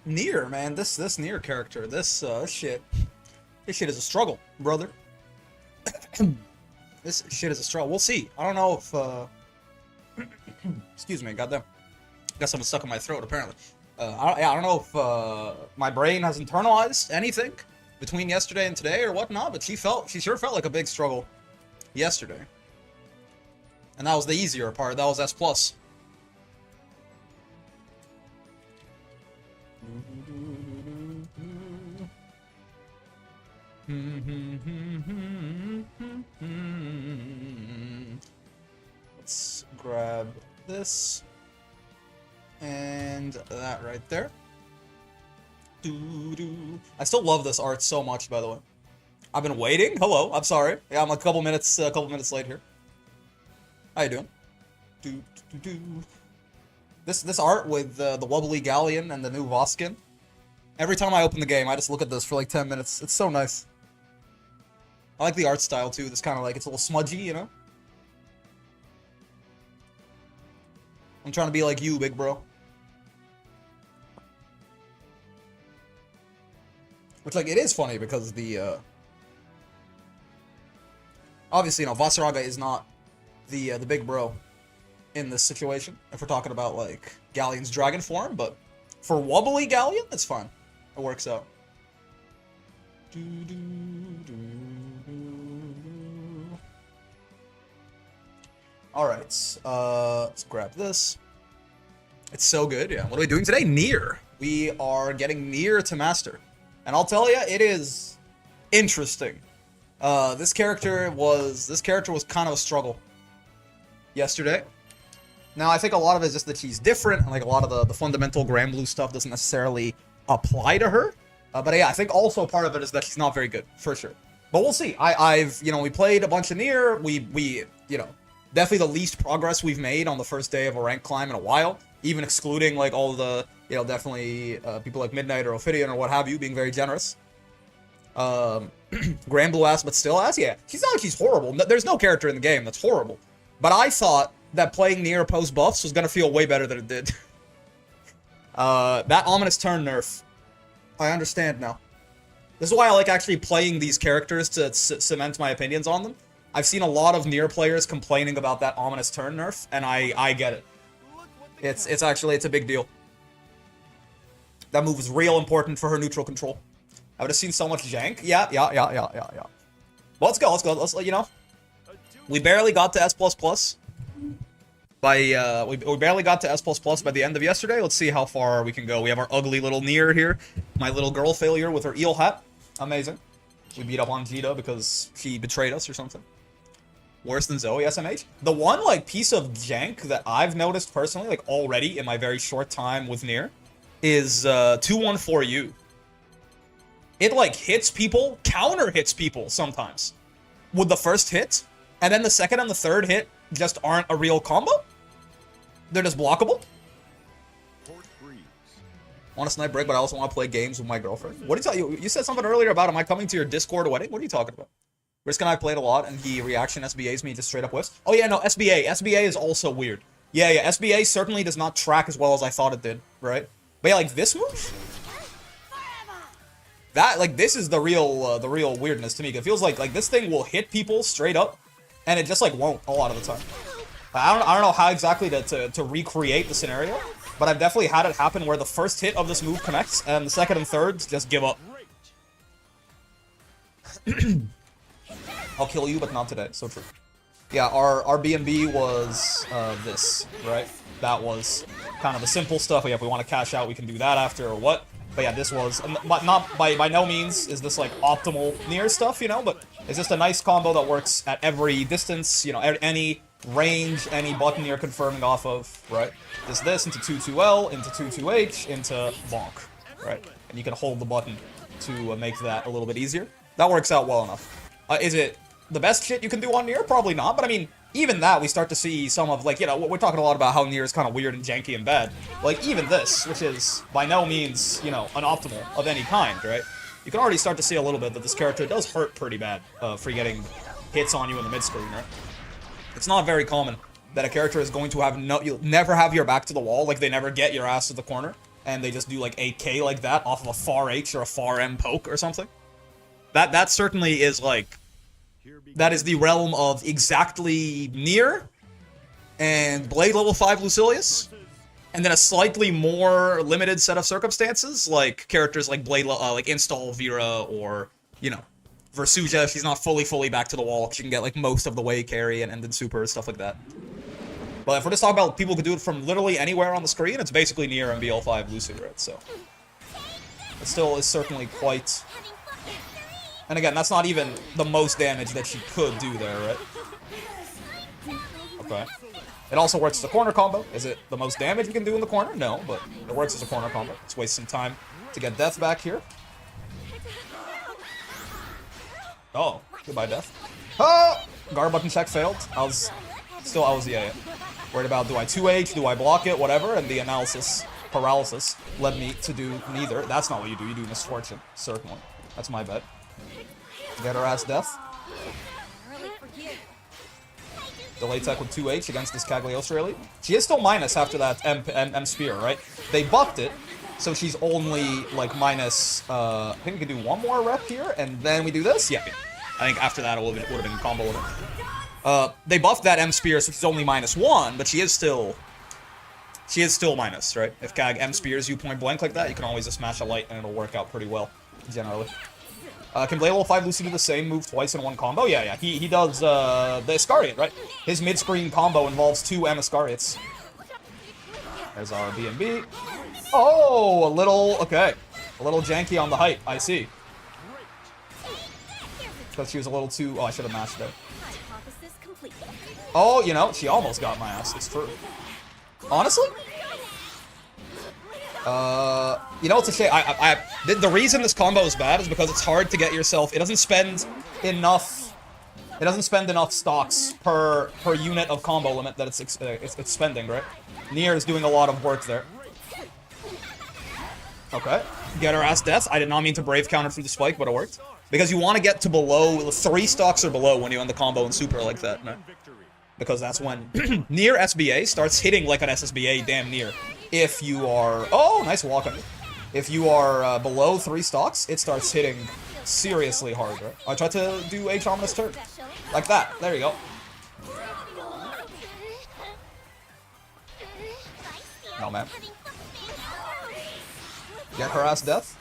Nier, man, this Nier character, this shit is a struggle, brother. This shit is a struggle. We'll see. I don't know if excuse me, goddamn. Got something stuck in my throat apparently. I don't know if my brain has internalized anything between yesterday and today or whatnot, but she sure felt like a big struggle yesterday. And that was the easier part. That was S+. Let's grab this and that right there. I still love this art so much, by the way. I've been waiting. Hello, I'm sorry. Yeah, I'm a couple minutes late here. How you doing? This art with the wobbly galleon and the new Voskin. Every time I open the game, I just look at this for like 10 minutes. It's so nice. I like the art style too. This kind of like, it's a little smudgy, you know? I'm trying to be like you, big bro. Which, like, it is funny because the, obviously, you know, Vasaraga is not the big bro in this situation, if we're talking about, like, Galleon's dragon form, but for wobbly Galleon, it's fine. It works out. Alright, let's grab this. It's so good, yeah. What are we doing today? Nier. We are getting Nier to master. And I'll tell you, it is interesting. This character was kind of a struggle yesterday. Now, I think a lot of it is just that she's different, and like a lot of the fundamental Gran Blue stuff doesn't necessarily apply to her. But yeah, I think also part of it is that she's not very good, for sure. But we'll see. You know, we played a bunch of Nier. We, you know, definitely the least progress we've made on the first day of a rank climb in a while. Even excluding, like, all the, you know, definitely people like Midnight or Ophidian or what have you being very generous. Gran Blue ass, but still ass? Yeah. She's not like she's horrible. There's no character in the game that's horrible. But I thought that playing Nier post buffs was going to feel way better than it did. That ominous turn nerf. I understand now. This is why I like actually playing these characters to cement my opinions on them. I've seen a lot of Nier players complaining about that ominous turn nerf, and I get it. It's a big deal. That move is real important for her neutral control. I would have seen so much jank. Yeah. Well, let's go. Let's let you know. We barely got to S++ by we barely got to S++ by the end of yesterday. Let's see how far we can go. We have our ugly little Nier here. My little girl failure with her eel hat. Amazing. We beat up on Jita because she betrayed us or something. Worse than Zoe SMH. The one, like, piece of jank that I've noticed personally, like, already in my very short time with Nier, is 214U. It, like, hits people, counter hits people sometimes with the first hit, and then the second and the third hit just aren't a real combo. They're just blockable. I want a snipe break, but I also want to play games with my girlfriend. What did you said something earlier about, am I coming to your Discord wedding? What are you talking about? Risk and I played a lot, and he reaction SBAs me just straight up whiffs. Oh yeah, no, SBA. SBA is also weird. Yeah, SBA certainly does not track as well as I thought it did, right? But yeah, like, this move? That, like, this is the real weirdness to me. It feels like this thing will hit people straight up, and it just, like, won't a lot of the time. I don't know how exactly to recreate the scenario, but I've definitely had it happen where the first hit of this move connects, and the second and third just give up. I'll kill you, but not today. So true. Yeah, our B&B was this, right? That was kind of the simple stuff. Yeah, if we want to cash out, we can do that after or what. But yeah, this was, but not by no means is this like optimal Nier stuff, you know, but it's just a nice combo that works at every distance, you know, any range, any button you're confirming off of, right? Just this into 2-2L, into 2-2H, into bonk, right? And you can hold the button to make that a little bit easier. That works out well enough. Is it the best shit you can do on Nier? Probably not, but I mean, even that, we start to see some of, like, you know, we're talking a lot about how Nier is kind of weird and janky and bad. Like, even this, which is by no means, you know, an optimal of any kind, right? You can already start to see a little bit that this character does hurt pretty bad for getting hits on you in the mid-screen, right? It's not very common that a character is going to have you'll never have your back to the wall, like they never get your ass to the corner, and they just do like 8k like that off of a far H or a far M poke or something. That certainly is like, that is the realm of exactly Nier and Blade level 5 Lucilius, and then a slightly more limited set of circumstances, like characters like Blade, like Install Vira, or, you know, Versuja, if she's not fully back to the wall, she can get like most of the way carry and then super and stuff like that. But if we're just talking about people who can do it from literally anywhere on the screen, it's basically Nier and BL5 Lucy, right? So it still is certainly quite... And again, that's not even the most damage that she could do there, right? Okay. It also works as a corner combo. Is it the most damage we can do in the corner? No, but it works as a corner combo. Let's waste some time to get Death back here. Oh, goodbye, Death. Oh! Guard button check failed. I was, yeah. Worried about, do I 2H, do I block it, whatever, and the analysis, paralysis, led me to do neither. That's not what you do misfortune, certainly. That's my bet. Get her ass Death. Delay tech with 2H against this Cagliostro really. She is still minus after that M spear, right? They buffed it, so she's only like minus, I think we can do one more rep here, and then we do this? Yeah. I think after that it would have been combo order. They buffed that M spear, so she's only -1, but she is still minus, right? If Cag M spears you point blank like that, you can always just smash a light and it'll work out pretty well, generally. Can Blade level 5 Lucy do the same move twice in one combo? Yeah. He does the Iscariot, right? His mid-screen combo involves 2 M Iscariots. There's our B&B. Oh, a little janky on the height, I see. Because she was a little too... Oh, I should have matched there. Oh, you know, she almost got my ass. It's true. Honestly? You know, it's a shame. The reason this combo is bad is because it's hard to get yourself... It doesn't spend enough stocks per unit of combo limit that it's spending, right? Nier is doing a lot of work there. Okay. Get her ass Death. I did not mean to brave counter through the spike, but it worked. Because you want to get to below... 3 stocks or below when you end the combo in super like that, right? Because that's when Nier SBA starts hitting like an SSBA damn near. If you are... Oh, nice walk on it. If you are below 3 stocks, it starts hitting seriously hard, right? I tried to do H Ominous Turn. Like that. There you go. No, man. Get her ass Death.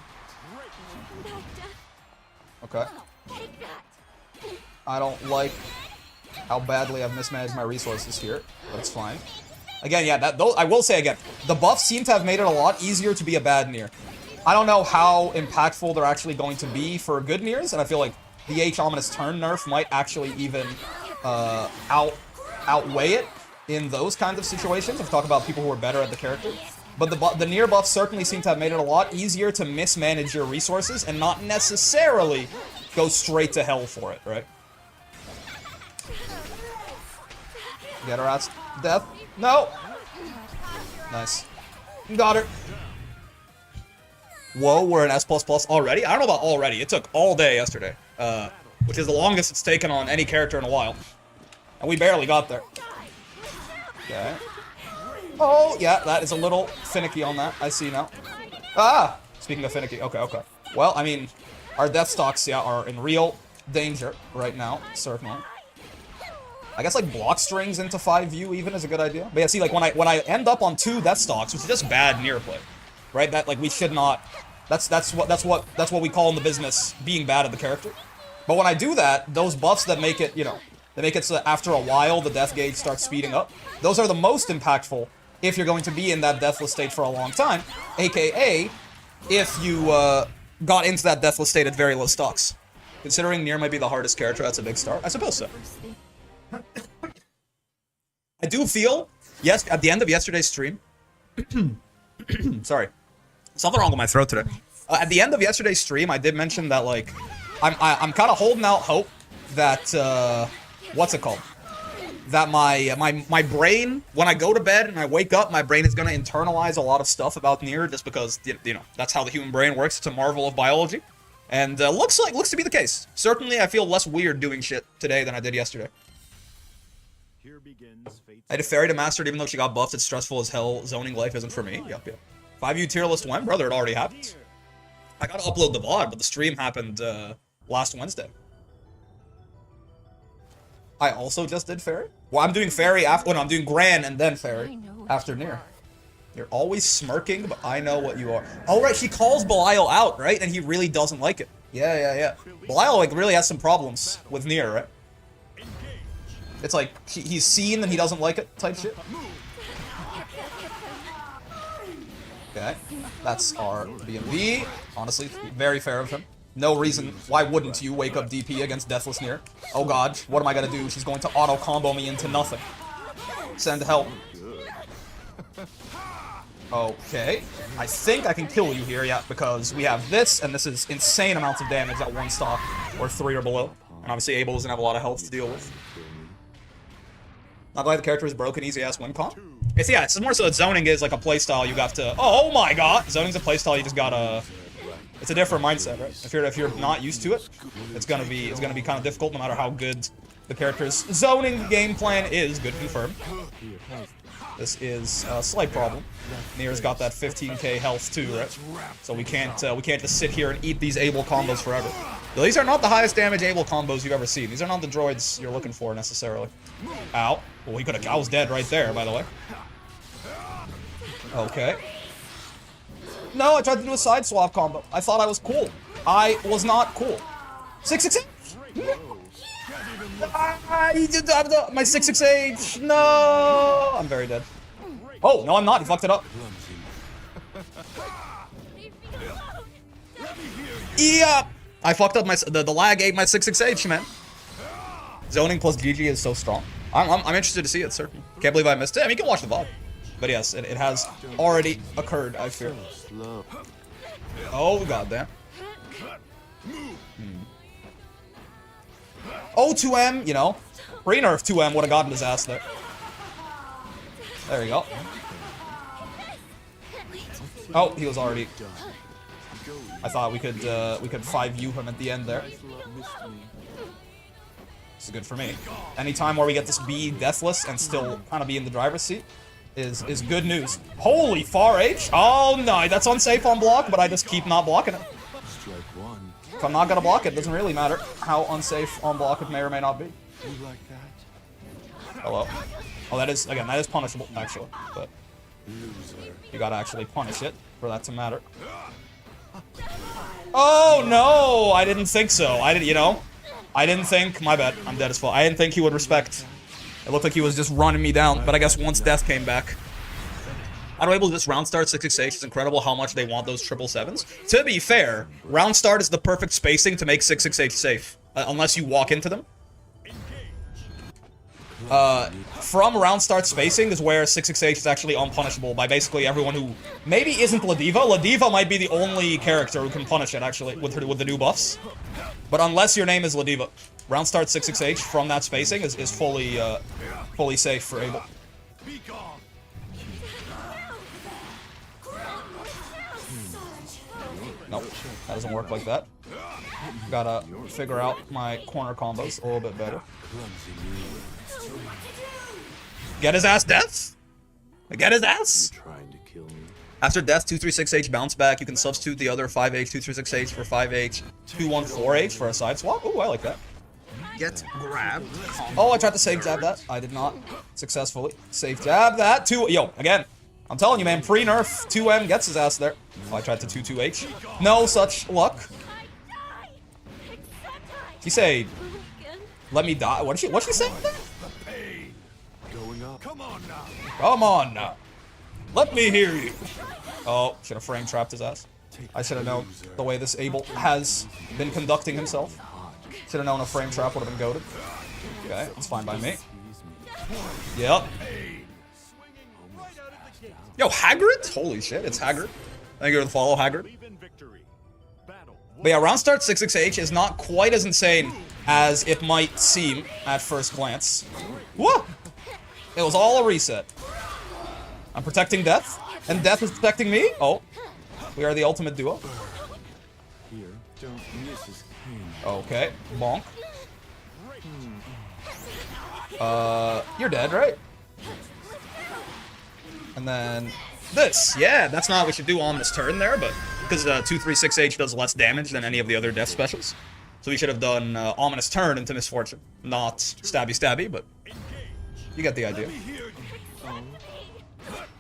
Okay. I don't like how badly I've mismanaged my resources here. That's fine. Again, yeah, I will say again, the buffs seem to have made it a lot easier to be a bad Nier. I don't know how impactful they're actually going to be for good Niers, and I feel like the H Ominous Turn nerf might actually even outweigh it in those kinds of situations. If we talk about people who are better at the character. But the Nier buffs certainly seem to have made it a lot easier to mismanage your resources and not necessarily go straight to hell for it, right? Get her ass Death. No! Nice. Got her. Whoa, we're an S++ already? I don't know about already. It took all day yesterday. Which is the longest it's taken on any character in a while. And we barely got there. Okay. Oh, yeah, that is a little finicky on that. I see now. Ah! Speaking of finicky. Okay. Well, I mean, our death stocks, yeah, are in real danger right now, certainly. I guess, like, block strings into 5 view even is a good idea. But yeah, see, like, when I end up on 2 death stocks, which is just bad Nier play, right? That, like, we should not... That's what we call in the business being bad at the character. But when I do that, those buffs that make it, you know, that make it so that after a while the death gauge starts speeding up, those are the most impactful if you're going to be in that deathless state for a long time, aka if you got into that deathless state at very low stocks. Considering Nier might be the hardest character, that's a big start. I suppose so. I do feel, yes, at the end of yesterday's stream, sorry, something wrong with my throat today. At the end of yesterday's stream, I did mention that, like, I'm kind of holding out hope that, what's it called? That my brain, when I go to bed and I wake up, my brain is going to internalize a lot of stuff about Nier just because, you know, that's how the human brain works. It's a marvel of biology. And looks to be the case. Certainly, I feel less weird doing shit today than I did yesterday. I had a fairy to master it even though she got buffed. It's stressful as hell. Zoning life isn't for me. Yep. 5U tier list when? Brother, it already happened. I gotta upload the VOD, but the stream happened last Wednesday. I also just did Fairy? Well, I'm doing Fairy after, no, I'm doing Gran and then Fairy after Nier. You're always smirking, but I know what you are. Oh, right, she calls Belial out, right? And he really doesn't like it. Yeah. Belial, like, really has some problems with Nier, right? It's like, he's seen and he doesn't like it type shit. Okay, that's our BMB. Honestly, very fair of him. No reason, why wouldn't you wake up DP against Deathless Nier? Oh god, what am I gonna do? She's going to auto-combo me into nothing. Send help. Okay, I think I can kill you here, yeah, because we have this, and this is insane amounts of damage at 1 stock, or 3 or below. And obviously Abel doesn't have a lot of health to deal with. Not glad the character is broken, easy-ass win con. It's more so that zoning is like a playstyle you got to... Oh my god! Zoning's a playstyle you just gotta... It's a different mindset, right? If you're not used to it, it's gonna be kind of difficult no matter how good the character's zoning game plan is. Good confirmed. This is a slight problem. Nier's got that 15k health too, right? So we can't just sit here and eat these Abel combos forever. Though these are not the highest damage Abel combos you've ever seen. These are not the droids you're looking for necessarily. Ow. Well, he could have. I was dead right there, by the way. Okay. No, I tried to do a side swap combo. I thought I was cool. I was not cool. 668. My 668. No, I'm very dead. Oh no, I'm not. He fucked it up. Yeah, I fucked up the lag ate my 668, man. Zoning plus GG is so strong. I'm interested to see it, certainly. Can't believe I missed it. I mean, you can watch the VOD. But yes, it has already occurred, I fear. Oh, goddamn. Oh, 2M, you know. Pre-nerf 2M would have gotten his ass there. There you go. Oh, he was already... I thought we could 5U him at the end there. This is good for me. Anytime where we get this be deathless and still kind of be in the driver's seat is good news. Holy far H! Oh no, that's unsafe on block, but I just keep not blocking it. If I'm not gonna block it, doesn't really matter how unsafe on block it may or may not be. Hello. Oh, that is punishable, actually. But you gotta actually punish it for that to matter. Oh no! I didn't think so. I didn't think, my bad, I'm dead as fuck. I didn't think he would respect. It looked like he was just running me down, but I guess once death came back. I'm able to just round start 668. It's incredible how much they want those 777s. To be fair, round start is the perfect spacing to make 668 safe, unless you walk into them. From round start spacing is where 668 is actually unpunishable by basically everyone who maybe isn't Ladiva. Ladiva might be the only character who can punish it, actually, with the new buffs. But unless your name is Ladiva, round start 668 from that spacing is fully safe for Abel. Nope, that doesn't work like that. Gotta figure out my corner combos a little bit better. Get his ass death? Get his ass? After death, 236H bounce back. You can substitute the other 5H 236H for 5H 214H for a side swap. Ooh, I like that. Get grabbed. Oh, I tried to safe jab that. I did not successfully safe jab that. Yo, again, I'm telling you, man, pre-nerf 2M gets his ass there. Oh, I tried to 22H. No such luck. He say, let me die. What'd she say? Come on now. Let me hear you. Oh, should have frame trapped his ass. I should have known the way this Abel has been conducting himself. Should have known a frame trap would have been goated. Okay, that's fine by me. Yep. Yo, Hagrid? Holy shit, it's Hagrid. Thank you for the follow, Hagrid. But yeah, round start 66H is not quite as insane as it might seem at first glance. Whoa! It was all a reset. I'm protecting Death, and Death is protecting me? Oh. We are the ultimate duo. Okay, bonk. You're dead, right? And then This, yeah, that's not what we should do on this turn there, but because 236H does less damage than any of the other death specials. So we should have done Ominous Turn into Misfortune. Not Stabby Stabby, but you get the idea.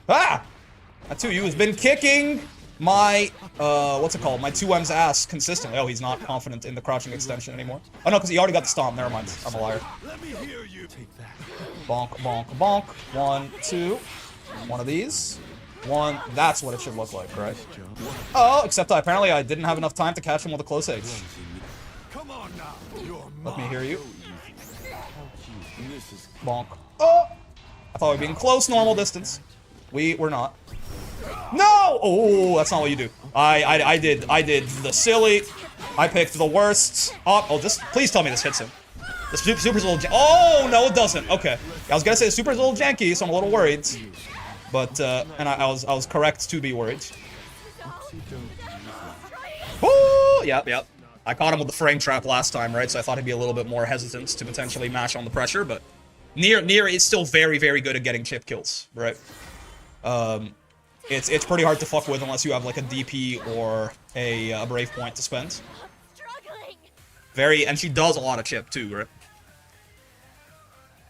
Ah! That 2U has been kicking my, what's it called? My 2M's ass consistently. Oh, he's not confident in the crouching extension anymore. Oh, no, because he already got the stomp. Never mind. I'm a liar. Bonk, bonk, bonk. 1, 2. One of these. 1. That's what it should look like, right? Oh, except apparently I didn't have enough time to catch him with a close H. Let me hear you. Bonk. Oh! I thought we were being close normal distance. We were not. No! Oh, that's not what you do. I did the silly. I picked the worst. Oh, just please tell me this hits him. The super's a little. Oh no, it doesn't. Okay, I was gonna say the super's a little janky, so I'm a little worried. But and I was correct to be worried. Oh, yep. I caught him with the frame trap last time, right? So I thought he'd be a little bit more hesitant to potentially mash on the pressure, but Nier is still very, very good at getting chip kills, right? It's pretty hard to fuck with unless you have like a DP or a Brave Point to spend. And she does a lot of chip too, right?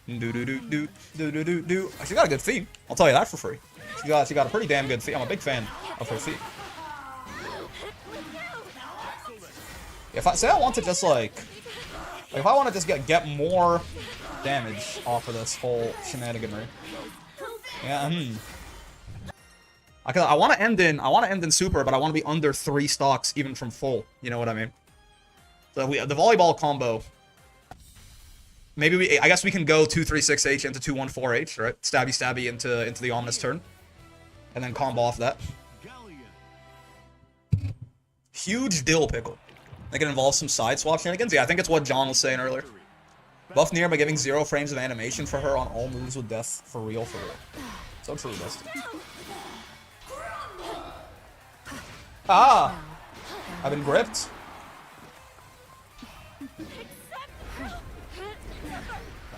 She got a good theme. I'll tell you that for free. She got a pretty damn good theme. I'm a big fan of her theme. If I want to just like if I want to just get more damage off of this whole shenaniganry. Yeah, I want to end in super, but I want to be under 3 stocks even from full. You know what I mean? So the volleyball combo. Maybe I guess we can go 236H into 214H, right? Stabby stabby into the ominous turn, and then combo off that. Huge dill pickle. I think it involves some side swap shenanigans. Yeah, I think it's what John was saying earlier. Buff Nier by giving 0 frames of animation for her on all moves with death. For real, for real. So true, Dustin. Ah! I've been gripped.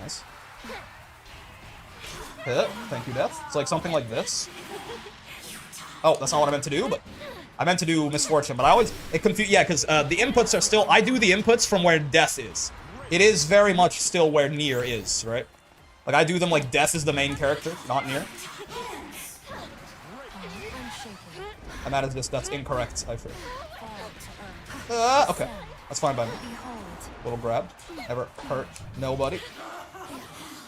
Nice. Hit. Thank you, Death. It's like something like this. Oh, that's not what I meant to do, but I meant to do Misfortune, but I always yeah, because the inputs are still. I do the inputs from where Death is. It is very much still where Nier is, right? Like I do them like Death is the main character, not Nier. And that is just that's incorrect, I fear. Okay, that's fine by me. Little grab, never hurt nobody.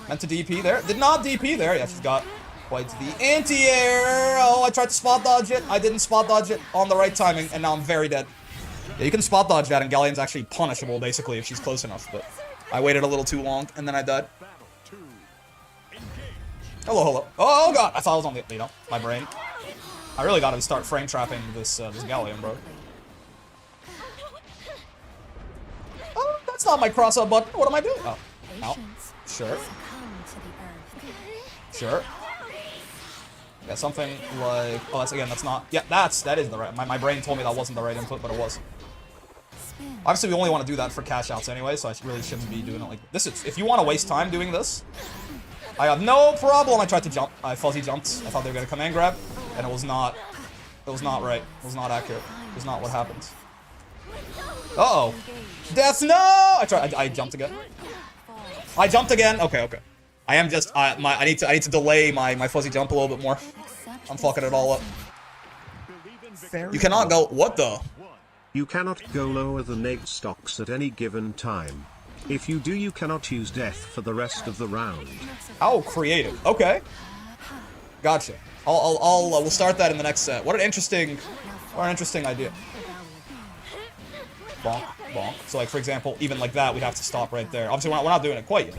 Meant to DP there, did not DP there. Yeah, she's got quite the anti-air. Oh, I tried to spot dodge it. I didn't spot dodge it on the right timing, and now I'm very dead. Yeah, you can spot dodge that, and Galleon's actually punishable, basically, if she's close enough, but I waited a little too long, and then I died. Hello. Oh, God, I thought I was on the, my brain. I really gotta start frame trapping this Galleon, bro. Oh, that's not my cross-up button. What am I doing? Oh, ow. Sure. Sure. Yeah, something like... Oh, that's not... Yeah, that is the right... My brain told me that wasn't the right input, but it was. Obviously, we only want to do that for cash outs anyway, so I really shouldn't be doing it like this. If you want to waste time doing this, I have no problem. I tried to jump. I fuzzy jumped. I thought they were going to command grab, and it was not... It was not right. It was not accurate. It was not what happened. Uh-oh. Death, no! I jumped again. I jumped again. Okay. I am just I need to delay my fuzzy jump a little bit more. I'm fucking it all up. You cannot go. What the? You cannot go lower than 8 stocks at any given time. If you do, you cannot use death for the rest of the round. How creative. Okay. Gotcha. We'll start that in the next set. What an interesting idea. Bonk, bonk. So like for example, even like that, we'd have to stop right there. Obviously, we're not doing it quite yet.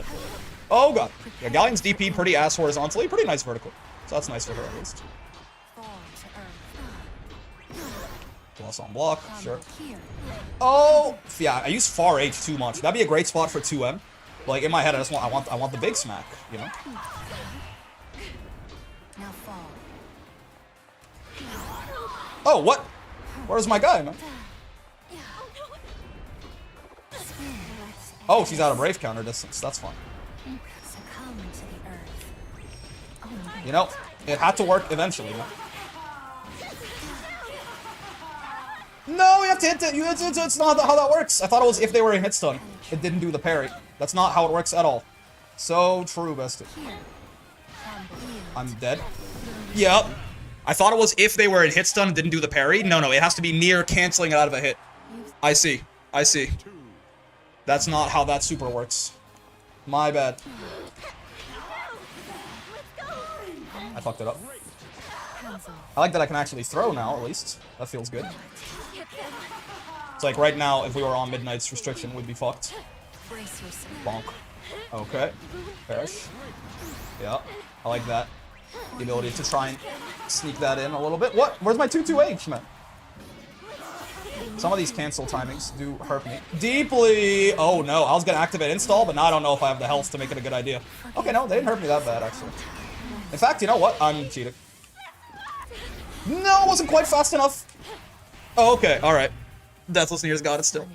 Oh god. Yeah, Galleon's DP pretty ass horizontally, pretty nice vertical. So that's nice for her at least. Plus on block, sure. Oh, yeah, I use far H too much. That'd be a great spot for 2M. Like in my head, I want the big smack, you know. Oh, what? Where's my guy, man? Oh, she's out of Brave counter distance. That's fine. You know, it had to work eventually, man. No, you have to hit it. It's not how that works. I thought it was if they were in hit stun. It didn't do the parry. That's not how it works at all. So true, bestie. I'm dead. Yep. I thought it was if they were in hit stun and didn't do the parry. No, it has to be Nier canceling it out of a hit. I see. That's not how that super works. My bad. I fucked it up. I like that I can actually throw now, at least. That feels good. It's like right now, if we were on Midnight's restriction, we'd be fucked. Bonk. Okay. Perish. Yeah. I like that. The ability to try and sneak that in a little bit. What? Where's my 2-2-H, man? Some of these cancel timings do hurt me deeply. Oh no, I was gonna activate install, but now I don't know if I have the health to make it a good idea. Okay, no, they didn't hurt me that bad, actually. In fact, you know what? I'm cheating. No, it wasn't quite fast enough. Oh, okay, alright. Deathless Nier's got it still.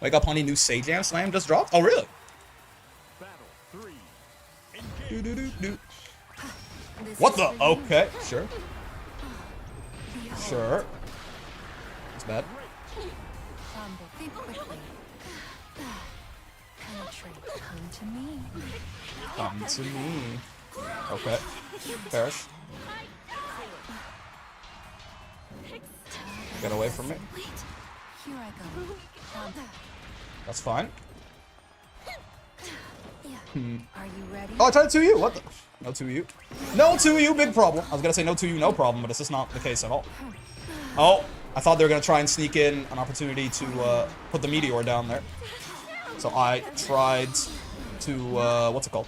Wake up, honey, new Sage Jam Slam just dropped? Oh, really? What the? Okay, sure. Sure. It's bad. Come to me. Okay. Perish. Get away from me. That's fine. Oh, I tried 2U. What the? No 2U. No 2U, big problem. I was gonna say no 2U, no problem, but it's just not the case at all. Oh, I thought they were gonna try and sneak in an opportunity to put the meteor down there. So I tried to, what's it called?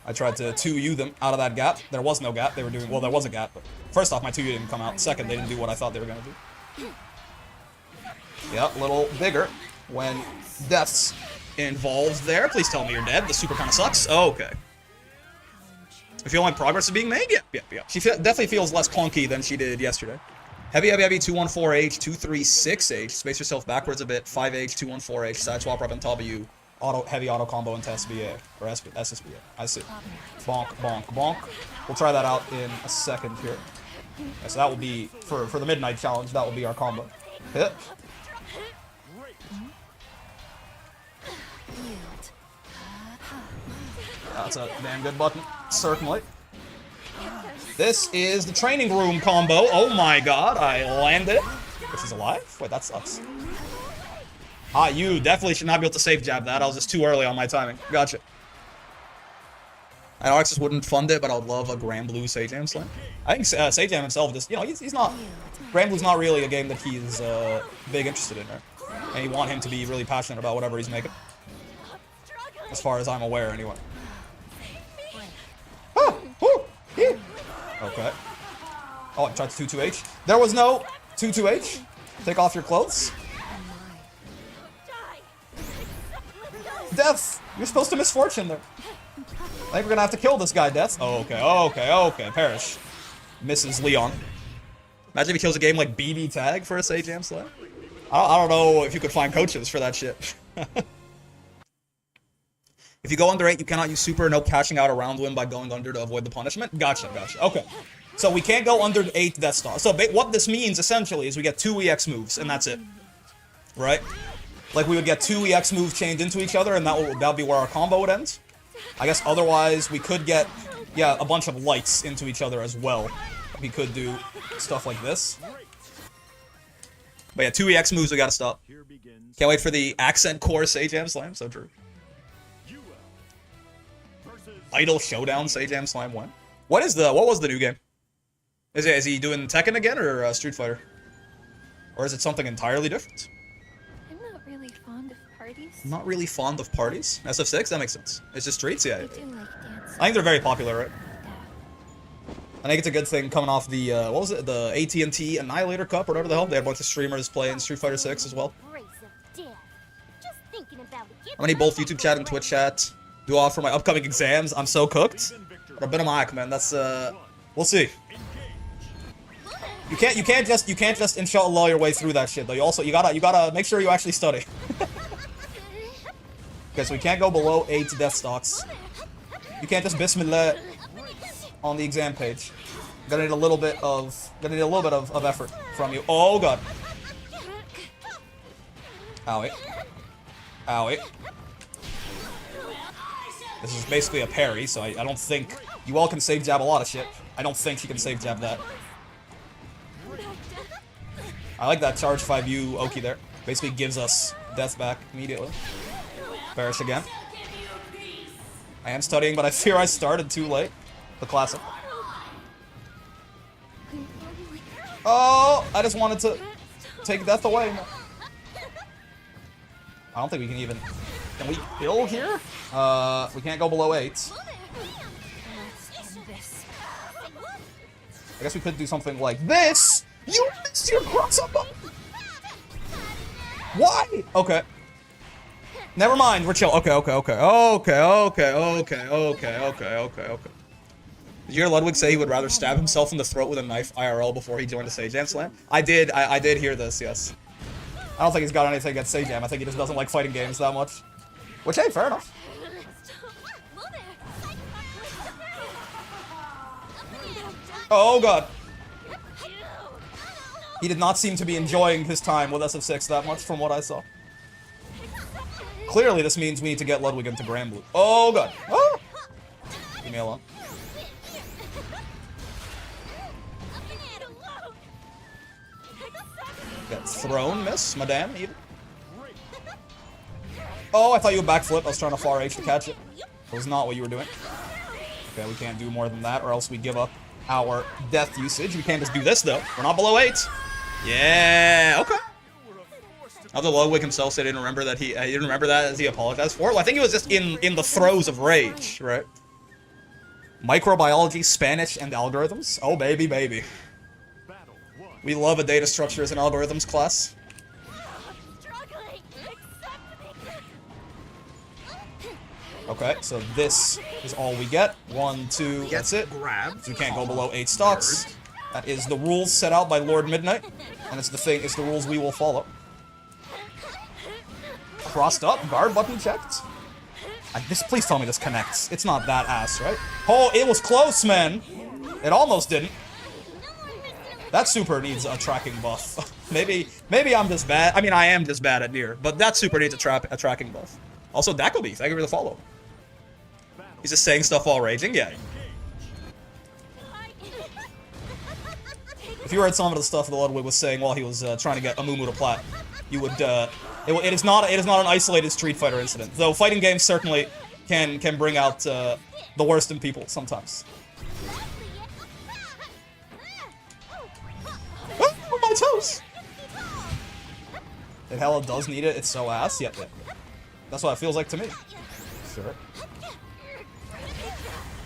I tried to 2U them out of that gap. There was no gap. They were doing, well, there was a gap, but first off, my 2U didn't come out. Second, they didn't do what I thought they were gonna do. Yeah, a little bigger when death's involved there. Please tell me you're dead. The super kind of sucks. Oh, okay. I feel like progress is being made? Yeah. She definitely feels less clunky than she did yesterday. Heavy, 214H, 236H. Space yourself backwards a bit. 5H, 214H. Side swap up on top of you. Heavy auto combo into SBA. Or SSBA. I see. Bonk. We'll try that out in a second here. Yeah, so that will be, for the Midnight Challenge, that will be our combo. Hit. That's a damn good button. Certainly. This is the training room combo. Oh my god, I landed it. This is alive? Wait, that sucks. Ah, you definitely should not be able to safe jab that. I was just too early on my timing. Gotcha. I know Alexis wouldn't fund it, but I would love a Gran Blue Sage Jam Slam. I think Sage Jam himself just, you know, he's not... Gran Blue's not really a game that he's big interested in, right? And you want him to be really passionate about whatever he's making. As far as I'm aware, anyway. Okay. Oh, I tried to 2-2H. There was no 2-2H. Take off your clothes. Death! You're supposed to misfortune there. I think we're gonna have to kill this guy, Death. Oh, okay. Perish. Misses Leon. Imagine if he kills a game like BB Tag for a Sage Jam Slam. I don't know if you could find coaches for that shit. If you go under 8, you cannot use super, no cashing out a round win by going under to avoid the punishment. Gotcha. Okay. So we can't go under 8 Death Star. So what this means, essentially, is we get 2 EX moves, and that's it. Right? Like, we would get 2 EX moves chained into each other, and that would be where our combo would end. I guess otherwise, we could get, yeah, a bunch of lights into each other as well. We could do stuff like this. But yeah, 2 EX moves, we gotta stop. Can't wait for the Accent Core Sage Jam Slam, so true. Idol Showdown Sage Jam Slam 1. What was the new game? Is he doing Tekken again or Street Fighter? Or is it something entirely different? I'm not really fond of parties. Not really fond of parties? SF6? That makes sense. It's just streets? Yeah. I do like dancing. I think they're very popular, right? I think it's a good thing coming off the, what was it? The AT&T Annihilator Cup or whatever the hell. They had a bunch of streamers playing Street Fighter 6 as well. How many both YouTube chat and Twitch chat do I offer my upcoming exams? I'm so cooked. Rabbina Ma'ak, man. That's, we'll see. You can't just inshallah your way through that shit though. You gotta make sure you actually study. Okay, so we can't go below 8 death stocks. You can't just bismillah on the exam page. Gonna need a little bit of effort from you. Oh god. Owie. Owie. This is basically a parry, so I don't think... You all can save jab a lot of shit. I don't think she can save jab that. I like that charge 5U Oki there. Basically gives us death back immediately. Perish again. I am studying, but I fear I started too late. The classic. Oh, I just wanted to take death away. I don't think we can even... Can we kill here? We can't go below 8. I guess we could do something like this. You missed your cross-up button. Why? Okay. Never mind. We're chill. Okay. Did you hear Ludwig say he would rather stab himself in the throat with a knife IRL before he joined the Sage Jam Slam? I did hear this, yes. I don't think he's got anything against Sage Jam. I think he just doesn't like fighting games that much. Which, hey, fair enough. Oh, God. He did not seem to be enjoying his time with SF6 that much from what I saw. Clearly, this means we need to get Ludwig into Gran Blue. Oh, God. Oh. Leave me alone. Get thrown, miss, madame, even. Oh, I thought you would backflip. I was trying to far H to catch it. That was not what you were doing. Okay, we can't do more than that, or else we give up our death usage. We can't just do this, though. We're not below 8. Yeah, okay. Although Ludwig himself said he didn't remember that he didn't remember that as he apologized for it. Well, I think he was just in the throes of rage, right? Microbiology, Spanish, and algorithms. Oh, baby, baby. We love a data structures and algorithms class. Okay, so this is all we get. 1, 2, that's it. So we can't go below 8 stocks. That is the rules set out by Lord Midnight, and it's the rules we will follow. Crossed up, guard button checked. Please tell me this connects. It's not that ass, right? Oh, it was close, man. It almost didn't. That super needs a tracking buff. maybe I'm just bad. I mean, I am just bad at Nier, but that super needs a tracking buff. Also, Dakobi, thank you for the follow. He's just saying stuff while raging? Yeah. If you heard some of the stuff that Ludwig was saying while he was trying to get Amumu to plat, you would, it is not an isolated Street Fighter incident. Though fighting games certainly can bring out the worst in people sometimes. Oh, my toes! It hella does need it, it's so ass. Yep. That's what it feels like to me. Sure.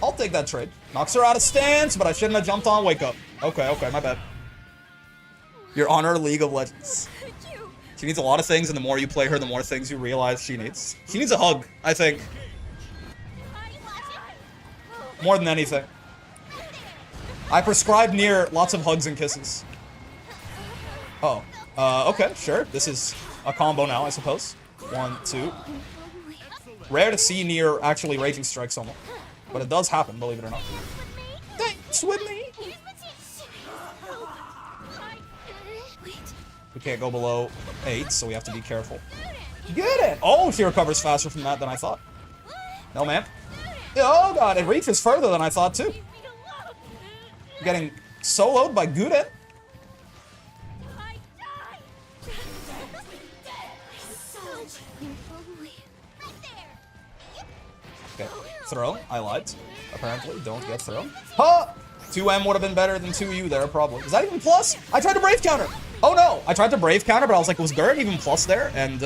I'll take that trade. Knocks her out of stance, but I shouldn't have jumped on wake up. Okay, my bad. Your honor, League of Legends. She needs a lot of things, and the more you play her, the more things you realize she needs. She needs a hug, I think. More than anything. I prescribe Nier lots of hugs and kisses. Oh. Okay, sure. This is a combo now, I suppose. 1, 2. Rare to see Nier actually raging strike someone. But it does happen, believe it or not. Thanks with me! We can't go below 8, so we have to be careful. Get it! Oh, she recovers faster from that than I thought. No, ma'am. Oh, God, it reaches further than I thought, too. Getting soloed by Guden. Okay, throw. I lied. Apparently, don't get thrown. Huh! 2M would have been better than 2U there, probably. Is that even plus? I tried to brave counter! Oh no! I tried to brave counter, but I was like, was Gurren even plus there? And,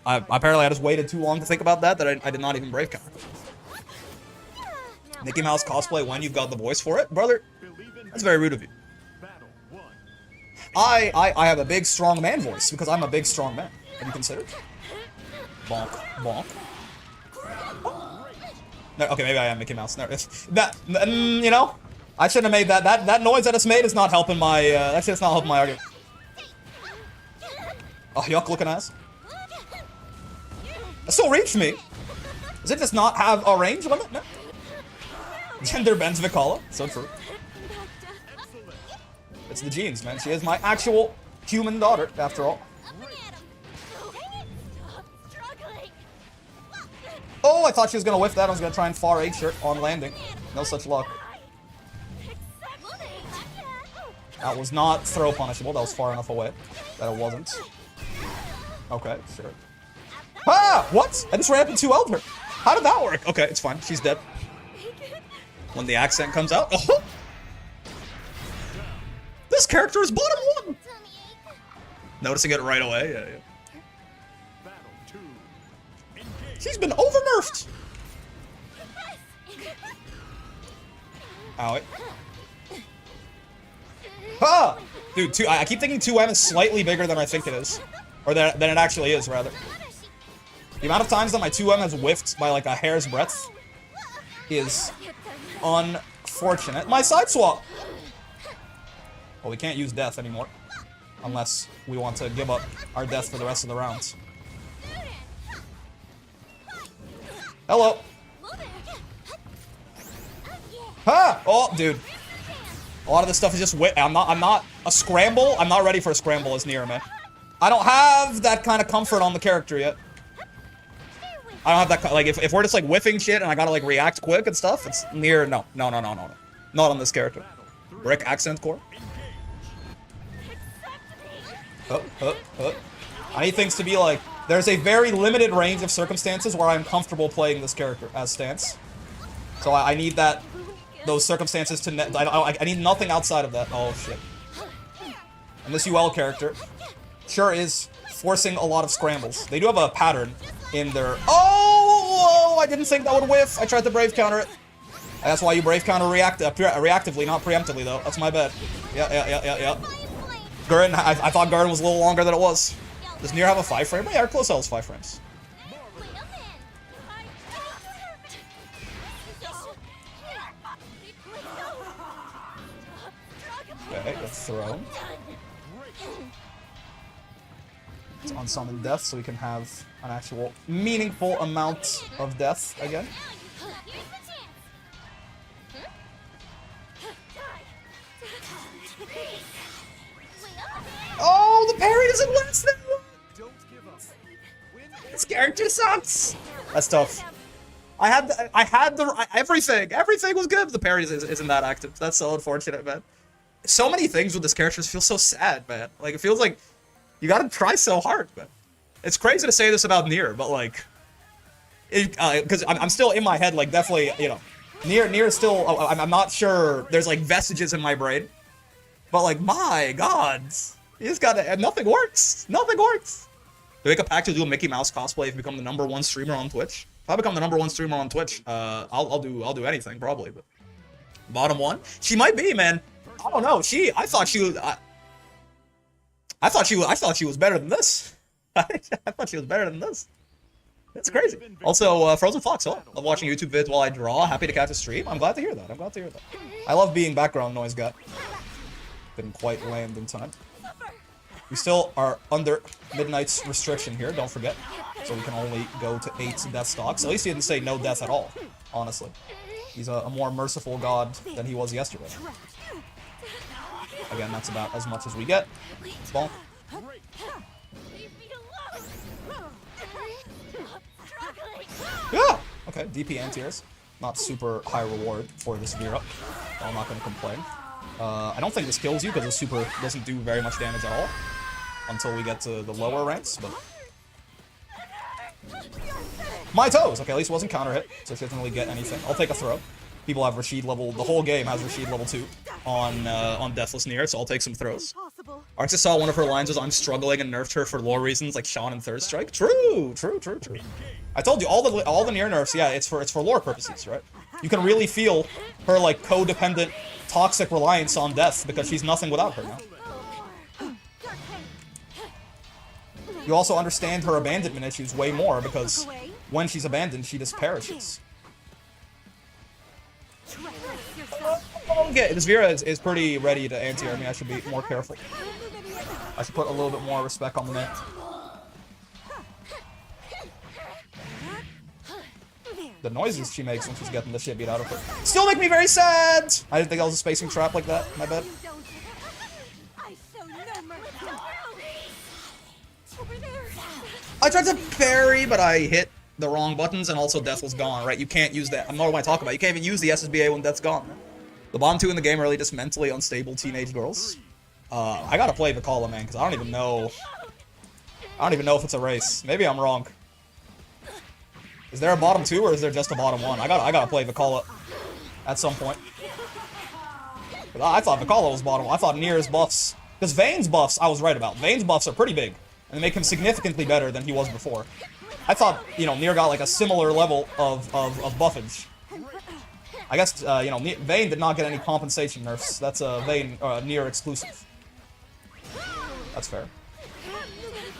apparently I just waited too long to think about that I did not even brave counter. Mickey Mouse cosplay when you've got the voice for it? Brother, that's very rude of you. I have a big, strong man voice, because I'm a big, strong man. Have you considered? Bonk. Bonk. No, okay, maybe I am Mickey Mouse. No, you know, I shouldn't have made that. That noise that it's made is not helping my, that shit's not helping my argument. Oh, yuck looking ass. It still reached me. Does it just not have a range limit? No. Gender bends Vikala. So true. It's the genes, man. She is my actual human daughter, after all. Oh, I thought she was gonna whiff that. I was gonna try and far 8 shirt on landing. No such luck. That was not throw punishable. That was far enough away that it wasn't. Okay, sure. Ah! What? I just ran up into Elder. How did that work? Okay, it's fine. She's dead. When the accent comes out. Oh! This character is bottom 1! Noticing it right away. Yeah. She's been over-nerfed! Owie. Ah! Dude, I keep thinking 2M is slightly bigger than I think it is. Or than it actually is, rather. The amount of times that my 2M has whiffed by like a hair's breadth is unfortunate. My side swap! Well, we can't use death anymore. Unless we want to give up our death for the rest of the rounds. Hello! Ha! Oh, dude. A lot of this stuff is just I'm not a scramble. I'm not ready for a scramble as Nier, man. I don't have that kind of comfort on the character yet. I don't have that, like, if we're just, like, whiffing shit and I gotta, like, react quick and stuff, it's Nier, no. Not on this character. Brick accent core. I need things to be, like, there's a very limited range of circumstances where I'm comfortable playing this character as stance. So I need those circumstances to, I need nothing outside of that. Oh, shit. And this UL character sure is forcing a lot of scrambles. They do have a pattern in their... Oh! I didn't think that would whiff. I tried to brave counter it. That's why you brave counter reactively, not preemptively, though. That's my bad. Yeah. Gran, I thought Gran was a little longer than it was. Does Nier have a 5 frame? Yeah, our close L is 5 frames. Okay, good throw. Let's unsummon death so we can have an actual meaningful amount of death again. Oh, the parry doesn't last that long! This character sucks! That's tough. I had everything! Everything was good, but the parry isn't that active. That's so unfortunate, man. So many things with this character feel so sad, man. Like, it feels like you gotta try so hard, man. It's crazy to say this about Nier, but like... Because I'm still in my head, like, definitely, you know... Nier is still... I'm not sure there's, like, vestiges in my brain. But, like, my god... You just gotta... Nothing works! Nothing works! Do we make a pact to do a Mickey Mouse cosplay if you become the #1 streamer on Twitch? If I become the #1 streamer on Twitch, I'll do anything, probably, but... Bottom 1? She might be, man. I don't know. I thought she was... I thought she was better than this. I thought she was better than this. That's crazy. Also, Frozen Fox, love watching YouTube vids while I draw. Happy to catch a stream. I'm glad to hear that. I love being background noise guy. Didn't quite land in time. We still are under Midnight's restriction here, don't forget. So we can only go to 8 death stocks. At least he didn't say no death at all, honestly. He's a more merciful god than he was yesterday. Again, that's about as much as we get. Bonk. Yeah! Okay, DP anti-airs. Not super high reward for this Vira. I'm not going to complain. I don't think this kills you because the super doesn't do very much damage at all. Until we get to the lower ranks, but... My toes! Okay, at least it wasn't counter hit, so she doesn't really get anything. I'll take a throw. People have Rashid level... The whole game has Rashid level 2 on Deathless Nier, so I'll take some throws. Arxis saw one of her lines was, I'm struggling, and nerfed her for lore reasons, like Sean and Third Strike. True. I told you, all the Nier nerfs, yeah, it's for lore purposes, right? You can really feel her, like, codependent, toxic reliance on death, because she's nothing without her now. You also understand her abandonment issues way more, because when she's abandoned, she just perishes. Okay, this Vira is pretty ready to anti-air me. I should be more careful. I should put a little bit more respect on the name. The noises she makes when she's getting the shit beat out of her still make me very sad! I didn't think that was a spacing trap like that. My bad. I tried to parry, but I hit the wrong buttons, and also Death was gone, right? You can't use that. I'm not what I talk about. You can't even use the SSBA when Death's gone. The bottom two in the game are really just mentally unstable teenage girls. I gotta play Vikala, man, because I don't even know if it's a race. Maybe I'm wrong. Is there a bottom two, or is there just a bottom one? I gotta play Vikala at some point. I thought Vikala was bottom one. I thought Nier's buffs... Because Vayne's buffs, I was right about. Vayne's buffs are pretty big, and they make him significantly better than he was before. I thought, you know, Nier got like a similar level of buffage. I guess, you know, Vayne did not get any compensation nerfs. That's a Vayne, Nier exclusive. That's fair.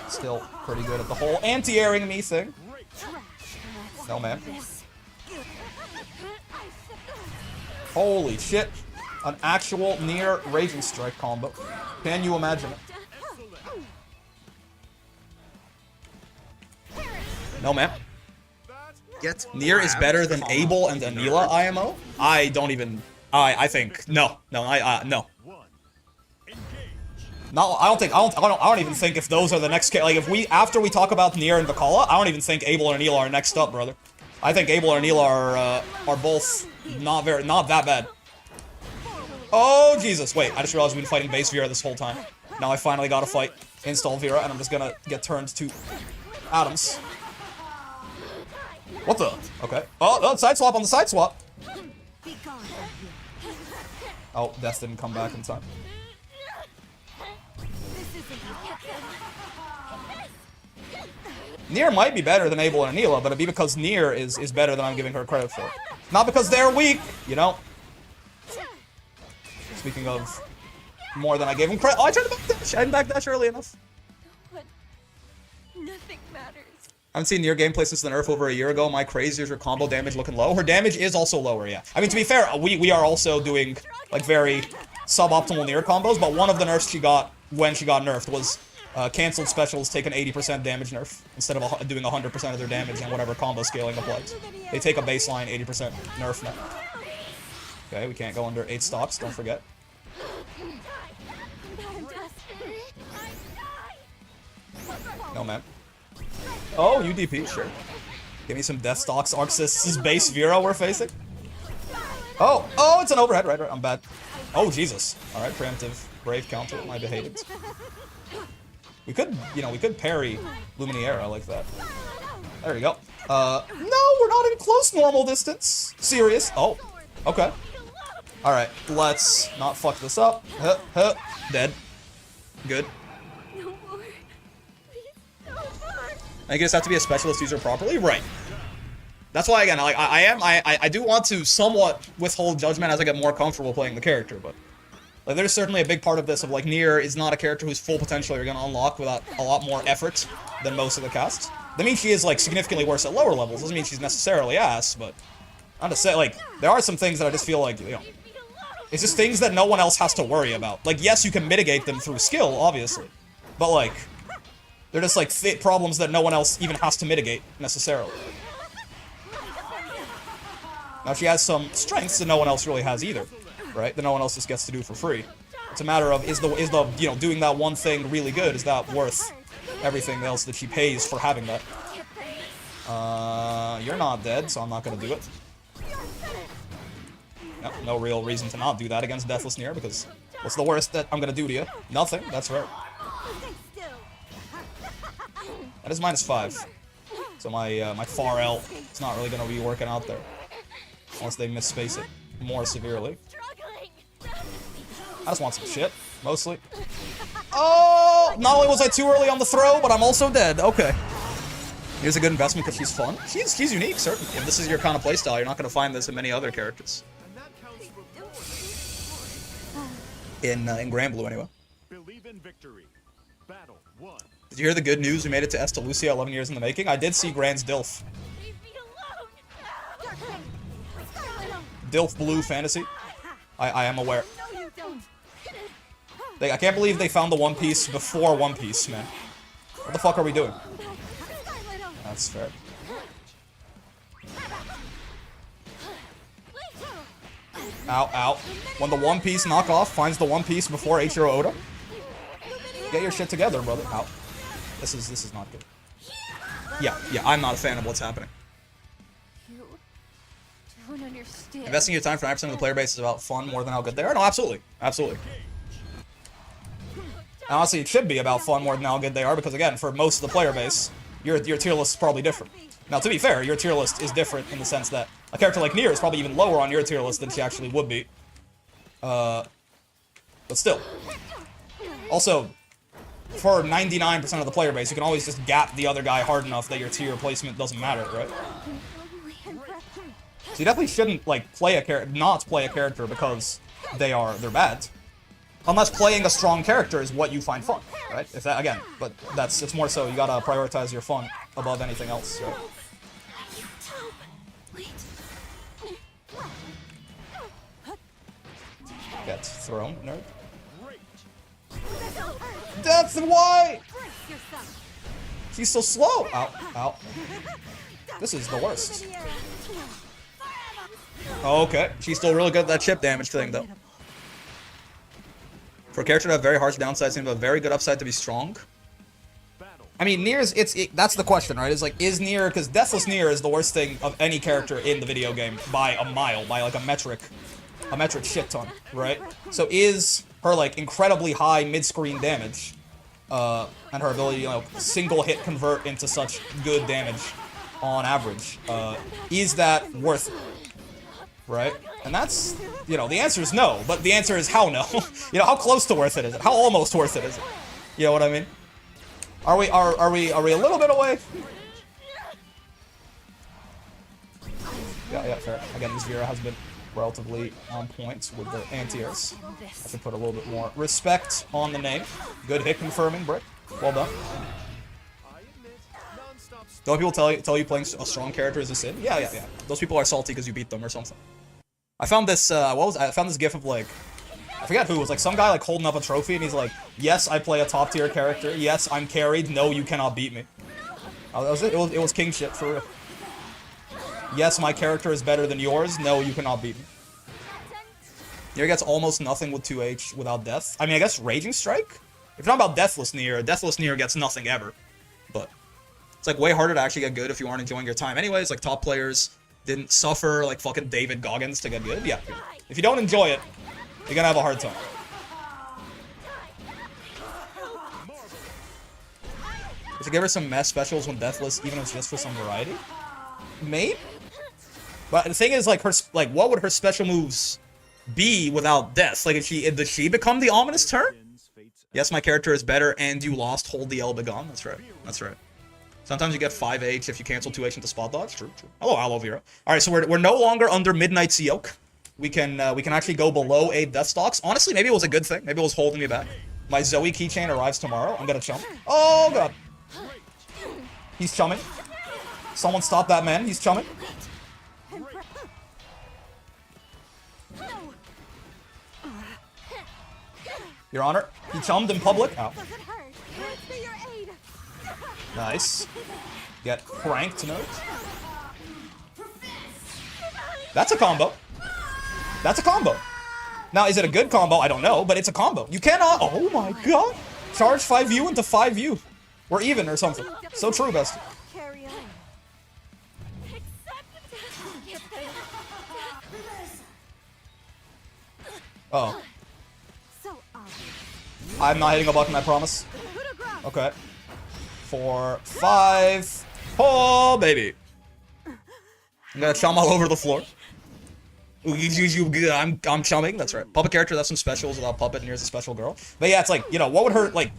Still pretty good at the whole anti-airing me thing. No, man. Holy shit. An actual Nier Raging Strike combo. Can you imagine it? No, man. Nier is better than Abel and Anila IMO? I don't even... I think... No. No. No. No, I don't even think if those are the next... Like, if we... After we talk about Nier and Vikala, I don't even think Abel and Anila are next up, brother. I think Abel and Anila are both not that bad. Oh, Jesus. Wait, I just realized we've been fighting base Vira this whole time. Now I finally gotta fight install Vira, and I'm just gonna get turned to atoms. What the? Okay. Oh, side swap on the side swap. Oh, Death didn't come back in time. Nier might be better than Abel and Anila, but it'd be because Nier is better than I'm giving her credit for. Not because they're weak, you know? Speaking of more than I gave him credit. Oh, I tried to backdash. I didn't backdash early enough. But nothing matters. I haven't seen Nier gameplay since the nerf over a year ago. My crazy is her combo damage looking low. Her damage is also lower, yeah. I mean, to be fair, we are also doing, like, very suboptimal Nier combos, but one of the nerfs she got when she got nerfed was canceled specials take an 80% damage nerf instead of doing 100% of their damage and whatever combo scaling applies. They take a baseline 80% nerf now. Okay, we can't go under 8 stops, don't forget. No, man. Oh, UDP, sure. Give me some death stocks. Arxis, this is base Vira we're facing. Oh, it's an overhead, right, I'm bad. Oh, Jesus. Alright, preemptive brave counter, my behaviors. We could, you know, we could parry Luminaire like that. There we go. No, we're not in close normal distance. Serious. Oh, okay. Alright, let's not fuck this up. Dead. Good. I guess have to be a specialist user properly? Right. That's why, again, like, I do want to somewhat withhold judgment as I get more comfortable playing the character, but like, there's certainly a big part of this of, like, Nier is not a character whose full potential you're gonna unlock without a lot more effort than most of the cast. That means she is, like, significantly worse at lower levels. Doesn't mean she's necessarily ass, but not to say, like, there are some things that I just feel like, you know, it's just things that no one else has to worry about. Like, yes, you can mitigate them through skill, obviously, but, like, they're just, like, problems that no one else even has to mitigate, necessarily. Now, she has some strengths that no one else really has either, right? That no one else just gets to do for free. It's a matter of, is the you know, doing that one thing really good? Is that worth everything else that she pays for having that? You're not dead, so I'm not gonna do it. No real reason to not do that against Deathless Nier, because what's the worst that I'm gonna do to you? Nothing, that's right. That is -5. So my far L is not really gonna be working out there. Unless they misspace it more severely. I just want some shit, mostly. Oh! Not only was I too early on the throw, but I'm also dead. Okay. Here's a good investment because she's fun. She's unique, certainly. If this is your kind of playstyle, you're not gonna find this in many other characters. In Gran Blue, anyway. Believe in victory. Battle 1. Did you hear the good news? We made it to Esta Lucia 11 years in the making. I did see Gran's DILF. DILF Blue Fantasy. I am aware. I can't believe they found the One Piece before One Piece, man. What the fuck are we doing? That's fair. Ow, ow. When the One Piece knockoff finds the One Piece before Eiichiro Oda. Get your shit together, brother. Ow. This is not good. Yeah, I'm not a fan of what's happening. You don't understand. Investing your time for 9% of the player base is about fun more than how good they are? No, absolutely. Absolutely. And honestly, it should be about fun more than how good they are, because again, for most of the player base, your tier list is probably different. Now, to be fair, your tier list is different in the sense that a character like Nier is probably even lower on your tier list than she actually would be. But still. Also, for 99% of the player base, you can always just gap the other guy hard enough that your tier placement doesn't matter, right? So you definitely shouldn't, like, not play a character because they're bad. Unless playing a strong character is what you find fun, right? If that, again, but it's more so you gotta prioritize your fun above anything else, right? Get thrown, nerd. That's why! She's so slow! Ow, ow. This is the worst. Okay, she's still really good at that chip damage thing, though. For a character to have very harsh downside, seems to have a very good upside to be strong. I mean, Nier's, that's the question, right? It's like, is Nier, because Deathless Nier is the worst thing of any character in the video game by a mile, by like a metric shit ton, right? So is her, like, incredibly high mid-screen damage, and her ability, you know, single hit convert into such good damage on average, is that worth it? Right? And that's, you know, the answer is no, but the answer is how no? You know, how close to worth it is it? How almost worth it is it? You know what I mean? Are we a little bit away? Yeah, fair. Again, this Vira has been relatively on point with the anti-airs. I should put a little bit more respect on the name. Good hit confirming, Brick. Well done. Don't people tell you playing a strong character is a sin? Yeah. Those people are salty because you beat them or something. I found this, I found this gif of, like, I forget who, it was like some guy, like, holding up a trophy, and he's like, yes, I play a top tier character, yes, I'm carried, no, you cannot beat me. That was it. It was king shit, for real. Yes, my character is better than yours, no, you cannot beat me. Nier gets almost nothing with 2H without death. I mean, I guess Raging Strike? If you're talking about Deathless Nier gets nothing ever. But it's, like, way harder to actually get good if you aren't enjoying your time anyways, like, top players didn't suffer like fucking David Goggins to get good. Yeah. If you don't enjoy it, you're gonna have a hard time. Does it give her some mess specials when Deathless, even if it's just for some variety? Maybe? But the thing is, like, what would her special moves be without death? Like, does she become the ominous turn? Yes, my character is better and you lost, hold the L begone. That's right. That's right. Sometimes you get 5H if you cancel 2H into spot dodge. True. Hello, Vira. Alright, so we're no longer under Midnight's yoke. We can actually go below 8 death stocks. Honestly, maybe it was a good thing. Maybe it was holding me back. My Zoe keychain arrives tomorrow. I'm gonna chum. Oh god. He's chumming. Someone stop that man. He's chumming. Your Honor, he chummed in public. Ow. Nice. Get cranked, note. That's a combo. That's a combo. Now, is it a good combo? I don't know, but it's a combo. You cannot... Oh my god. Charge 5U into 5U. We're even or something. So true, bestie. Oh. I'm not hitting a button, I promise. Okay. 4, 5. Oh, baby. I'm gonna chum all over the floor. I'm chumming, that's right. Puppet character, that's some specials without Puppet, and here's a special girl. But yeah, it's like, you know, what would her, like,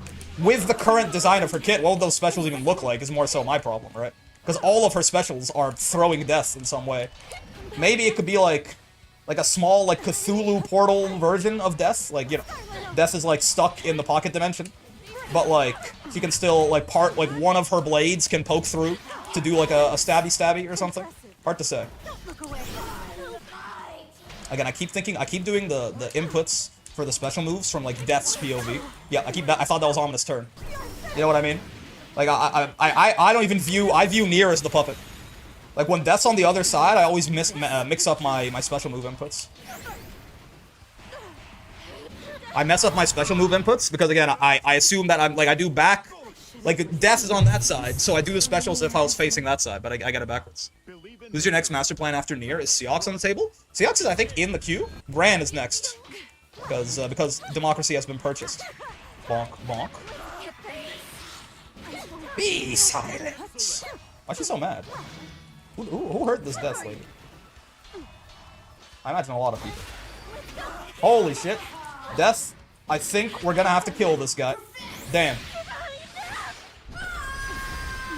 with the current design of her kit, what would those specials even look like is more so my problem, right? Because all of her specials are throwing death in some way. Maybe it could be like a small, like, Cthulhu portal version of death. Like, you know, death is, like, stuck in the pocket dimension. But, like, she can still, like, one of her blades can poke through to do, like, a stabby or something. Hard to say. Again, I keep doing the inputs for the special moves from, like, Death's POV. Yeah, I thought that was Ominous Turn. You know what I mean? Like, I don't even I view Nier as the puppet. Like, when Death's on the other side, I always mix up my special move inputs. I mess up my special move inputs because, again, I assume that I do back Like, Death is on that side, so I do the special as if I was facing that side, but I got it backwards. Who's your next master plan after Nier? Is Seox on the table? Seox is, I think, in the queue. Gran is next. Because democracy has been purchased. Bonk, bonk. Be silent. Why is she so mad? Who hurt this Death lady? I imagine a lot of people. Holy shit. Death, I think we're gonna have to kill this guy. Damn.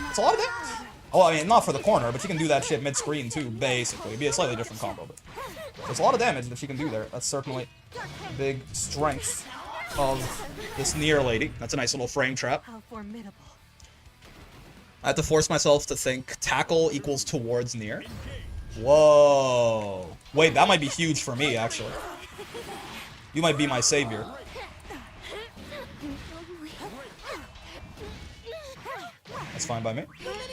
It's a lot of damage. Oh, I mean, not for the corner, but she can do that shit mid-screen too, basically. It'd be a slightly different combo, but there's a lot of damage that she can do there. That's certainly a big strength of this Nier lady. That's a nice little frame trap. How formidable. I have to force myself to think tackle equals towards Nier. Whoa. Wait, that might be huge for me, actually. You might be my savior. That's fine by me.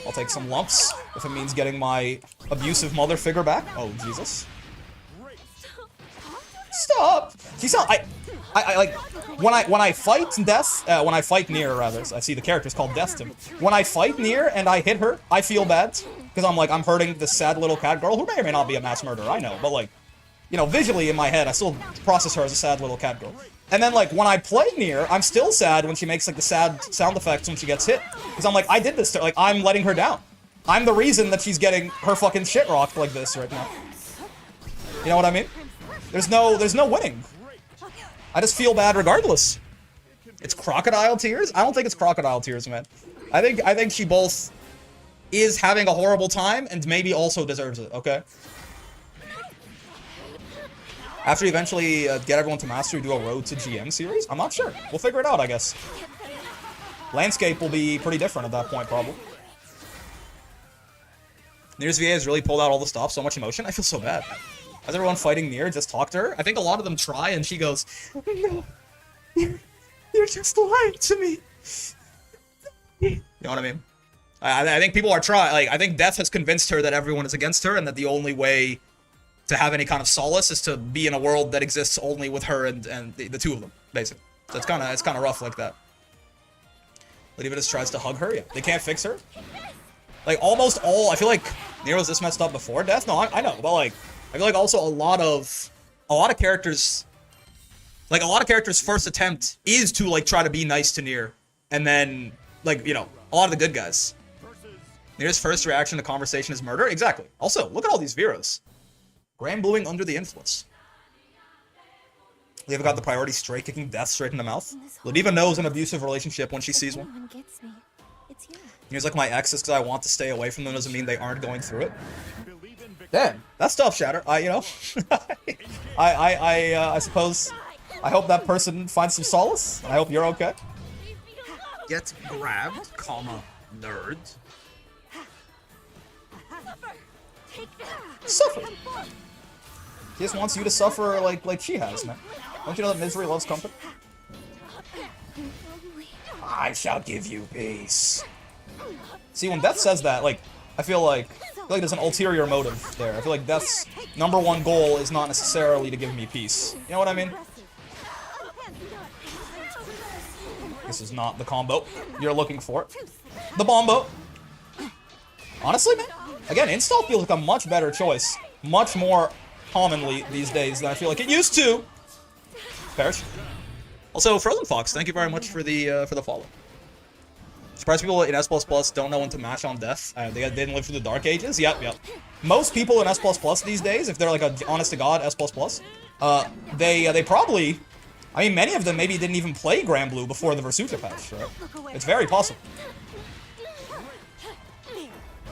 I'll take some lumps if it means getting my abusive mother figure back. Oh, Jesus. Stop! See, so I like when I fight Death, when I fight Nier rather. I see the character's called Death to me. When I fight Nier and I hit her, I feel bad because I'm hurting this sad little cat girl who may or may not be a mass murderer. I know, but like, you know, visually in my head, I still process her as a sad little cat girl. And then like when I play Nier, I'm still sad when she makes like the sad sound effects when she gets hit because I'm like, I did this to her. Like, I'm letting her down. I'm the reason that she's getting her fucking shit rocked like this right now. You know what I mean? There's no winning. I just feel bad regardless. It's crocodile tears? I don't think it's crocodile tears, man. I think she both is having a horrible time and maybe also deserves it, okay? After you eventually get everyone to mastery, do a road to GM series? I'm not sure. We'll figure it out, I guess. Landscape will be pretty different at that point, probably. Nier's VA has really pulled out all the stops, so much emotion. I feel so bad. Has everyone fighting Nier just talk to her? I think a lot of them try, and she goes, "No, you're just lying to me." You know what I mean? I think people are trying. Like, I think Death has convinced her that everyone is against her, and that the only way to have any kind of solace is to be in a world that exists only with her and the two of them, basically. So it's kind of rough like that. Lady Vitus tries to hug her. Yeah, they can't fix her. Like almost all, I feel like Nier was this messed up before Death. No, I know, but like. I feel like also a lot of characters, like a lot of characters' first attempt is to like try to be nice to Nier, and then like, you know, a lot of the good guys. Nier's first reaction to conversation is murder. Exactly. Also, look at all these Viras. Gran bluing under the influence. Leva got the priority straight kicking Death straight in the mouth. Ladiva knows an abusive relationship when she sees one. Nier's like, my exes because I want to stay away from them doesn't mean they aren't going through it. Damn, that's tough, Shatter. You know, I suppose, I hope that person finds some solace. I hope you're okay. Get grabbed, comma, nerd. Suffer. He just wants you to suffer like she has, man. Don't you know that misery loves company? I shall give you peace. See, when Death says that, like, I feel like there's an ulterior motive there. I feel like Death's #1 goal is not necessarily to give me peace. You know what I mean? This is not the combo you're looking for. The bombo. Honestly, man, again, install feels like a much better choice. Much more commonly these days than I feel like it used to. Perish. Also, Frozen Fox, thank you very much for the follow. Surprised people in S++ don't know when to mash on Death. They didn't live through the Dark Ages. Yep. Most people in S++ these days, if they're like a honest-to-God S++, they probably, I mean, many of them maybe didn't even play Gran Blue before the Versuta patch, right? It's very possible.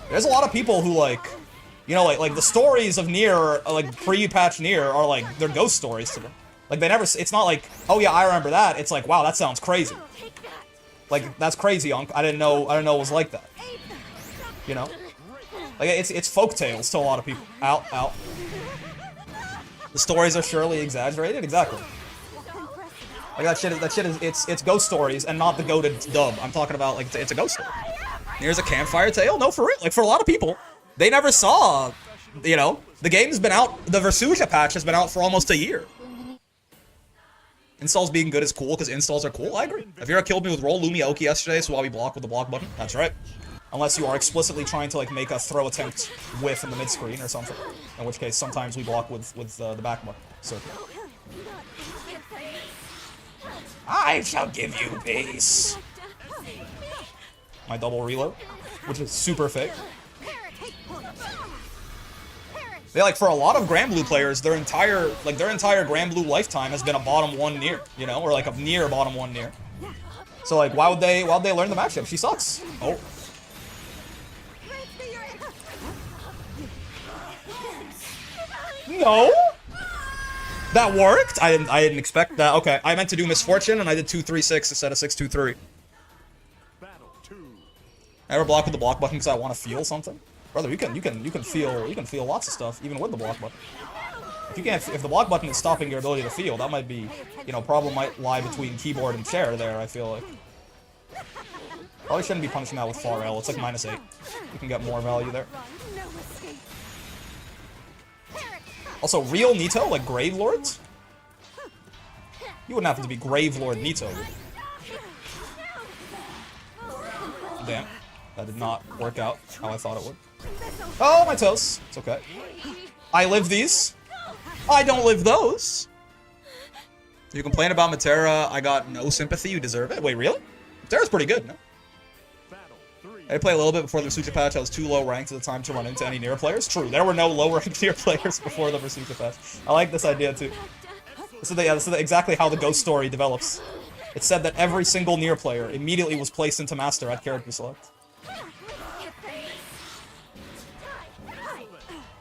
There's a lot of people who, like, you know, like the stories of Nier, like, pre-patch Nier are, like, they're ghost stories to them. Like, they never, it's not like, oh yeah, I remember that. It's like, wow, that sounds crazy. Like, that's crazy, Unc. I didn't know it was like that. You know? Like, it's folk tales to a lot of people. Out. The stories are surely exaggerated. Exactly. Like, that shit is, it's ghost stories and not the goated dub. I'm talking about, like, it's a ghost story. Here's a campfire tale? No, for real. Like, for a lot of people, they never saw, you know, the game's been out, the Versuta patch has been out for almost a year. Installs being good is cool because installs are cool. I agree. Vira killed me with roll Lumi Aoki yesterday, so while we block with the block button. That's right. Unless you are explicitly trying to like make a throw attempt whiff in the mid screen or something. In which case, sometimes we block with the back button. So. I shall give you peace. My double reload, which is super fake. They like for a lot of Gran Blue players, their entire Gran Blue lifetime has been a bottom 1 Nier, you know, or like a near bottom 1 Nier. So like, why would they learn the matchup? She sucks. Oh. No. That worked? I didn't expect that. Okay, I meant to do Misfortune and I did 2-3-6 instead of 6-2-3. Ever block with the block button because I want to feel something? Brother, you can feel lots of stuff even with the block button. If the block button is stopping your ability to feel, that might be, you know, problem might lie between keyboard and chair there, I feel like. Probably shouldn't be punishing that with far L. It's like -8. You can get more value there. Also, real Nito, like Grave Lords? You wouldn't have to be Grave Lord Nito. Damn. That did not work out how I thought it would. Oh, my toes. It's okay. I live these. I don't live those. You complain about Matera. I got no sympathy. You deserve it. Wait, really? Matera's pretty good, no? I play a little bit before the Versucha patch. I was too low ranked at the time to run into any Nier players. True, there were no low ranked Nier players before the Versucha patch. I like this idea too. This is exactly how the ghost story develops. It said that every single Nier player immediately was placed into Master at character select.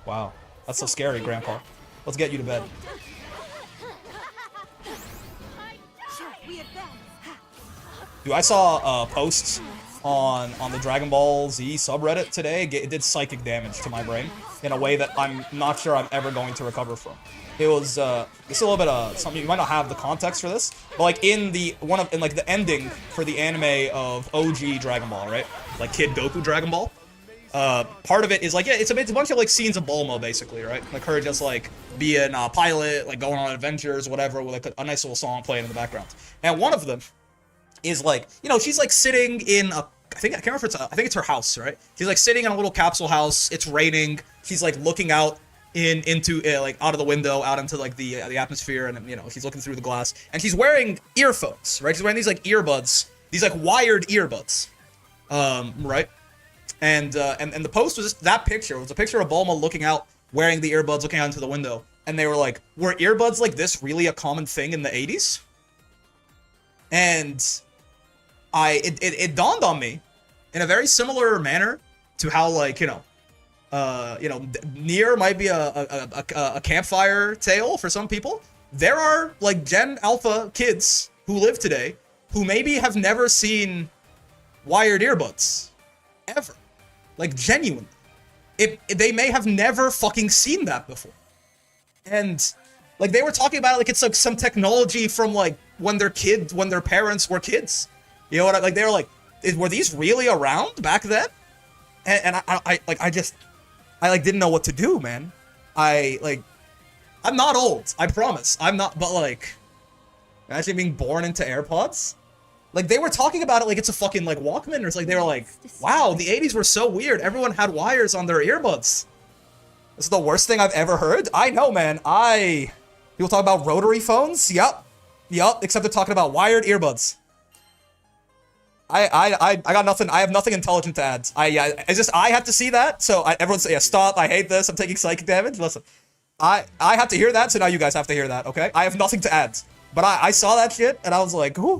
Wow, that's so scary, Grandpa. Let's get you to bed. Dude, I saw a post on the Dragon Ball Z subreddit today. It did psychic damage to my brain in a way that I'm not sure I'm ever going to recover from. It was it's a little bit of something. You might not have the context for this, but like in the ending for the anime of OG Dragon Ball, right? Like Kid Goku Dragon Ball. Part of it is like, yeah, it's a bunch of like scenes of Bulma basically, right? Like her just like being a pilot, like going on adventures, whatever, with like a nice little song playing in the background. And one of them is like, you know, she's like sitting in a, I can't remember if I think it's her house, right? She's like sitting in a little capsule house. It's raining. She's like looking out into like out of the window, out into like the atmosphere, and you know, she's looking through the glass. And she's wearing earphones, right? She's wearing these like earbuds, these like wired earbuds, right? And the post was just that picture. It was a picture of Bulma looking out, wearing the earbuds, looking out into the window. And they were like, were earbuds like this really a common thing in the 80s? And it dawned on me in a very similar manner to how, like, you know, Nier might be a campfire tale for some people. There are like Gen Alpha kids who live today who maybe have never seen wired earbuds ever. Like, genuinely. They may have never fucking seen that before. And like they were talking about it like it's like some technology from like when their parents were kids. You know what like they were like, were these really around back then? And I didn't know what to do, man. I'm not old, I promise. I'm not, but like, imagine being born into AirPods. Like, they were talking about it like it's a fucking, like, Walkman, or it's like, they were like, wow, the 80s were so weird. Everyone had wires on their earbuds. This is the worst thing I've ever heard. I know, man. People talk about rotary phones? Yup, except they're talking about wired earbuds. I got nothing. I have nothing intelligent to add. It's just, I have to see that, so everyone say, yeah, stop, I hate this, I'm taking psychic damage. Listen, I have to hear that, so now you guys have to hear that, okay? I have nothing to add. But I saw that shit, and I was like, oh,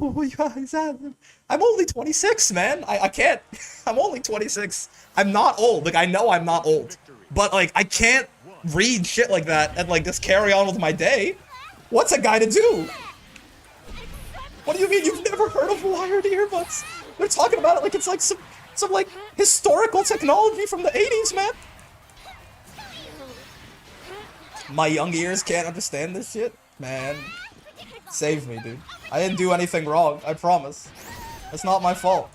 I'm only 26, man. I can't. I'm only 26. I'm not old. Like, I know I'm not old. But, like, I can't read shit like that and, like, just carry on with my day. What's a guy to do? What do you mean you've never heard of wired earbuds? They're talking about it like it's, like, some like, historical technology from the 80s, man. My young ears can't understand this shit? Man. Save me, dude. I didn't do anything wrong, I promise. It's not my fault.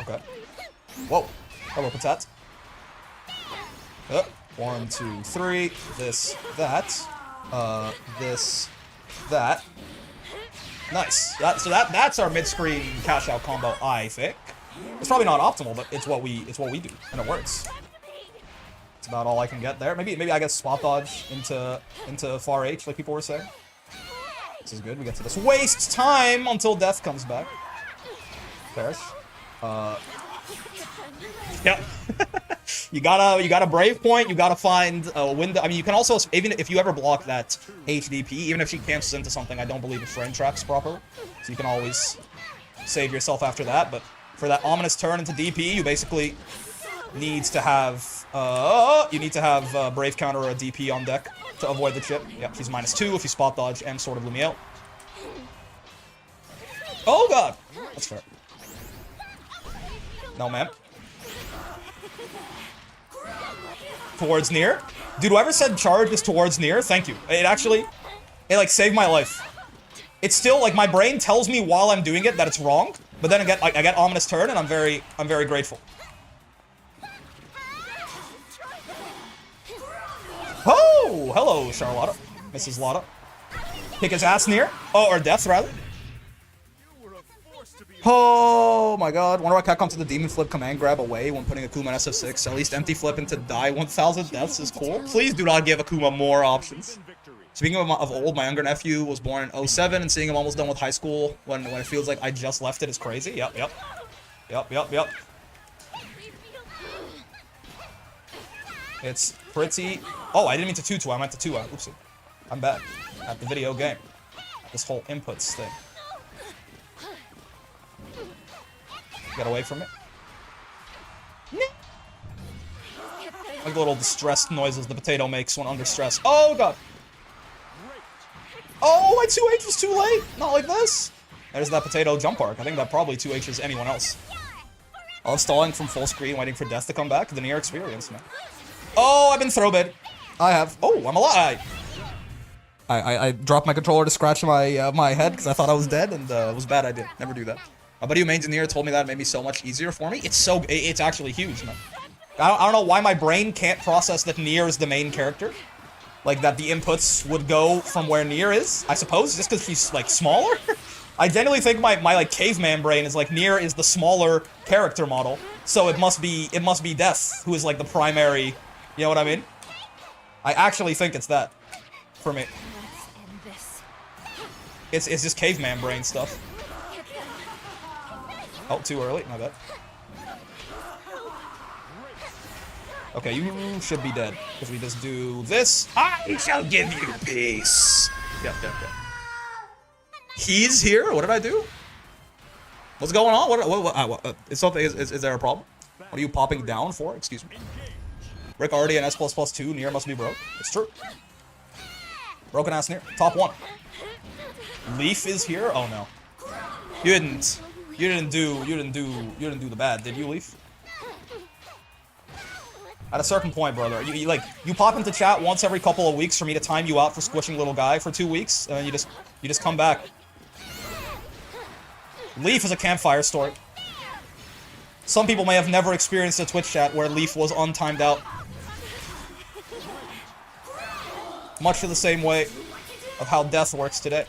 Okay. Whoa. Hello, Patat. 1, 2, 3. This, that. This, that. Nice. That's our mid-screen cash-out combo, I think. It's probably not optimal, but it's what we do, and it works. It's about all I can get there. Maybe I get spot dodge into far H, like people were saying. This is good. We get to this waste time until death comes back. Perish. Yep. you gotta brave point. You gotta find a window. I mean, you can also, even if you ever block that HDP, even if she cancels into something, I don't believe it frame traps properly. So you can always save yourself after that. But for that ominous turn into DP, you basically need to have brave counter or a DP on deck to avoid the chip. Yep, she's -2 if you spot dodge and Sword of Lumiel. Oh god! That's fair. No, ma'am. Towards Nier? Dude, whoever said charge is towards Nier, thank you. It like saved my life. It's still like my brain tells me while I'm doing it that it's wrong, but then I get ominous turn and I'm very grateful. Oh, hello, Charlotta. Mrs. Lotta. Kick his ass Nier. Oh, or death rather. Oh my god. Wonder why Cat comes to the demon flip command grab away when putting Akuma in SF6. At least empty flip into die 1000 deaths is cool. Please do not give Akuma more options. Speaking of old, my younger nephew was born in 07, and seeing him almost done with high school when it feels like I just left it is crazy. Yep. It's pretty... Oh, I didn't mean to 2-2, I meant to 2-2. Oopsie. I'm bad at the video game. This whole inputs thing. Get away from it. Like the little distressed noises the potato makes when under stress. Oh god! Oh, my 2H was too late! Not like this! There's that potato jump arc. I think that probably 2H's anyone else. I was stalling from full screen waiting for death to come back. The Nier experience, man. Oh, I've been throwbid. I have. Oh, I'm alive! I dropped my controller to scratch my my head because I thought I was dead, and it was bad. I did. Never do that. My buddy who mains Nier told me that it made me so much easier for me. It's actually huge, man. I don't know why my brain can't process that Nier is the main character. Like, that the inputs would go from where Nier is, I suppose, just because she's, like, smaller? I genuinely think my like, caveman brain is, like, Nier is the smaller character model, so it must be Death, who is, like, the primary, you know what I mean? I actually think it's that, for me. It's just caveman brain stuff. Oh, too early, my bad. Okay, you should be dead. If we just do this, I shall give you peace. Yep. He's here? What did I do? What's going on? What is something? Is there a problem? What are you popping down for? Excuse me. Rick already an S++2. Nier must be broke. It's true. Broken ass Nier. Top 1. Leaf is here. Oh no. You didn't do the bad, did you, Leaf? At a certain point, brother, you pop into chat once every couple of weeks for me to time you out for squishing little guy for 2 weeks, and then you just come back. Leaf is a campfire story. Some people may have never experienced a Twitch chat where Leaf was untimed out. Much in the same way of how death works today.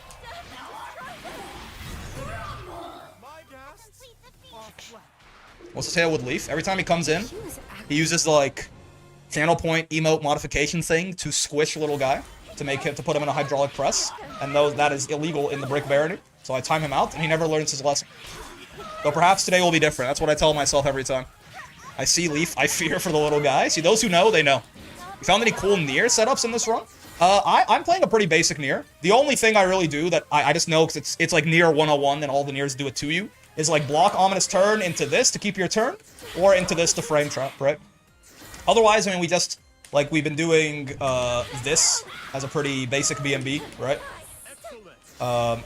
What's the tale with Leaf? Every time he comes in, he uses the, like, channel point emote modification thing to squish little guy, to put him in a hydraulic press, and that is illegal in the Brick Barony. So I time him out, and he never learns his lesson. Though perhaps today will be different. That's what I tell myself every time. I see Leaf, I fear for the little guy. See, those who know, they know. You found any cool Nier setups in this run? I'm playing a pretty basic Nier. The only thing I really do that I just know, because it's like Nier 101, and all the Niers do it to you, is like block ominous turn into this to keep your turn, or into this to frame trap, right? Otherwise, I mean, we've been doing this as a pretty basic BMB, right?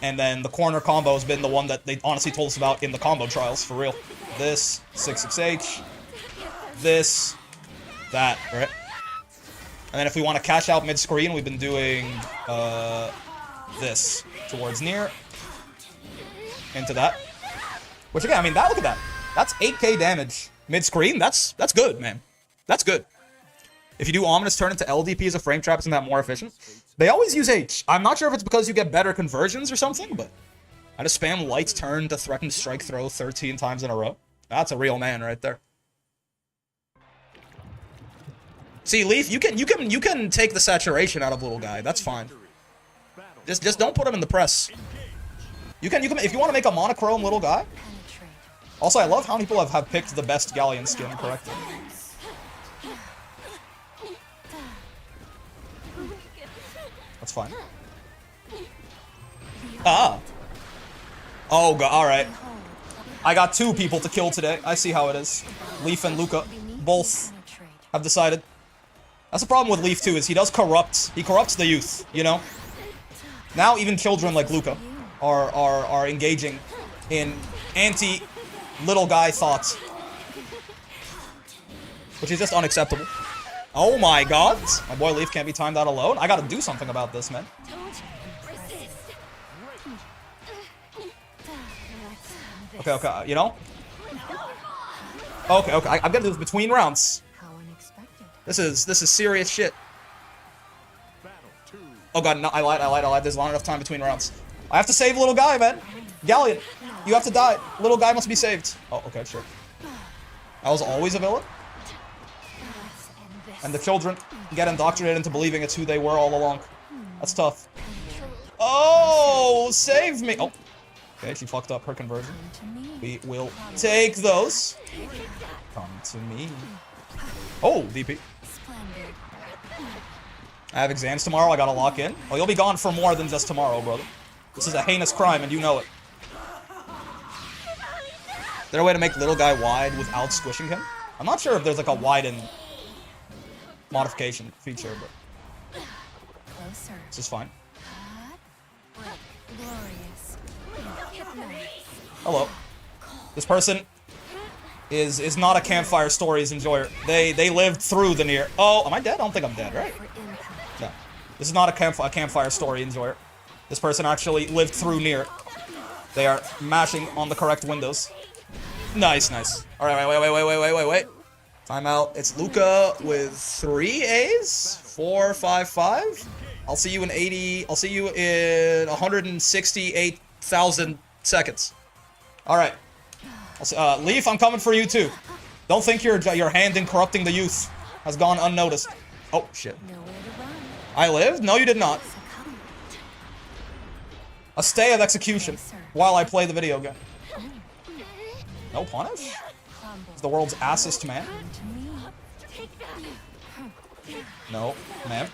And then the corner combo has been the one that they honestly told us about in the combo trials, for real. This, 6-6H, this, that, right? And then if we want to cash out mid-screen, we've been doing this towards Nier, into that. Which again, I mean, look at that. That's 8k damage mid-screen. That's good, man. That's good. If you do Ominous turn into LDP as a frame trap, isn't that more efficient? They always use H. I'm not sure if it's because you get better conversions or something, but I just spam light turn to threaten strike throw 13 times in a row. That's a real man right there. See, Leaf, you can take the saturation out of little guy. That's fine. Just don't put him in the press. You can if you want to make a monochrome little guy. Also, I love how many people have picked the best Galleon skin correctly. That's fine. Ah. Oh god, alright. I got 2 people to kill today. I see how it is. Leaf and Luca both have decided. That's the problem with Leaf too, is he does corrupt. He corrupts the youth, you know? Now even children like Luca are engaging in anti-little guy thoughts. Which is just unacceptable. Oh my god! My boy Leaf can't be timed out alone. I gotta do something about this, man. Okay, you know? Okay, I'm gonna do this between rounds. This is serious shit. Oh god, no, I lied. There's not enough time between rounds. I have to save little guy, man. Galleon, you have to die. Little guy must be saved. Oh, okay, sure. I was always a villain? And the children get indoctrinated into believing it's who they were all along. That's tough. Oh, save me. Oh. Okay, she fucked up her conversion. We will take those. Come to me. Oh, DP. I have exams tomorrow, I gotta lock in. Oh, you'll be gone for more than just tomorrow, brother. This is a heinous crime, and you know it. Is there a way to make little guy wide without squishing him? I'm not sure if there's like a widen modification feature, but this is fine. Hello. This person is not a campfire stories enjoyer. They lived through the Nier. Oh, am I dead? I don't think I'm dead, right? No. This is not a campfire story enjoyer. This person actually lived through Nier. They are mashing on the correct windows. Nice. All right, wait. Timeout. It's Luca with 3 A's. 4, 5, 5. I'll see you in 80. I'll see you in 168,000 seconds. All right. Leaf, I'm coming for you too. Don't think your hand in corrupting the youth has gone unnoticed. Oh shit. I lived? No, you did not. A stay of execution while I play the video game. No punish? Is the world's assest man? No, ma'am.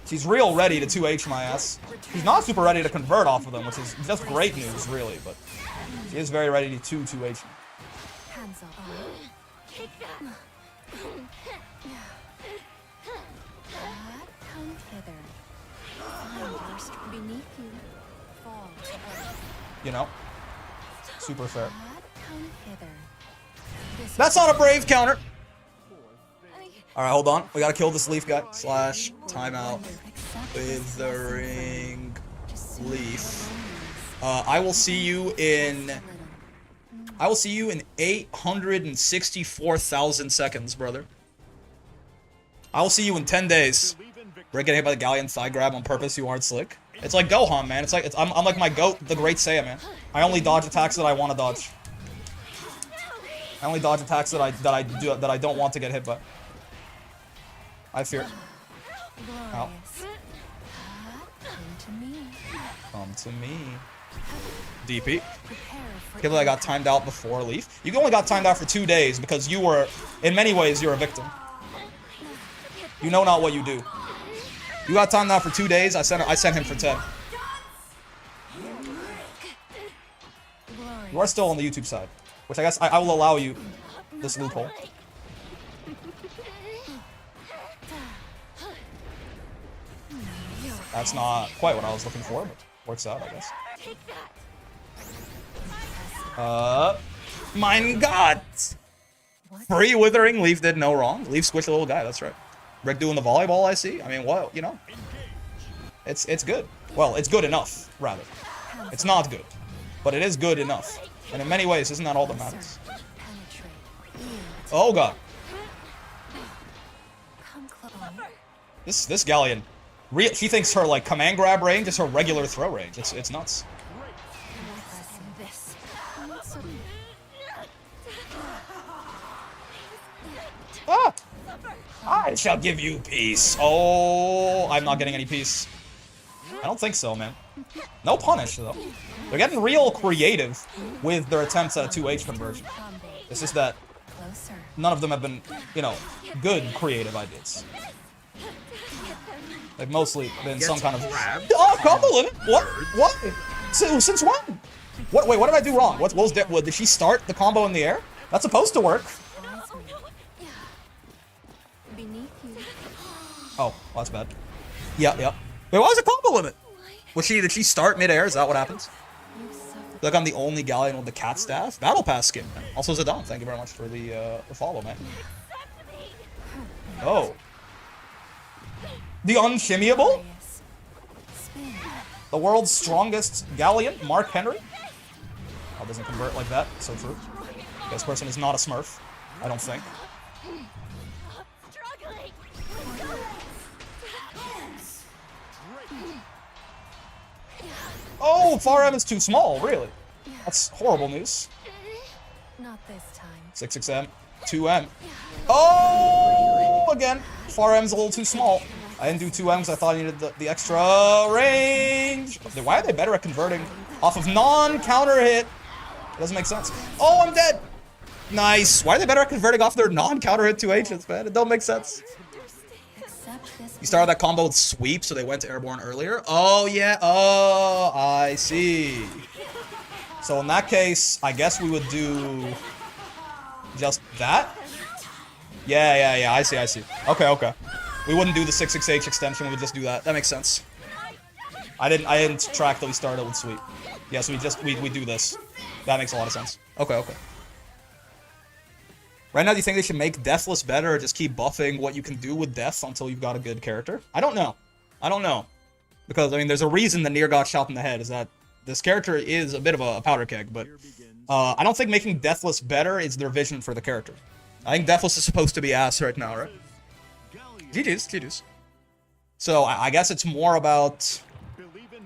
She's real ready to 2H my ass. She's not super ready to convert off of them, which is just great news, really, but she is very ready to 2H me. You know? Super fair. That's not a brave counter! Alright, hold on. We gotta kill this Leaf guy. Slash timeout. Withering Leaf. I will see you in 864,000 seconds, brother. I will see you in 10 days. We're getting hit by the Galleon thigh grab on purpose, you aren't slick. It's like Gohan, man. I'm like my goat, the Great Saiyan, man. I only dodge attacks that I want to dodge. I only dodge attacks that I don't want to get hit by. I fear. Ow. Come to me. DP. Because I got timed out before Leaf. You only got timed out for 2 days because you were, in many ways, you're a victim. You know not what you do. You got timed out for 2 days. I sent him for 10. You are still on the YouTube side, which I guess I will allow you this loophole. That's not quite what I was looking for, but works out, I guess. Mein Gott! Free Withering, Leaf did no wrong. Leaf squished a little guy, that's right. Rick doing the volleyball, I see. I mean, well, you know. It's good. Well, it's good enough, rather. It's not good. But it is good enough. And in many ways, isn't that all that matters? Oh god. Come close. This Galleon, she thinks her like command grab range is her regular throw range. It's nuts. This. Ah! I shall give you peace. Oh, I'm not getting any peace. I don't think so, man. No punish though. They're getting real creative with their attempts at a 2H conversion. It's just that Closer. none of them have been, you know, good creative ideas. They've mostly been some kind of oh, combo limit. What? What? Since when? What? Wait, what did I do wrong? What was that? Did she start the combo in the air? That's supposed to work. Beneath you. Oh, well, that's bad. Yeah, yeah. Wait, what was the combo limit? Did she start mid-air? Is that what happens? You suffer. Like I'm the only Galleon with the cat staff. Battle pass skin. Also Zidane, thank you very much for the follow, man. Oh. The unshimmyable? Spin. The world's strongest Galleon, Mark Henry? Oh, doesn't convert like that. So true. This person is not a smurf. I don't think. Struggling. Oh, far M is too small, really. That's horrible news. Not this time. 66M, 2M. Oh, again. Far M's a little too small. I didn't do 2M's, I thought I needed the extra range. Why are they better at converting off of non-counter hit? It doesn't make sense. Oh, I'm dead. Nice. Why are they better at converting off their non-counter hit 2H's, man? It don't make sense. Accept this. You started that combo with sweep, so they went to airborne earlier? Oh, yeah. Oh, I see. So in that case, I guess we would do just that? Yeah. I see. Okay. We wouldn't do the 66H extension, we would just do that. That makes sense. I didn't track that we started with sweep. Yeah, so we do this. That makes a lot of sense. Okay. Right now, do you think they should make Deathless better or just keep buffing what you can do with Death until you've got a good character? I don't know. Because, I mean, there's a reason the Nier got shot in the head, is that this character is a bit of a powder keg, but I don't think making Deathless better is their vision for the character. I think Deathless is supposed to be ass right now, right? GG's. So, I guess it's more about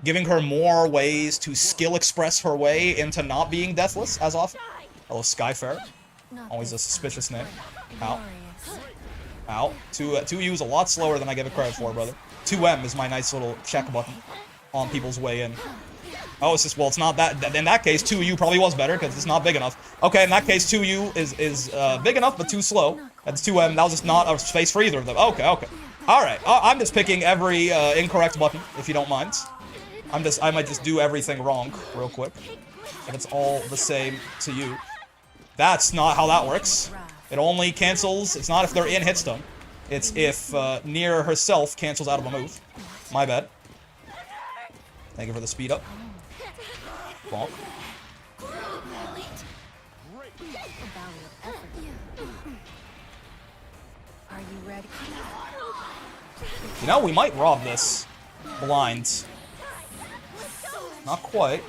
giving her more ways to skill express her way into not being Deathless as often. Hello, Skyfair. Not Always a this suspicious name. time. Ow. Glorious. 2U is a lot slower than I give it credit for, brother. 2M is my nice little check button on people's way in. Oh, it's just, well, it's not that. In that case, 2U probably was better because it's not big enough. Okay, in that case, 2U is big enough but too slow. That's 2M. That was just not a space for either of them. Okay. Alright, I'm just picking every incorrect button, if you don't mind. I might just do everything wrong real quick. If it's all the same to you. That's not how that works. It only cancels, it's not if they're in hitstun. It's if Nier herself cancels out of a move. My bad. Thank you for the speed up. Bonk. Are you ready? You know, we might rob this blind. Not quite.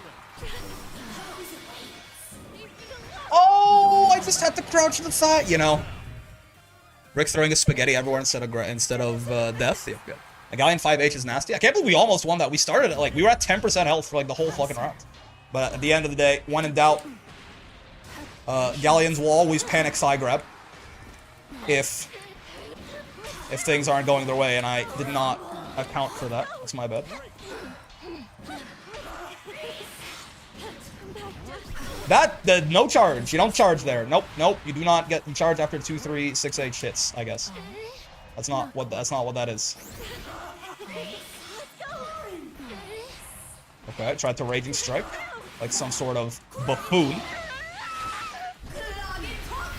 Oh, I just had to crouch the thought, you know. Rick's throwing a spaghetti everywhere instead of death. Yeah. A Galleon 5H is nasty. I can't believe we almost won that. We started at, like, we were at 10% health for, like, the whole fucking round. But at the end of the day, when in doubt, Galleons will always panic side grab. If things aren't going their way, and I did not account for that. That's my bad. No charge. You don't charge there. Nope. You do not get charge after 2, 3, 6, 8 hits, I guess. That's not what that is. Okay, I tried to Raging Strike. Like some sort of buffoon.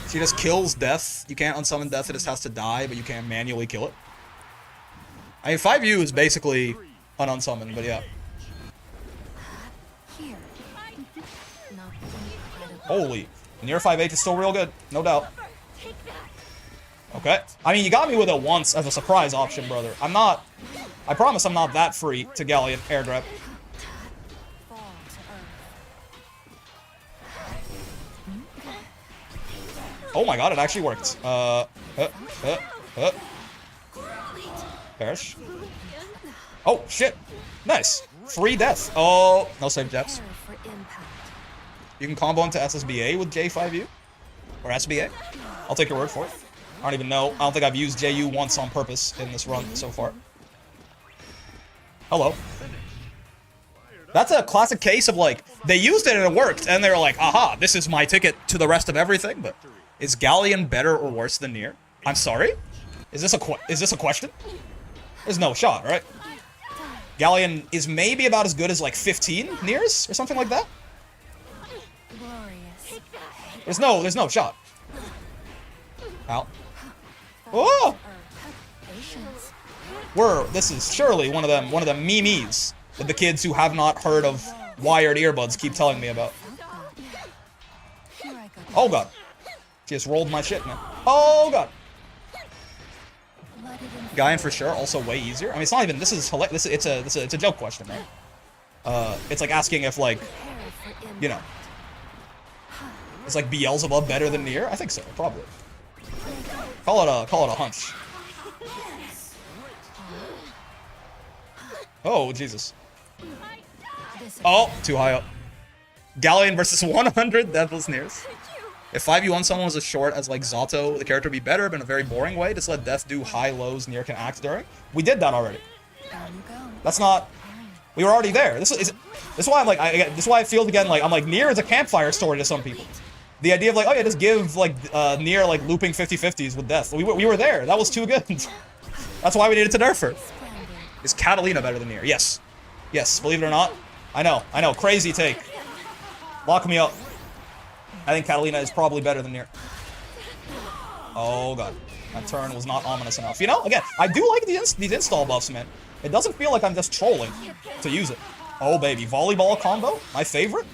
She just kills Death. You can't unsummon Death, it just has to die, but you can't manually kill it. I mean, 5U is basically an unsummon, but yeah. Here. Not incredible. Holy. Nier 5H is still real good, no doubt. Okay. I mean, you got me with it once as a surprise option, brother. I promise I'm not that free to Galleon air grab. Fall to Oh my god, it actually worked. Perish. Oh, shit. Nice. Free death. Oh, no save deaths. Prepare for impact. You can combo into SSBA with J5U. Or SBA. I'll take your word for it. I don't even know. I don't think I've used JU once on purpose in this run so far. Hello. That's a classic case of, like, they used it and it worked, and they were like, aha, this is my ticket to the rest of everything, but is Galleon better or worse than Nier? I'm sorry? Is this a question? There's no shot, right? Galleon is maybe about as good as, like, 15 Niers or something like that? Glorious. There's no shot. Ow. Oh! Patience. This is surely one of them memes that the kids who have not heard of wired earbuds keep telling me about. Here I go. Oh god. Just rolled my shit, man. Oh god. Let it in. Galleon for sure, also way easier. I mean, it's not even, it's a joke question, right? It's like asking if, like, Prepare for impact. you know, it's like Beelzebub better than Nier? I think so, probably. Call it a hunch. Oh, Jesus. Oh, too high up. Galleon versus 100 Deathless Niers. If 5u on someone was as short as, like, Zato, the character would be better, but in a very boring way. Just let Death do high lows Nier can act during. We did that already. Down you go. That's not... We were already there. This is why I'm like... this is why I feel again like... I'm like, Nier is a campfire story to some people. The idea of, like, oh yeah, just give, like, Nier, like, looping 50-50s with Death. We were there. That was too good. That's why we needed to nerf her. Splendid. Is Catalina better than Nier? Yes. Yes, believe it or not. I know. Crazy take. Lock me up. I think Catalina is probably better than Nier. Oh god. That turn was not ominous enough. You know, again, I do like these install buffs, man. It doesn't feel like I'm just trolling to use it. Oh baby, volleyball combo? My favorite?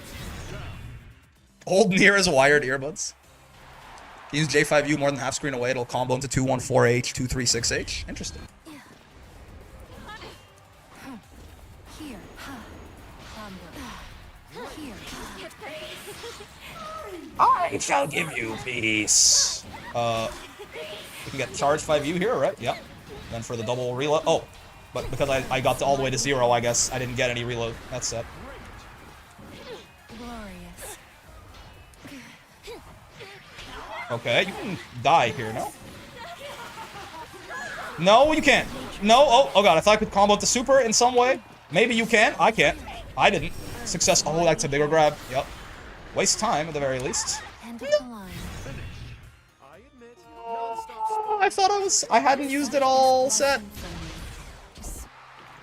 Old Nier is wired earbuds. Use J5U more than half screen away, it'll combo into 214H, 236H. Interesting. Here. Combo. Here. I shall give you peace. We can get charged 5U here, right? Yeah. Then for the double reload. Oh, but because I got all the way to 0, I guess I didn't get any reload. That's set. Glorious. Okay, you can die here, no? No, you can't. No, oh god, if I could combo the super in some way, maybe you can. I can't. I didn't. Success. Oh, that's a bigger grab. Yep. Waste time at the very least. End of the line. I admit, non-stop I thought I hadn't used it all set.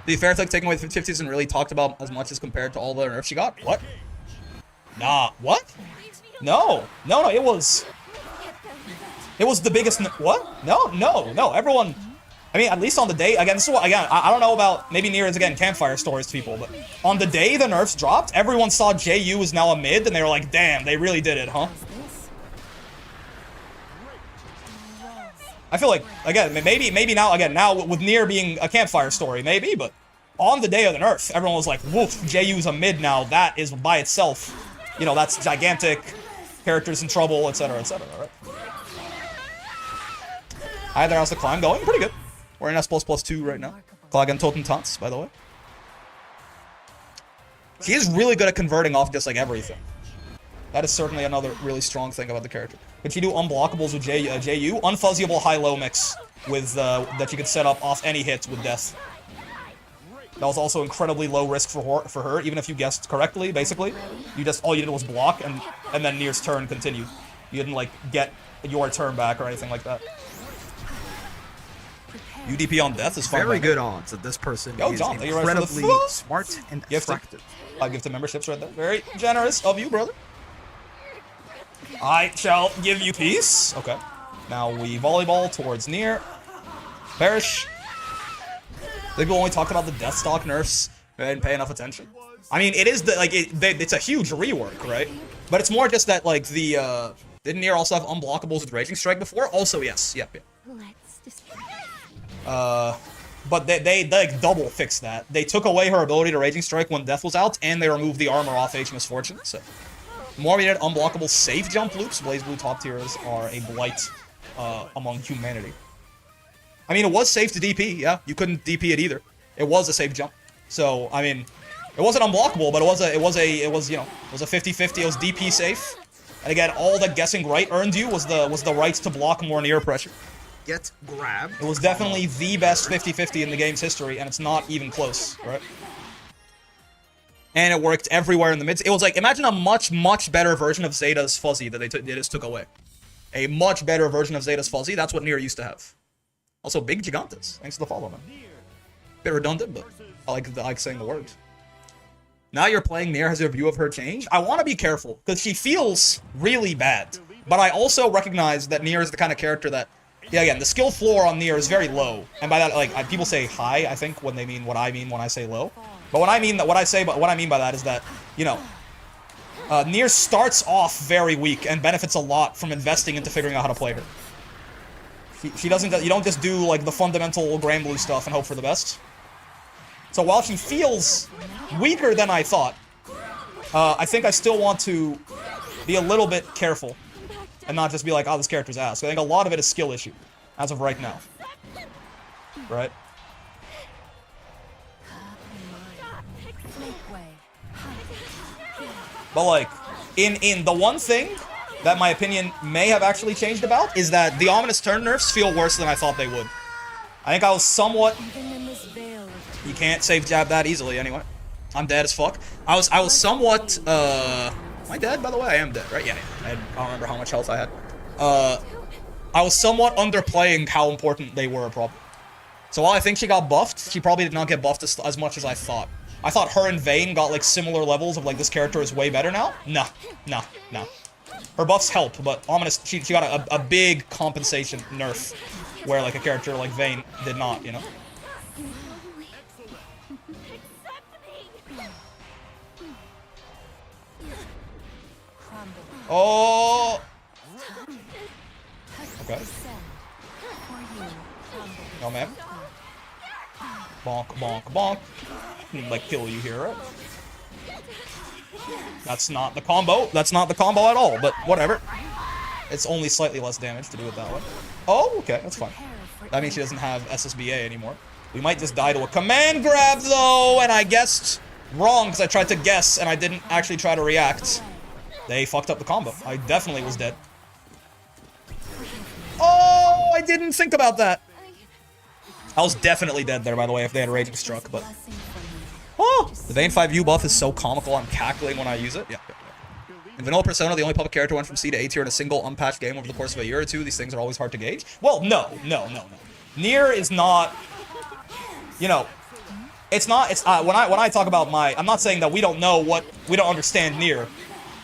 The fair like taking away the 50s isn't really talked about as much as compared to all the nerfs she got. What? Nah, what? No, it was the biggest. What? No. Everyone. I mean, at least on the day. Again, this is what. Again, I don't know about maybe Nier is again campfire stories to people, but on the day the nerfs dropped, everyone saw JU is now a mid, and they were like, "Damn, they really did it, huh?" I feel like again, maybe now with Nier being a campfire story, maybe, but on the day of the nerf, everyone was like, "Woof, JU's a mid now. That is by itself, you know, that's gigantic. Characters in trouble, etc., etc." Right? Either how's the climb going? Pretty good. We're in S++ 2 right now. Klagen Toten Tanz, by the way. She is really good at converting off just like everything. That is certainly another really strong thing about the character. Could she do unblockables with JU? Unfuzzyable high-low mix with that you could set up off any hits with Death. That was also incredibly low risk for her, even if you guessed correctly, basically. All you did was block, and then Nier's turn continued. You didn't, like, get your turn back or anything like that. UDP on Death is fine. Very good odds that this person Yo, is John, thank you very much for the incredibly smart and Gifted. attractive. I give the memberships right there. Very generous of you, brother. I shall give you peace. Okay. Now we volleyball towards Nier. Perish. I think we only talked about the Deathstalk nerfs. I didn't pay enough attention. I mean, it is it's a huge rework, right? But it's more just that like the didn't Nier also have unblockables with Raging Strike before? Also, yes. Yep. Let's just. But they like double fixed that. They took away her ability to Raging Strike when Death was out, and they removed the armor off H Misfortune. So More we needed unblockable safe jump loops. Blaze Blue top tiers are a blight among humanity. I mean, it was safe to DP, yeah. You couldn't DP it either. It was a safe jump. So, I mean, it wasn't unblockable, but it was 50-50. It was DP safe. And again, all that guessing right earned you was the right to block more Nier pressure. Get grabbed. It was definitely the best 50-50 in the game's history, and it's not even close, right? And it worked everywhere in the mid. It was like, imagine a much, much better version of Zeta's Fuzzy that they just took away. A much better version of Zeta's Fuzzy. That's what Nier used to have. Also, Big Gigantes. Thanks for the follow, man. Bit redundant, but I like saying the word. Now you're playing Nier, has your view of her changed? I want to be careful, because she feels really bad. But I also recognize that Nier is the kind of character that, yeah, again, the skill floor on Nier is very low. And by that, like, people say high, I think, when they mean what I mean when I say low. But what I mean by that is that, you know, Nier starts off very weak and benefits a lot from investing into figuring out how to play her. She doesn't, you don't just do, like, the fundamental Gran Blue stuff and hope for the best. So while she feels weaker than I thought, I think I still want to be a little bit careful and not just be like, oh, this character's ass. I think a lot of it is skill issue, as of right now. Right? But like, in the one thing that my opinion may have actually changed about is that the ominous turn nerfs feel worse than I thought they would. I think I was somewhat... You can't safe jab that easily anyway. I'm dead as fuck. I was somewhat, am I dead, by the way? I am dead, right? Yeah. I don't remember how much health I had. I was somewhat underplaying how important they were, probably. So while I think she got buffed, she probably did not get buffed as much as I thought. I thought her and Vayne got, like, similar levels of, like, this character is way better now. No. Her buffs help, but Ominous, she got a big compensation nerf, where, like, a character like Vayne did not, you know? Oh! Okay. No, man. Bonk, bonk, bonk. Like, kill you here, right? That's not the combo. That's not the combo at all, but whatever. It's only slightly less damage to do it that way. Oh, okay, that's fine. That means she doesn't have SSBA anymore. We might just die to a command grab, though, and I guessed wrong, because I tried to guess, and I didn't actually try to react. They fucked up the combo. I definitely was dead. Oh, I didn't think about that. I was definitely dead there, by the way, if they had Raging Struck, but... Oh! The Vayne 5U buff is so comical, I'm cackling when I use it. Yeah. In Vanilla Persona, the only public character went from C to A tier in a single unpatched game over the course of a year or two. These things are always hard to gauge. Well, no. Nier is not... You know... It's not... It's when I talk about my... I'm not saying that we don't know what... We don't understand Nier.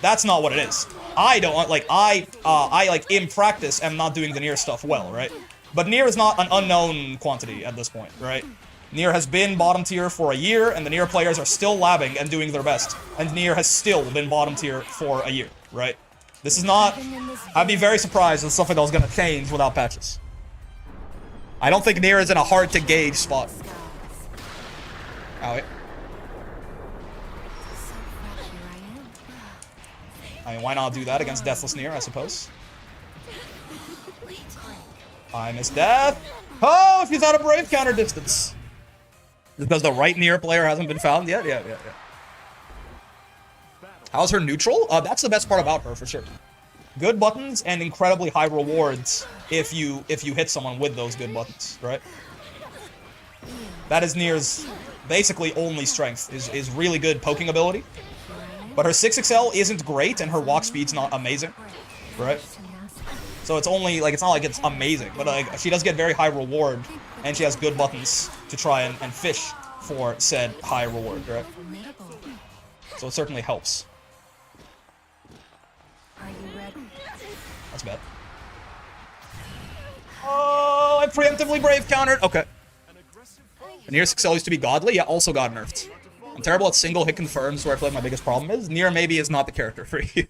That's not what it is. I don't... Like, like, in practice, am not doing the Nier stuff well, right? But Nier is not an unknown quantity at this point, right? Nier has been bottom tier for a year, and the Nier players are still labbing and doing their best. And Nier has still been bottom tier for a year, right? This is not... I'd be very surprised if something that was going to change without patches. I don't think Nier is in a hard-to-gauge spot. Owie. I mean, why not do that against Deathless Nier, I suppose? I miss death. Oh, she's out of brave counter distance. Because the right Nier player hasn't been found yet? Yeah. How's her neutral? That's the best part about her, for sure. Good buttons and incredibly high rewards if you hit someone with those good buttons, right? That is Nier's basically only strength, is really good poking ability. But her 6XL isn't great, and her walk speed's not amazing, right? So it's only, like, it's not like it's amazing, but, like, she does get very high reward, and she has good buttons to try and fish for said high reward, right? So it certainly helps. That's bad. Oh, I preemptively brave countered. Okay. Nier 6XL used to be godly, yeah, also got nerfed. I'm terrible at single hit confirms, where I feel like my biggest problem is. Nier maybe is not the character for you.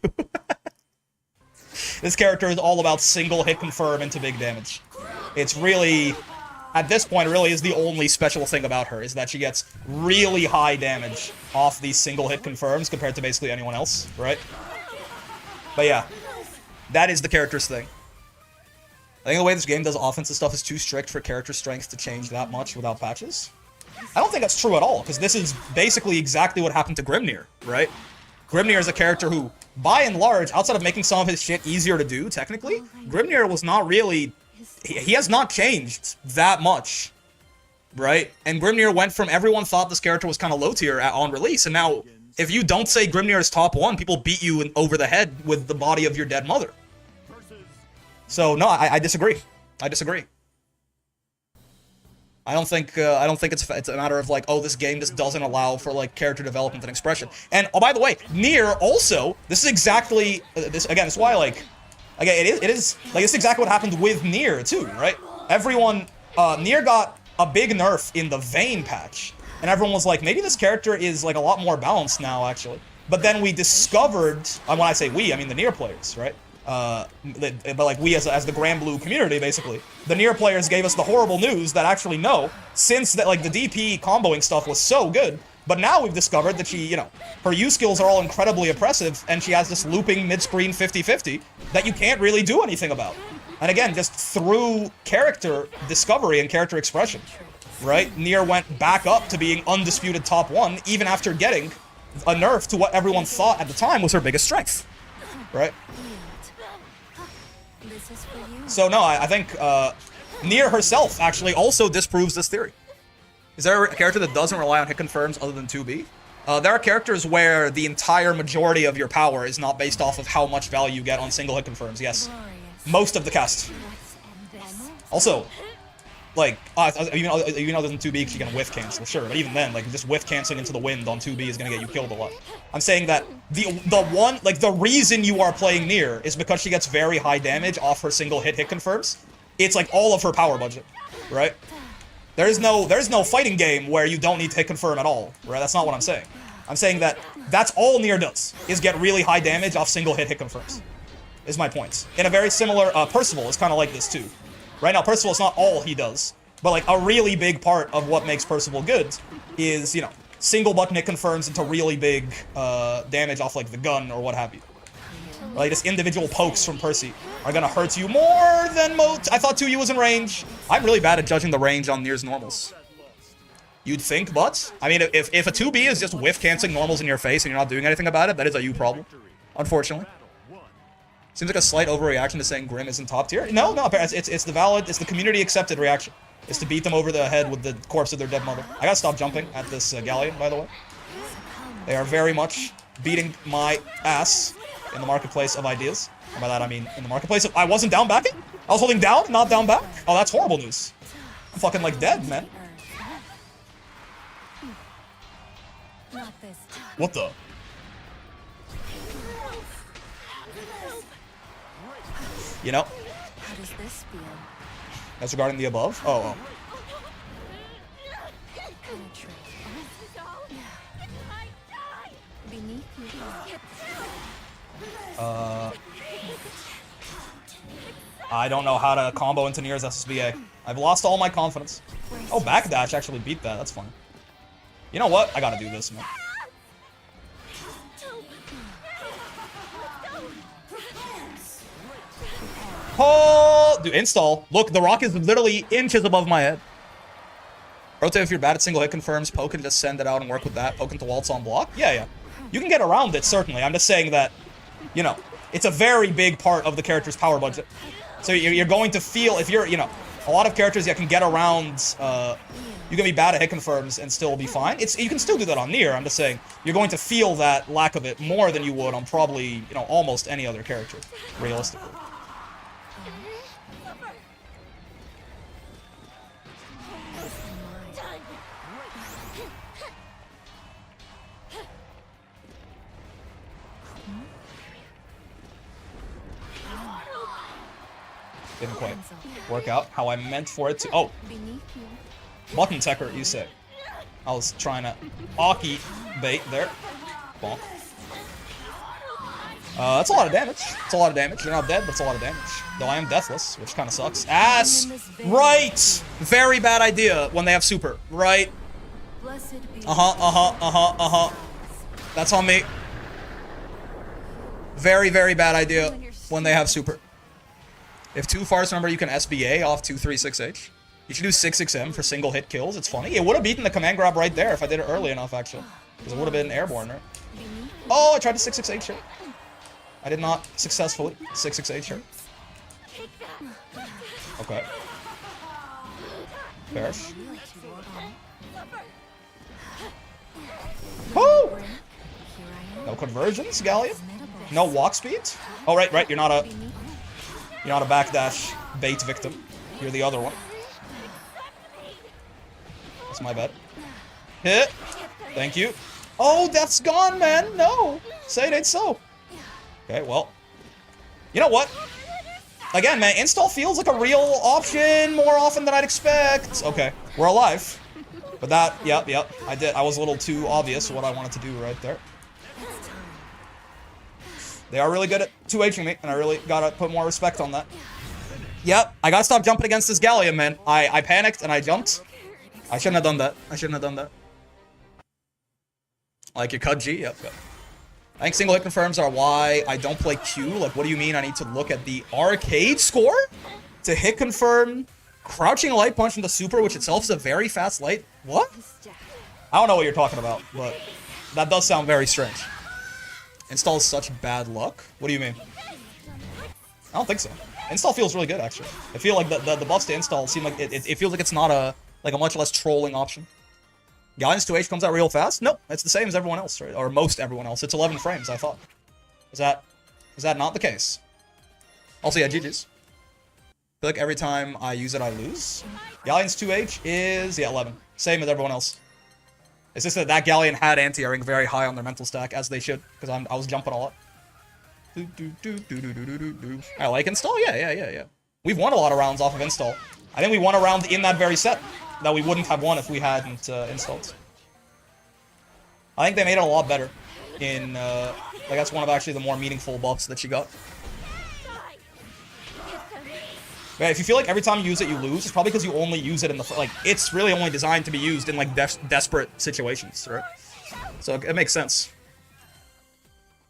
This character is all about single hit confirm into big damage. It's really, at this point, really is the only special thing about her, is that she gets really high damage off these single hit confirms compared to basically anyone else, right? But yeah, that is the character's thing. I think the way this game does offensive stuff is too strict for character strength to change that much without patches. I don't think that's true at all, because this is basically exactly what happened to Grimnir, right? Grimnir is a character who, by and large, outside of making some of his shit easier to do, technically, Grimnir was not really... He has not changed that much, right? And Grimnir went from everyone thought this character was kind of low tier on release, and now, if you don't say Grimnir is top 1, people beat you over the head with the body of your dead mother. So, no, I disagree. I disagree. I don't think it's a matter of like, oh, this game just doesn't allow for like character development and expression. And oh, by the way, Nier also, this is exactly this again. It's why like, again, it is like it's exactly what happened with Nier too, right? Everyone, Nier got a big nerf in the Vayne patch, and everyone was like, maybe this character is like a lot more balanced now, actually. But then we discovered, when I say we, I mean the Nier players, right? But like we as the Gran Blue community, basically, the Nier players gave us the horrible news that actually no, since that like the DP comboing stuff was so good, but now we've discovered that she, you know, her U skills are all incredibly oppressive, and she has this looping mid-screen 50-50 that you can't really do anything about. And again, just through character discovery and character expression, right? Nier went back up to being undisputed top 1, even after getting a nerf to what everyone thought at the time was her biggest strength, right? So no, I think Nier herself actually also disproves this theory. Is there a character that doesn't rely on hit confirms other than 2B? There are characters where the entire majority of your power is not based off of how much value you get on single hit confirms, yes. Most of the cast. Also, like, even though it doesn't 2B because you can whiff cancel, sure, but even then, like, just whiff canceling into the wind on 2B is gonna get you killed a lot. I'm saying that the reason you are playing Nier is because she gets very high damage off her single hit confirms. It's like all of her power budget, right? There's no fighting game where you don't need to hit confirm at all, right? That's not what I'm saying. I'm saying that that's all Nier does, is get really high damage off single hit confirms, is my point. In a very similar, Percival is kind of like this too. Right now, Percival is not all he does, but like a really big part of what makes Percival good is, you know, single button hit confirms into really big damage off like the gun or what have you. Like just individual pokes from Percy are gonna hurt you more than most. I thought 2U was in range. I'm really bad at judging the range on Nier's normals. You'd think, but I mean, if a 2B is just whiff canceling normals in your face and you're not doing anything about it, that is a you problem, unfortunately. Seems like a slight overreaction to saying Grim isn't top tier. No, it's the community accepted reaction. It's to beat them over the head with the corpse of their dead mother. I gotta stop jumping at this galleon, by the way. They are very much beating my ass in the marketplace of ideas. And by that I mean in the marketplace of... I wasn't down backing? I was holding down, not down back? Oh, that's horrible news. I'm fucking like dead, man. What the? You know? How does this feel? That's regarding the above? Oh. Penetrate. Beneath you. I don't know how to combo into Nier's SSVA. I've lost all my confidence. Oh, backdash actually beat that. That's fun. You know what? I gotta do this, man. Oh, dude, install. Look, the rock is literally inches above my head. Rotate if you're bad at single hit confirms. Poke and just send it out and work with that. Poke into waltz on block. Yeah. You can get around it, certainly. I'm just saying that, you know, it's a very big part of the character's power budget. So you're going to feel, if you're, you know, a lot of characters that can get around, you can be bad at hit confirms and still be fine. You can still do that on Nier. I'm just saying, you're going to feel that lack of it more than you would on probably, you know, almost any other character, realistically. Didn't quite work out how I meant for it to. Oh, button techer, you say. I was trying to Aki bait there. Bonk. That's a lot of damage. It's a lot of damage. You're not dead, but it's a lot of damage. Though I am deathless, which kind of sucks. Ass! Right! Very bad idea when they have super. Right? That's on me. Very, very bad idea when they have super. If too far, remember you can SBA off 236H. You should do 6XM for single hit kills. It's funny. It would have beaten the command grab right there if I did it early enough, actually. Because it would have been airborne, right? Oh, I tried to 668 here. I did not successfully 668 here. Okay. Perish. Woo! No conversions, Gallia. No walk speed. Oh, right. You're not a backdash bait victim. You're the other one. That's my bad. Hit. Thank you. Oh, that's gone, man. No. Say it ain't so. Okay, well. You know what? Again, man, install feels like a real option more often than I'd expect. Okay, we're alive. But that, yep. I was a little too obvious what I wanted to do right there. They are really good at 2Hing me, and I really gotta put more respect on that. Yep, I gotta stop jumping against this Galleon, man. I panicked and I jumped. I shouldn't have done that. Like your cut G, yep. I think single hit confirms are why I don't play Q. Like, what do you mean I need to look at the arcade score to hit confirm crouching light punch into super, which itself is a very fast light? What? I don't know what you're talking about, but that does sound very strange. Install is such bad luck? What do you mean? I don't think so. Install feels really good, actually. I feel like the buffs to install seem like it feels like it's not a much less trolling option. Galleon's 2H comes out real fast? Nope, it's the same as everyone else, right? Or most everyone else. It's 11 frames, I thought. Is that not the case? Also, yeah, GG's. I feel like every time I use it, I lose. Galleon's 2H is, yeah, 11. Same as everyone else. It's just that Galleon had anti-airing very high on their mental stack, as they should, because I was jumping a lot. I like install? Yeah. We've won a lot of rounds off of install. I think we won a round in that very set that we wouldn't have won if we hadn't installed. I think they made it a lot better in, like that's one of actually the more meaningful buffs that she got. But if you feel like every time you use it you lose, it's probably because you only use it in the, like, it's really only designed to be used in, like, desperate situations, right? So it makes sense.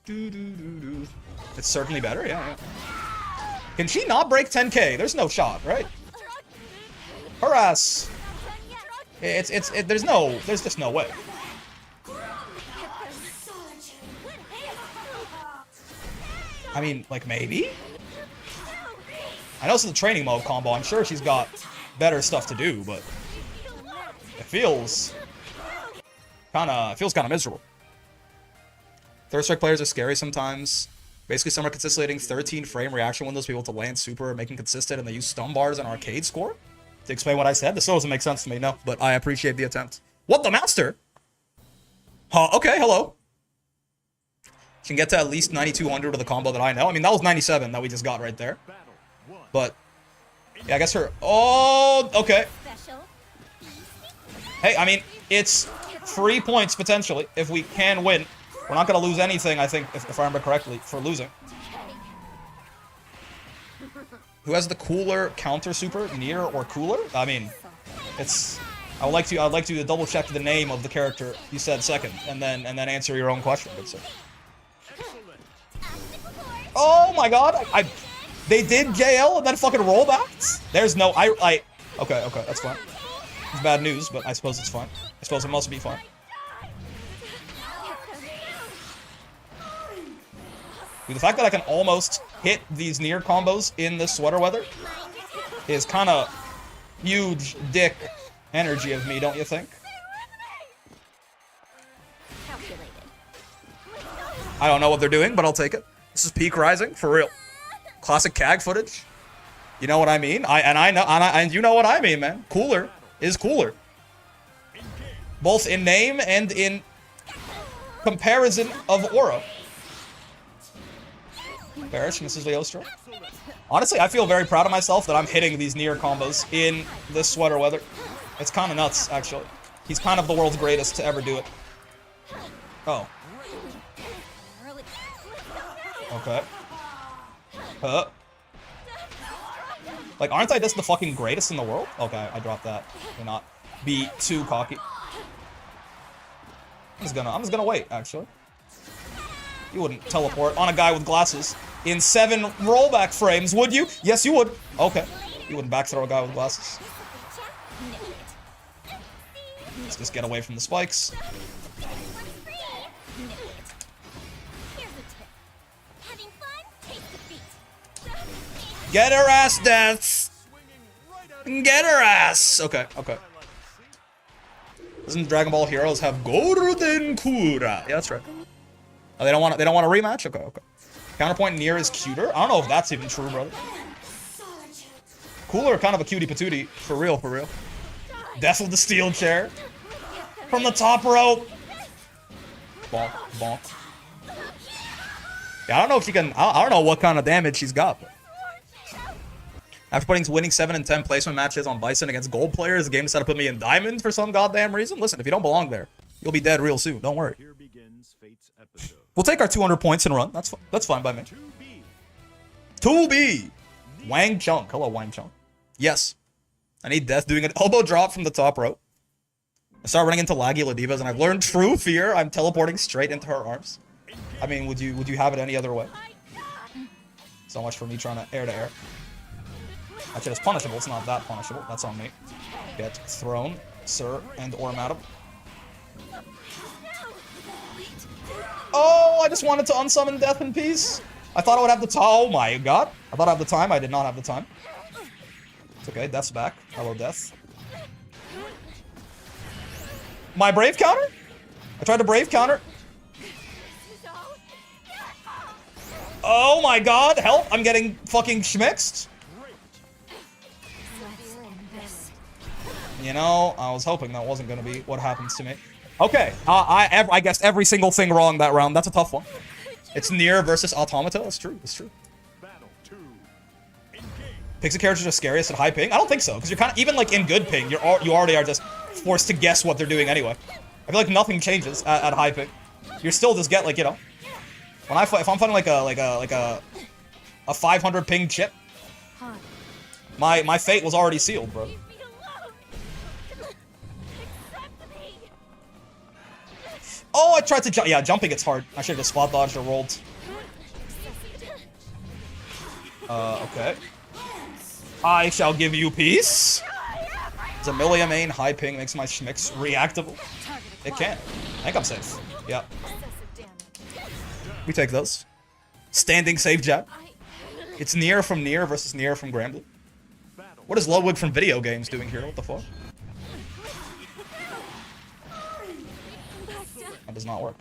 It's certainly better, yeah. Can she not break 10k? There's no shot, right? Harass. There's just no way. I mean, like, maybe? I know this is a training mode combo. I'm sure she's got better stuff to do, but it feels kind of miserable. Third strike players are scary sometimes. Basically, some are consistently hitting 13 frame reaction windows, people to land super, making consistent, and they use stun bars and arcade score to explain what I said. This still doesn't make sense to me, no, but I appreciate the attempt. What, the master? Huh, okay, hello. Can get to at least 9200 with a combo that I know. I mean, that was 97 that we just got right there. But, yeah, I guess her... Oh, okay. Hey, I mean, it's 3 points, potentially, if we can win. We're not going to lose anything, I think, if I remember correctly, for losing. Who has the cooler counter super, Nier or cooler? I mean, it's... I would like to double check the name of the character you said second, and then answer your own question, good sir. Oh my god! They did JL and then fucking rollbacks? There's no... Okay, that's fine. It's bad news, but I suppose it's fine. I suppose it must be fine. Dude, the fact that I can almost hit these Nier combos in this sweater weather is kind of huge dick energy of me, don't you think? I don't know what they're doing, but I'll take it. This is peak rising, for real. Classic CAG footage. You know what I mean? And you know what I mean, man. Cooler is cooler. Both in name and in comparison of aura. Barish, Mrs. Leostra. Honestly, I feel very proud of myself that I'm hitting these Nier combos in this sweater weather. It's kind of nuts, actually. He's kind of the world's greatest to ever do it. Oh. Okay. Like, aren't I just the fucking greatest in the world? Okay, I dropped that. Do not be too cocky. I'm just gonna wait, actually. You wouldn't teleport on a guy with glasses in 7 rollback frames, would you? Yes, you would. Okay. You wouldn't back throw a guy with glasses. Let's just get away from the spikes. Get her ass, Death! Get her ass! Okay, okay. Doesn't Dragon Ball Heroes have Golden Kura? Yeah, that's right. Oh, they don't want a rematch? Okay, okay. Counterpoint Nier is cuter? I don't know if that's even true, brother. Cooler, kind of a cutie patootie. For real, for real. Death with the steel chair. From the top rope. Bonk, bonk. Yeah, I don't know if she can... I don't know what kind of damage she's got. But. After winning 7 and 10 placement matches on Bison against gold players, the game decided to put me in diamond for some goddamn reason. Listen, if you don't belong there, you'll be dead real soon. Don't worry. We'll take our 200 points and run. That's fine by me. 2B. Wang Chung. Hello, Wang Chung. Yes. I need Death doing an elbow drop from the top rope. I start running into laggy Ladivas, and I've learned true fear. I'm teleporting straight into her arms. I mean, would you have it any other way? So much for me trying to air to air. Actually, it's punishable. It's not that punishable. That's on me. Get thrown, sir, and or madam. Oh, I just wanted to unsummon Death in peace. I thought I would have the time. Oh my god. I thought I had the time. I did not have the time. It's okay. Death's back. Hello, Death. My brave counter? I tried to brave counter. Oh my god. Help. I'm getting fucking schmixed. You know, I was hoping that wasn't going to be what happens to me. Okay, I guessed every single thing wrong that round. That's a tough one. It's Nier versus Automata. That's true. That's true. Pixie characters are scariest at high ping? I don't think so, because you're kind of, even like in good ping, you already are just forced to guess what they're doing anyway. I feel like nothing changes at high ping. You're still just get like, you know, when I fight, if I'm fighting like a 500 ping chip, my fate was already sealed, bro. Oh, I tried to jump. Yeah, jumping it's hard. I should have just spot dodged or rolled. Okay. I shall give you peace. Zamilia main high ping makes my schmix reactable. It can. I think I'm safe. Yeah. We take those. Standing safe jab. It's Nier from Nier versus Nier from Gran. What is Ludwig from video games doing here? What the fuck? That does not work.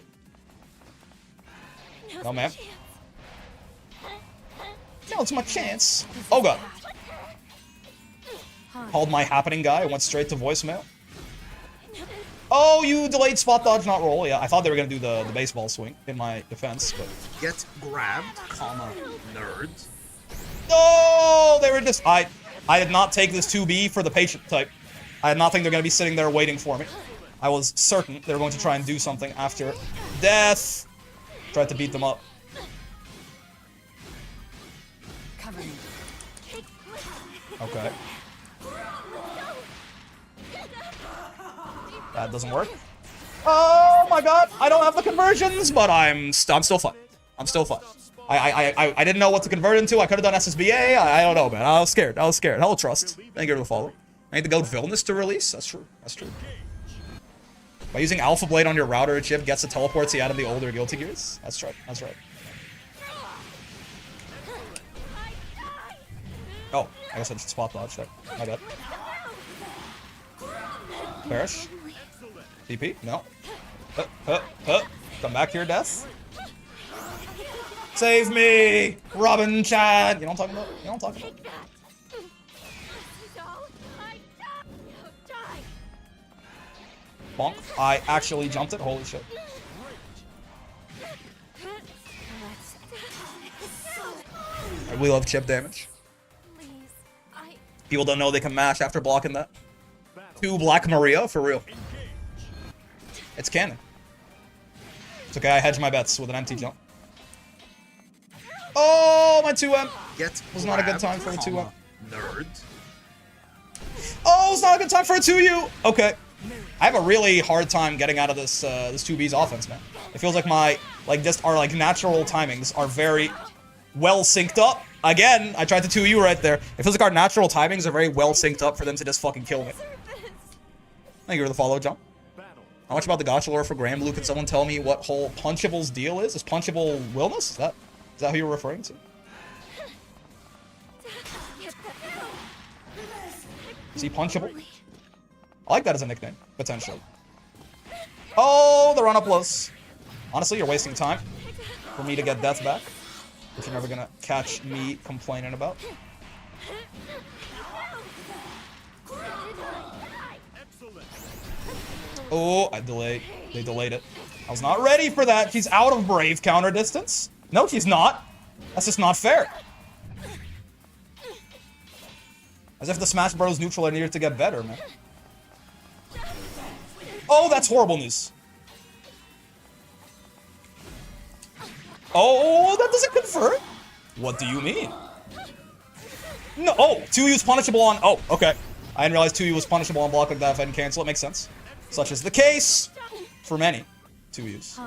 No, ma'am. No, it's my chance. Oh, God. Called my happening guy. Went straight to voicemail. Oh, you delayed spot dodge, not roll. Yeah, I thought they were going to do the baseball swing in my defense, but... Get grabbed, comma, nerds. No! They were just... I did not take this 2B for the patient type. I did not think they're going to be sitting there waiting for me. I was certain they were going to try and do something after Death. Tried to beat them up. Okay. That doesn't work. Oh my god! I don't have the conversions, but I'm still fine. I'm still fine. I didn't know what to convert into. I could have done SSBA. I don't know, man. I was scared. I was scared. Hello, Trust. Thank you for the follow. I need to go villainous to release. That's true. That's true. By using Alpha Blade on your router, chip gets the teleports he had in the older Guilty Gears. That's right. That's right. Oh, I guess I just spot dodged there. My bad. Perish. TP? No. Come back here, Death. Save me! Robin Chad! You know what I'm talking about? You know what I'm talking about? Bonk. I actually jumped it. Holy shit. We love chip damage. People don't know they can mash after blocking that. 2 Black Maria, for real. It's canon. It's okay, I hedge my bets with an empty jump. Oh, my 2M! Was not a good time for a 2M. Nerds. Oh, it's not a good time for a 2U! Okay. I have a really hard time getting out of this this 2B's offense, man. It feels like my our natural timings are very well synced up. Again, I tried to 2U right there. It feels like our natural timings are very well synced up for them to just fucking kill me. Thank you for the follow, John. How much about the gacha lore for Gran Blue? Can someone tell me what whole Punchable's deal is? Is Punchable Wilness? Is that who you're referring to? Is he punchable? I like that as a nickname, potentially. Oh, the run-up was... Honestly, you're wasting time for me to get death back, which you're never gonna catch me complaining about. Oh, I delayed. They delayed it. I was not ready for that. She's out of Brave counter distance. No, she's not. That's just not fair. As if the Smash Bros. Neutral are needed to get better, man. Oh, that's horrible news. Oh, that doesn't convert? What do you mean? No, oh, 2U is punishable on... Oh, okay. I didn't realize 2U was punishable on block like that if I didn't cancel it. Makes sense. Such is the case for many 2Us.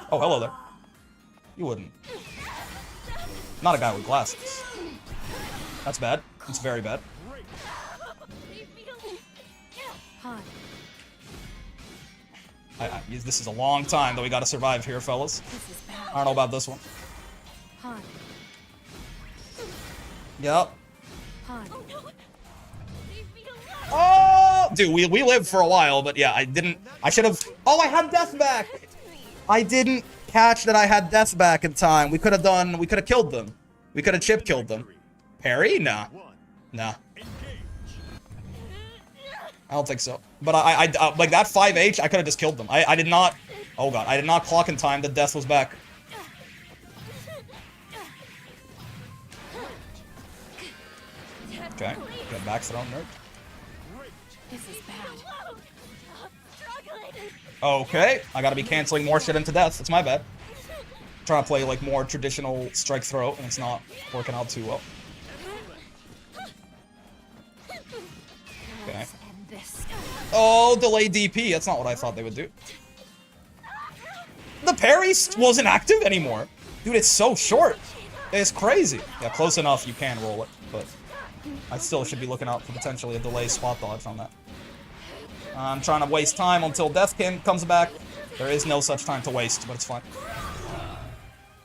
Oh, hello there. You wouldn't. Not a guy with glasses. That's bad. It's very bad. This is a long time that we gotta survive here, fellas. I don't know about this one. Yep. Oh, dude, we lived for a while, but yeah, I should have. Oh, I had death back. I didn't catch that I had death back in time. We could have killed them. We could have chip killed them. Parry? Nah. Nah. I don't think so. But I like that 5H, I could have just killed them. I did not. Oh god, I did not clock in time that death was back. Okay, get back thrown, nerd. This is bad. Okay, I gotta be canceling more shit into death. It's my bad. I'm trying to play like more traditional strike throw, and it's not working out too well. Okay. Oh, delay DP. That's not what I thought they would do. The parry wasn't active anymore. Dude, it's so short. It's crazy. Yeah, close enough. You can roll it, but I still should be looking out for potentially a delay spot dodge on that. I'm trying to waste time until Death comes back. There is no such time to waste, but it's fine.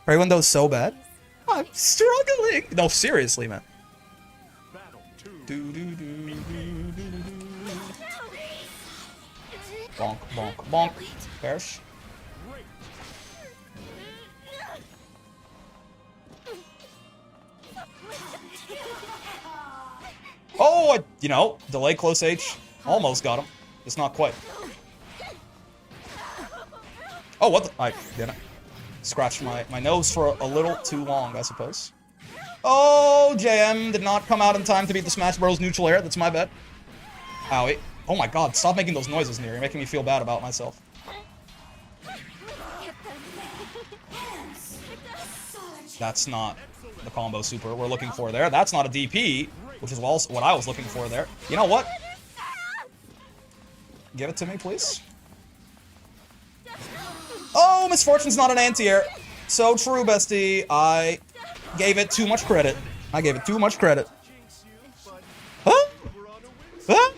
Parry window's so bad. I'm struggling. No, seriously, man. Bonk, bonk, bonk. Perish. Oh, you know, delay close H. Almost got him. Just not quite. Oh, what the? I didn't. Scratched my nose for a little too long, I suppose. Oh, JM did not come out in time to beat the Smash Bros. Neutral air. That's my bad. Owie. Oh my god, stop making those noises, Nier. You're making me feel bad about myself. That's not the combo super we're looking for there. That's not a DP, which is also what I was looking for there. You know what? Give it to me, please. Oh, Misfortune's not an anti-air. So true, bestie. I gave it too much credit. I gave it too much credit. Huh? Huh?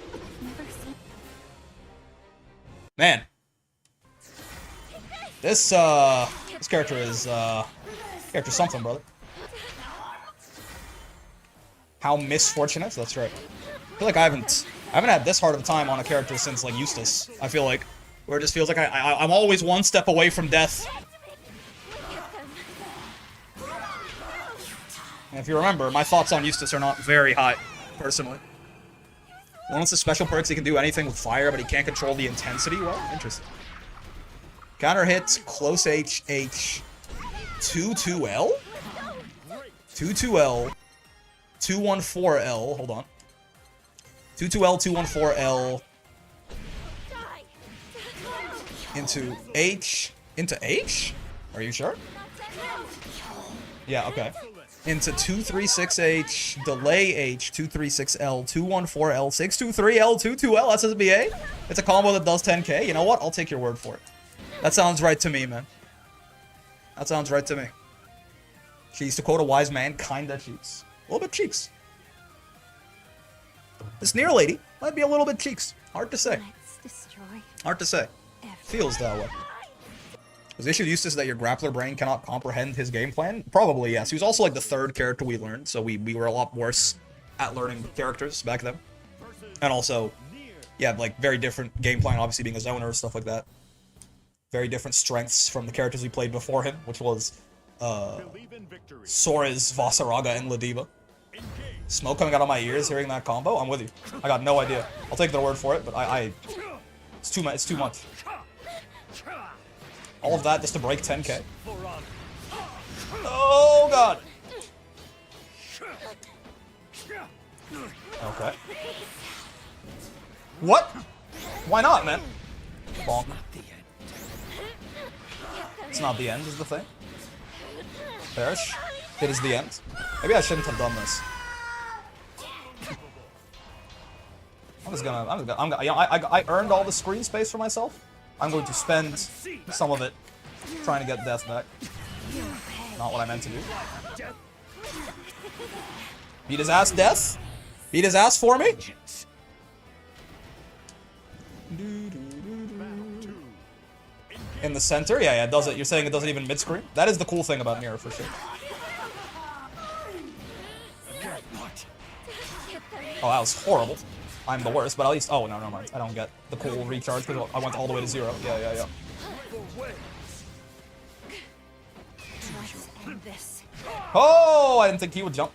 Man. This character is, character something, brother. How misfortunate? That's right. I feel like I haven't had this hard of a time on a character since, like, Eustace. I feel like. Where it just feels like I'm always one step away from death. And if you remember, my thoughts on Eustace are not very high, personally. One of the special perks, he can do anything with fire, but he can't control the intensity. Well, interesting. Counter hits, close H, 2-2L? 2-2L, 2-1-4L, hold on. 2-2L, 2-1-4L. Into H? Into H? Are you sure? Yeah, okay. into 236H, delay H, 236L, 214L, 623L, 22L, SSBA. It's a combo that does 10k. You know what? I'll take your word for it. That sounds right to me, man. That sounds right to me. Cheeks, to quote a wise man, kinda cheeks. A little bit cheeks. This Nier lady might be a little bit cheeks. Hard to say. Let's destroy Hard to say. Feels that way. Was the issue with Eustace that your grappler brain cannot comprehend his game plan? Probably, yes. He was also like the third character we learned, so we were a lot worse at learning characters back then. And also, yeah, like very different game plan, obviously being a zoner, stuff like that. Very different strengths from the characters we played before him, which was Sora's, Vasaraga, and Ladiva. Smoke coming out of my ears hearing that combo? I'm with you. I got no idea. I'll take their word for it, but it's too much. It's too much. All of that just to break 10k. Oh god. Okay. What? Why not, man? Bonk. It's not the end, is the thing. Perish. It is the end. Maybe I shouldn't have done this. I earned all the screen space for myself. I'm going to spend some of it trying to get death back. Not what I meant to do. Beat his ass, death. Beat his ass for me. In the center? Yeah, it does it. You're saying it doesn't even mid-screen? That is the cool thing about Nier, for sure. Oh, that was horrible. I'm the worst, but at least... Oh, no, never mind. I don't get the cool recharge because I went all the way to 0. Yeah. Oh, I didn't think he would jump.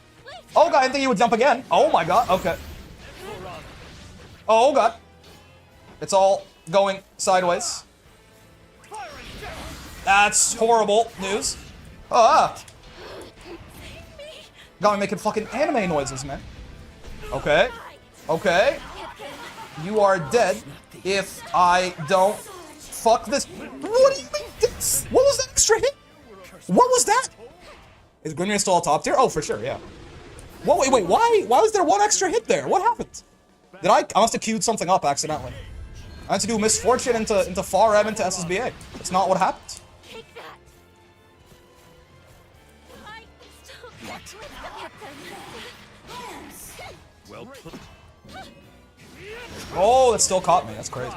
Oh, God, I didn't think he would jump again. Oh, my God. Okay. Oh, God. It's all going sideways. That's horrible news. Ah. Got me making fucking anime noises, man. Okay. Okay. You are dead if I don't fuck this. What do you mean? What was that extra hit? What was that? Is Grimnir still a top tier? Oh, for sure, yeah. Whoa, wait, why was there one extra hit there? What happened? I must have queued something up accidentally. I had to do Misfortune into Far M into SSBA. That's not what happened. Well put. Oh, that still caught me. That's crazy.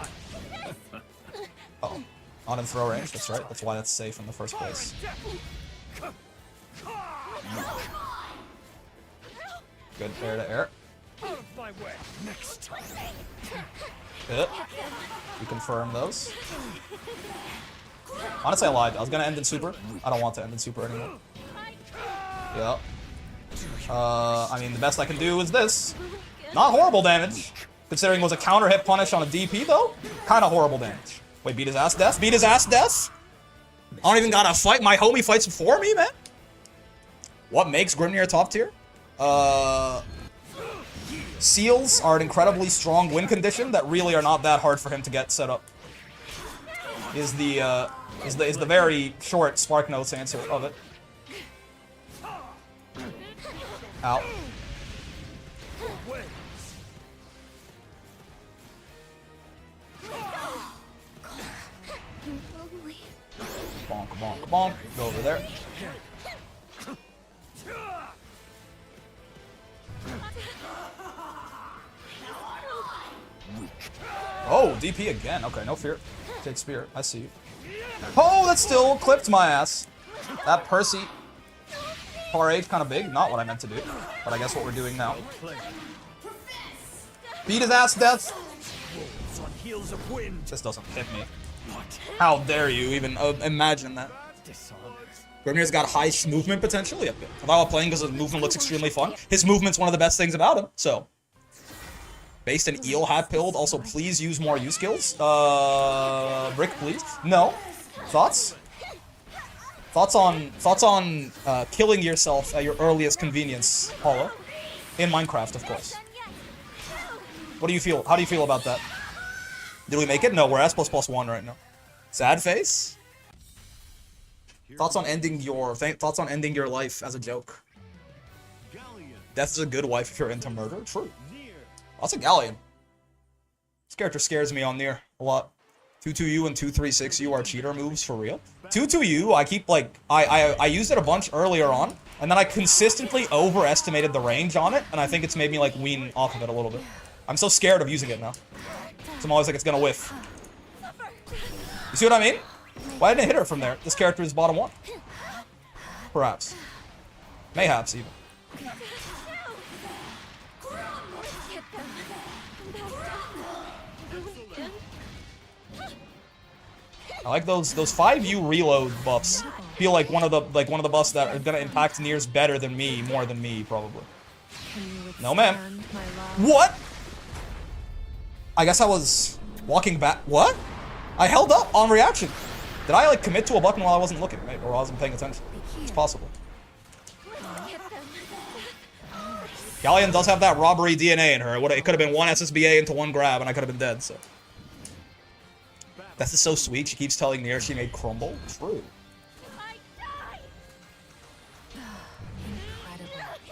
Uh-oh. Not in throw range. That's right. That's why that's safe in the first place. Good air to air. Out of my way. Next time. Hit. We confirm those. Honestly, I lied. I was gonna end in super. I don't want to end in super anymore. Yep. I mean, the best I can do is this. Not horrible damage. Considering it was a counter hit punish on a DP, though. Kind of horrible damage. Wait, beat his ass death? Beat his ass death? I don't even gotta fight. My homie fights for me, man. What makes Grimnir top tier? Seals are an incredibly strong win condition that really are not that hard for him to get set up. Is the very short Spark Notes answer of it. Ow. Bonk, bonk, bonk. Go over there. Oh, DP again. Okay, no fear. Take spear. I see you. Oh, that still clipped my ass. That Percy. Par H kind of big. Not what I meant to do. But I guess what we're doing now. Beat his ass death. This doesn't hit me. How dare you even imagine that? Grimnir's got high movement potential. Yep. If I were playing because his movement looks extremely fun. His movement's one of the best things about him. So. Based in eel hat pilled. Also, please use more U skills. Brick, please. No. Thoughts? Thoughts on killing yourself at your earliest convenience, Hollow? In Minecraft, of course. What do you feel? How do you feel about that? Did we make it? No, we're S++1 right now. Sad face? Thoughts on ending your life as a joke? Death is a good wife if you're into murder. True. That's a Galleon. This character scares me on Nier a lot. 2-2U and 2-3-6U are cheater moves for real. 2-2U, I keep like I used it a bunch earlier on, and then I consistently overestimated the range on it, and I think it's made me like wean off of it a little bit. I'm so scared of using it now. So I'm always like it's gonna whiff. You see what I mean? Why didn't it hit her from there? This character is bottom 1. Perhaps. Mayhaps even. I like those 5U reload buffs. Feel like one of the buffs that are gonna impact Nier's better than me, more than me probably. No ma'am. What? I guess I was walking back. What? I held up on reaction. Did I like commit to a button while I wasn't looking, right? Or I wasn't paying attention? It's possible. Galleon does have that robbery DNA in her. It could have been one SSBA into one grab, and I could have been dead. So. This is so sweet. She keeps telling Nier she made crumble. True.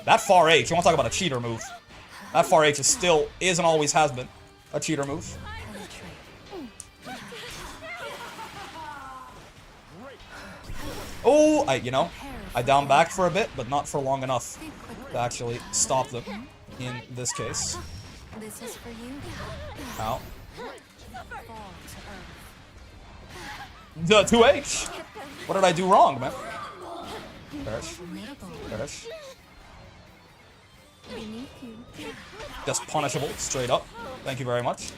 That far H, you want to talk about a cheater move. That far H is still, is and always has been, a cheater move. Oh, I down back for a bit, but not for long enough to actually stop them in this case. This is for you. Ow. The 2H! What did I do wrong, man? Perish. Perish. Just punishable, straight up. Thank you very much.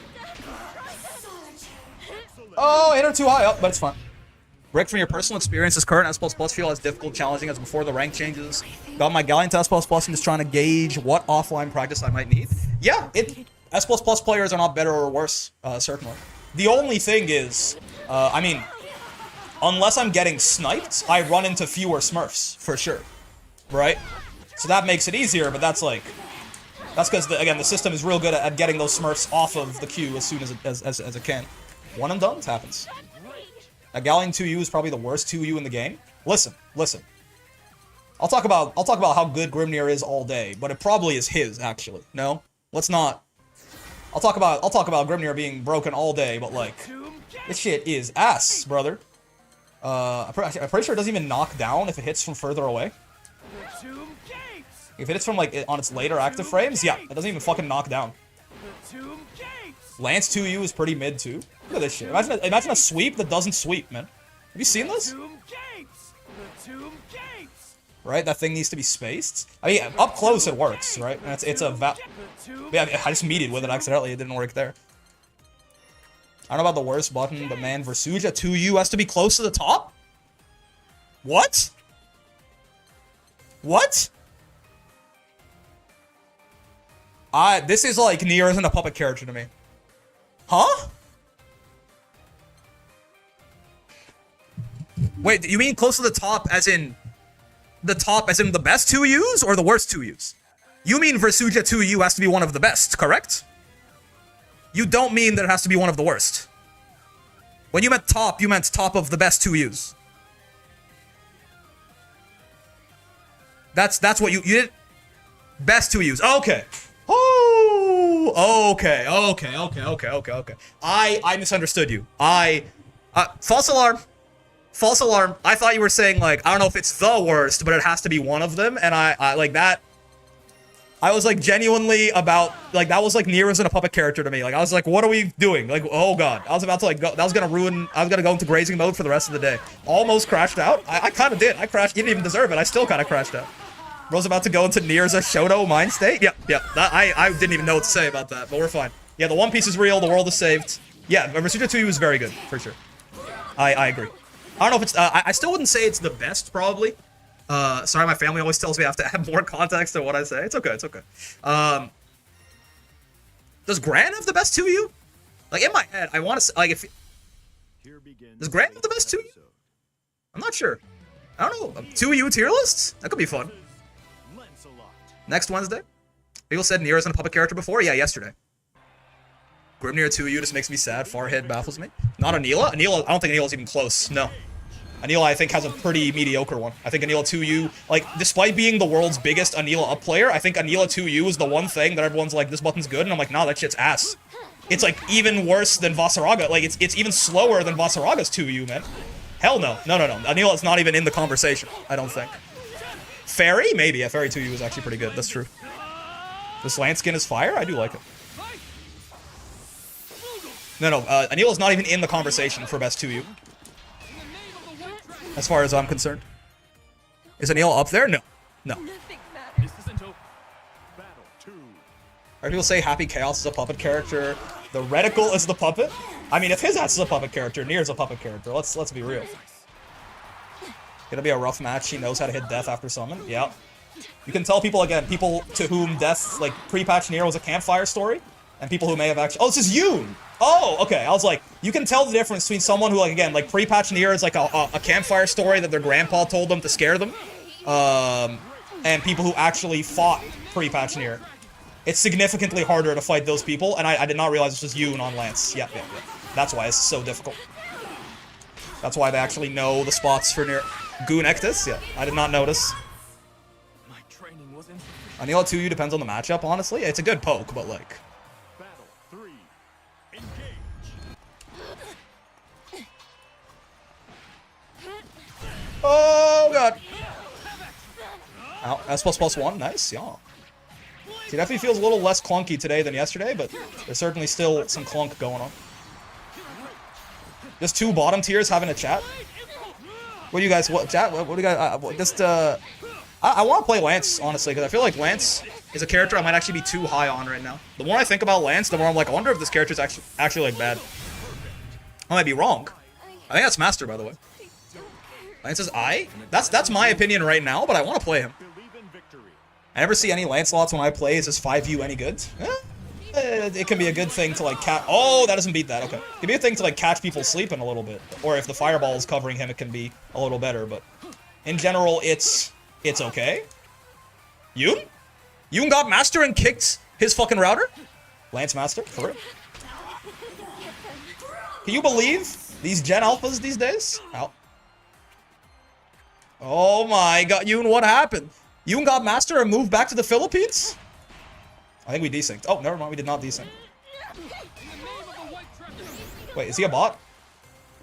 Oh, hit her too high up, but it's fine. Rick, from your personal experience, does current S++ feel as difficult, challenging as before the rank changes? Got my Galleon to S++ and just trying to gauge what offline practice I might need. Yeah, S++ players are not better or worse, certainly. The only thing is, I mean, unless I'm getting sniped, I run into fewer smurfs, for sure. Right? So that makes it easier, but that's like... That's because, again, the system is real good at getting those smurfs off of the queue as soon as it can. One and done, it happens. Now, Galleon 2U is probably the worst 2U in the game. Listen. I'll talk about how good Grimnir is all day, but it probably is his, actually. No? Let's not... I'll talk about Grimnir being broken all day, but like... This shit is ass, brother. I'm pretty sure it doesn't even knock down if it hits from further away. If it hits from, like, on its later active frames, yeah, it doesn't even fucking knock down. Lance 2U is pretty mid, too. Look at this shit. Imagine a sweep that doesn't sweep, man. Have you seen this? Right? That thing needs to be spaced. I mean, up close it works, right? And it's a yeah, I just meated with it accidentally. It didn't work there. I don't know about the worst button, but man, Versuja 2U has to be close to the top? What? What? This is like Nier isn't a puppet character to me. Huh? Wait, you mean close to the top as in... The top as in the best 2Us or the worst 2Us? You mean Versuja 2U has to be one of the best, correct? You don't mean that it has to be one of the worst. When you meant top of the best 2Us. That's what you did. Best 2Us. Okay. Oh, okay. I misunderstood you. False alarm. False alarm. I thought you were saying, like, I don't know if it's the worst, but it has to be one of them, and I like that. I was like genuinely about, like, that was like Nier isn't a puppet character to me. Like, I was like, what are we doing? Like, oh god. I was about to like go, that was gonna ruin, I was gonna go into grazing mode for the rest of the day. Almost crashed out. I kind of did. I crashed. You didn't even deserve it. I still kind of crashed out. Bro's about to go into Nier's a Shoto mind state. Yeah. I didn't even know what to say about that, but we're fine. Yeah, the One Piece is real. The world is saved. Yeah, Versuja 2U is very good, for sure. I agree. I don't know if it's, I still wouldn't say it's the best, probably. Sorry, my family always tells me I have to add more context to what I say. It's okay, it's okay. Does Gran have the best 2U? Like, in my head, I want to say, like, if... Does Gran have the best 2U? I'm not sure. I don't know. 2U tier lists? That could be fun. Next Wednesday? People said Nier isn't a puppet character before? Yeah, yesterday. Grimnir 2U just makes me sad. Farhead baffles me. Not Anila? Anila, I don't think Anila's even close. No. Anila, I think, has a pretty mediocre one. I think Anila 2U, like, despite being the world's biggest Anila up player, I think Anila 2U is the one thing that everyone's like, this button's good, and I'm like, nah, that shit's ass. It's, like, even worse than Vasaraga. Like, it's even slower than Vasaraga's 2U, man. Hell no. No. Anila is not even in the conversation, I don't think. Fairy? Maybe. Yeah, Fairy 2U is actually pretty good. That's true. This land skin is fire? I do like it. No, Anila's not even in the conversation for best 2U. As far as I'm concerned. Is Anila up there? No. This isn't over. Battle 2. Or people say Happy Chaos is a puppet character. The Reticle is the puppet. I mean, if his ass is a puppet character, Nier's a puppet character. Let's be real. Gonna be a rough match. He knows how to hit death after summon. Yeah. You can tell people, again, people to whom death, like, pre-patch Nier was a campfire story, and people who may have actually... Oh, this is Yoon! Oh, okay. I was like, you can tell the difference between someone who, like, again, like, pre-patch Nier is like a campfire story that their grandpa told them to scare them, and people who actually fought pre-patch Nier. It's significantly harder to fight those people, and I did not realize this was Yoon on Lance. Yeah. That's why it's so difficult. That's why they actually know the spots for Nier. Goon Ectus? Yeah, I did not notice. My training wasn't. Anila 2U depends on the matchup, honestly. It's a good poke, but, like... Battle 3. Engage. Oh, God. Ow, S++1, nice, yeah. See, it definitely feels a little less clunky today than yesterday, but there's certainly still some clunk going on. Just two bottom tiers having a chat. What do you guys, what do you guys, I want to play Lance, honestly, because I feel like Lance is a character I might actually be too high on right now. The more I think about Lance, the more I'm like, I wonder if this character is actually like, bad. I might be wrong. I think that's Master, by the way. Lance is I? That's my opinion right now, but I want to play him. I never see any Lancelots when I play. Is this 5U any good? It can be a good thing to, like, catch... Oh, that doesn't beat that. Okay. It can be a thing to, like, catch people sleeping a little bit. Or if the fireball is covering him, it can be a little better. But in general, it's okay. Yoon? Yoon got Master and kicked his fucking router? Lance Master? For real? Can you believe these Gen Alphas these days? Ow. Oh my god. Yoon, what happened? Yoon got Master and moved back to the Philippines? I think we desynced. Oh, never mind. We did not desync. Wait, is he a bot?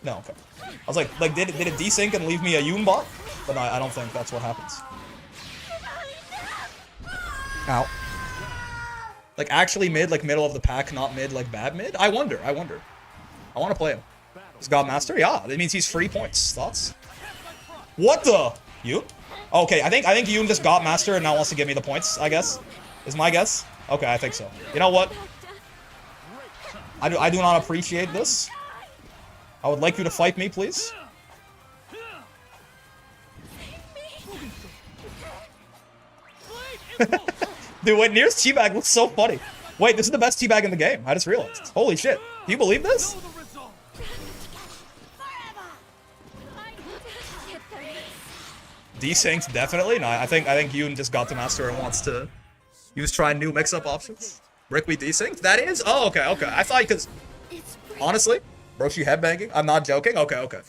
No, okay. I was like did it desync and leave me a Yoon bot? But no, I don't think that's what happens. Ow. Like, actually mid, like, middle of the pack, not mid, like, bad mid? I wonder. I want to play him. He's God Master? Yeah, that means he's free points. Thoughts? What the? Yoon? Okay, I think Yoon just got Master and now wants to give me the points, I guess. Is my guess? Okay, I think so. You know what? I do not appreciate this. I would like you to fight me, please. Dude, wait, Nier's teabag looks so funny. Wait, this is the best teabag in the game. I just realized. Holy shit. Do you believe this? Desynced, definitely. No, I think Yoon just got the Master and wants to try new mix-up options. Rick, we desynced? That is? Oh, okay. I thought because honestly, Broshi headbanging. I'm not joking. Okay.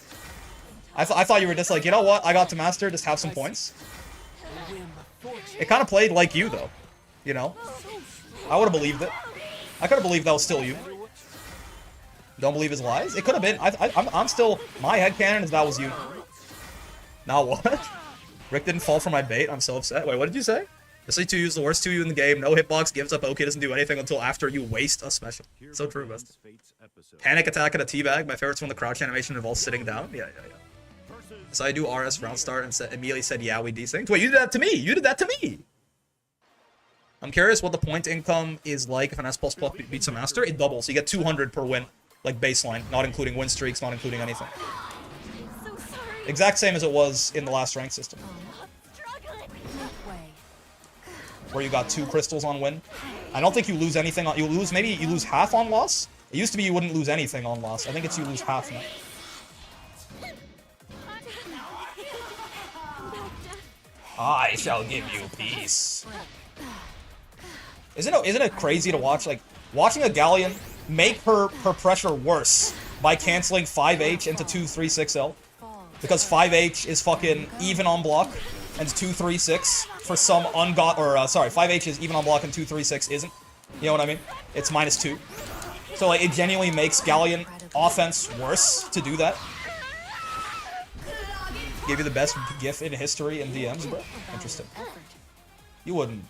I thought you were just like, you know what? I got to Master, just have some points. It kind of played like you though, you know. I would have believed it. I could have believed that was still you. Don't believe his lies. It could have been. I'm still. My headcanon is that was you. Now what? Rick didn't fall for my bait. I'm so upset. Wait, what did you say? This 2U is the worst 2U in the game. No hitbox, gives up OK, doesn't do anything until after you waste a special. So true, best. Panic attack at a teabag. My favorite's when the crouch animation involves sitting down. Yeah. So I do RS round start and immediately said, yeah, we desynced. Wait, you did that to me. You did that to me. I'm curious what the point income is like if an S++ beats a Master. It doubles. You get 200 per win, like baseline, not including win streaks, not including anything. Exact same as it was in the last rank system. Where you got 2 crystals on win. I don't think you lose anything on... Maybe you lose half on loss? It used to be you wouldn't lose anything on loss. I think it's you lose half now. I shall give you peace. Isn't it crazy to watch? Like, watching a Galleon make her pressure worse by canceling 5H into 2-3-6L. Because 5H is fucking even on block, and 2-3-6 for some sorry, 5H is even on block and 2-3-6 isn't. You know what I mean? It's -2. So like, it genuinely makes Galleon offense worse to do that. Give you the best gif in history in DMs, bro. Interesting. You wouldn't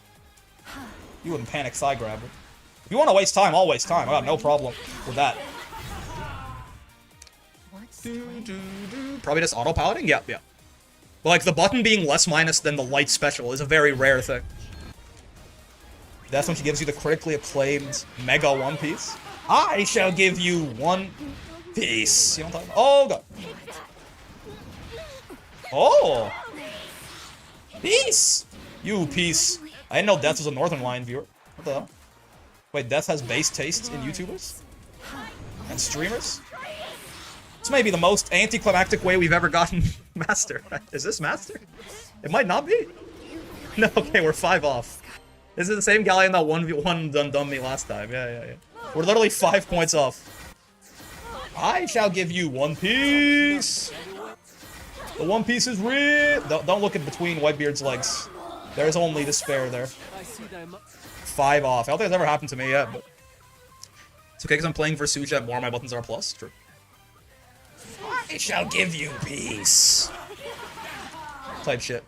panic thigh grab it. If you want to waste time, I'll waste time. I got no problem with that. Probably just auto-piloting? Yeah, yeah. But like, the button being less minus than the light special is a very rare thing. That's when she gives you the critically acclaimed Mega One Piece. I shall give you one piece. You know what I'm talking about? Oh, God. Oh! Peace! You piece. I didn't know Death was a Northern Lion viewer. What the hell? Wait, Death has base taste in YouTubers? And streamers? This may be the most anticlimactic way we've ever gotten Master. Is this Master? It might not be. No, okay, we're 5 off. This is the same Galleon that 1v1 done me last time. Yeah. We're literally 5 points off. I shall give you one piece. The One Piece is real. Don't look in between Whitebeard's legs. There's only despair there. 5 off. I don't think it's ever happened to me yet, but it's okay because I'm playing Versuja and more. My buttons are plus. True. I shall give you peace. Type shit.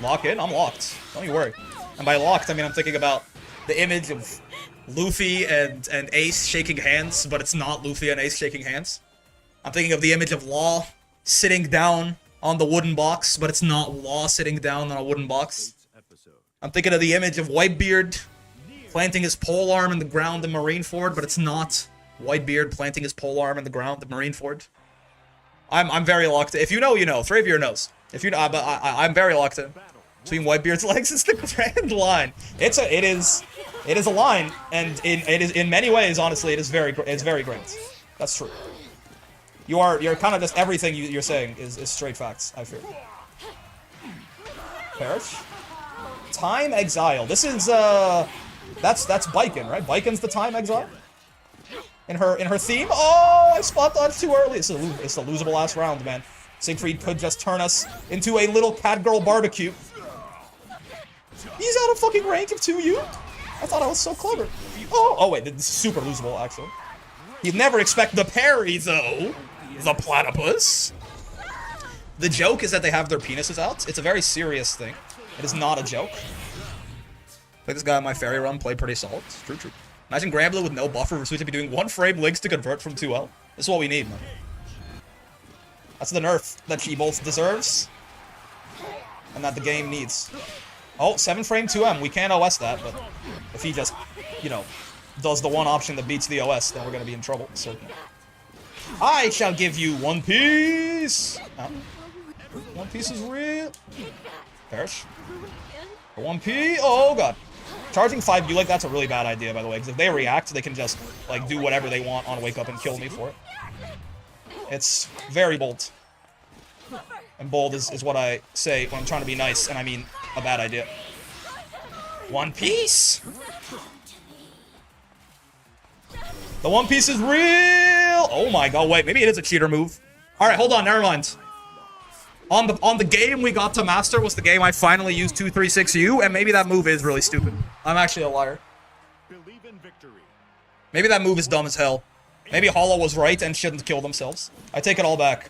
Lock in? I'm locked. Don't you worry. And by locked, I mean I'm thinking about the image of Luffy and Ace shaking hands, but it's not Luffy and Ace shaking hands. I'm thinking of the image of Law sitting down on the wooden box, but it's not Law sitting down on a wooden box. I'm thinking of the image of Whitebeard planting his polearm in the ground in Marineford, but it's not Whitebeard planting his polearm in the ground in Marineford. I'm very locked in. If you know, you know. 3 of you knows. If you know, but I'm very locked in. Between Whitebeard's legs, it's the grand line. It is a line, and it is in many ways, honestly, it's very great. That's true. You're kind of just everything you're saying is straight facts. I fear. Perish. Time Exile. This is that's Baiken, right? Baiken's the Time Exile. In her theme. Oh, I spot dodged too early. It's a losable ass round, man. Siegfried could just turn us into a little cat girl barbecue. He's out of fucking range of 2U. I thought I was so clever. Oh wait, this is super losable actually. You'd never expect the parry though. The platypus. The joke is that they have their penises out. It's a very serious thing. It is not a joke. Like this guy on my fairy run played pretty solid. True. Imagine Gran with no buffer versus to be doing 1 frame links to convert from 2L. This is what we need, man. That's the nerf that she both deserves and that the game needs. Oh, 7 frame 2M. We can't OS that, but if he just, you know, does the one option that beats the OS, then we're gonna be in trouble, certainly. I shall give you one piece. Oh. One Piece is real. Perish. For 1P. Oh god. Charging 5 you like that's a really bad idea, by the way, because if they react, they can just like do whatever they want on Wake Up and kill me for it. It's very bold. And bold is what I say when I'm trying to be nice, and I mean a bad idea. One Piece. The One Piece is real. Oh my god, wait, maybe it is a cheater move. All right, hold on, never mind. On the game we got to master was the game I finally used 236U, and maybe that move is really stupid. I'm actually a liar. Maybe that move is dumb as hell. Maybe Hollow was right and shouldn't kill themselves. I take it all back.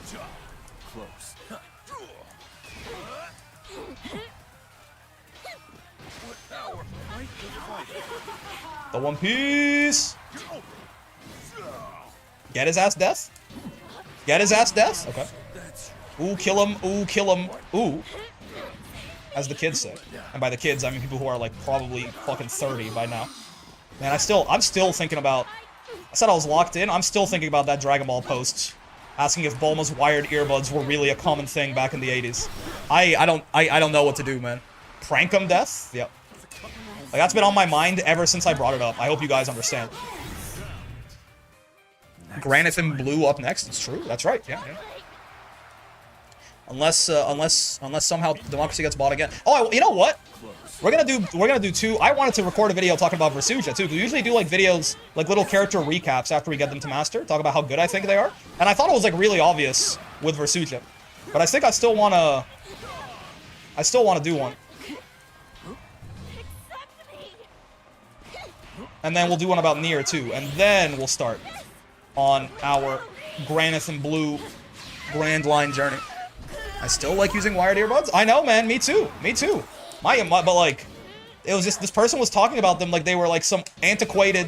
The One Piece. Get his ass death? Get his ass death? Okay. Ooh, kill him. Ooh, kill him. Ooh. As the kids say. And by the kids, I mean people who are like probably fucking 30 by now. Man, I'm still thinking about... I said I was locked in. I'm still thinking about that Dragon Ball post. Asking if Bulma's wired earbuds were really a common thing back in the 80s. I don't know what to do, man. Prank 'em death? Yep. Like, that's been on my mind ever since I brought it up. I hope you guys understand. Granite and Blue up next. It's true. That's right. Yeah. Unless somehow Democracy gets bought again. Oh, you know what? We're gonna do 2. I wanted to record a video talking about Versuja too. We usually do like videos, like little character recaps after we get them to master, talk about how good I think they are. And I thought it was like really obvious with Versuja. But I think I still wanna do one. And then we'll do one about Nier too, and then we'll start on our Granith and Blue Grand Line journey. I still like using wired earbuds. I know, man. Me too. Me too. But like, it was just this person was talking about them like they were like some antiquated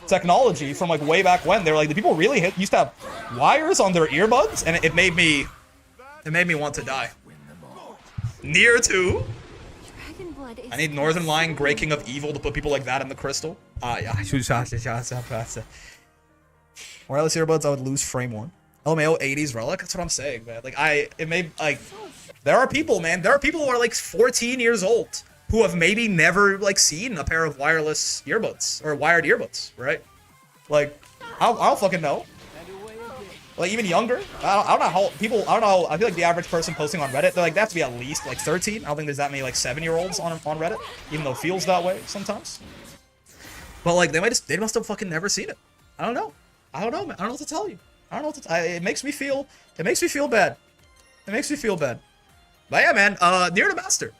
technology from like way back when. They were like, the people really used to have wires on their earbuds, and it made me want to die. Nier 2. I need Northern Line Grey King of Evil to put people like that in the crystal. Wireless earbuds, I would lose frame one. LMAO 80s relic. That's what I'm saying, man. Like there are people, man. There are people who are like 14 years old who have maybe never like seen a pair of wireless earbuds or wired earbuds, right? Like, I don't fucking know. Like even younger. I don't know how people. I don't know. I feel like the average person posting on Reddit, they're like, they have to be at least like 13. I don't think there's that many like 7-year-olds on Reddit, even though it feels that way sometimes. But like they must have fucking never seen it. I don't know. I don't know, man. I don't know what to tell you. I don't know what to. It makes me feel bad. It makes me feel bad. But yeah, man. Nier to Master.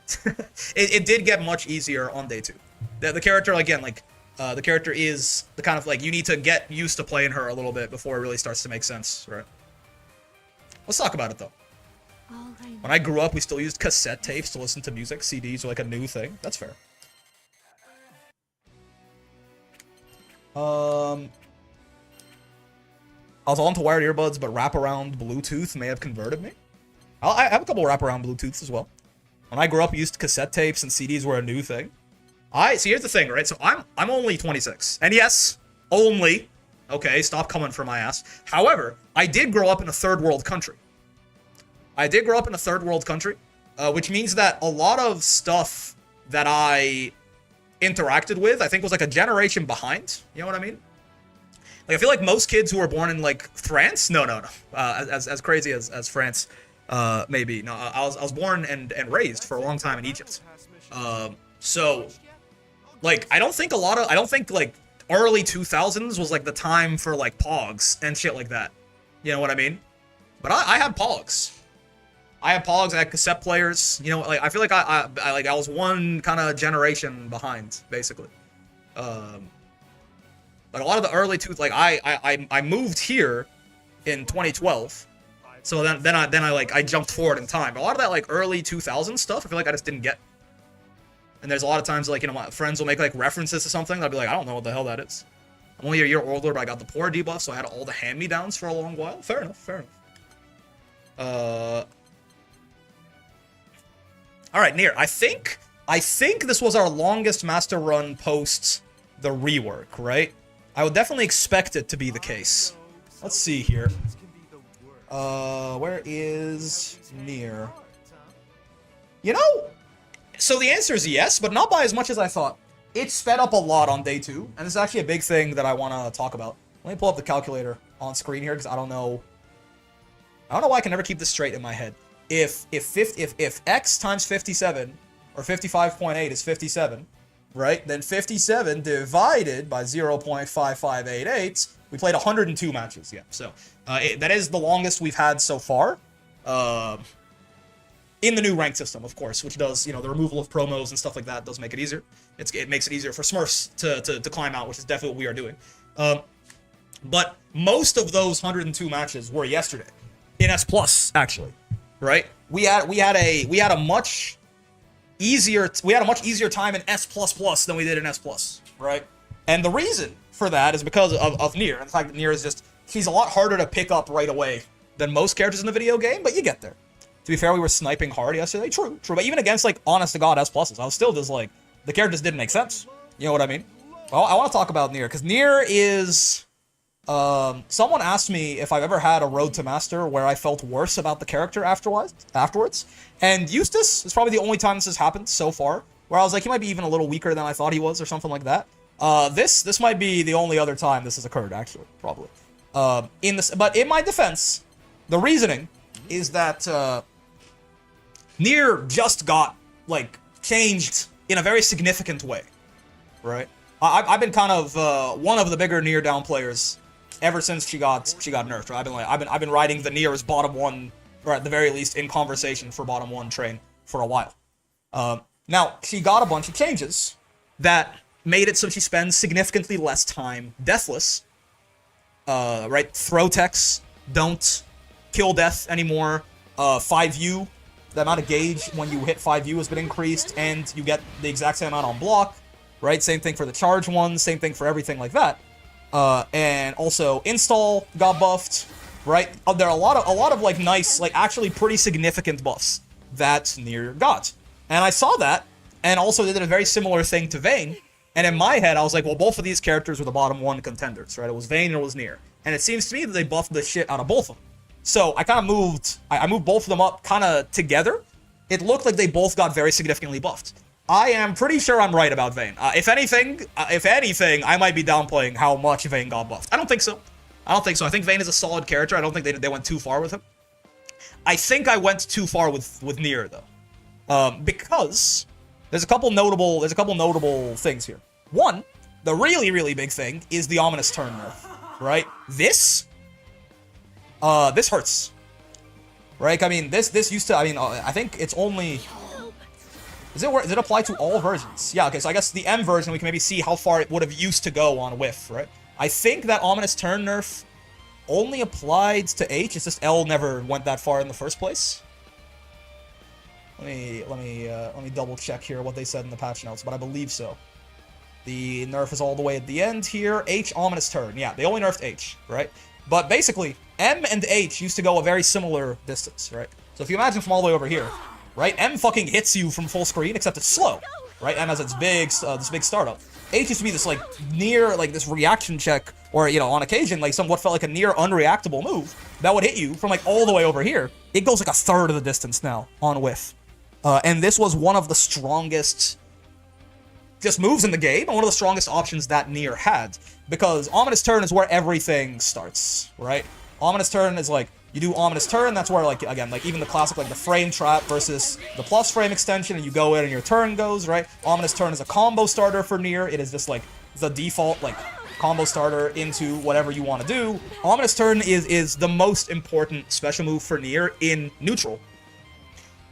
it did get much easier on day 2. The character again, like. The character is the kind of like, you need to get used to playing her a little bit before it really starts to make sense, right? Let's talk about it though. When I grew up, we still used cassette tapes to listen to music. CDs were like a new thing. That's fair. I was on to wired earbuds, but wraparound Bluetooth may have converted me. I have a couple wraparound Bluetooths as well. When I grew up, we used cassette tapes and CDs were a new thing. So here's the thing, right? So I'm only 26. And yes, only. Okay, stop coming for my ass. However, I did grow up in a third world country. Which means that a lot of stuff that I interacted with, I think was like a generation behind. You know what I mean? Like, I feel like most kids who are born in like France, no. As crazy as France may be. No, I was born and raised for a long time in Egypt. So like, I don't think like early 2000s was like the time for like Pogs and shit like that. You know what I mean? But I had Pogs. I had cassette players. You know, like I feel like I was one kind of generation behind, basically. Like a lot of the early I moved here in 2012. So then I jumped forward in time. But a lot of that like early 2000s stuff, I feel like I just didn't get. And there's a lot of times, like, you know, my friends will make, like, references to something. I'll be like, I don't know what the hell that is. I'm only a year older, but I got the poor debuff, so I had all the hand-me-downs for a long while. Fair enough. Alright, Nier. I think this was our longest master run post the rework, right? I would definitely expect it to be the case. Let's see here. Where is Nier? You know... So the answer is yes, but not by as much as I thought. It sped up a lot on day 2, and this is actually a big thing that I want to talk about. Let me pull up the calculator on screen here, because I don't know why I can never keep this straight in my head. If x times 57, or 55.8 is 57, right, then 57 divided by 0.5588, we played 102 matches, yeah. So that is the longest we've had so far. In the new rank system, of course, which does, you know, the removal of promos and stuff like that does make it easier. It makes it easier for Smurfs to climb out, which is definitely what we are doing. But most of those 102 matches were yesterday in S Plus, actually, right? We had a much easier time in S Plus than we did in S Plus, right? And the reason for that is because of Nier. And the fact that Nier is he's a lot harder to pick up right away than most characters in the video game, but you get there. To be fair, we were sniping hard yesterday. True. But even against, like, honest-to-God S+s, I was still just, like, the character just didn't make sense. You know what I mean? Well, I want to talk about Nier, because Nier is... someone asked me if I've ever had a road to master where I felt worse about the character afterwards. And Eustace is probably the only time this has happened so far, where I was like, he might be even a little weaker than I thought he was, or something like that. This might be the only other time this has occurred, actually, probably. But in my defense, the reasoning is that, Nier just got, like, changed in a very significant way, right? I've been kind of one of the bigger Nier down players ever since she got nerfed. Right? I've been riding the Nier as bottom 1 or at the very least in conversation for bottom 1 train for a while. Now, she got a bunch of changes that made it so she spends significantly less time deathless. Right? Throw techs don't kill death anymore. 5U, the amount of gauge when you hit 5U has been increased, and you get the exact same amount on block. Right? Same thing for the charge ones, same thing for everything like that. And also install got buffed. Right? There are a lot of like nice, like actually pretty significant buffs that Nier got. And I saw that, and also they did a very similar thing to Vayne. And in my head, I was like, well, both of these characters were the bottom 1 contenders, right? It was Vayne and it was Nier. And it seems to me that they buffed the shit out of both of them. So I kind of moved, I moved both of them up kind of together. It looked like they both got very significantly buffed. I am pretty sure I'm right about Vayne. If anything, I might be downplaying how much Vayne got buffed. I don't think so. I think Vayne is a solid character. I don't think they went too far with him. I think I went too far with Nier though. Because there's a couple notable things here. One, the really big thing is the ominous turn nerf, right? This hurts. Right? I mean, this used to, I mean, I think it's only, does it apply to all versions? Yeah, okay, so I guess the M version, we can maybe see how far it would have used to go on Whiff, right? I think that ominous turn nerf only applied to H, it's just L never went that far in the first place. Let me double check here what they said in the patch notes, but I believe so. The nerf is all the way at the end here. H, ominous turn. Yeah, they only nerfed H, right? But basically, M and H used to go a very similar distance, right? So if you imagine from all the way over here, right? M fucking hits you from full screen, except it's slow, right? M has its big, this big startup. H used to be this, like, near, like, this reaction check, or, you know, on occasion, like, what felt like a near unreactable move that would hit you from, like, all the way over here. It goes, like, a third of the distance now on Whiff. And this was one of the strongest just moves in the game, and one of the strongest options that Nier had. Because Ominous Turn is where everything starts, right? Ominous Turn is like, you do Ominous Turn, that's where, like, again, like, even the classic, like, the frame trap versus the plus frame extension, and you go in and your turn goes, right? Ominous Turn is a combo starter for Nier. It is just, like, the default, like, combo starter into whatever you want to do. Ominous Turn is the most important special move for Nier in neutral.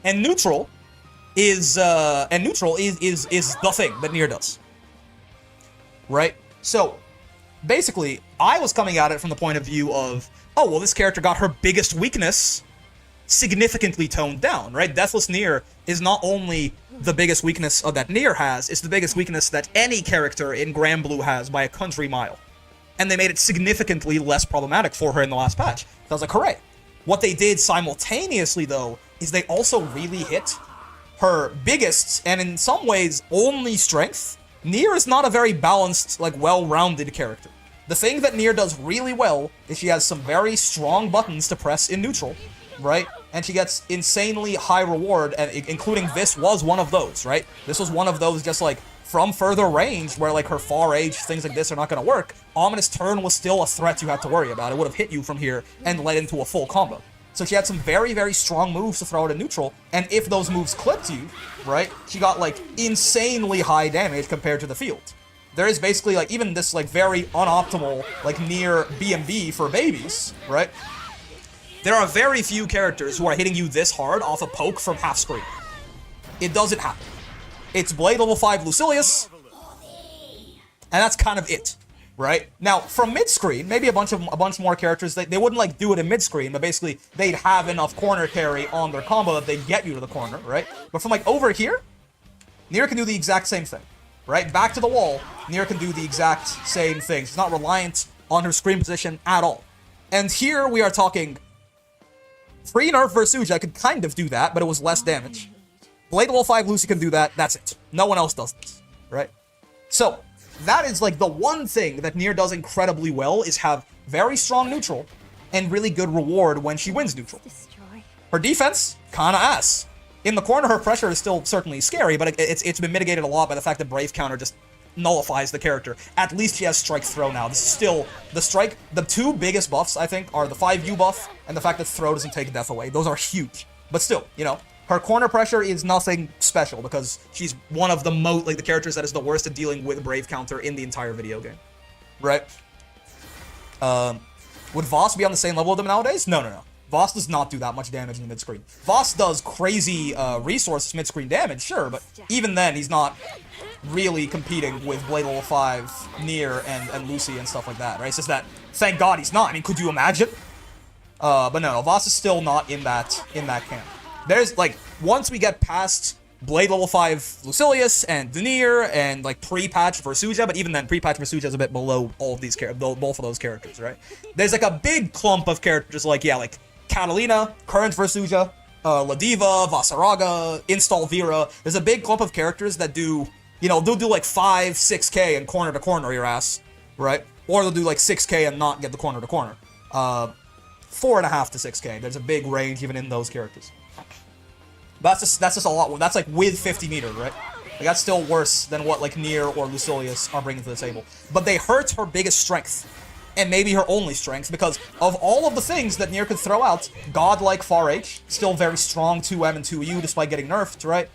And neutral is the thing that Nier does. Right? So, basically, I was coming at it from the point of view of, oh, well, this character got her biggest weakness significantly toned down, right? Deathless Nier is not only the biggest weakness that Nier has, it's the biggest weakness that any character in Gran Blue has by a country mile. And they made it significantly less problematic for her in the last patch. So I was like, hooray. What they did simultaneously, though, is they also really hit her biggest, and in some ways, only strength. Nier is not a very balanced, like, well-rounded character. The thing that Nier does really well is she has some very strong buttons to press in neutral, right? And she gets insanely high reward, and including this was one of those, right? This was one of those just, like, from further range, where, like, her far range, things like this are not going to work. Ominous Turn was still a threat you had to worry about. It would have hit you from here and led into a full combo. So she had some very, very strong moves to throw out in neutral, and if those moves clipped you, right, she got, like, insanely high damage compared to the field. There is basically, like, even this, like, very unoptimal, like, Nier BMB for babies, right? There are very few characters who are hitting you this hard off a poke from half screen. It doesn't happen. It's Blade level 5 Lucilius, and that's kind of it. Right? Now, from mid-screen, maybe a bunch more characters, they wouldn't, like, do it in mid-screen, but basically, they'd have enough corner carry on their combo that they'd get you to the corner, right? But from, like, over here, Nier can do the exact same thing, right? Back to the wall, Nier can do the exact same thing. She's not reliant on her screen position at all. And here, we are talking free nerf Versuja could kind of do that, but it was less damage. Blade level 5 Lucy can do that, that's it. No one else does this, right? So, that is, like, the one thing that Nier does incredibly well, is have very strong neutral and really good reward when she wins neutral. Her defense, kinda ass. In the corner, her pressure is still certainly scary, but it's been mitigated a lot by the fact that Brave Counter just nullifies the character. At least she has Strike Throw now. This is still, the two biggest buffs, I think, are the 5U buff and the fact that Throw doesn't take death away. Those are huge. But still, you know, her corner pressure is nothing special because she's one of the the characters that is the worst at dealing with Brave Counter in the entire video game. Right? Would Voss be on the same level with them nowadays? No. Voss does not do that much damage in the mid-screen. Voss does crazy resource mid-screen damage, sure, but even then, he's not really competing with Blade level 5, Nier, and Lucy and stuff like that, right? It's just that, thank God he's not. I mean, could you imagine? But no, Voss is still not in that camp. There's, like, once we get past Blade level 5 Lucilius and Nier and, like, pre-patch Versuja, but even then, pre-patch Versuja is a bit below all of these both of those characters, right? There's, like, a big clump of characters, like, yeah, like, Catalina, current Versuja, Ladiva, Vasaraga, install Vira. There's a big clump of characters that do, you know, they'll do like 5, 6k and corner to corner your ass, right? Or they'll do like 6k and not get the corner to corner. 4.5 to 6k. There's a big range even in those characters. But that's just a lot. That's like with 50 meter, right? Like that's still worse than what like Nier or Lucilius are bringing to the table. But they hurt her biggest strength. And maybe her only strength, because of all of the things that Nier could throw out, godlike Far H, still very strong 2M and 2U despite getting nerfed, right?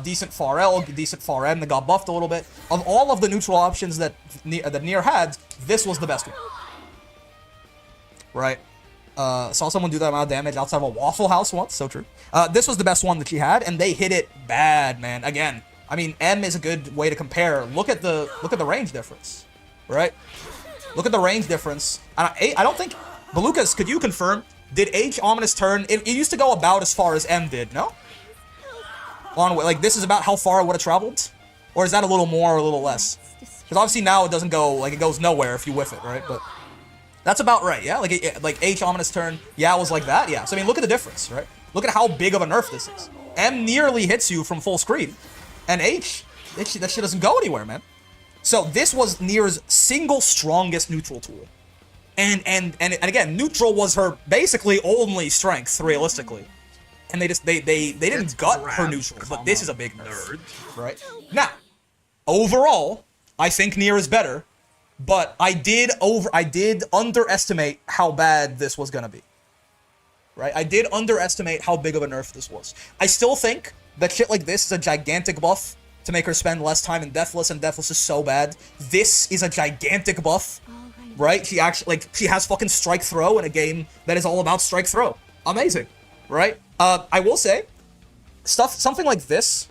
Decent Far L, decent Far M that got buffed a little bit. Of all of the neutral options that Nier had, this was the best one. Right? Saw someone do that amount of damage outside of a Waffle House once, so true. This was the best one that she had, and they hit it bad, man. Again, I mean, M is a good way to compare. Look at the range difference, right? Look at the range difference. And I don't think... Belucas, could you confirm? Did H Ominous Turn... It used to go about as far as M did, no? Like, this is about how far it would have traveled? Or is that a little more or a little less? Because obviously now it doesn't go... Like, it goes nowhere if you whiff it, right? But... That's about right, yeah? Like H Ominous Turn, yeah, it was like that, yeah. So, I mean, look at the difference, right? Look at how big of a nerf this is. M nearly hits you from full screen. And H, that shit doesn't go anywhere, man. So this was Nier's single strongest neutral tool. And again, neutral was her basically only strength, realistically. And they didn't gut her neutral, but this is a big nerf. Right? Now, overall, I think Nier is better, but I did underestimate how bad this was gonna be. Right? I did underestimate how big of a nerf this was. I still think that shit like this is a gigantic buff to make her spend less time in Deathless, and Deathless is so bad. This is a gigantic buff, right? She actually, like, she has fucking Strike Throw in a game that is all about Strike Throw. Amazing, right? I will say, something like this,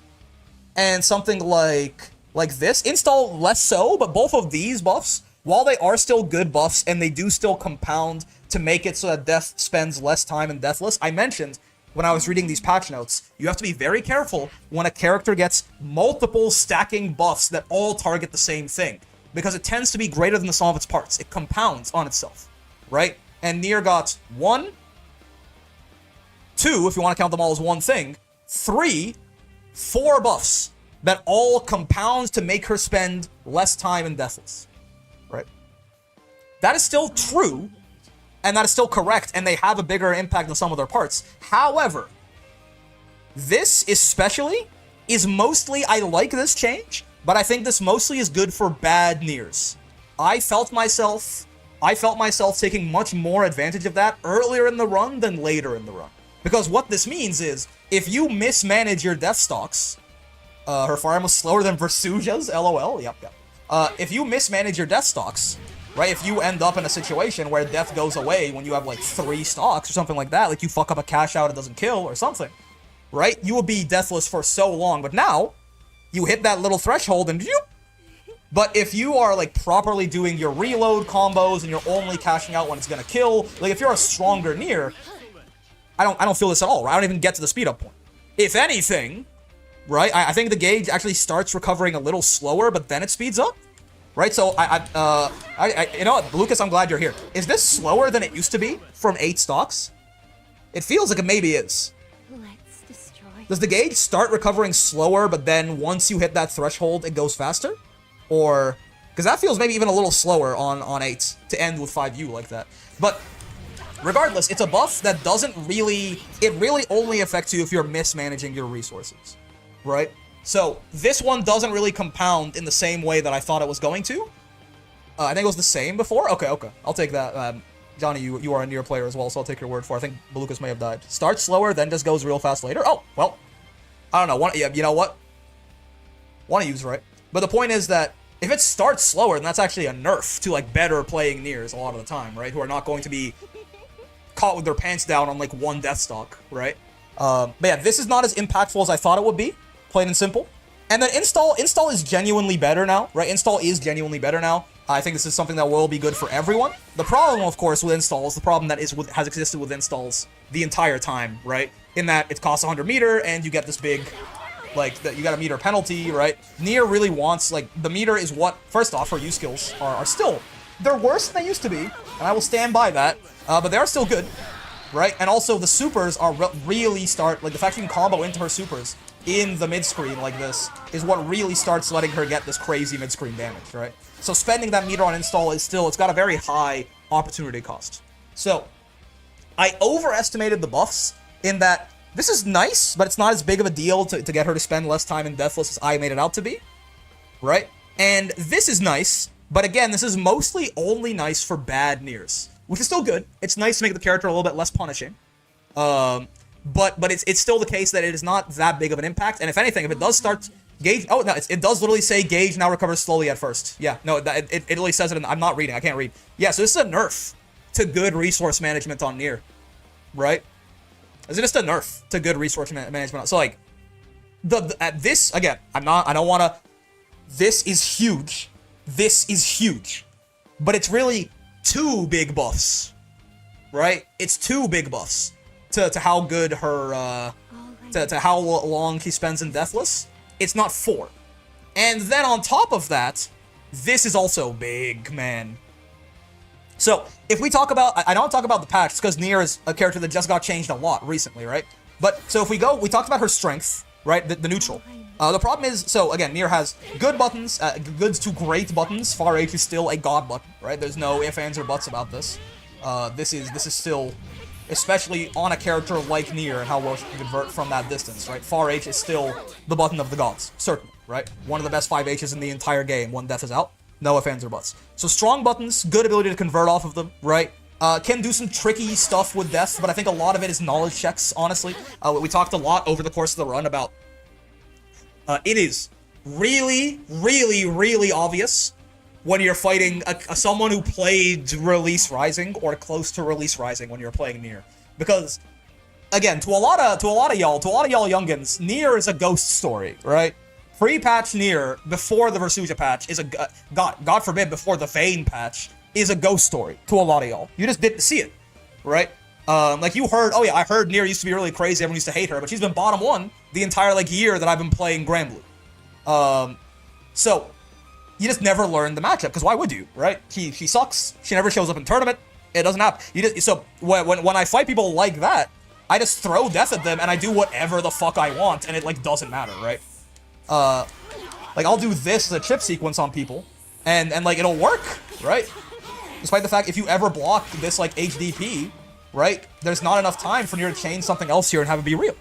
and something like this, install less so, but both of these buffs, while they are still good buffs, and they do still compound to make it so that Death spends less time in Deathless, I mentioned, when I was reading these patch notes, you have to be very careful when a character gets multiple stacking buffs that all target the same thing, because it tends to be greater than the sum of its parts. It compounds on itself, right? And Nier got 1, 2, if you want to count them all as one thing, 3, 4 buffs that all compound to make her spend less time in Deathless, right? That is still true, and that is still correct, and they have a bigger impact than some of their parts. However, this especially is mostly, I like this change, but I think this mostly is good for bad Niers. I felt myself taking much more advantage of that earlier in the run than later in the run. Because what this means is, if you mismanage your death stocks, her farm was slower than Versuja's, lol, yep. If you mismanage your death stocks, right, if you end up in a situation where death goes away when you have like 3 stocks or something like that, like you fuck up a cash out, it doesn't kill or something, right, you will be deathless for so long, but now, you hit that little threshold and but if you are like properly doing your reload combos and you're only cashing out when it's gonna kill, like if you're a stronger Nier, I don't feel this at all, right? I don't even get to the speed up point. If anything, right, I think the gauge actually starts recovering a little slower, but then it speeds up. Right, so you know what, Lucas, I'm glad you're here. Is this slower than it used to be from 8 stocks? It feels like it maybe is. Let's destroy. Does the gauge start recovering slower, but then once you hit that threshold, it goes faster? Or, because that feels maybe even a little slower on 8 to end with 5U like that. But regardless, it's a buff that doesn't really, it really only affects you if you're mismanaging your resources, right? So, this one doesn't really compound in the same way that I thought it was going to. I think it was the same before. Okay. I'll take that. Johnny, you are a Nier player as well, so I'll take your word for it. I think Belucas may have died. Starts slower, then just goes real fast later. Oh, well. I don't know. You know what? One of you's right. But the point is that if it starts slower, then that's actually a nerf to, like, better playing Niers a lot of the time, right? Who are not going to be caught with their pants down on like one death stock, right? But yeah, this is not as impactful as I thought it would be, plain and simple. And then install is genuinely better now, right? Install is genuinely better now. I think this is something that will be good for everyone. The problem, of course, with installs, the problem that has existed with installs the entire time, right? In that it costs 100 meter and you get this big, like, you got a meter penalty, right? Nier really wants, like, the meter is what, first off, her use skills are still, they're worse than they used to be, and I will stand by that, but they are still good, right? And also the supers are really start, like, the fact you can combo into her supers in the mid-screen like this is what really starts letting her get this crazy mid-screen damage, right? So spending that meter on install is still, it's got a very high opportunity cost. So, I overestimated the buffs in that this is nice, but it's not as big of a deal to get her to spend less time in Deathless as I made it out to be, right? And this is nice, but again, this is mostly only nice for bad Niers, which is still good. It's nice to make the character a little bit less punishing. But it's still the case that it is not that big of an impact, and if anything, if it does start gauge, oh no, it does literally say gauge now recovers slowly at first. Yeah, no, it literally says it. I'm not reading. I can't read. Yeah, so this is a nerf to good resource management on Nier, right? Is it just a nerf to good resource management? So like, at this again, I don't want to. This is huge. This is huge, but it's really two big buffs, right? It's two big buffs to how good her to how long he spends in Deathless. It's not 4. And then on top of that, this is also big, man. So, if we talk about, I don't talk about the patch, because Nier is a character that just got changed a lot recently, right? But, so if we talked about her strength, right, the neutral. The problem is, so again, Nier has good buttons, good to great buttons. Far H is still a god button, right? There's no ifs, ands, or buts about this. This is still, especially on a character like Nier and how well she can convert from that distance, right? Far H is still the button of the gods, certainly, right? One of the best 5Hs in the entire game. One death is out. No ifs, ands, or buts. So strong buttons, good ability to convert off of them, right? Can do some tricky stuff with death, but I think a lot of it is knowledge checks, honestly. We talked a lot over the course of the run about it is really, really, really obvious when you're fighting someone who played Release Rising or close to Release Rising when you're playing Nier. Because, again, to a lot of y'all youngins, Nier is a ghost story, right? Pre-patch Nier, before the Versuja patch, is God forbid, before the Vayne patch, is a ghost story to a lot of y'all. You just didn't see it, right? Like you heard, oh yeah, I heard Nier used to be really crazy, everyone used to hate her, but she's been bottom 1 the entire, like, year that I've been playing Gran Blue. So, you just never learn the matchup, because why would you, right? She sucks, she never shows up in tournament, it doesn't happen. So, when I fight people like that, I just throw death at them, and I do whatever the fuck I want, and it, like, doesn't matter, right? Like, I'll do this as a chip sequence on people, and like, it'll work, right? Despite the fact, if you ever block this, like, HDP, right, there's not enough time for Nier to change something else here and have it be real.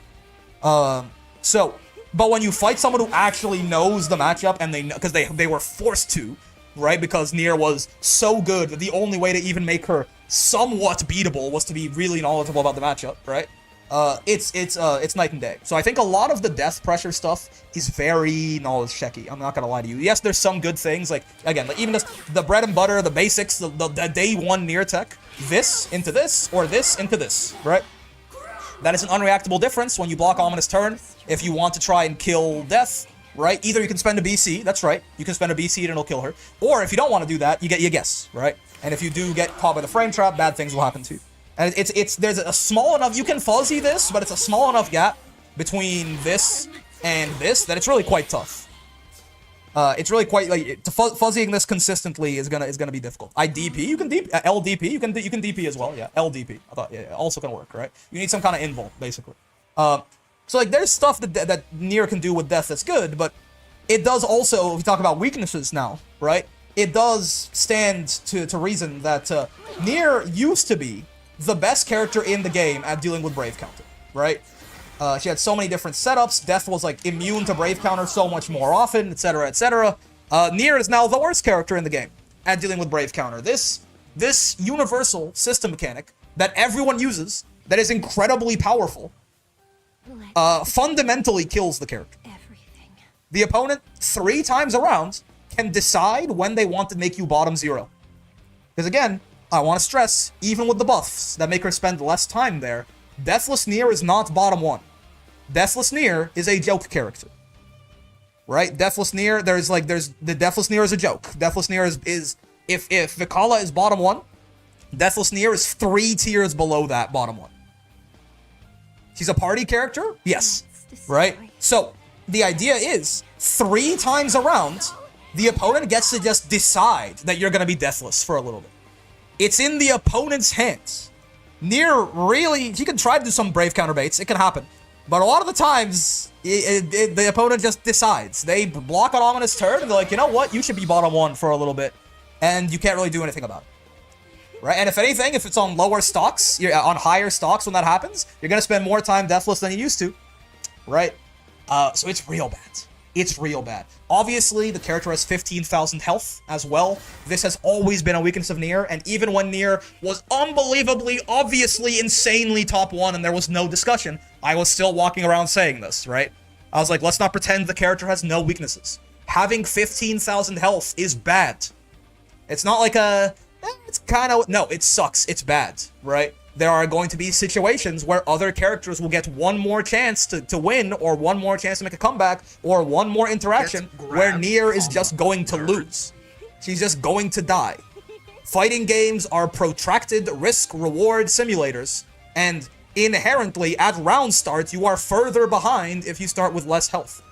But when you fight someone who actually knows the matchup, and they know, because they were forced to, right, because Nier was so good that the only way to even make her somewhat beatable was to be really knowledgeable about the matchup, right? It's night and day. So I think a lot of the death pressure stuff is very knowledge checky. I'm not gonna lie to you. Yes, there's some good things, like, again, like even just the bread and butter, the basics, the day 1 Nier tech, this into this, or this into this, right? That is an unreactable difference when you block Ominous Turn. If you want to try and kill death, right? Either you can spend a BC, that's right, you can spend a BC and it'll kill her. Or if you don't want to do that, you get your guess, right? And if you do get caught by the frame trap, bad things will happen too. And there's a small enough, you can fuzzy this, but it's a small enough gap between this and this that it's really quite tough. It's really quite, like, fuzzying this consistently is gonna be difficult. DP, you can DP, LDP, you can DP as well, yeah, LDP, I thought, yeah, also gonna work, right? You need some kind of invul, basically. So, like, there's stuff that Nier can do with death that's good, but it does also, if we talk about weaknesses now, right? It does stand to reason that Nier used to be the best character in the game at dealing with Brave Counter, right? She had so many different setups. Death was, like, immune to Brave Counter so much more often, etc., etc. Nier is now the worst character in the game at dealing with Brave Counter. This universal system mechanic that everyone uses, that is incredibly powerful, fundamentally kills the character. Everything. The opponent, 3 times around, can decide when they want to make you bottom 0. Because again, I want to stress, even with the buffs that make her spend less time there, Deathless Nier is not bottom 1. Deathless Nier is a joke character. Right? Deathless Nier, the Deathless Nier is a joke. Deathless Nier is if Vikala is bottom 1, Deathless Nier is 3 tiers below that bottom 1. She's a party character? Yes. Right? So, the idea is, 3 times around, the opponent gets to just decide that you're gonna be deathless for a little bit. It's in the opponent's hands. Nier really, he can try to do some brave counterbaits, it can happen. But a lot of the times, the opponent just decides. They block an ominous turn, and they're like, you know what, you should be bottom 1 for a little bit. And you can't really do anything about it. Right? And if anything, if it's on lower stocks, you're on higher stocks when that happens, you're gonna spend more time deathless than you used to. Right? So it's real bad. It's real bad. Obviously, the character has 15,000 health as well. This has always been a weakness of Nier, and even when Nier was unbelievably, obviously, insanely top 1 and there was no discussion, I was still walking around saying this, right? I was like, let's not pretend the character has no weaknesses. Having 15,000 health is bad. It's not like it's kind of, no, it sucks. It's bad, right? There are going to be situations where other characters will get one more chance to win, or one more chance to make a comeback, or one more interaction where Nier is just going to lose. She's just going to die. Fighting games are protracted risk-reward simulators, and inherently, at round start, you are further behind if you start with less health.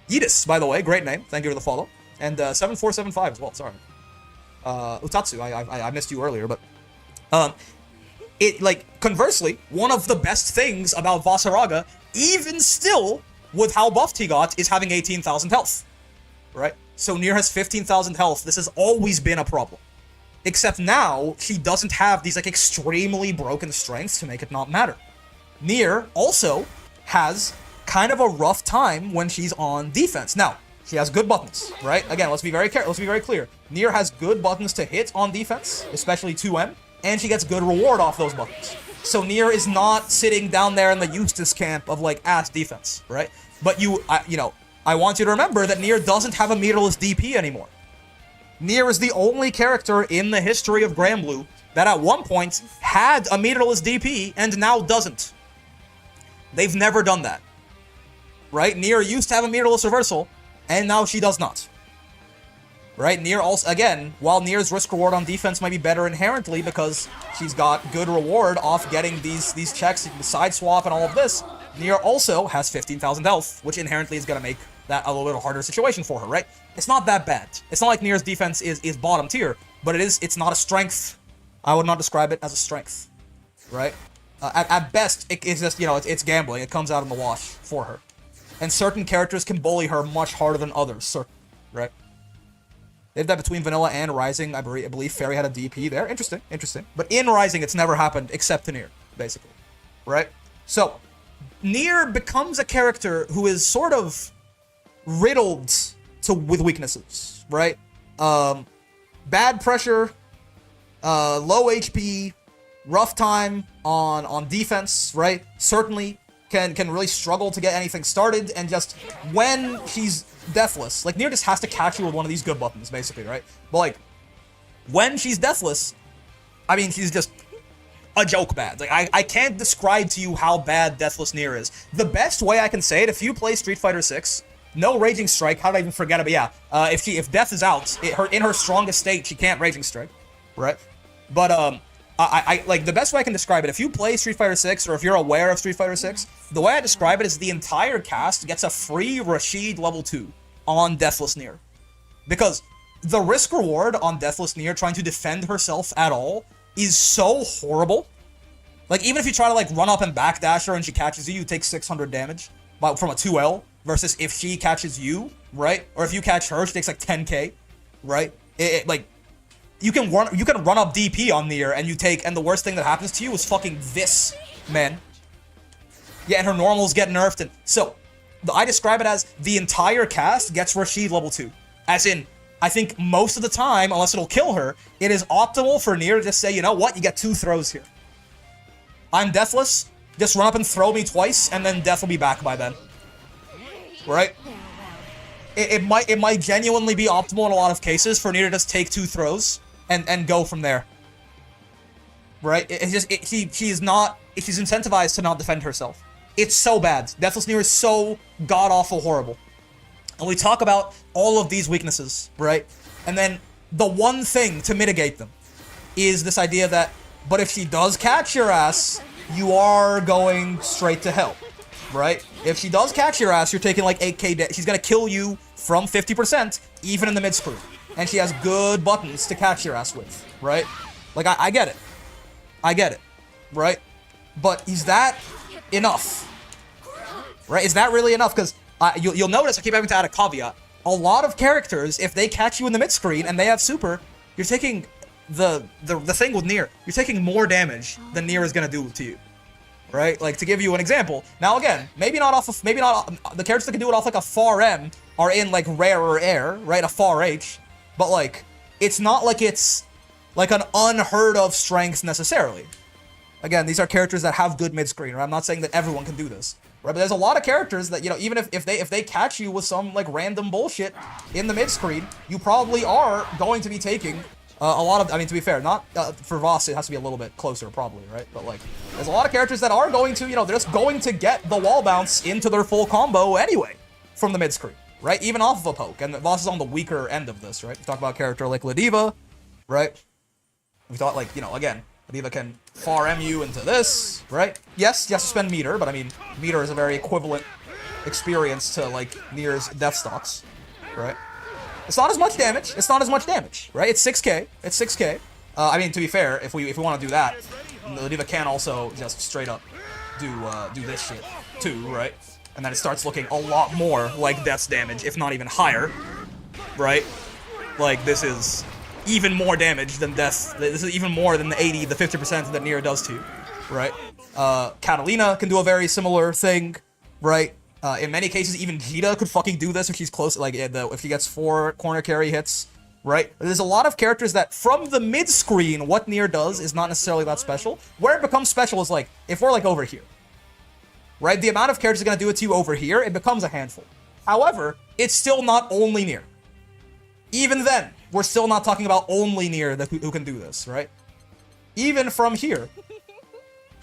Yidis, by the way, great name. Thank you for the follow. And 7475 as well, sorry. Utatsu, I missed you earlier, but... conversely, one of the best things about Vasaraga, even still, with how buffed he got, is having 18,000 health. Right? So Nier has 15,000 health. This has always been a problem. Except now, she doesn't have these, extremely broken strengths to make it not matter. Nier also has kind of a rough time when she's on defense. Now, she has good buttons, right? Again, let's be very clear. Nier has good buttons to hit on defense, especially 2M, and she gets good reward off those buttons. So Nier is not sitting down there in the Eustace camp of, ass defense, right? But I want you to remember that Nier doesn't have a meterless DP anymore. Nier is the only character in the history of Granblue that at one point had a meterless DP and now doesn't. They've never done that. Right? Nier used to have a meterless reversal, and now she does not. Right? Nier also, again, while Nier's risk reward on defense might be better inherently because she's got good reward off getting these checks, the side swap and all of this, Nier also has 15,000 health, which inherently is going to make that a little harder situation for her, right? It's not that bad. It's not like Nier's defense is bottom tier, but it's not a strength. I would not describe it as a strength, right? At best, it's just, it's gambling. It comes out in the wash for her. And certain characters can bully her much harder than others, right? They did that between Vanilla and Rising. I believe Fairy had a DP there. Interesting. But in Rising, it's never happened except to Nier, basically, right? So, Nier becomes a character who is sort of riddled with weaknesses, right? Bad pressure, low HP, rough time on defense, right? Certainly can really struggle to get anything started, and just when she's deathless, Nier just has to catch you with one of these good buttons, basically, right? But when she's deathless, I mean, she's just a joke bad. I can't describe to you how bad Deathless Nier is. The best way I can say it, if you play Street Fighter 6, no Raging Strike, how did I even forget it? But yeah, if Death is out, in her strongest state, she can't Raging Strike, right? But, the best way I can describe it, if you play Street Fighter 6, or if you're aware of Street Fighter 6, the way I describe it is the entire cast gets a free Rashid level 2 on Deathless Nier. Because the risk reward on Deathless Nier trying to defend herself at all is so horrible. Even if you try to, run up and backdash her and she catches you, you take 600 damage from a 2L, versus if she catches you, right? Or if you catch her, she takes, 10k, right? You can run up DP on Nier, and the worst thing that happens to you is fucking this, man. Yeah, and her normals get nerfed, and so, I describe it as the entire cast gets Rashid level 2. As in, I think most of the time, unless it'll kill her, it is optimal for Nier to just say, you know what, you get 2 throws here. I'm deathless, just run up and throw me twice, and then death will be back by then. Right? It might genuinely be optimal in a lot of cases for Nier to just take 2 throws and go from there. right? It's just she's incentivized to not defend herself. It's so bad. Deathless Nier is so god awful horrible. And we talk about all of these weaknesses, right? And then the one thing to mitigate them is this idea that, but if she does catch your ass, you are going straight to hell, right? If she does catch your ass, you're taking like 8k. She's gonna kill you from 50%, even in the mid-screen. And she has good buttons to catch your ass with, right? Like, I get it. I get it, right? But is that enough? Right? Is that really enough? Because you'll notice I keep having to add a caveat. A lot of characters, if they catch you in the mid-screen and they have super, you're taking the thing with Nier. You're taking more damage than Nier is gonna do to you, right? Like, to give you an example. Now again, maybe not the characters that can do it off like a far M are in like rarer air, right? A far H, but like it's not like it's like an unheard of strength necessarily. Again, these are characters that have good mid-screen, right? I'm not saying that everyone can do this. Right, but there's a lot of characters that, you know, even if they catch you with some like random bullshit in the mid screen, you probably are going to be taking a lot of. I mean, to be fair, not for Voss, it has to be a little bit closer, probably, right? But like, there's a lot of characters that are going to, you know, they're just going to get the wall bounce into their full combo anyway from the mid screen, right? Even off of a poke, and Voss is on the weaker end of this, right? We talk about a character like Ladiva, right? We thought like, you know, again, Ladiva can far MU into this, right? Yes, you have to spend meter, but I mean, meter is a very equivalent experience to, like, Nier's death stocks, right? It's not as much damage. It's not as much damage, right? It's 6k. It's 6k. I mean, to be fair, if we want to do that, Ladiva can also just straight up do this shit too, right? And then it starts looking a lot more like death's damage, if not even higher, right? Like, this is even more damage than death. This is even more than the 80, the 50% that Nier does to you, right? Catalina can do a very similar thing, right? In many cases, even Vira could fucking do this if she's close, like, if she gets 4 corner carry hits, right? There's a lot of characters that, from the mid-screen, what Nier does is not necessarily that special. Where it becomes special is, like, if we're, like, over here, right? The amount of characters gonna do it to you over here, it becomes a handful. However, it's still not only Nier. Even then, we're still not talking about only Nier who can do this, right? Even from here,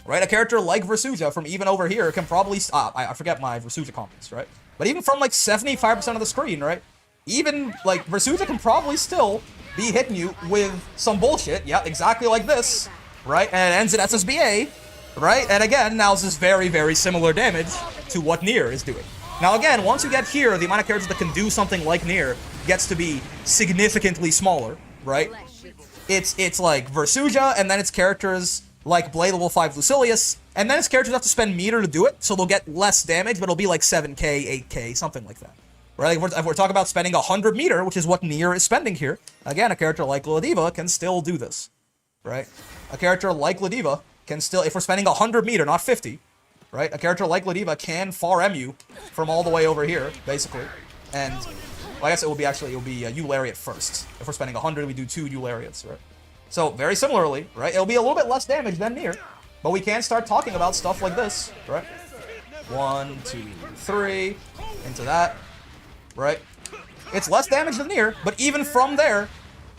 right? A character like Versuja from even over here can probably... I forget my Versuja combos, right? But even from like 75% of the screen, right? Even like Versuja can probably still be hitting you with some bullshit. Yeah, exactly like this, right? And it ends in SSBA, right? And again, now this is very, very similar damage to what Nier is doing. Now again, once you get here, the amount of characters that can do something like Nier gets to be significantly smaller, right? It's like Versuja, and then it's characters like Blade level 5 Lucilius, and then it's characters that have to spend meter to do it, so they'll get less damage, but it'll be like 7k, 8k, something like that. Right? Like if we're talking about spending 100 meter, which is what Nier is spending here, again, a character like Ladiva can still do this, right? A character like Ladiva can still, if we're spending 100 meter, not 50, right? A character like Ladiva can far MU from all the way over here, basically. And, well, I guess it will be U Lariat first. If we're spending 100, we do 2 U Lariats, right? So, very similarly, right? It'll be a little bit less damage than Nier, but we can start talking about stuff like this, right? 1, 2, 3, into that, right? It's less damage than Nier, but even from there,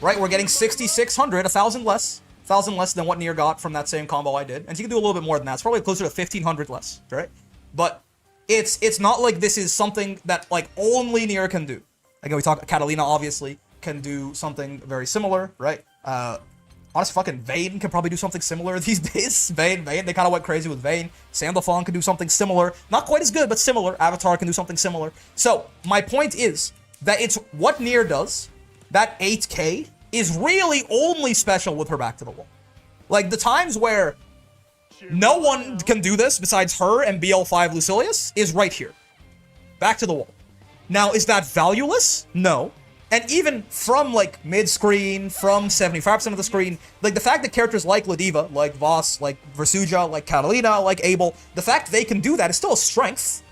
right, we're getting 6,600, 1,000 less. 1,000 less than what Nier got from that same combo I did. And she can do a little bit more than that. It's probably closer to 1,500 less, right? But it's not like this is something that, like, only Nier can do. Again, we talk, Catalina, obviously, can do something very similar, right? Honestly, fucking Vayne can probably do something similar these days. Vayne, they kind of went crazy with Vayne. Sandalphon can do something similar. Not quite as good, but similar. Avatar can do something similar. So, my point is that it's what Nier does, that 8k, is really only special with her back to the wall. Like, the times where no one can do this besides her and BL5 Lucilius is right here. Back to the wall. Now, is that valueless? No. And even from, like, mid-screen, from 75% of the screen, like, the fact that characters like Ladiva, like Voss, like Versuja, like Catalina, like Abel, the fact they can do that is still a strength,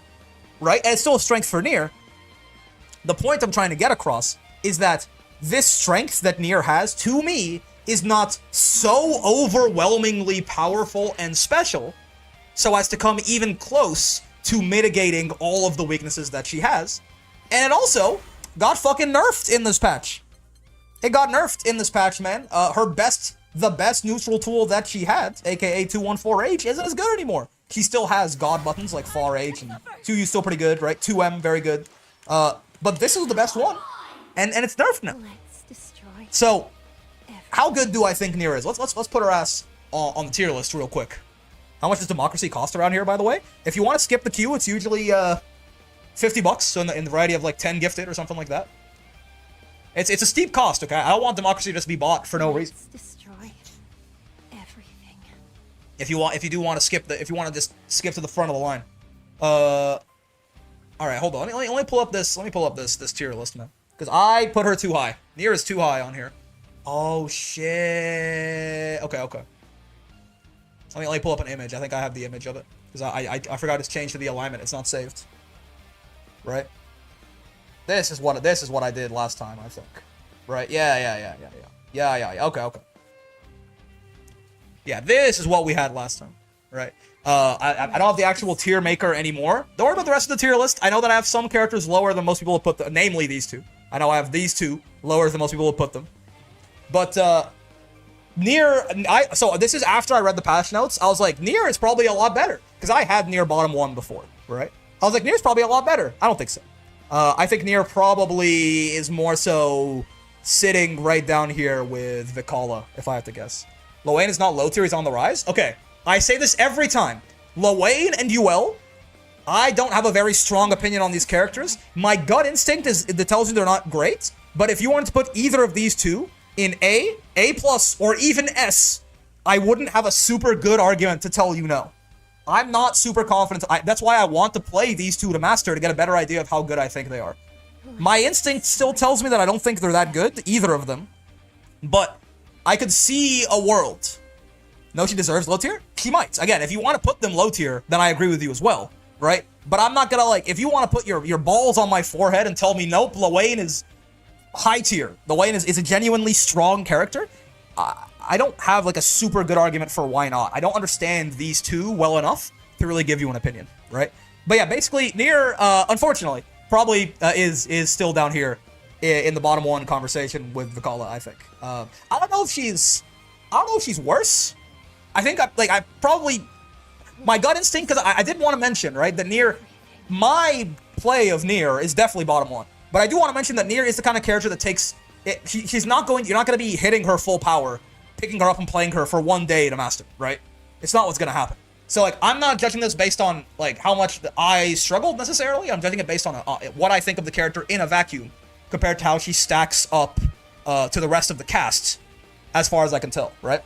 right? And it's still a strength for Nier. The point I'm trying to get across is that this strength that Nier has, to me, is not so overwhelmingly powerful and special so as to come even close to mitigating all of the weaknesses that she has. And it also got fucking nerfed in this patch. It got nerfed in this patch, man. Her best the best neutral tool that she had, aka 214H, isn't as good anymore. She still has god buttons like far H, and 2U still pretty good, right? 2M, very good. But this is the best one. And it's nerfed now. Let's destroy. So, how good do I think Nier is? Let's put her ass on the tier list real quick. How much does democracy cost around here, by the way? If you want to skip the queue, it's usually $50, so in the variety of like 10 gifted or something like that. It's a steep cost, okay? I don't want democracy to just be bought for no reason. Let's destroy everything. If you do want to skip if you want to just skip to the front of the line. All right, hold on. Let me pull up this. Let me pull up this tier list, man. Because I put her too high. Nier is too high on here. Oh shit. Okay. Let me pull up an image. I think I have the image of it because I forgot it's changed to the alignment. It's not saved. Right. This is what I did last time, I think. Right. Yeah. Okay. Yeah, this is what we had last time. Right. I don't have the actual tier maker anymore. Don't worry about the rest of the tier list. I know that I have some characters lower than most people have put them, namely these two. I know I have these two lower than most people have put them. But Nier, so this is after I read the patch notes. I was like, Nier is probably a lot better because I had Nier bottom 1 before, right? I was like, Nier's probably a lot better. I don't think so. I think Nier probably is more so sitting right down here with Vikala, if I have to guess. Lowain is not low tier, he's on the rise? Okay, I say this every time. Lowain and UL, I don't have a very strong opinion on these characters. My gut instinct that tells me they're not great, but if you wanted to put either of these two in A+, or even S, I wouldn't have a super good argument to tell you no. I'm not super confident. That's why I want to play these two to master to get a better idea of how good I think they are. My instinct still tells me that I don't think they're that good, either of them. But I could see a world. No, she deserves low tier? She might. Again, if you want to put them low tier, then I agree with you as well, right? But I'm not gonna if you want to put your balls on my forehead and tell me, nope, Lowain is high tier. Lowain is a genuinely strong character. I don't have a super good argument for why not. I don't understand these two well enough to really give you an opinion, right? But yeah, basically, Nier, unfortunately, probably is still down here in the bottom 1 conversation with Vikala, I think. I don't know if she's worse. I think I probably, my gut instinct, because I did want to mention, right, that Nier, my play of Nier is definitely bottom 1. But I do want to mention that Nier is the kind of character that takes it. You're not going to be hitting her full power, picking her up and playing her for one day to master, right? It's not what's going to happen. So, I'm not judging this based on, how much I struggled necessarily. I'm judging it based on what I think of the character in a vacuum compared to how she stacks up to the rest of the cast, as far as I can tell, right?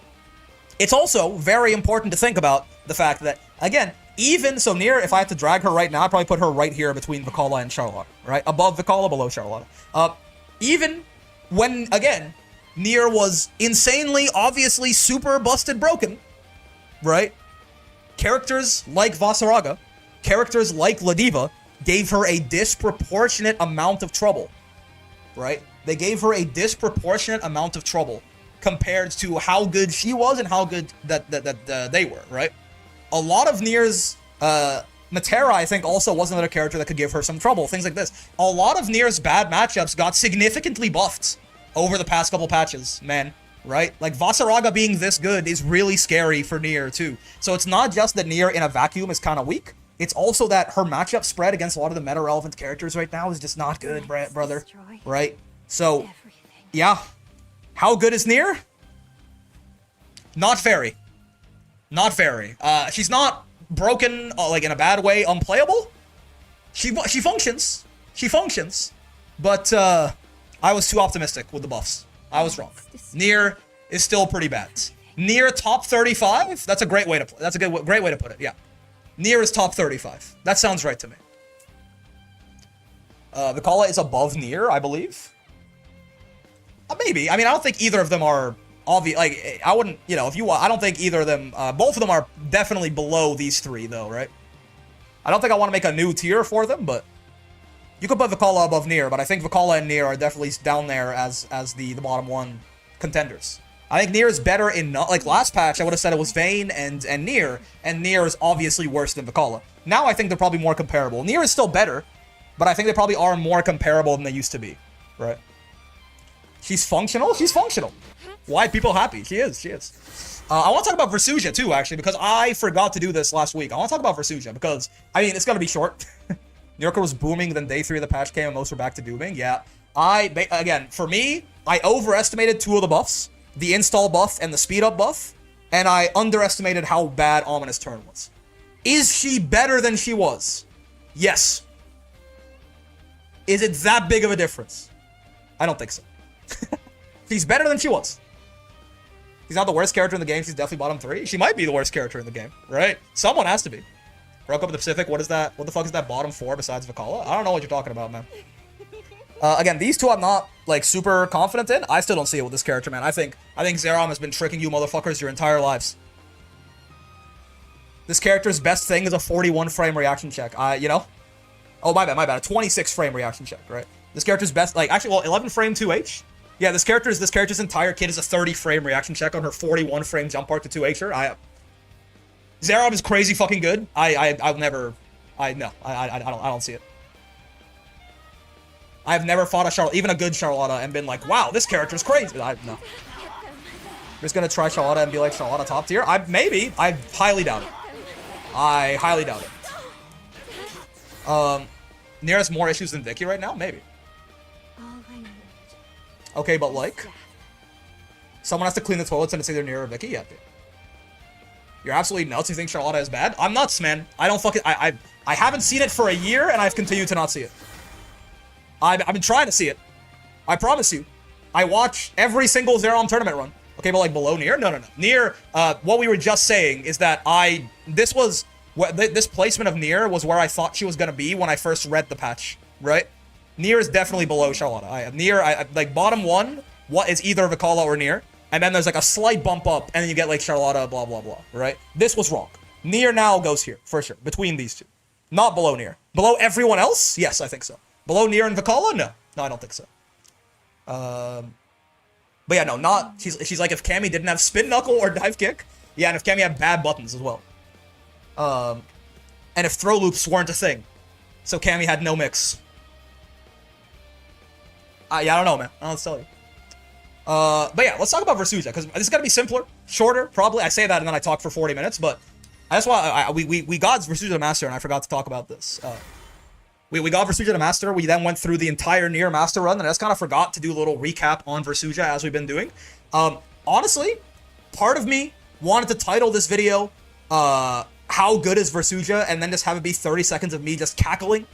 It's also very important to think about the fact that, again, even so Nier, if I had to drag her right now, I'd probably put her right here between Vikala and Charlotte, right? Above Vikala, below Charlotte. Even when, again, Nier was insanely, obviously, super busted broken, right? Characters like Vasaraga, characters like Ladiva, gave her a disproportionate amount of trouble, right? They gave her a disproportionate amount of trouble compared to how good she was and how good that they were, right? A lot of Nier's, Matera, I think, also was another character that could give her some trouble, things like this. A lot of Nier's bad matchups got significantly buffed over the past couple patches, man, right? Vasaraga being this good is really scary for Nier, too. So it's not just that Nier in a vacuum is kind of weak, it's also that her matchup spread against a lot of the meta-relevant characters right now is just not good, brother, right? So, yeah. How good is Nier? Not very. Not very. She's not broken, in a bad way, unplayable. She functions. She functions. But, I was too optimistic with the buffs. I was wrong. Nier is still pretty bad. Nier top 35? That's a great way to play. That's a great way to put it, yeah. Nier is top 35. That sounds right to me. Vikala is above Nier, I believe. Maybe. I mean, I don't think either of them are obvious. I wouldn't, I don't think either of them, both of them are definitely below these three, though, right? I don't think I want to make a new tier for them, but you could put Vikala above Nier, but I think Vikala and Nier are definitely down there as the bottom 1 contenders. I think Nier is better in, last patch, I would have said it was Vayne and Nier is obviously worse than Vikala. Now I think they're probably more comparable. Nier is still better, but I think they probably are more comparable than they used to be, right? She's functional? She's functional. Why people happy? She is, she is. I want to talk about Versuja too, actually, because I forgot to do this last week. I want to talk about Versuja because, I mean, it's going to be short. New Yorker was booming, then day 3 of the patch came and most were back to dooming. Yeah. Again, for me, I overestimated 2 of the buffs, the install buff and the speed up buff, and I underestimated how bad Ominous Turn was. Is she better than she was? Yes. Is it that big of a difference? I don't think so. She's better than she was. She's not the worst character in the game. She's definitely bottom 3. She might be the worst character in the game, right? Someone has to be. Broke up in the Pacific. What is that? What the fuck is that bottom 4 besides Vikala? I don't know what you're talking about, man. Again, these two I'm not, like, super confident in. I still don't see it with this character, man. I think Zerom has been tricking you motherfuckers your entire lives. This character's best thing is a 41 frame reaction check. You know? Oh, my bad. A 26 frame reaction check, right? This character's best, like, actually, well, 11 frame 2H. Yeah, this character's entire kit is a 30 frame reaction check on her 41 frame jump arc to 2H. Zerom is crazy fucking good. I don't see it. I've never fought a Charlotte, even a good Charlotta, and been like, wow, this character's crazy. No. I'm just gonna try Charlotta and be like, Charlotta top tier? Maybe. I highly doubt it. I highly doubt it. Nier has more issues than Vicky right now? Maybe. Okay, but like, someone has to clean the toilets and it's either Nier or Vicky? Yeah, dude. You're absolutely nuts. You think Charlotta is bad? I'm nuts, man. I don't fucking, I haven't seen it for a year and I've continued to not see it. I've been trying to see it. I promise you. I watch every single Zerom tournament run. Okay, but like below Nier? No. Nier, what we were just saying is that this placement of Nier was where I thought she was gonna be when I first read the patch, right? Nier is definitely below Charlotta. Nier, like bottom 1, what is either Vikala or Nier, and then there's like a slight bump up, and then you get like Charlotta, blah, blah, blah, right? This was wrong. Nier now goes here, for sure, between these two. Not below Nier. Below everyone else? Yes, I think so. Below Nier and Vikala? No. No, I don't think so. But yeah, no, not, she's like if Cammy didn't have spin knuckle or dive kick, yeah, and if Cammy had bad buttons as well. And if throw loops weren't a thing. So Cammy had no mix. Yeah, I don't know, man. I don't know what to tell you. But yeah, let's talk about Versuja, because this is gonna be simpler, shorter, probably. I say that and then I talk for 40 minutes, but that's why we got Versuja to Master, and I forgot to talk about this. We got Versuja to Master. We then went through the entire Nier Master run, and I just kind of forgot to do a little recap on Versuja as we've been doing. Honestly, part of me wanted to title this video, How Good is Versuja, and then just have it be 30 seconds of me just cackling,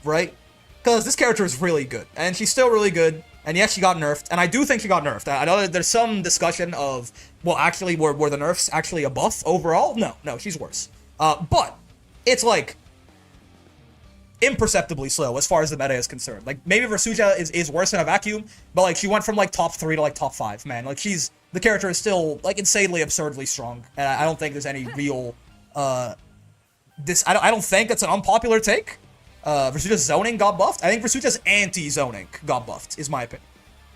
right? Because this character is really good, and she's still really good, and yes, she got nerfed, and I do think she got nerfed. I know there's some discussion of, well, actually, were the nerfs actually a buff overall? No, she's worse. But it's like imperceptibly slow as far as the meta is concerned. Like, maybe Versuja is worse in a vacuum, but like she went from like top 3 to like top 5, man. Like the character is still like insanely, absurdly strong, and I don't think there's any real, I don't think it's an unpopular take. Versuja's zoning got buffed. I think Versuja's anti-zoning got buffed, is my opinion.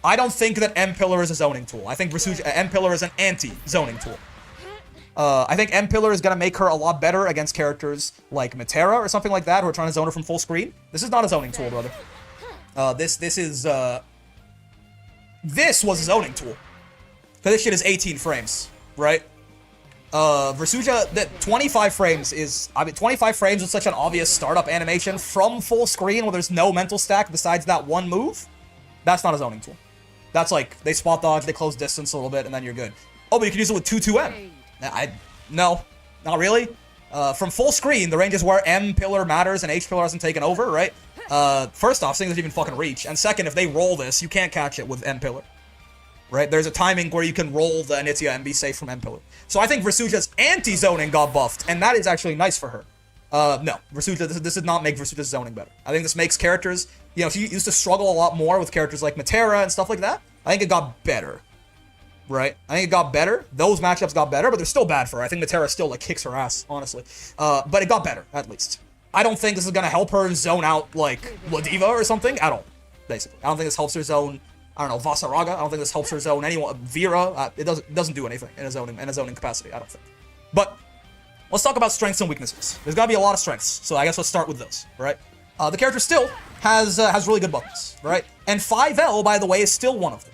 I don't think that M-Pillar is a zoning tool. I think M-Pillar is an anti-zoning tool. I think M-Pillar is going to make her a lot better against characters like Matera or something like that who are trying to zone her from full screen. This is not a zoning tool, brother. This was a zoning tool. Because this shit is 18 frames, right? Versuja, that 25 frames is, 25 frames is such an obvious startup animation from full screen where there's no mental stack besides that one move. That's not a zoning tool. That's like, they spot dodge, they close distance a little bit, and then you're good. Oh, but you can use it with 2-2M. No, not really. From full screen, the range is where M-Pillar matters and H-Pillar hasn't taken over, right? First off, Sing doesn't even fucking reach. And second, if they roll this, you can't catch it with M-Pillar. Right? There's a timing where you can roll the Anitia and be safe from M-Pillar. So I think Versuja's anti-zoning got buffed, and that is actually nice for her. No, Versuja, this did not make Versuja's zoning better. I think this makes characters, you know, she used to struggle a lot more with characters like Matera and stuff like that. I think it got better. Right? I think it got better. Those matchups got better, but they're still bad for her. I think Matera still, like, kicks her ass, honestly. But it got better, at least. I don't think this is gonna help her zone out, like, Ladiva or something at all, basically. I don't think this helps her zone, I don't know, Vasaraga. I don't think this helps her zone anyone. Vira. It doesn't do anything in a zoning capacity, I don't think. But let's talk about strengths and weaknesses. There's gotta be a lot of strengths, so I guess let's start with those, right? The character still has really good buttons, right? And 5L, by the way, is still one of them.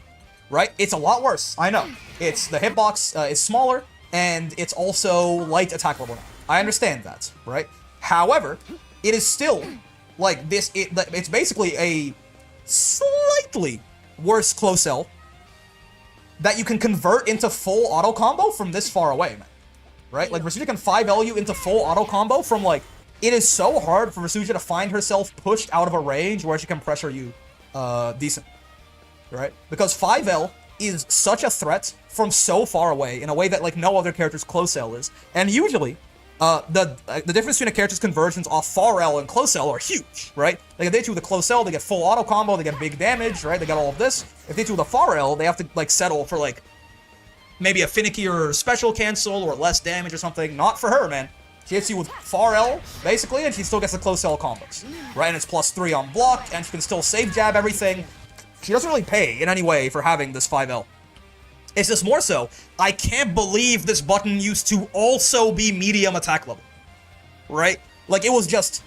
right? It's a lot worse. I know. It's the hitbox is smaller, and it's also light attack level now. I understand that, right? However, it is still like this. It's basically a slightly worse close L that you can convert into full auto combo from this far away, man. Right? Like Versuja can 5L you into full auto combo from like. It is so hard for Versuja to find herself pushed out of a range where she can pressure you decent. Right? Because 5L is such a threat from so far away in a way that like no other character's close L is. And usually, the difference between a character's conversions off far L and close L are huge, right? Like if they do with a close L, they get full auto combo, they get big damage, right? They got all of this. If they do with a far L, they have to like settle for like maybe a finickier special cancel or less damage or something. Not for her, man. She hits you with far L, basically, and she still gets the close L combos, right? And it's +3 on block, and she can still save jab everything. She doesn't really pay in any way for having this 5L. It's just more so, I can't believe this button used to also be medium attack level, right? Like, it was just,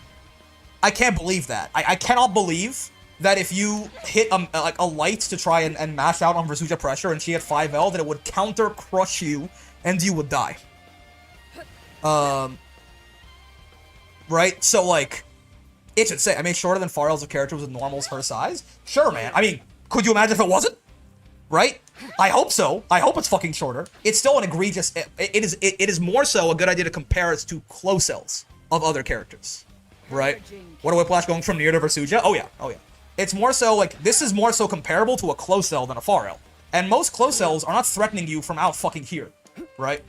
I can't believe that. I cannot believe that if you hit a light to try and mash out on Versuja pressure and she had 5L, that it would counter crush you and you would die. Right? So, like, it's insane. I mean, shorter than far L's of characters with normals her size? Sure, man. I mean, could you imagine if it wasn't? Right? I hope so. I hope it's fucking shorter. It's still an egregious... It is more so a good idea to compare it to close L's of other characters. Right? What a Whiplash going from Nier to Versuja? Oh, yeah. Oh, yeah. It's more so, like, this is more so comparable to a close L than a far L. And most close L's are not threatening you from out fucking here. Right?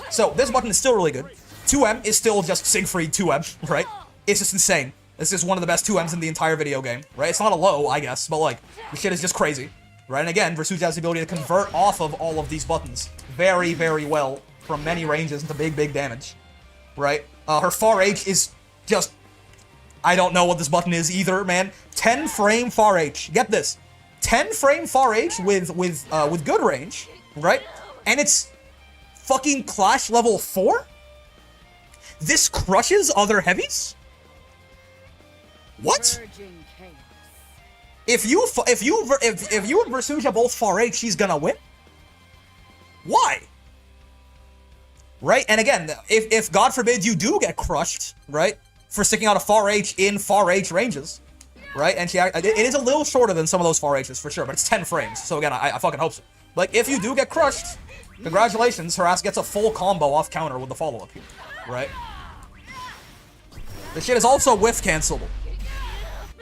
So, this button is still really good. 2M is still just Siegfried 2M, right? It's just insane. This is one of the best 2Ms in the entire video game, right? It's not a low, I guess, but like, the shit is just crazy, right? And again, Versuja has the ability to convert off of all of these buttons very, very well from many ranges into big, big damage, right? Her far H is just, I don't know what this button is either, man. 10 frame far H. Get this. 10 frame far H with good range, right? And it's fucking Clash level 4? This crushes other heavies? What? If you and Versuja both far H, she's gonna win? Why? Right? And again, if God forbid you do get crushed, right, for sticking out a far H in far H ranges, right? And it is a little shorter than some of those far H's for sure, but it's 10 frames. So again, I fucking hope so. Like, if you do get crushed, congratulations, her ass gets a full combo off counter with the follow-up here, right? The shit is also whiff cancelable.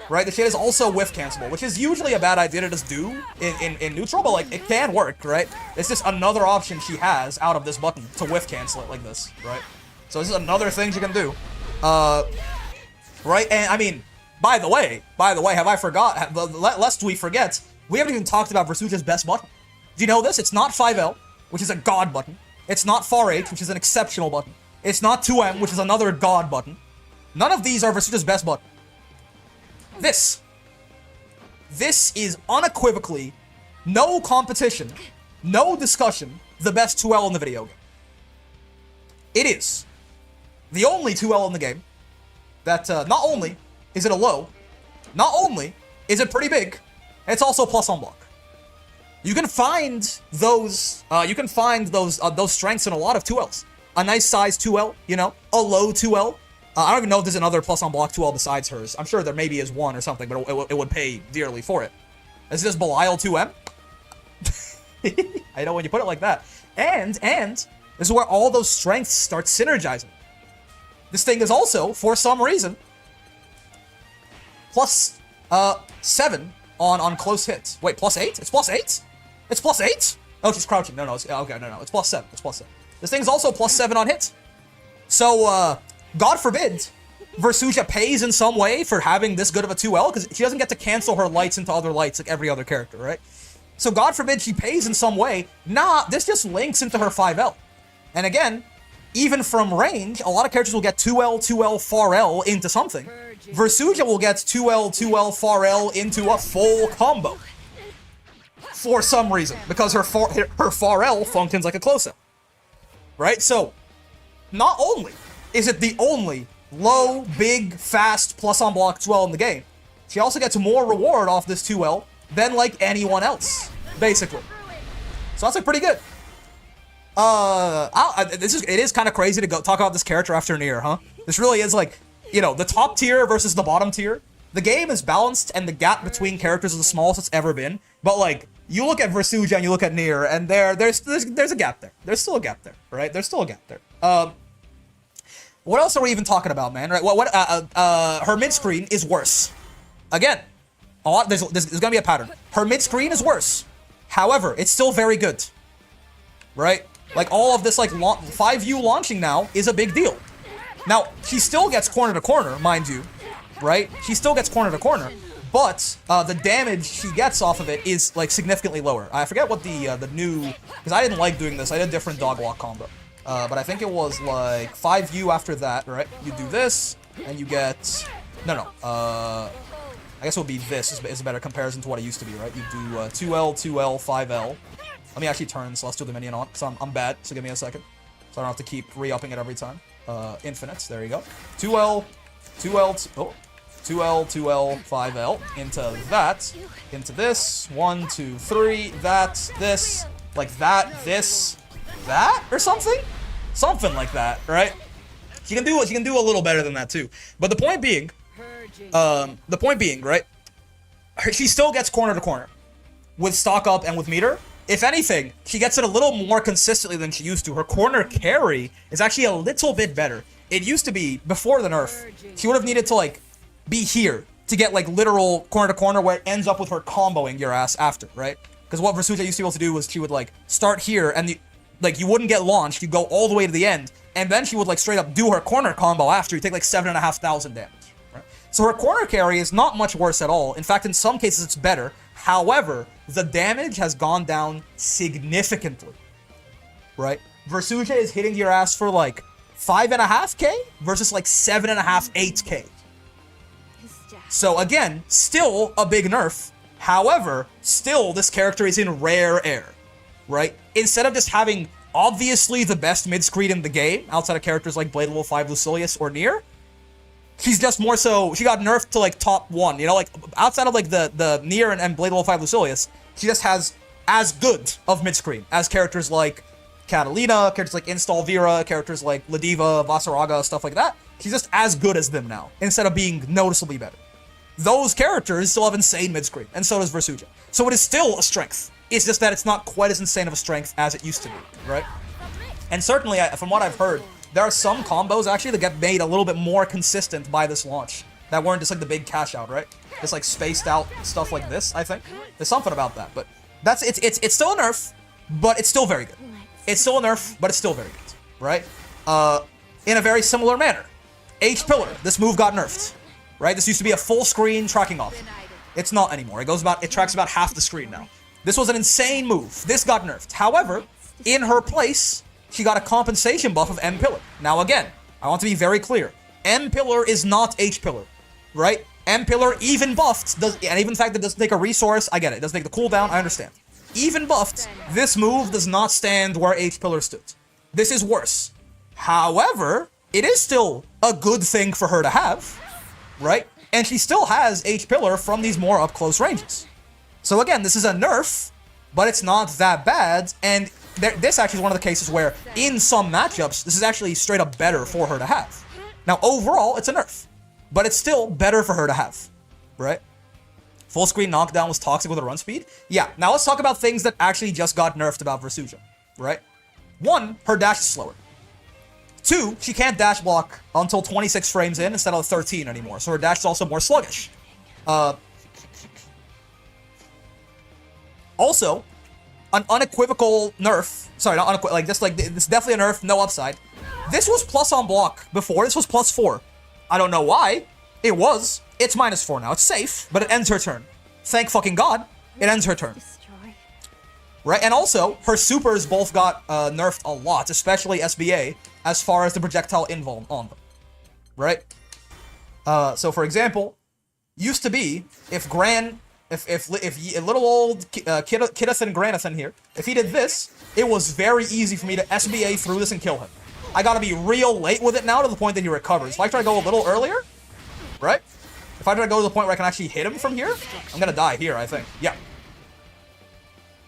Right? The shit is also whiff cancelable, which is usually a bad idea to just do in neutral, but like, it can work, right? It's just another option she has out of this button to whiff cancel it like this, right? So this is another thing she can do. Right? And I mean, by the way, have I forgot, lest we forget, we haven't even talked about Versuja's best button. Do you know this? It's not 5L, which is a god button. It's not far H, which is an exceptional button. It's not 2M, which is another god button. None of these are Versuja's best button. This is unequivocally, no competition, no discussion, the best 2L in the video game. It is the only 2L in the game that not only is it a low, not only is it pretty big, it's also plus on block. You can find those strengths in a lot of 2Ls. A nice size 2L, you know, a low 2L. I don't even know if there's another plus on block 2L besides hers. I'm sure there maybe is one or something, but it would pay dearly for it. Is this Belial 2M? I know when you put it like that. And this is where all those strengths start synergizing. This thing is also, for some reason, plus 7 on close hits. Wait, plus 8? It's plus 8? It's plus 8? Oh, she's crouching. No, okay, no. It's plus 7. It's plus 7. This thing's also plus 7 on hits. So, God forbid Versuja pays in some way for having this good of a 2L, because she doesn't get to cancel her lights into other lights like every other character, right? So God forbid she pays in some way. Nah, this just links into her 5L. And again, even from range, a lot of characters will get 2L, far L into something. Versuja will get 2L, far L into a full combo. For some reason. Because her far L functions like a close L. Right? So, not only is it the only low, big, fast, plus on block 2L in the game, she also gets more reward off this 2L than like anyone else, basically. So that's like pretty good. It is kind of crazy to go talk about this character after Nier, huh? This really is like, you know, the top tier versus the bottom tier. The game is balanced and the gap between characters is the smallest it's ever been. But like, you look at Versuja and you look at Nier, and there's a gap there. There's still a gap there, right? There's still a gap there. What else are we even talking about, man? Right? Her mid screen is worse. Again, there's gonna be a pattern. Her mid screen is worse. However, it's still very good, right? Like all of this, like 5U launching now is a big deal. Now she still gets corner to corner, mind you, right? She still gets corner to corner, but the damage she gets off of it is like significantly lower. I forget what the new, because I didn't like doing this. I did a different dog walk combo, but I think it was like 5U after that, right? You do this and you get I guess it would be this is a better comparison to what it used to be, right? You do 2L, 2L, 5L. Let me actually turn Celestial Dominion on, because I'm bad, so give me a second. So I don't have to keep re-upping it every time. Infinites, there you go. 2L, 2L, 2L, 5L, into that, into this, 1, 2, 3, that, this, like that, this, that, or something? Something like that, right? She can do a little better than that too. But the point being, right? She still gets corner to corner with stock up and with meter. If anything, she gets it a little more consistently than she used to. Her corner carry is actually a little bit better. It used to be, before the nerf, she would have needed to like be here to get like literal corner to corner where it ends up with her comboing your ass after, right? Because what Versuja used to be able to do was she would like start here and you wouldn't get launched, you'd go all the way to the end, and then she would like straight up do her corner combo after. You take like 7,500 damage. So her corner carry is not much worse at all. In fact, in some cases, it's better. However, the damage has gone down significantly, right? Versuja is hitting your ass for like 5.5k versus like 7.5, 8k. So again, still a big nerf. However, still this character is in rare air, right? Instead of just having obviously the best mid-screen in the game, outside of characters like Blade Level 5 Lucilius or Nier, she's just more so, she got nerfed to like top 1, you know, like outside of like the Nier and Blade Level 5 Lucilius, she just has as good of mid-screen as characters like Catalina, characters like Install Vira, characters like Ladiva, Vasaraga, stuff like that. She's just as good as them now, instead of being noticeably better. Those characters still have insane mid-screen, and so does Versuja. So it is still a strength. It's just that it's not quite as insane of a strength as it used to be, right? And certainly, from what I've heard, there are some combos actually that get made a little bit more consistent by this launch that weren't just like the big cash out, right? Just like spaced out stuff like this, I think. There's something about that, but it's still a nerf, but it's still very good. It's still a nerf, but it's still very good, right? In a very similar manner. H-Pillar, this move got nerfed, right? This used to be a full screen tracking off. It's not anymore. It tracks about half the screen now. This was an insane move. This got nerfed. However, in her place, she got a compensation buff of M-Pillar. Now again, I want to be very clear. M-Pillar is not H-Pillar, right? M-Pillar even buffed, and even the fact that it doesn't take a resource, I get it. It doesn't take the cooldown, I understand. Even buffed, this move does not stand where H-Pillar stood. This is worse. However, it is still a good thing for her to have, right? And she still has H-Pillar from these more up-close ranges. So again, this is a nerf, but it's not that bad, and this actually is one of the cases where, in some matchups, this is actually straight up better for her to have. Now, overall, it's a nerf, but it's still better for her to have, right? Full screen knockdown was toxic with a run speed? Yeah, now let's talk about things that actually just got nerfed about Versuja, right? 1, her dash is slower. 2, she can't dash block until 26 frames in instead of 13 anymore, so her dash is also more sluggish. Also, an unequivocal nerf. Sorry, not unequivocal. Like this is definitely a nerf. No upside. This was plus on block before. This was plus 4. I don't know why. It was. It's -4 now. It's safe, but it ends her turn. Thank fucking God, it ends her turn. Right, and also her supers both got nerfed a lot, especially SBA, as far as the projectile invuln on them. Right. So for example, used to be if Gran. If little old Kidathan Granathan here, if he did this, it was very easy for me to SBA through this and kill him. I gotta be real late with it now to the point that he recovers. If I try to go a little earlier, right? If I try to go to the point where I can actually hit him from here, I'm gonna die here, I think. Yeah.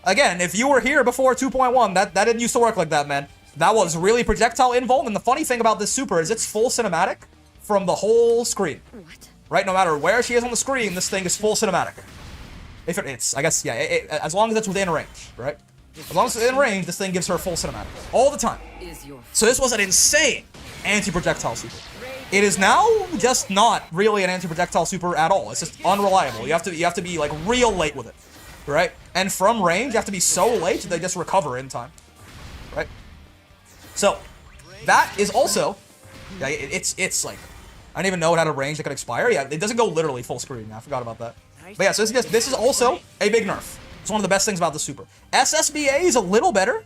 again, if you were here before 2.1, that didn't used to work like that, man. That was really projectile invuln, and the funny thing about this super is it's full cinematic from the whole screen. What? Right? No matter where she is on the screen, this thing is full cinematic. If it's, I guess, yeah, as long as it's within range, right? As long as it's within range, this thing gives her full cinematic. All the time. So this was an insane anti-projectile super. It is now just not really an anti-projectile super at all. It's just unreliable. You have to be like real late with it, right? And from range, you have to be so late they just recover in time, right? So that is also, yeah, it's like, I didn't even know it had a range that could expire. Yeah, it doesn't go literally full screen. I forgot about that. But yeah, so this is also a big nerf. It's one of the best things about the super. SSBA is a little better,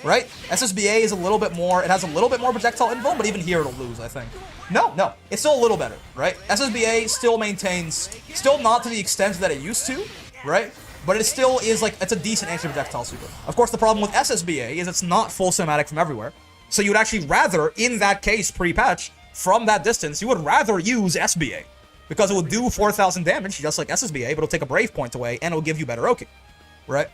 right? SSBA is a little bit more, it has a little bit more projectile invuln, but even here it'll lose, I think. No, it's still a little better, right? SSBA still maintains, still not to the extent that it used to, right? But it still is like, it's a decent anti-projectile super. Of course, the problem with SSBA is it's not full cinematic from everywhere. So you would actually rather, in that case, pre-patch, from that distance, you would rather use SBA. Because it will do 4,000 damage, just like SSBA, but it'll take a Brave point away, and it'll give you better Oki, right?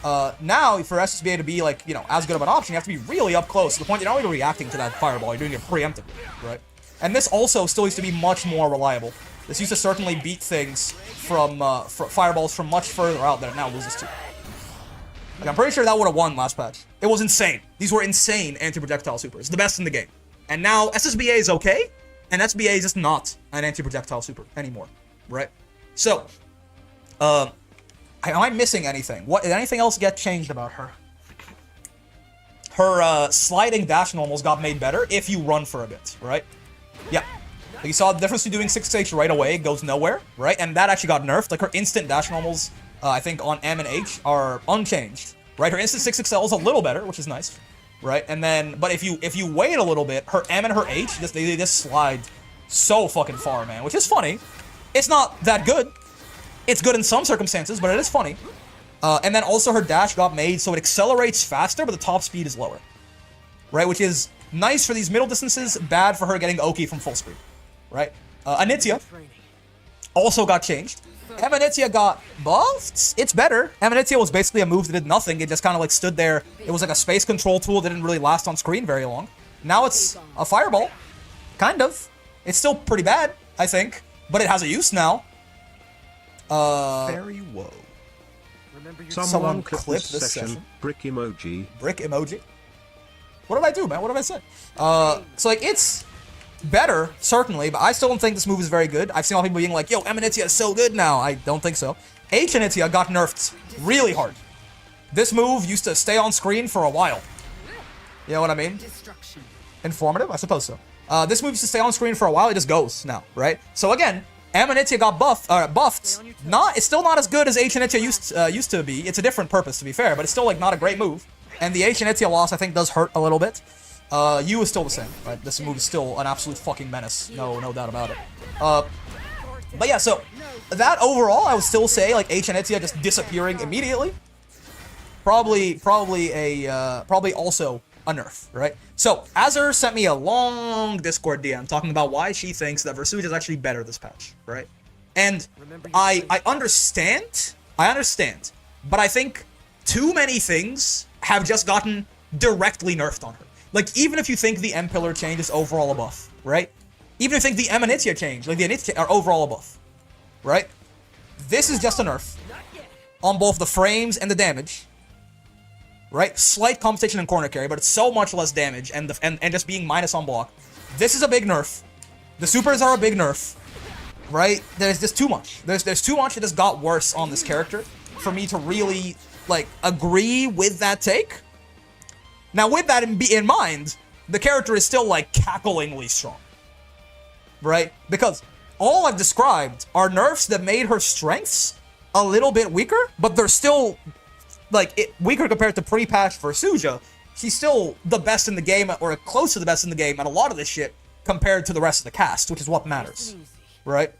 Now, for SSBA to be, like, you know, as good of an option, you have to be really up close, to the point you're not even reacting to that fireball, you're doing it preemptively, right? And this also still used to be much more reliable. This used to certainly beat things from, fireballs from much further out than it now loses to. Like, I'm pretty sure that would have won last patch. It was insane. These were insane anti-projectile supers, the best in the game. And now, SSBA is okay, and SBA is just not an anti-projectile super anymore, right? So, am I missing anything? Did anything else get changed about her? Her sliding dash normals got made better if you run for a bit, right? Yeah. Like you saw the difference between doing 6H right away, it goes nowhere, right? And that actually got nerfed. Like her instant dash normals, I think on M and H are unchanged, right? Her instant 6XL is a little better, which is nice. Right, and then, but if you wait a little bit, her M and her H, they just slide so fucking far, man, which is funny. It's not that good. It's good in some circumstances, but it is funny. And then also her dash got made so it accelerates faster, but the top speed is lower. Right, which is nice for these middle distances, bad for her getting Oki from full screen. Right, Anitia also got changed. Emanitia got buffed. It's better. Emanitia was basically a move that did nothing. It just kind of like stood there. It was like a space control tool that didn't really last on screen very long. Now it's a fireball. Kind of. It's still pretty bad, I think. But it has a use now. Very woe. Someone clip this session. Brick emoji. Brick emoji? What did I do, man? What did I say? So like it's better, certainly, but I still don't think this move is very good. I've seen all people being like, yo, Emanitia is so good now. I don't think so. H-Anitia got nerfed really hard. This move used to stay on screen for a while. You know what I mean? Informative? I suppose so. This move used to stay on screen for a while. It just goes now, right? So again, Emanitia got buffed. It's still not as good as H-Anitia used to be. It's a different purpose, to be fair, but it's still like not a great move. And the H-Anitia loss, I think, does hurt a little bit. U is still the same, right? This move is still an absolute fucking menace. No doubt about it. But yeah, so that overall, I would still say like H-Anitia just disappearing immediately. Probably also a nerf, right? So Azur sent me a long Discord DM talking about why she thinks that Versuit is actually better this patch, right? And I understand, but I think too many things have just gotten directly nerfed on her. Like, even if you think the M-Pillar change is overall a buff, right? Even if you think the M-Anitia change, like the Anitia are overall a buff, right? This is just a nerf on both the frames and the damage, right? Slight compensation in corner carry, but it's so much less damage and just being minus on block. This is a big nerf. The supers are a big nerf, right? There's just too much. There's too much that just got worse on this character for me to really, like, agree with that take. Now, with that in mind, the character is still, like, cacklingly strong, right? Because all I've described are nerfs that made her strengths a little bit weaker, but they're still, like, weaker compared to pre-patch Versuja. She's still the best in the game, or close to the best in the game, and a lot of this shit compared to the rest of the cast, which is what matters, right?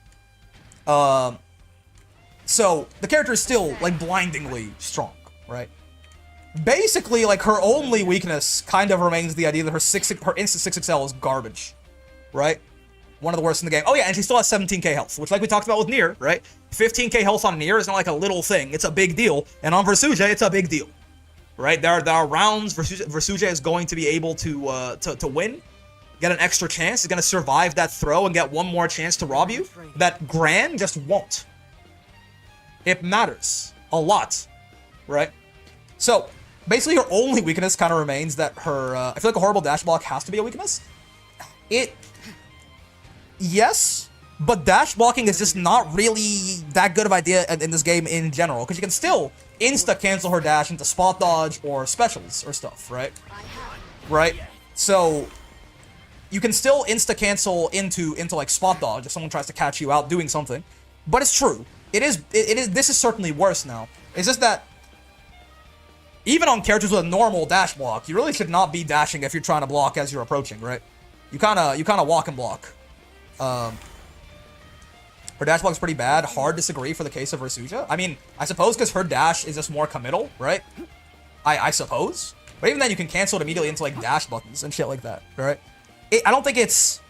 So, the character is still, like, blindingly strong, right? Basically, like, her only weakness kind of remains the idea that her instant 6XL is garbage, right? One of the worst in the game. Oh yeah, and she still has 17k health, which, like we talked about with Nier, right? 15k health on Nier is not like a little thing. It's a big deal. And on Versuja, it's a big deal. Right? There are rounds Versuja is going to be able to win. Get an extra chance. He's going to survive that throw and get one more chance to rob you. That Gran just won't. It matters a lot. Right? So, basically her only weakness kind of remains that her... I feel like a horrible dash block has to be a weakness. Yes, but dash blocking is just not really that good of an idea in this game in general. Because you can still insta-cancel her dash into spot dodge or specials or stuff, right? Right? So, you can still insta-cancel into like spot dodge if someone tries to catch you out doing something. But it's true. This is certainly worse now. It's just that even on characters with a normal dash block, you really should not be dashing if you're trying to block as you're approaching, right? You kind of walk and block. Her dash block is pretty bad. Hard disagree for the case of Versuja. I mean, I suppose because her dash is just more committal, right? I suppose. But even then, you can cancel it immediately into like dash buttons and shit like that, right? I don't think it's...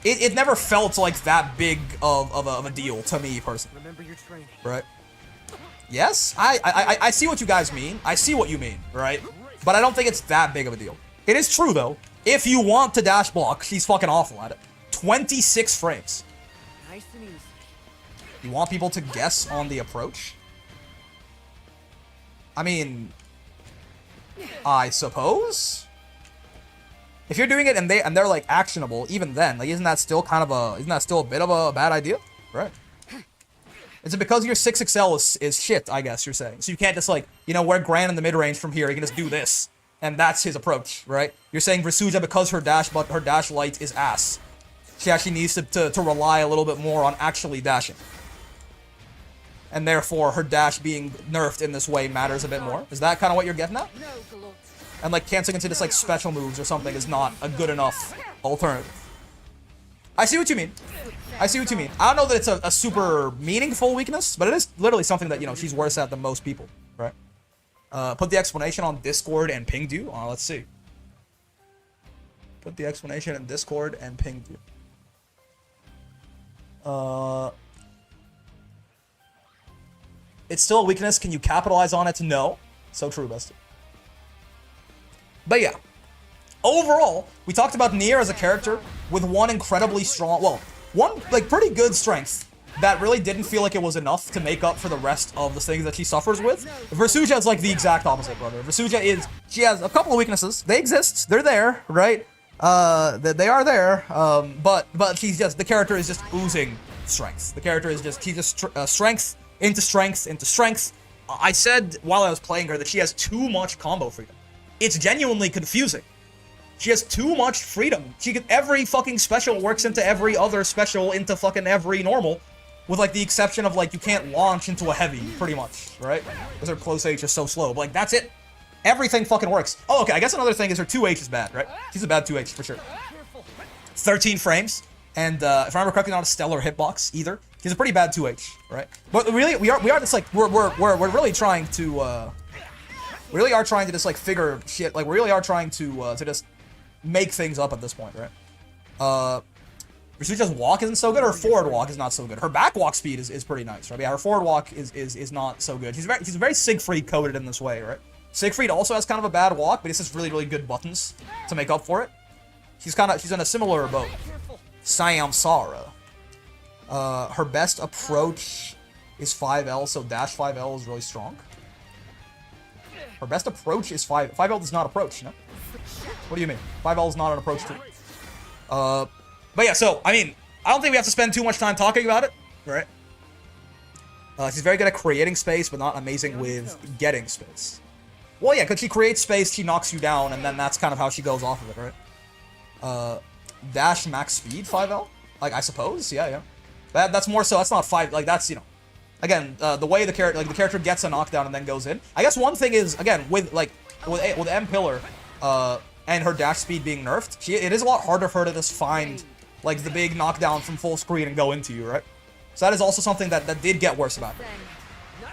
It never felt like that big of a deal to me personally. Remember your training. Right? Yes, I see what you guys mean. I see what you mean, right? But I don't think it's that big of a deal. It is true, though. If you want to dash block, she's fucking awful at it. 26 frames. Nice and easy. You want people to guess on the approach? I mean... I suppose? If you're doing it and they're like actionable, even then, like isn't that still a bit of a bad idea? Right. Is it because your 6XL is shit, I guess you're saying? So you can't just like, you know, wear Gran in the mid-range from here, you can just do this. And that's his approach, right? You're saying Versuja, because her dash light is ass, she actually needs to rely a little bit more on actually dashing. And therefore, her dash being nerfed in this way matters a bit more. Is that kind of what you're getting at? And like canceling into just like special moves or something is not a good enough alternative. I see what you mean. I see what you mean. I don't know that it's a super meaningful weakness, but it is literally something that, you know, she's worse at than most people, right? Put the explanation on Discord and pinged you. Let's see. Put the explanation in Discord and pinged you. It's still a weakness. Can you capitalize on it? No. So true, bestie. But yeah. Overall, we talked about Nier as a character with one incredibly strong, well, one like pretty good strength that really didn't feel like it was enough to make up for the rest of the things that she suffers with. Versuja is like the exact opposite, brother. Versuja she has a couple of weaknesses. They exist. They're there, right? They are there. But she's just, the character is just oozing strength. The character is just, she's just strength into strength into strength. I said while I was playing her that she has too much combo freedom. It's genuinely confusing. She has too much freedom. Every fucking special works into every other special into fucking every normal. With like the exception of like you can't launch into a heavy, pretty much, right? Because her close H is so slow. But like that's it. Everything fucking works. Oh, okay, I guess another thing is her 2H is bad, right? She's a bad 2H for sure. 13 frames. And if I remember correctly, not a stellar hitbox either. She's a pretty bad 2H, right? But really, we are just like we're really trying to we really are trying to just like figure shit, like we really are trying to just make things up at this point, right? Versuja's walk isn't so good, her forward walk is not so good. Her back walk speed is pretty nice, right? Yeah, her forward walk is not so good. She's very Siegfried coded in this way, right? Siegfried also has kind of a bad walk, but it's just really, really good buttons to make up for it. She's in a similar boat. Samsara. Her best approach is 5L, so dash 5L is really strong. Her best approach is 5L does not approach, no? What do you mean? 5L is not an approach too. But yeah, so, I mean, I don't think we have to spend too much time talking about it, right? She's very good at creating space, but not amazing with getting space. Well, yeah, because she creates space, she knocks you down, and then that's kind of how she goes off of it, right? Dash max speed 5L? Like, I suppose? Yeah. That's more so, that's not 5, like, that's, you know, again, the way the character gets a knockdown and then goes in. I guess one thing is, again, with M Pillar, and her dash speed being nerfed, it is a lot harder for her to just find, like, the big knockdown from full screen and go into you, right? So that is also something that did get worse about her.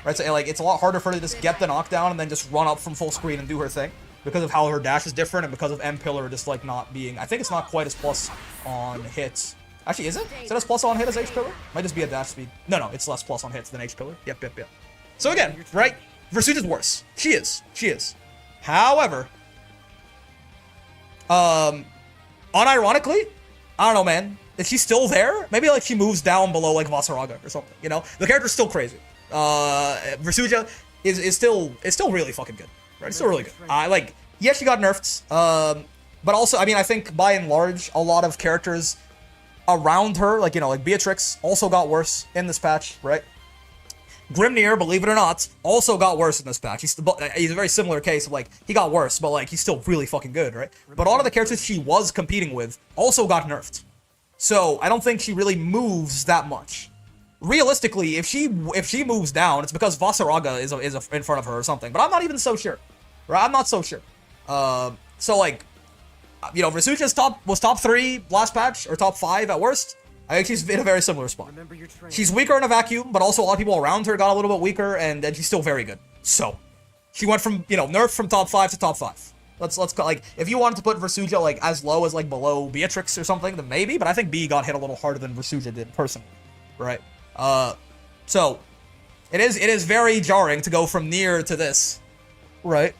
Right, so, like, it's a lot harder for her to just get the knockdown and then just run up from full screen and do her thing. Because of how her dash is different and because of M Pillar just, like, not being... I think it's not quite as plus on hits Actually, is it? Is it as plus on hit as H pillar? Might just be a dash speed. No, it's less plus on hits than H pillar. Yep. So again, right? Versucha's worse. She is. However, unironically, I don't know, man. Is she still there? Maybe like she moves down below like Vasaraga or something. You know, the character's still crazy. Versucha is still really fucking good. Right? It's still really good. Yeah, she got nerfed. But also, I mean, I think by and large, a lot of characters around her, like, you know, like Beatrix, also got worse in this patch, right? Nier, believe it or not, also got worse in this patch. He's a very similar case of, like, he got worse, but, like, he's still really fucking good, right? But a lot of the characters she was competing with also got nerfed. So, I don't think she really moves that much. Realistically, if she moves down, it's because Vasaraga is in front of her or something. But I'm not even so sure. Right? I'm not so sure. So, like, you know, Versucha's was top 3 last patch, or top 5 at worst. I think she's in a very similar spot. She's weaker in a vacuum, but also a lot of people around her got a little bit weaker, and she's still very good. So, she went from, you know, nerf from top 5 to top 5. Let's go, like, if you wanted to put Versucha, like, as low as, like, below Beatrix or something, then maybe, but I think B got hit a little harder than Versucha did, personally. Right? So, it is very jarring to go from Nier to this. Right?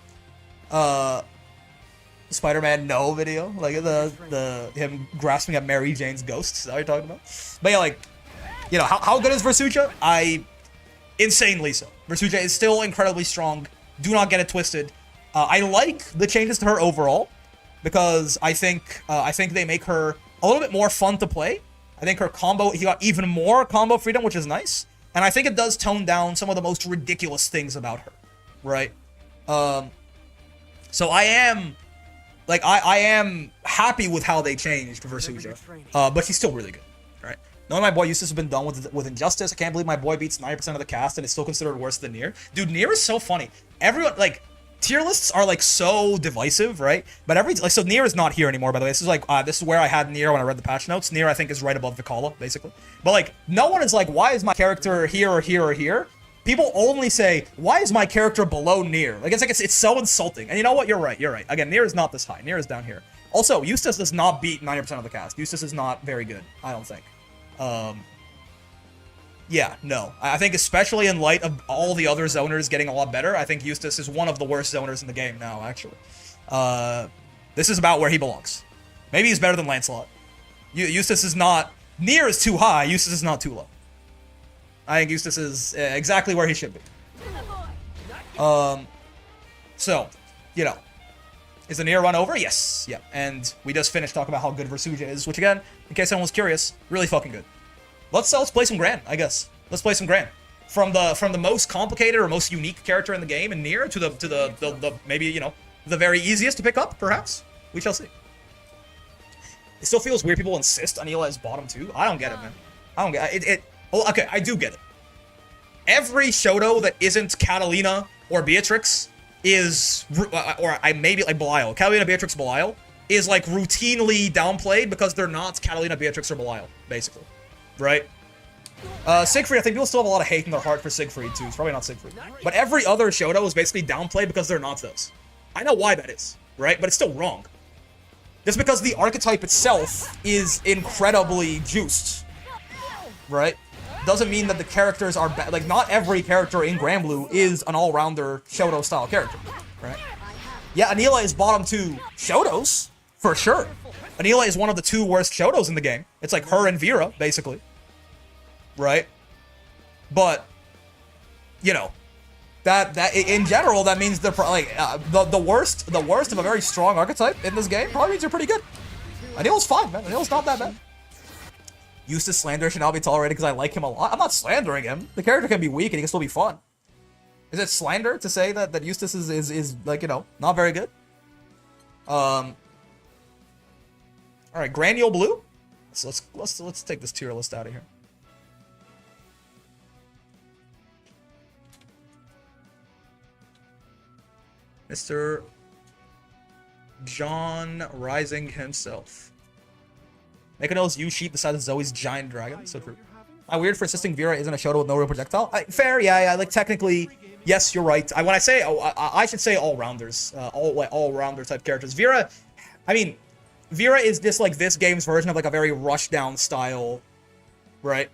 Spider-Man No video, like the him grasping at Mary Jane's ghost. Is that what you're talking about? But yeah, like, you know, how good is Versucha? Insanely so. Versucha is still incredibly strong. Do not get it twisted. I like the changes to her overall because I think they make her a little bit more fun to play. I think her combo, he got even more combo freedom, which is nice, and I think it does tone down some of the most ridiculous things about her, right? So I am. Like, I am happy with how they changed Versucha, but she's still really good, right? Knowing my boy Eustace has been done with Injustice, I can't believe my boy beats 90% of the cast and is still considered worse than Nier. Dude, Nier is so funny. Everyone, like, tier lists are, like, so divisive, right? But so Nier is not here anymore, by the way. This is, like, this is where I had Nier when I read the patch notes. Nier, I think, is right above Vikala, basically. But, like, no one is like, why is my character here or here or here? People only say, why is my character below Nier? Like, it's so insulting. And you know what? You're right. Again, Nier is not this high. Nier is down here. Also, Eustace does not beat 90% of the cast. Eustace is not very good, I don't think. Yeah, no. I think especially in light of all the other zoners getting a lot better, I think Eustace is one of the worst zoners in the game now, actually. This is about where he belongs. Maybe he's better than Lancelot. Eustace is not... Nier is too high. Eustace is not too low. I think Eustace is exactly where he should be. So, you know, is the Nier run over? Yes. Yeah. And we just finished talking about how good Versucha is, which again, in case anyone was curious, really fucking good. Let's play some Gran, I guess. Let's play some Gran. From the most complicated or most unique character in the game in Nier to the maybe, you know, the very easiest to pick up, perhaps. We shall see. It still feels weird people insist Anila is bottom 2. I don't get it, man. I don't get it. Oh, okay, I do get it. Every Shoto that isn't Catalina or Beatrix is, or I maybe like Belial. Catalina, Beatrix, Belial is like routinely downplayed because they're not Catalina, Beatrix, or Belial, basically, right? Siegfried, I think people still have a lot of hate in their heart for Siegfried too. It's probably not Siegfried, but every other Shoto is basically downplayed because they're not those. I know why that is, right? But it's still wrong. Just because the archetype itself is incredibly juiced, right? Doesn't mean that the characters are bad. Like, not every character in Granblue is an all-rounder Shoto-style character, right? Yeah, Anila is bottom 2 Shotos, for sure. Anila is one of the 2 worst Shotos in the game. It's like her and Vira, basically. Right? But, you know, that in general, that means they're like, the worst of a very strong archetype in this game probably means you're pretty good. Anila's fine, man. Anila's not that bad. Eustace slander should now be tolerated because I like him a lot. I'm not slandering him. The character can be weak and he can still be fun. Is it slander to say that Eustace is like, you know, not very good? Alright, Granule Blue? So let's take this tier list out of here. Mr. John Rising himself. Mechano's U-sheet besides Zoe's giant dragon. So true. Weird for insisting Vira isn't a Shoto with no real projectile. Fair, yeah, like technically, yes, you're right. When I say, I should say all-rounders, all-rounder type characters. Vira, I mean, Vira is just like this game's version of like a very rushdown style, right?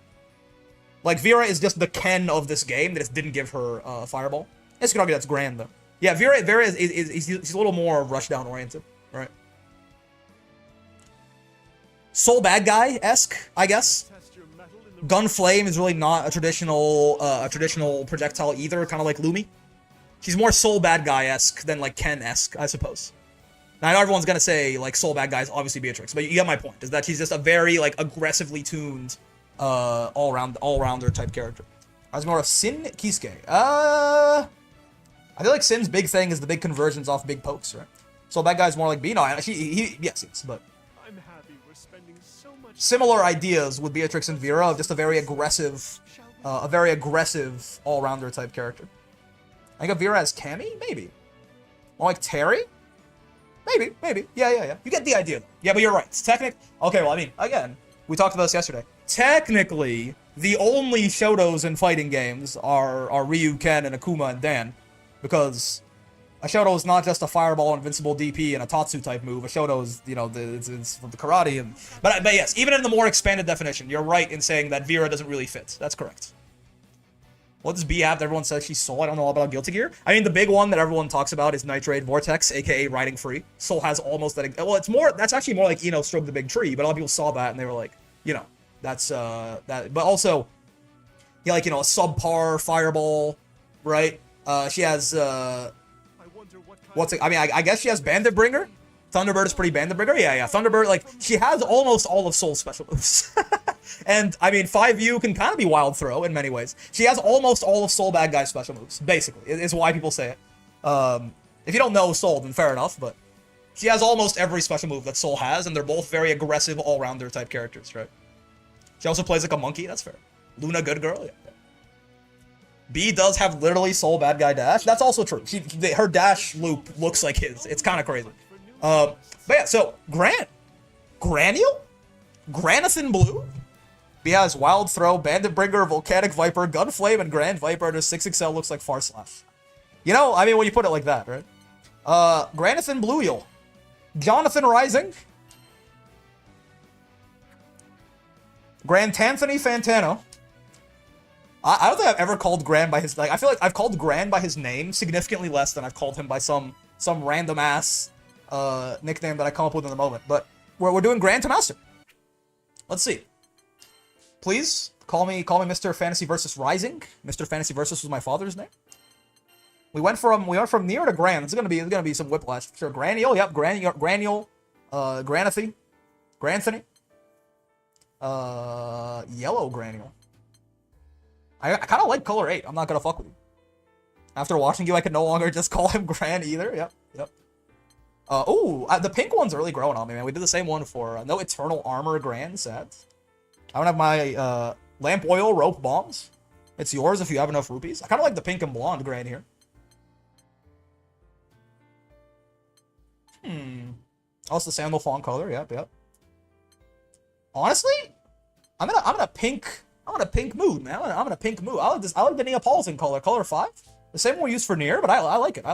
Like Vira is just the Ken of this game that just didn't give her Fireball. Yes, you could argue that's Gran though. Yeah, Vira is he's a little more rushdown oriented, right? Soul Bad Guy-esque, I guess. Gun Flame is really not a traditional projectile either, kind of like Lumi. She's more Soul Bad Guy-esque than like Ken-esque, I suppose. Now I know everyone's gonna say like Soul Bad Guy is obviously Beatrix, but you get my point. Is that she's just a very like aggressively tuned, all-rounder type character. I was more of Sin Kisuke. I feel like Sin's big thing is the big conversions off big pokes, right? Soul Bad Guy's more like B. No, yes, but I'm happy we're spending so much similar ideas with Beatrix and Vira of just a very aggressive all-rounder type character. I think Vira as Cammy? Maybe. More like Terry? Maybe. Yeah. You get the idea. Yeah, but you're right. It's okay, well, I mean, again, we talked about this yesterday. Technically, the only Shotos in fighting games are Ryu, Ken, and Akuma and Dan. Because a Shoto is not just a Fireball, Invincible DP, and a Tatsu type move. A Shoto is, it's from the karate. But yes, even in the more expanded definition, you're right in saying that Vira doesn't really fit. That's correct. What does B have that everyone says she's Soul? I don't know about Guilty Gear. I mean, the big one that everyone talks about is Nitrate Vortex, aka Riding Free. Soul has almost that. Well, that's actually more like Stroke the Big Tree, but a lot of people saw that and they were like, that's that. But also, yeah, like a subpar Fireball, right? She has I guess she has Bandit Bringer. Thunderbird is pretty Bandit Bringer. Yeah. Thunderbird, like, she has almost all of Soul's special moves. And, I mean, 5U can kind of be Wild Throw in many ways. She has almost all of Soul Bad Guy's special moves, basically, is why people say it. If you don't know Soul, then fair enough, but she has almost every special move that Soul has, and they're both very aggressive, all-rounder type characters, right? She also plays like a monkey, that's fair. Luna, good girl, yeah. B does have literally Soul Bad Guy dash. That's also true. Her dash loop looks like his. It's kind of crazy. But yeah, so Gran. Granule? Granathan Blue? B has Wild Throw, Bandit Bringer, Volcanic Viper, Gunflame, and Grand Viper. And her 6XL looks like Far Slash. I mean, when you put it like that, right? Granathan Blue, Jonathan Rising. Grand Tanthony Fantano. I don't think I've ever called Gran by his, I feel like I've called Gran by his name significantly less than I've called him by some random ass nickname that I come up with in the moment. But we're doing Gran to Master. Let's see. Please call me Mr. Fantasy Versus Rising. Mr. Fantasy Versus was my father's name. We went from Nier to Gran. It's gonna be some whiplash. Sure, Granule, yep, Granule, Granathy, Yellow Granule. I kind of like color 8. I'm not gonna fuck with you. After watching you, I can no longer just call him Gran either. Yep. The pink one's really growing on me, man. We did the same one for no Eternal Armor Gran set. I don't have my Lamp Oil Rope Bombs. It's yours if you have enough rupees. I kind of like the pink and blonde Gran here. Oh, it's the Sandal Fawn color. Yep. Honestly, I'm in a pink mood, man. I'm in a pink mood. I like the Neapolitan color 5. The same one we used for Nier, but I like it.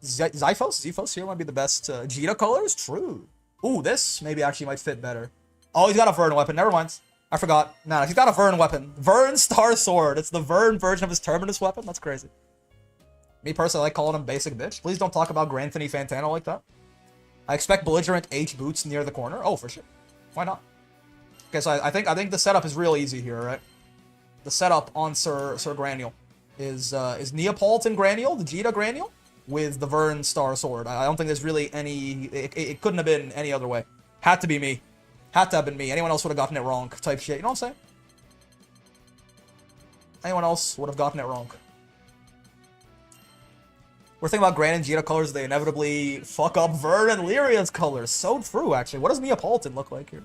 Xiphos here might be the best. Jita colors, true. Ooh, this maybe actually might fit better. Oh, he's got a Vern weapon. Never mind. I forgot. Nah, he's got a Vern weapon. Vern Star Sword. It's the Vern version of his Terminus weapon. That's crazy. Me personally, I like calling him basic bitch. Please don't talk about Granthony Fantano like that. I expect belligerent H boots near the corner. Oh, for sure. Why not? Okay, so I think the setup is real easy here, right? The setup on Sir Granule is Neapolitan Granule, the Jita Granule, with the Vern Star Sword. I don't think there's really any. It couldn't have been any other way. Had to be me. Had to have been me. Anyone else would have gotten it wrong. Type shit. You know what I'm saying? Anyone else would have gotten it wrong. We're thinking about Gran and Jita colors. They inevitably fuck up Vern and Lyria's colors. So true, actually. What does Neapolitan look like here?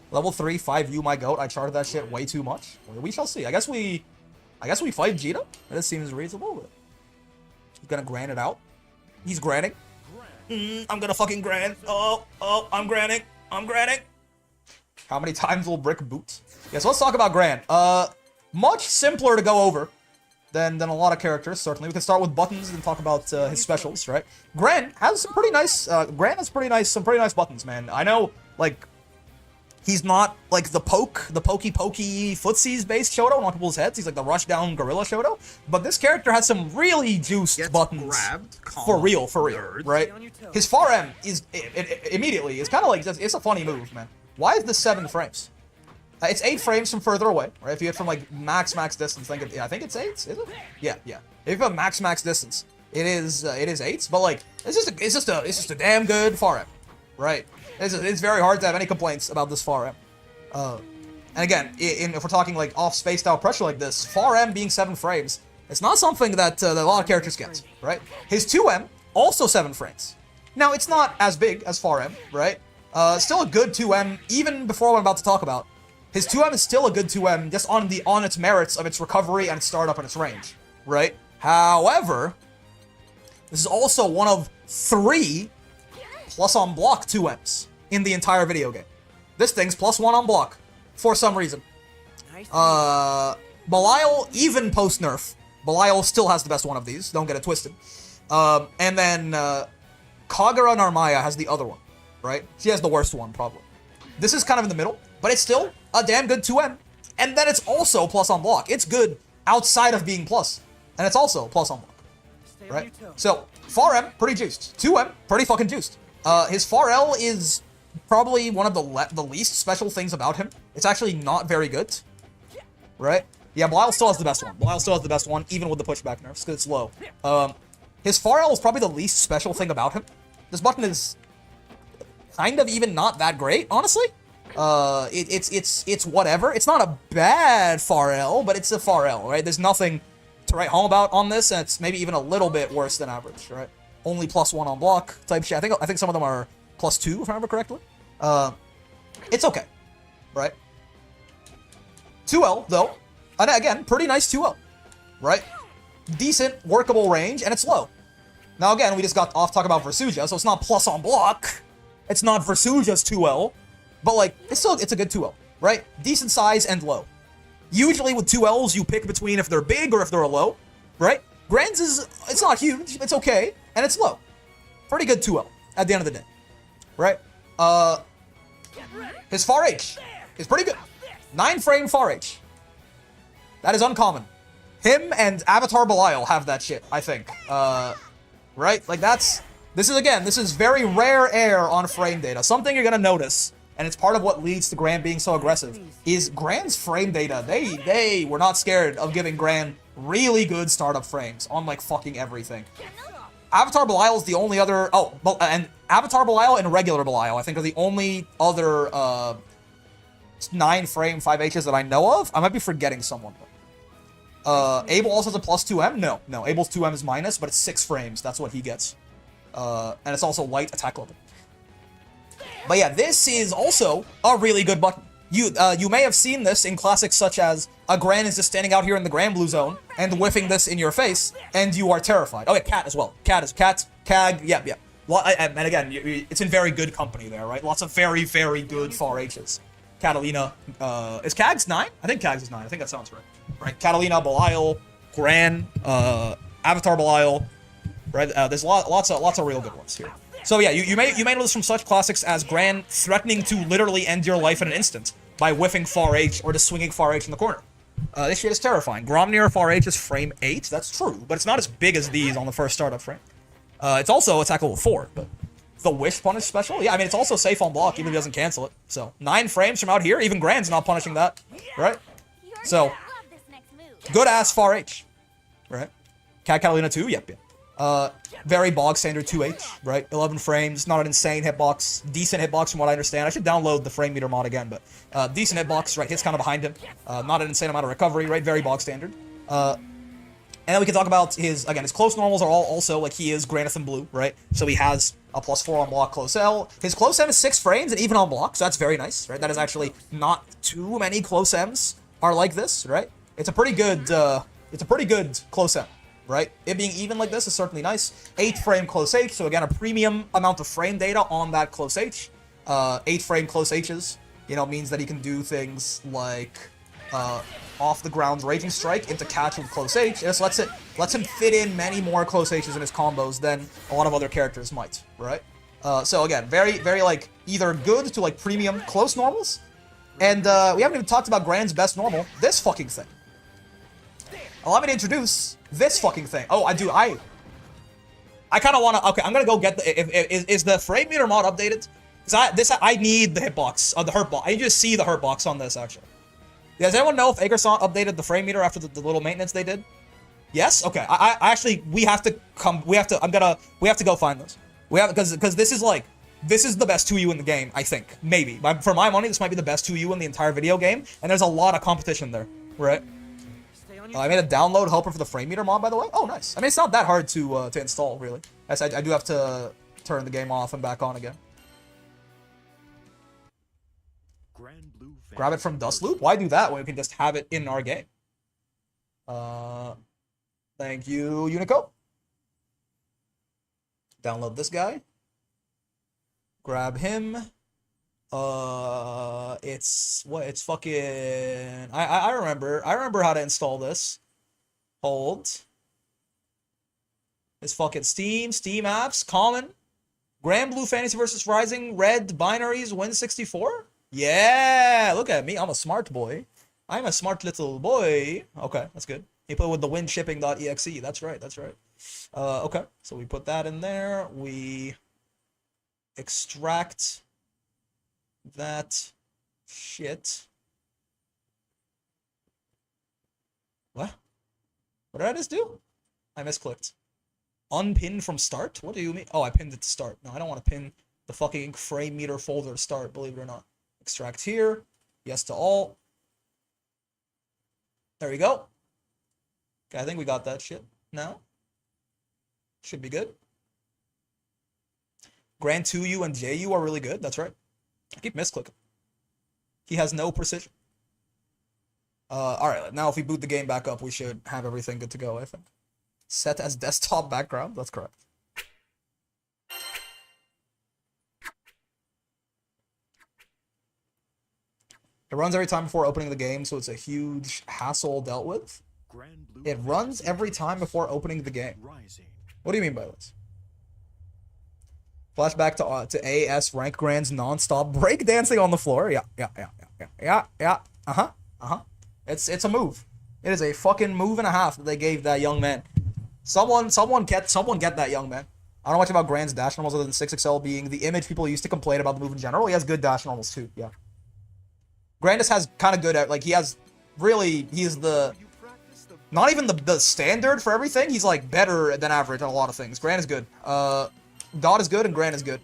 Level 3, 5U, my goat. I charted that shit way too much. We shall see. I guess we fight Jita. This seems reasonable. But he's gonna Gran it out. He's Granning. I'm gonna fucking Gran. Oh, I'm Granning. How many times will Brick boot? Yeah, so let's talk about Gran. Much simpler to go over than a lot of characters, certainly. We can start with buttons and talk about his specials, right? Gran has some pretty nice, some pretty nice buttons, man. I know, like, he's not, like, the pokey footsies based Shoto on people's heads. He's like the rush down gorilla Shoto. But this character has some really juiced buttons. Grabbed, for real, nerd. right? His far M is, immediately, it's kind of like, it's a funny move, man. Why is this 7 frames? It's 8 frames from further away, right? If you hit from, like, max distance, I think it's 8, is it? Yeah. If you have max distance, it is 8, but, like, it's just a damn good far M, right? It's very hard to have any complaints about this far M. And again, if we're talking like off spaced out pressure like this, far M being 7 frames, it's not something that a lot of characters get, right? His 2M, also 7 frames. Now, it's not as big as far M, right? Still a good 2M, even before what I'm about to talk about. His 2M is still a good 2M, just on its merits of its recovery and its startup and its range, right? However, this is also one of 3 plus on block 2Ms in the entire video game. This thing's plus 1 on block, for some reason. Belial, even post-nerf, Belial still has the best one of these, don't get it twisted. And then, Kagura Narmaya has the other one, right? She has the worst one, probably. This is kind of in the middle, but it's still a damn good 2M. And then it's also plus on block. It's good outside of being plus. And it's also plus on block, right? So, far M, pretty juiced. 2M, pretty fucking juiced. His far L is probably one of the least special things about him. It's actually not very good, right? Yeah, Belial still has the best one. Belial still has the best one, even with the pushback nerfs, because it's low. His far L is probably the least special thing about him. This button is kind of even not that great, honestly. It's whatever. It's not a bad far L, but it's a far L, right? There's nothing to write home about on this, and it's maybe even a little bit worse than average, right? Only plus 1 on block type shit. I think some of them are plus 2, if I remember correctly. It's okay, right? 2L, though. And again, pretty nice 2L, right? Decent, workable range, and it's low. Now, again, we just got off talking about Versuja, so it's not plus on block. It's not Versuja's 2L, but, like, it's a good 2L, right? Decent size and low. Usually with 2Ls, you pick between if they're big or if they're low, right? Gran's it's not huge, it's okay, and it's low. Pretty good 2L at the end of the day, right? His far H is pretty good. 9 frame far H. That is uncommon. Him and Avatar Belial have that shit, I think. Right? Like, this is very rare air on frame data. Something you're gonna notice, and it's part of what leads to Gran being so aggressive, is Gran's frame data. They were not scared of giving Gran really good startup frames on, like, fucking everything. Avatar Belial is the only other... and Avatar Belial and regular Belial, I think, are the only other 9 frame 5Hs that I know of. I might be forgetting someone. Abel also has a plus 2M? No. Abel's 2M is minus, but it's 6 frames. That's what he gets. And it's also light attack level. But yeah, this is also a really good button. You may have seen this in classics such as a Gran is just standing out here in the Gran Blue Zone and whiffing this in your face, and you are terrified. Oh yeah, Cat as well. Cag, yeah. And again, it's in very good company there, right? Lots of very, very good far H's. Catalina, is Cags 9? I think Cags is 9. I think that sounds right. Right, Catalina, Belial, Gran, Avatar Belial, right? There's lots of real good ones here. So yeah, you may know this from such classics as Gran threatening to literally end your life in an instant by whiffing far H or just swinging far H in the corner. This shit is terrifying. Gromnir far H is frame 8, that's true, but it's not as big as these on the first startup frame. It's also attack level 4, but the Wish punish special? Yeah, I mean, it's also safe on block, even if he doesn't cancel it. So, 9 frames from out here, even Gran's not punishing that, right? So, good-ass far H, right? Catalina 2, yep. Very bog standard 2H, right? 11 frames, not an insane hitbox, decent hitbox from what I understand. I should download the frame meter mod again, but decent hitbox, right? Hits kind of behind him. Not an insane amount of recovery, right? Very bog standard. And then we can talk about his close normals are all also, like, he is Granathan Blue, right? So he has a plus 4 on block close L. His close M is 6 frames and even on block, so that's very nice, right? That is actually not too many close M's are like this, right? It's a pretty good close M, right? It being even like this is certainly nice. 8 frame close H, so again, a premium amount of frame data on that close H. 8 frame close H's, means that he can do things like, off the ground's Raging Strike into catch with close H. It just lets him fit in many more close H's in his combos than a lot of other characters might, right? So again, very, very like either good to like premium close normals. And we haven't even talked about Gran's best normal, this fucking thing. Allow me to introduce this fucking thing. Oh, I kind of want to. Okay, I'm gonna go get the. Is the frame meter mod updated? I need the hitbox, the hurt box. I need you to see the hurt box on this actually. Does anyone know if Agerson updated the frame meter after the little maintenance they did? Yes. Okay. I actually we have to come. We have to go find this. We have because this is like. This is the best 2U in the game, I think. Maybe. For my money, this might be the best 2U in the entire video game. And there's a lot of competition there, right? I made a download helper for the frame meter mod, by the way. Oh, nice. I mean, it's not that hard to install, really. I do have to turn the game off and back on again. Grab it from Dust Loop? Why do that when we can just have it in our game? Thank you, Unico. Download this guy. Grab him. It's fucking. I remember how to install this. Hold. It's fucking Steam apps, common. Gran Blue Fantasy versus Rising, red binaries, win 64. Yeah, look at me. I'm a smart boy. I'm a smart little boy. Okay, that's good. You put it with the winshipping.exe. That's right. That's right. Okay, so we put that in there. We extract that shit. What? What did I just do? I misclicked. Unpin from start? What do you mean? Oh, I pinned it to start. No, I don't want to pin the fucking frame meter folder to start, believe it or not. Extract here. Yes to all. There we go. Okay, I think we got that shit now. Should be good. Gran 2U and JU are really good. That's right. I keep misclicking. He has no precision. Alright, now if we boot the game back up, we should have everything good to go, I think. Set as desktop background. That's correct. It runs every time before opening the game, so it's a huge hassle dealt with. It runs every time before opening the game. What do you mean by this? Flashback to AS rank Gran's non-stop breakdancing on the floor. Yeah. It's a move. It is a fucking move and a half that they gave that young man. Someone get that young man. I don't know much about Gran's dash normals other than 6XL being the image people used to complain about the move in general. He has good dash normals too. Yeah. Gran just has kind of good at, like, he's the not even the standard for everything. He's like better than average on a lot of things. Gran is good. God is good and Gran is good.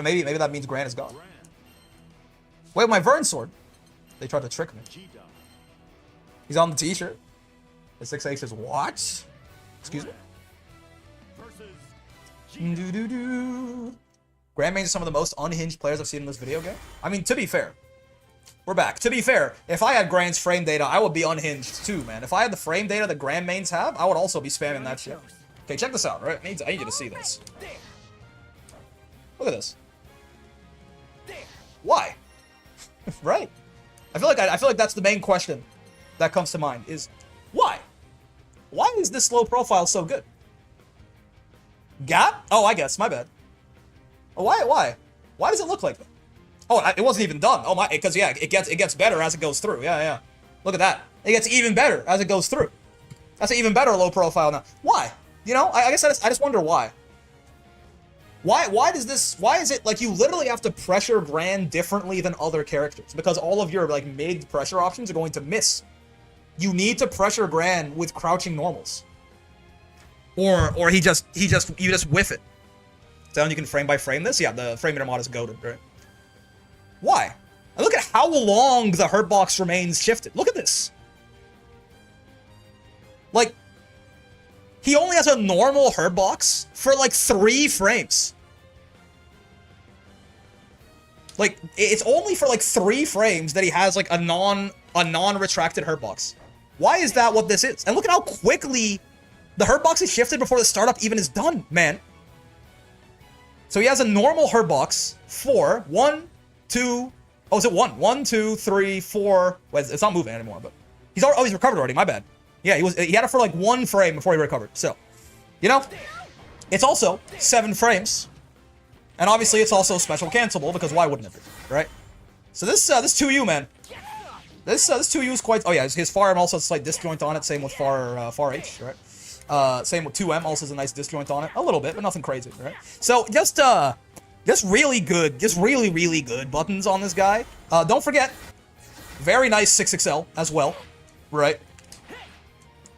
Maybe that means Gran is God. Wait, my Vern sword. They tried to trick me. He's on the t-shirt. The 6H is what? Excuse me? Gran mains are some of the most unhinged players I've seen in this video game. I mean, to be fair. We're back. To be fair, if I had Gran's frame data, I would be unhinged too, man. If I had the frame data that Gran mains have, I would also be spamming that shit. Okay, check this out, right? I need you to see this. Look at this. Why? Right? I feel like that's the main question that comes to mind is why? Why is this low profile so good? Gap? Oh, I guess. My bad. Oh, why? Why does it look like that? Oh, it wasn't even done. Oh my, because yeah, it gets better as it goes through. Yeah. Look at that. It gets even better as it goes through. That's an even better low profile now. Why? You know, I guess I just wonder why. Why is it like you literally have to pressure Gran differently than other characters because all of your like mid pressure options are going to miss. You need to pressure Gran with crouching normals. Or you just whiff it. So then you can frame by frame this? Yeah, the frame meter mod is goated, right? Why? And look at how long the hurt box remains shifted. Look at this. Like, he only has a normal hurt box for like 3 frames. Like, it's only for like 3 frames that he has like a non-retracted hurt box. Why is that what this is? And look at how quickly the hurt box is shifted before the startup even is done, man. So he has a normal hurt box for 1, 2, Oh, is it 1? 1, 2, 3, 4. Wait, it's not moving anymore, but he's already, oh, he's recovered already. My bad. Yeah, he had it for like 1 frame before he recovered. So, you know, it's also 7 frames, and obviously it's also special cancelable because why wouldn't it be, right? So this 2U, man. This 2U is quite. Oh yeah, his far M also has a slight disjoint on it. Same with far H, right? Same with 2M also has a nice disjoint on it, a little bit, but nothing crazy, right? So just really good, just really good buttons on this guy. Don't forget, very nice 6XL as well, right?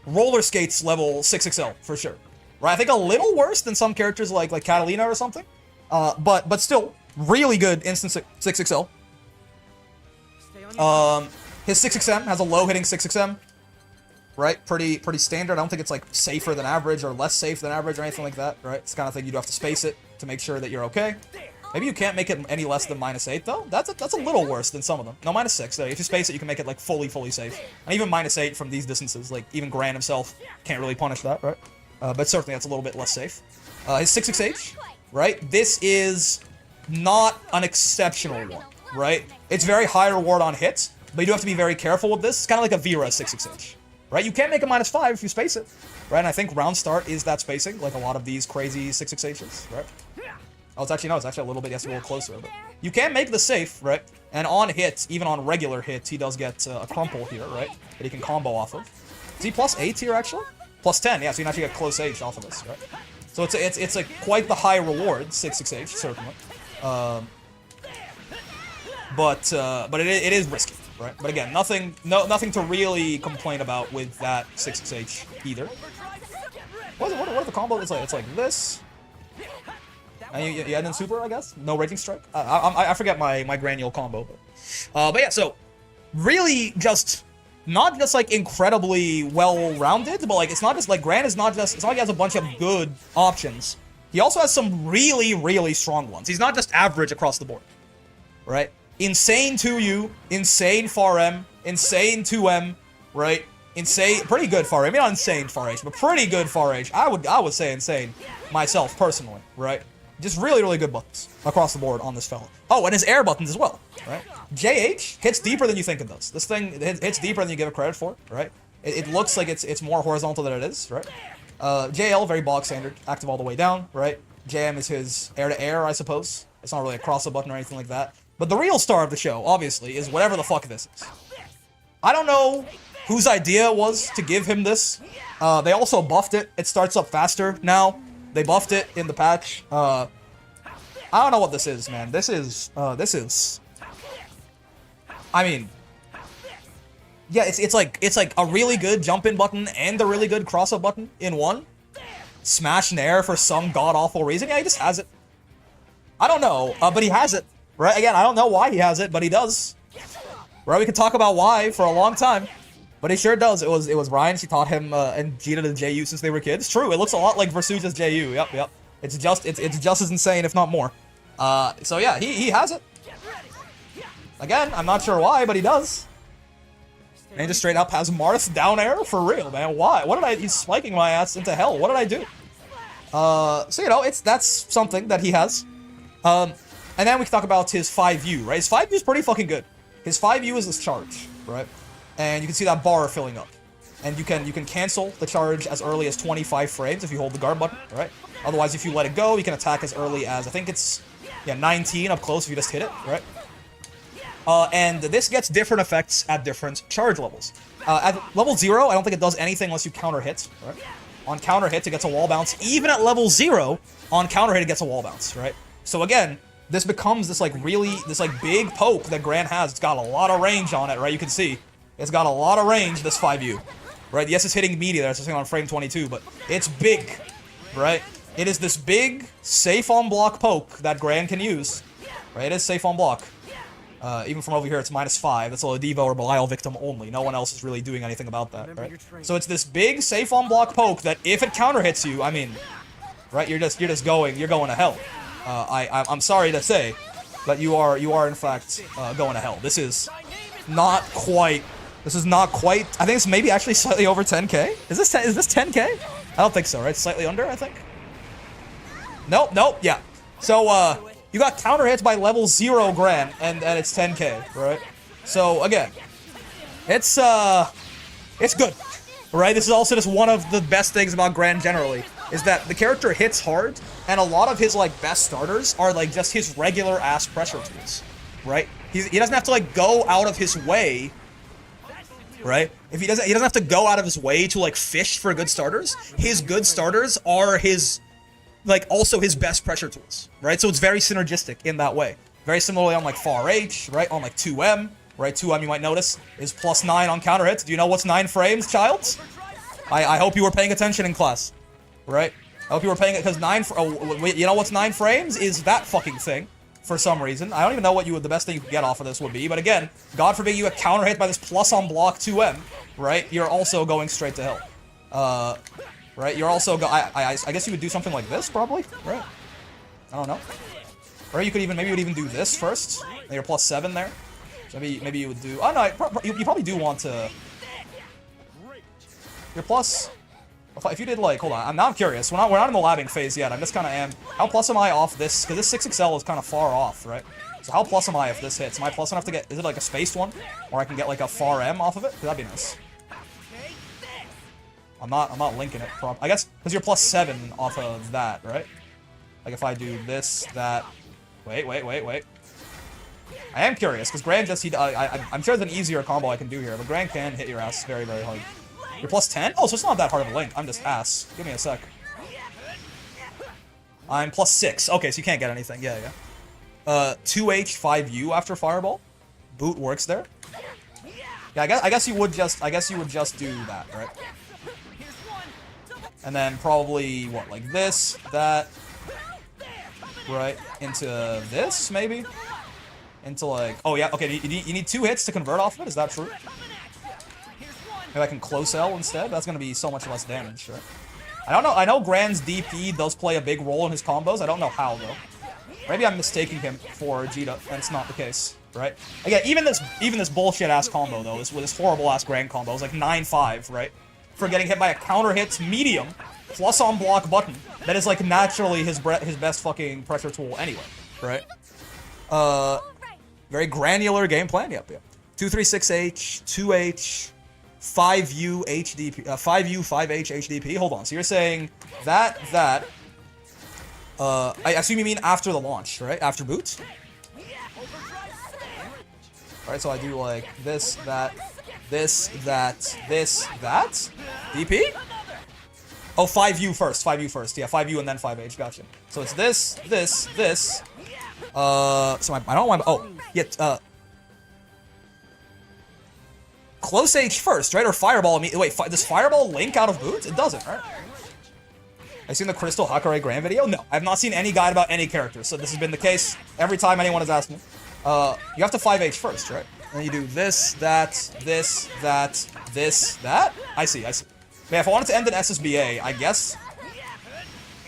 Roller skates level 6XL for sure, right? I think a little worse than some characters like Catalina or something, but still really good instant 6XL. His 6XM has a low hitting 6XM, right? Pretty standard. I don't think it's like safer than average or less safe than average or anything like that, right? It's the kind of thing you'd have to space it to make sure that you're okay. Maybe you can't make it any less than -8 though. That's a little worse than some of them. No, -6 though. If you space it, you can make it like fully safe. And even -8 from these distances, like even Gran himself can't really punish that, right? But certainly that's a little bit less safe. His 6XH, right? This is not an exceptional one, right? It's very high reward on hits, but you do have to be very careful with this. It's kind of like a Vira 6XH, right? You can't make a -5 if you space it, right? And I think round start is that spacing, like a lot of these crazy 6XHs, right? Oh, it's actually a little bit, yes, a little closer, but you can make the safe, right? And on hits, even on regular hits, he does get a crumple here, right? That he can combo off of. Is he +8 here, actually? +10, yeah, so you can actually get close H off of this, right? So it's like quite the high reward, 6XH, certainly. But it is risky, right? But again, nothing to really complain about with that 6XH either. What are the combo? It's like this. And you end in super, I guess. No raging strike. I forget my granule combo, but yeah. So really, just not just like incredibly well-rounded, but like it's not just like Gran is not just. It's not like he has a bunch of good options. He also has some really strong ones. He's not just average across the board, right? Insane 2U, insane far M, insane 2M, right? Insane, pretty good far M. Maybe not insane far H, but pretty good far H. I would say insane myself personally, right? Just really good buttons across the board on this fella. Oh, and his air buttons as well, right? JH hits deeper than you think it does. This thing hits deeper than you give it credit for, right? It looks like it's more horizontal than it is, right? JL, very bog standard, active all the way down, right? JM is his air-to-air, I suppose. It's not really a cross-up button or anything like that. But the real star of the show, obviously, is whatever the fuck this is. I don't know whose idea it was to give him this. They also buffed it. It starts up faster now. They buffed it in the patch. I don't know what this is, man. This is... I mean... Yeah, it's like a really good jump-in button and a really good cross-up button in one. Smash Nair for some god-awful reason. Yeah, he just has it. I don't know, but he has it. Right? Again, I don't know why he has it, but he does. Right? We could talk about why for a long time. But he sure does. It was Ryan. She taught him and Gina to JU since they were kids. True. It looks a lot like Versuja's JU. Yep. It's just as insane, if not more. So yeah, he has it. Again, I'm not sure why, but he does. And he just straight up has Marth down air for real, man. Why? What did I? He's spiking my ass into hell. What did I do? So you know, that's something that he has. And then we can talk about his 5U, right? His 5U is pretty fucking good. His 5U is this charge, right? And you can see that bar filling up. And you can cancel the charge as early as 25 frames if you hold the guard button, right? Otherwise, if you let it go, you can attack as early as, I think it's, 19 up close if you just hit it, right? And this gets different effects at different charge levels. At level 0, I don't think it does anything unless you counter hit, right? On counter hit, it gets a wall bounce. Even at level 0, on counter hit, it gets a wall bounce, right? So again, this becomes this big poke that Gran has. It's got a lot of range on it, right? You can see. It's got a lot of range, this 5U. Right? Yes, it's hitting media there, it's on frame 22, but it's big, right? It is this big, safe on block poke that Gran can use. Right? It is safe on block. Even from over here, it's -5. That's a Devo or Belial victim only. No one else is really doing anything about that, right? So it's this big, safe on block poke that if it counter hits you, I mean, right? You're going to hell. I'm sorry to say, but you are in fact going to hell. This is not quite. I think it's maybe actually slightly over 10k. Is this 10k? I don't think so, right? Slightly under, I think. Nope. Yeah. So You got counter hits by level 0 Gran, and it's 10k, right? So again, it's good, right? This is also just one of the best things about Gran generally, is that the character hits hard, and a lot of his like best starters are like just his regular ass pressure tools, right? He doesn't have to like go out of his way, right? If he doesn't have to go out of his way to like fish for good starters. His good starters are his like also his best pressure tools, right? So it's very synergistic in that way. Very similarly on like far H, right? On like 2M, right? 2M you might notice is +9 on counter hits. Do you know what's 9 frames, child? I hope you were paying attention in class, right? I hope you were paying it because you know what's 9 frames is that fucking thing. For some reason, I don't even know what the best thing you could get off of this would be. But again, God forbid you get counter hit by this plus on block 2M, right? You're also going straight to hell. Right? You're also I guess you would do something like this probably, right? I don't know. Or you could even maybe you would even do this first. And you're +7 there. So maybe you would do. Oh no, you probably do want to. You're plus. If you did like, hold on, now I'm curious. We're not in the labbing phase yet. I'm just kind of how plus am I off this? Because this 6XL is kind of far off, right? So how plus am I if this hits? Am I plus enough to get? Is it like a spaced one, or I can get like a far M off of it? That'd be nice. I'm not linking it. I guess because you're +7 off of that, right? Like if I do this, that. Wait. I am curious because Gran just I'm sure there's an easier combo I can do here, but Gran can hit your ass very very hard. You're +10? Oh, so it's not that hard of a link. I'm just ass. Give me a sec. I'm +6. Okay, so you can't get anything. Yeah. 2H, 5U after Fireball. Boot works there. Yeah, I guess you would just do that, right? And then probably what, like this, that, right? Into this, maybe? Into like, oh yeah, okay, you need 2 hits to convert off of it, is that true? Maybe I can close L instead? That's gonna be so much less damage, right? I don't know, I know Gran's DP does play a big role in his combos, I don't know how though. Maybe I'm mistaking him for Vegeta, and it's not the case, right? Again, even this bullshit ass combo though, with this horrible ass Gran combo, is like 9-5, right? For getting hit by a counter hits medium, plus on block button, that is like naturally his best fucking pressure tool anyway, right? Very granular game plan, yep. 236H, 2H, 5U HDP, 5U, 5H HDP. Hold on. So you're saying that. I assume you mean after the launch, right? After boot. All right. So I do like this, that, this, that, DP. Oh, 5U first. 5U first. Yeah, 5U and then 5H. Gotcha. So it's this. So I don't want. Oh, yeah. Close H first, right? Or Fireball? Wait, does Fireball link out of boots? It doesn't, right? I've seen the Crystal Hakare Gran video? No, I've not seen any guide about any character, so this has been the case every time anyone has asked me. You have to 5H first, right? And you do this, that. I see. Man, if I wanted to end an SSBA, I guess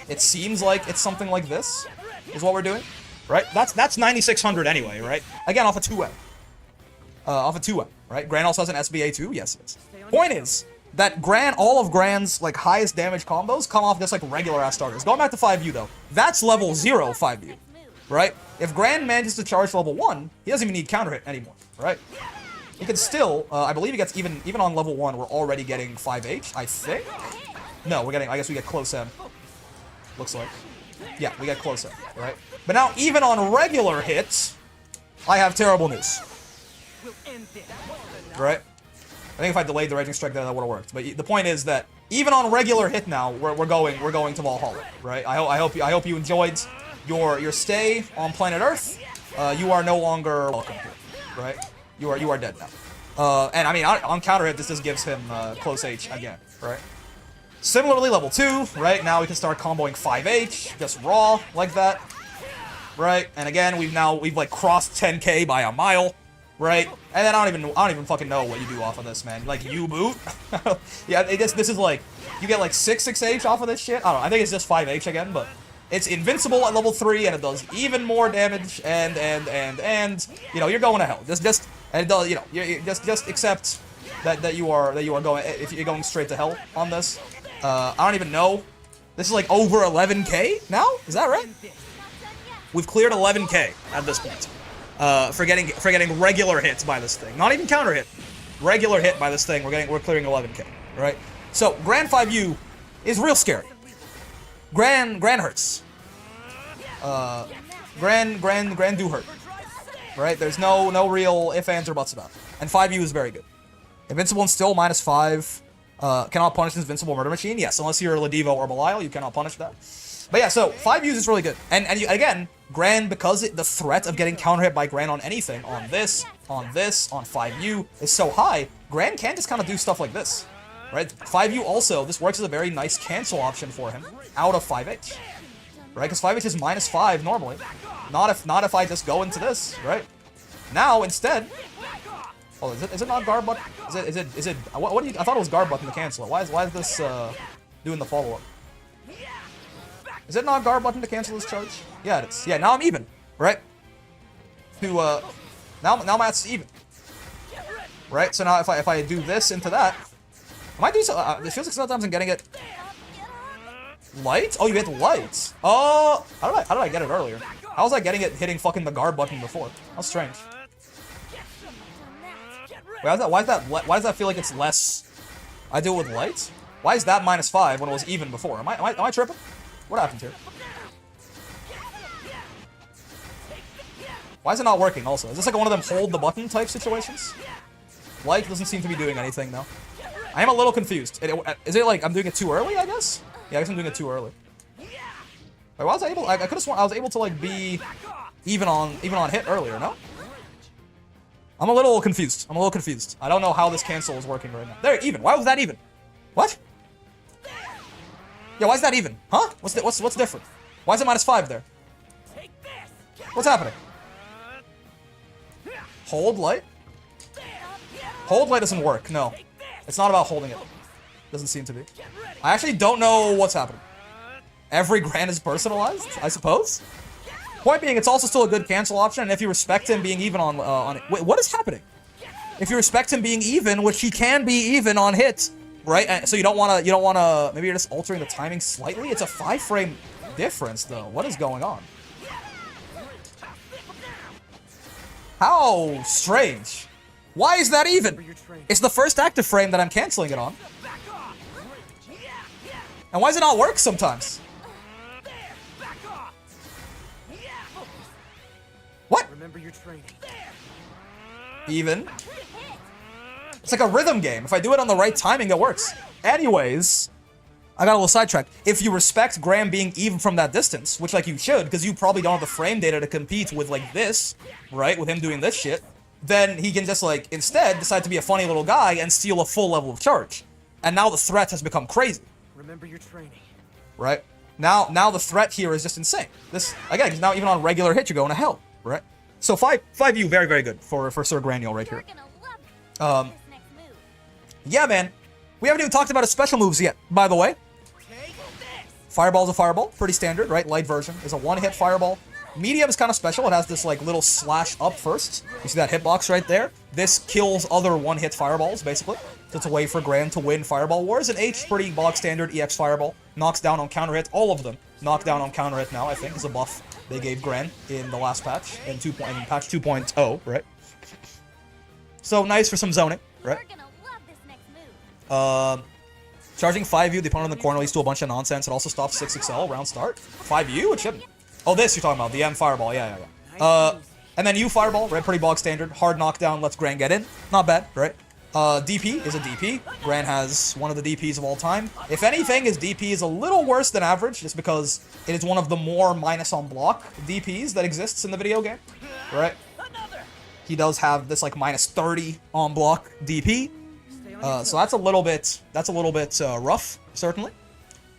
it seems like it's something like this is what we're doing, right? That's 9600 anyway, right? Again, off a 2M. Right? Gran also has an SBA too? Yes. Point is that all of Gran's like highest damage combos come off just like regular ass starters. Going back to 5U though, that's level 0 5U, right? If Gran manages to charge level 1, he doesn't even need counter hit anymore, right? He can still, I believe he gets even on level 1, we're already getting 5H, I think? No, I guess we get close M. Looks like. Yeah, we get close M, right? But now, even on regular hits, I have terrible news. Right? I think if I delayed the Raging Strike there, that would have worked. But the point is that even on regular hit now, we're going to Valhalla, right? I hope you enjoyed your stay on planet Earth. You are no longer welcome here, right? You are dead now. And I mean, on counter hit, this just gives him close H again, right? Similarly, level 2, right? Now we can start comboing 5H, just raw like that, right? And again, we've like crossed 10k by a mile. Right? And then I don't even fucking know what you do off of this, man. Like, you boot? Yeah, this is like, you get like 6H off of this shit? I don't know, I think it's just 5H again, but it's invincible at level 3, and it does even more damage, and you know, you're going to hell. And it does, you know, you just accept that you are going, if you're going straight to hell on this. I don't even know. This is like over 11k now? Is that right? We've cleared 11k at this point. For getting regular hits by this thing. Not even counter hit. Regular hit by this thing. We're clearing 11k, right? So Gran 5U is real scary. Gran hurts. Gran do hurt. Right? There's no real ifs, ands, or buts about it. And 5U is very good. Invincible and still -5. Cannot punish Invincible Murder Machine. Yes, unless you're Ladivo or Belial, you cannot punish that. But yeah, so 5U is really good. And again, Gran, because the threat of getting counter hit by Gran on anything, on this, on 5U, is so high, Gran can just kind of do stuff like this. Right? 5U also, this works as a very nice cancel option for him out of 5H. Right? Because 5H is -5 normally. Not if I just go into this, right? Now, instead... Oh, is it not guard button? Is it what do you... I thought it was guard button to cancel it. Why is this doing the follow-up? Is it not guard button to cancel this charge? Yeah, it is. Yeah, now I'm even, right? Now my ass is even. Right? So now if I do this into that, am I doing so? It feels like sometimes I'm getting it light. Oh, you hit light. Oh, how did I get it earlier? How was I getting it hitting fucking the guard button before? How strange. Wait, why does that feel like it's less? I do it with light. Why is that -5 when it was even before? Am I tripping? What happened here? Why is it not working also? Is this like one of them hold the button type situations? Light doesn't seem to be doing anything now. I am a little confused. Is it like I'm doing it too early, I guess? Yeah, I guess I'm doing it too early. Wait, why was I able? I could have sworn I was able to like be even on hit earlier, no? I'm a little confused. I don't know how this cancel is working right now. There, even. Why was that even? What? Yeah, why is that even? Huh? What's different? Why is it -5 there? What's happening? Hold light? Hold light doesn't work. No. It's not about holding it. Doesn't seem to be. I actually don't know what's happening. Every Gran is personalized, I suppose? Point being, it's also still a good cancel option, and if you respect him being even on it. Wait, what is happening? If you respect him being even, which he can be even on hit, right? So you don't wanna, maybe you're just altering the timing slightly? It's a 5-frame difference, though. What is going on? How strange. Why is that even? It's the first active frame that I'm canceling it on. And why does it not work sometimes? What? Remember your training. Even? It's like a rhythm game. If I do it on the right timing, it works. Anyways, I got a little sidetracked. If you respect Gran being even from that distance, which like you should, because you probably don't have the frame data to compete with like this, right? With him doing this shit, then he can just like instead decide to be a funny little guy and steal a full level of charge. And now the threat has become crazy. Remember your training. Right? Now the threat here is just insane. This again, because now even on regular hit, you're going to hell. Right? So 5U, very, very good for Sir Granule right here. Yeah, man. We haven't even talked about his special moves yet, by the way. Fireball's a fireball. Pretty standard, right? Light version is a one-hit fireball. Medium is kind of special. It has this, like, little slash up first. You see that hitbox right there? This kills other one-hit fireballs, basically. So it's a way for Gran to win Fireball Wars. And H, pretty bog standard EX Fireball. Knocks down on counter hit. All of them knock down on counter hit now, I think, is a buff they gave Gran in the last patch. In patch 2.0, right? So nice for some zoning, right? Charging 5U, the opponent in the corner leads to a bunch of nonsense. It also stops 6XL round start. 5U? It shouldn't. Oh, this you're talking about. The M Fireball. Yeah. And then U Fireball, right? Pretty bog standard. Hard knockdown lets Gran get in. Not bad, right? DP is a DP. Gran has one of the DPs of all time. If anything, his DP is a little worse than average, just because it is one of the more minus on block DPs that exists in the video game, right? He does have this like minus 30 on block DP. So that's a little bit rough, certainly.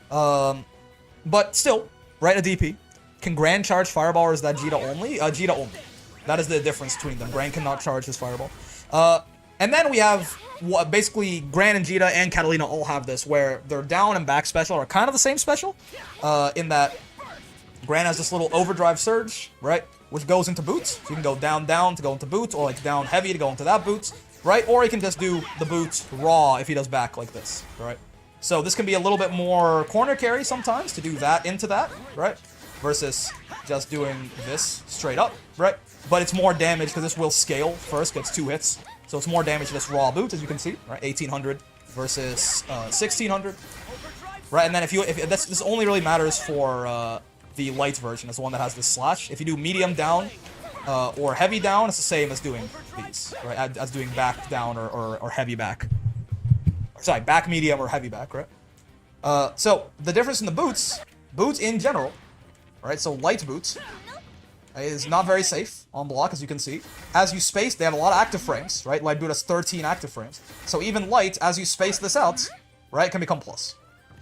But still, right, a DP. Can Gran charge Fireball or is that Jita only? Jita only. That is the difference between them. Gran cannot charge his Fireball. And then we have, basically, Gran and Jita and Catalina all have this, where their down and back special are kind of the same special, in that Gran has this little overdrive surge, right, which goes into boots. So you can go down to go into boots, or like down heavy to go into that boots, right? Or he can just do the boots raw if he does back like this, right? So this can be a little bit more corner carry sometimes to do that into that, right? versus just doing this straight up, right? But it's more damage because this will scale first, gets 2 hits. So it's more damage to this raw boot, as you can see, right? 1800 versus 1600, right? And then if this only really matters for the light version, is the one that has this slash. If you do medium down or heavy down, it's the same as doing these, right? As doing back down or heavy back. Sorry, back medium or heavy back, right? So the difference in the boots in general, right? So light boots is not very safe on block, as you can see. As you space, they have a lot of active frames, right? Light boot has 13 active frames. So even light, as you space this out, right, can become plus.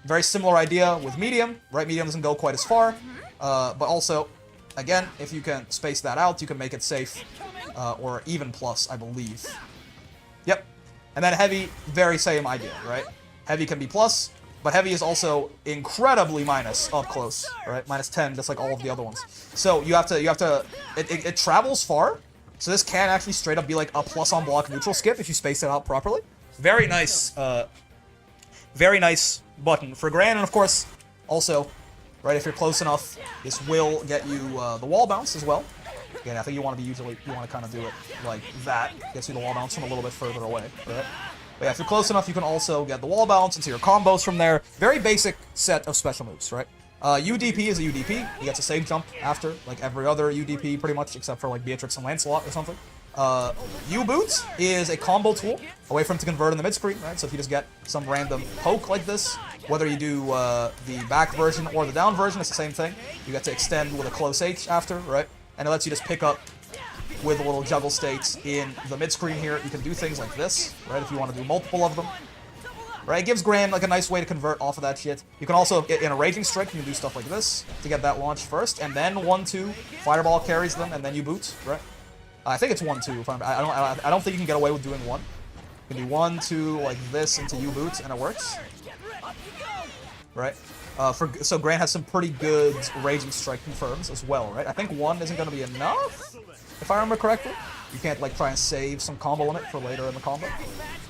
Very similar idea with medium, right? Medium doesn't go quite as far, but also, again, if you can space that out, you can make it safe, or even plus, I believe. Yep. And then heavy, very same idea, right? Heavy can be plus, but heavy is also incredibly minus up close, right? Minus 10, just like all of the other ones. So you have to, it travels far, so this can actually straight up be like a plus on block neutral skip if you space it out properly. Very nice button for Gran, and of course, also, right, if you're close enough, this will get you the wall bounce as well. Again, I think you want to kind of do it like that, gets you the wall bounce from a little bit further away, right? But yeah, if you're close enough, you can also get the wall bounce into your combos from there. Very basic set of special moves, right? UDP is a UDP. He gets a save jump after, like every other UDP pretty much, except for like Beatrix and Lancelot or something. U-Boot is a combo tool, a way for him to convert in the mid-screen, right? So if you just get some random poke like this, whether you do the back version or the down version, it's the same thing. You get to extend with a close H after, right? And it lets you just pick up with a little juggle states in the mid-screen here. You can do things like this, right, if you want to do multiple of them. Right, it gives Gran like a nice way to convert off of that shit. You can also, in a Raging Strike, you can do stuff like this to get that launch first, and then 1-2, Fireball carries them, and then you boot, right? I think it's 1-2, if I don't think you can get away with doing 1. You can do 1-2 like this into U-boot, and it works. Right? So Gran has some pretty good Raging Strike confirms as well, right? I think 1 isn't going to be enough, if I remember correctly. You can't, like, try and save some combo limit for later in the combo.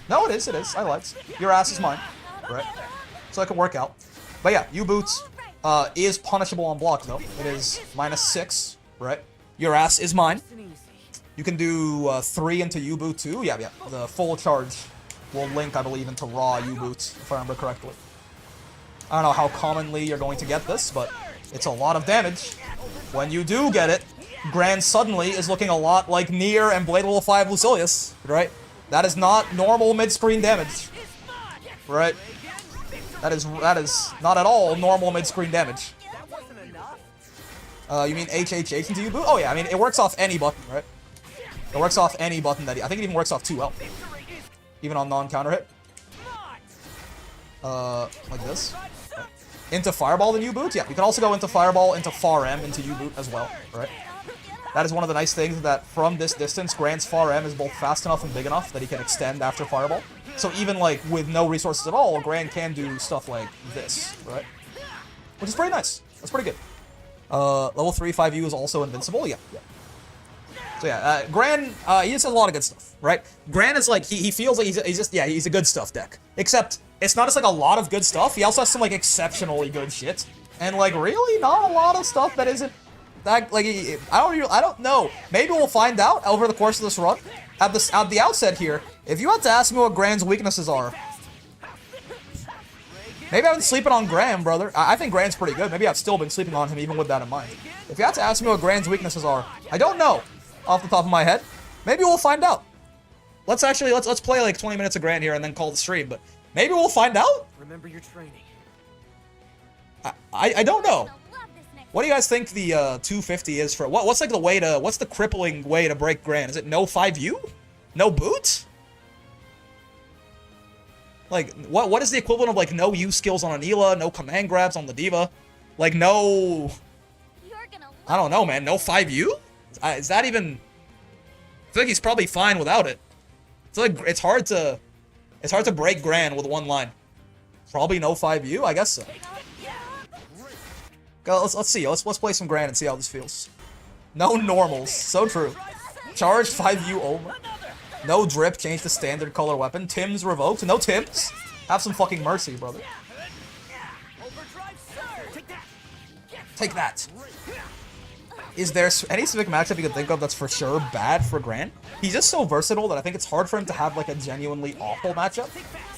No, it is, I lied. Your ass is mine, right? So it can work out. But yeah, U-boot is punishable on block, though. It is -6, right? Your ass is mine. You can do 3 into U-boot too. Yeah. The full charge will link, I believe, into raw U-boot, if I remember correctly. I don't know how commonly you're going to get this, but it's a lot of damage. When you do get it, Gran suddenly is looking a lot like Nier and Blade Level 5 Lucilius, right? That is not normal mid-screen damage, right? That is not at all normal mid-screen damage. You mean HHH into U-boot? Oh yeah, I mean, it works off any button, right? It works off any button that I think it even works off 2L. Even on non-counter hit. Like this. Right. Into Fireball then U-boot? Yeah, you can also go into Fireball, into Far M, into U-boot as well, right? That is one of the nice things, that from this distance, Gran's Far M is both fast enough and big enough that he can extend after Fireball. So even, like, with no resources at all, Gran can do stuff like this, right? Which is pretty nice. That's pretty good. Level 3 5U is also invincible, yeah. So yeah, Gran, he just has a lot of good stuff, right? Gran is like, he feels like he's a good stuff deck. Except, it's not just like a lot of good stuff, he also has some like exceptionally good shit. And like, really, not a lot of stuff that isn't that, like, I don't know. Maybe we'll find out over the course of this run. At the outset here, if you had to ask me what Gran's weaknesses are, maybe I've been sleeping on Gran, brother. I think Gran's pretty good. Maybe I've still been sleeping on him even with that in mind. If you had to ask me what Gran's weaknesses are, I don't know off the top of my head. Maybe we'll find out. Let's play like 20 minutes of Gran here and then call the stream, but maybe we'll find out. Remember your training. I don't know. What do you guys think the 250 is for? What's like the way to? What's the crippling way to break Gran? Is it no 5U? No boot? Like what is the equivalent of like no U skills on Anila, no command grabs on the Diva, like no? I don't know, man. No 5U? Is that even? I feel like he's probably fine without it. It's like it's hard to break Gran with one line. Probably no 5U, I guess so. Let's see. Let's play some Gran and see how this feels. No normals, so true. Charge 5U over. No drip, change to standard color weapon. Tim's revoked. No Tim's. Have some fucking mercy, brother. Take that. Is there any specific matchup you can think of that's for sure bad for Gran? He's just so versatile that I think it's hard for him to have like a genuinely awful matchup.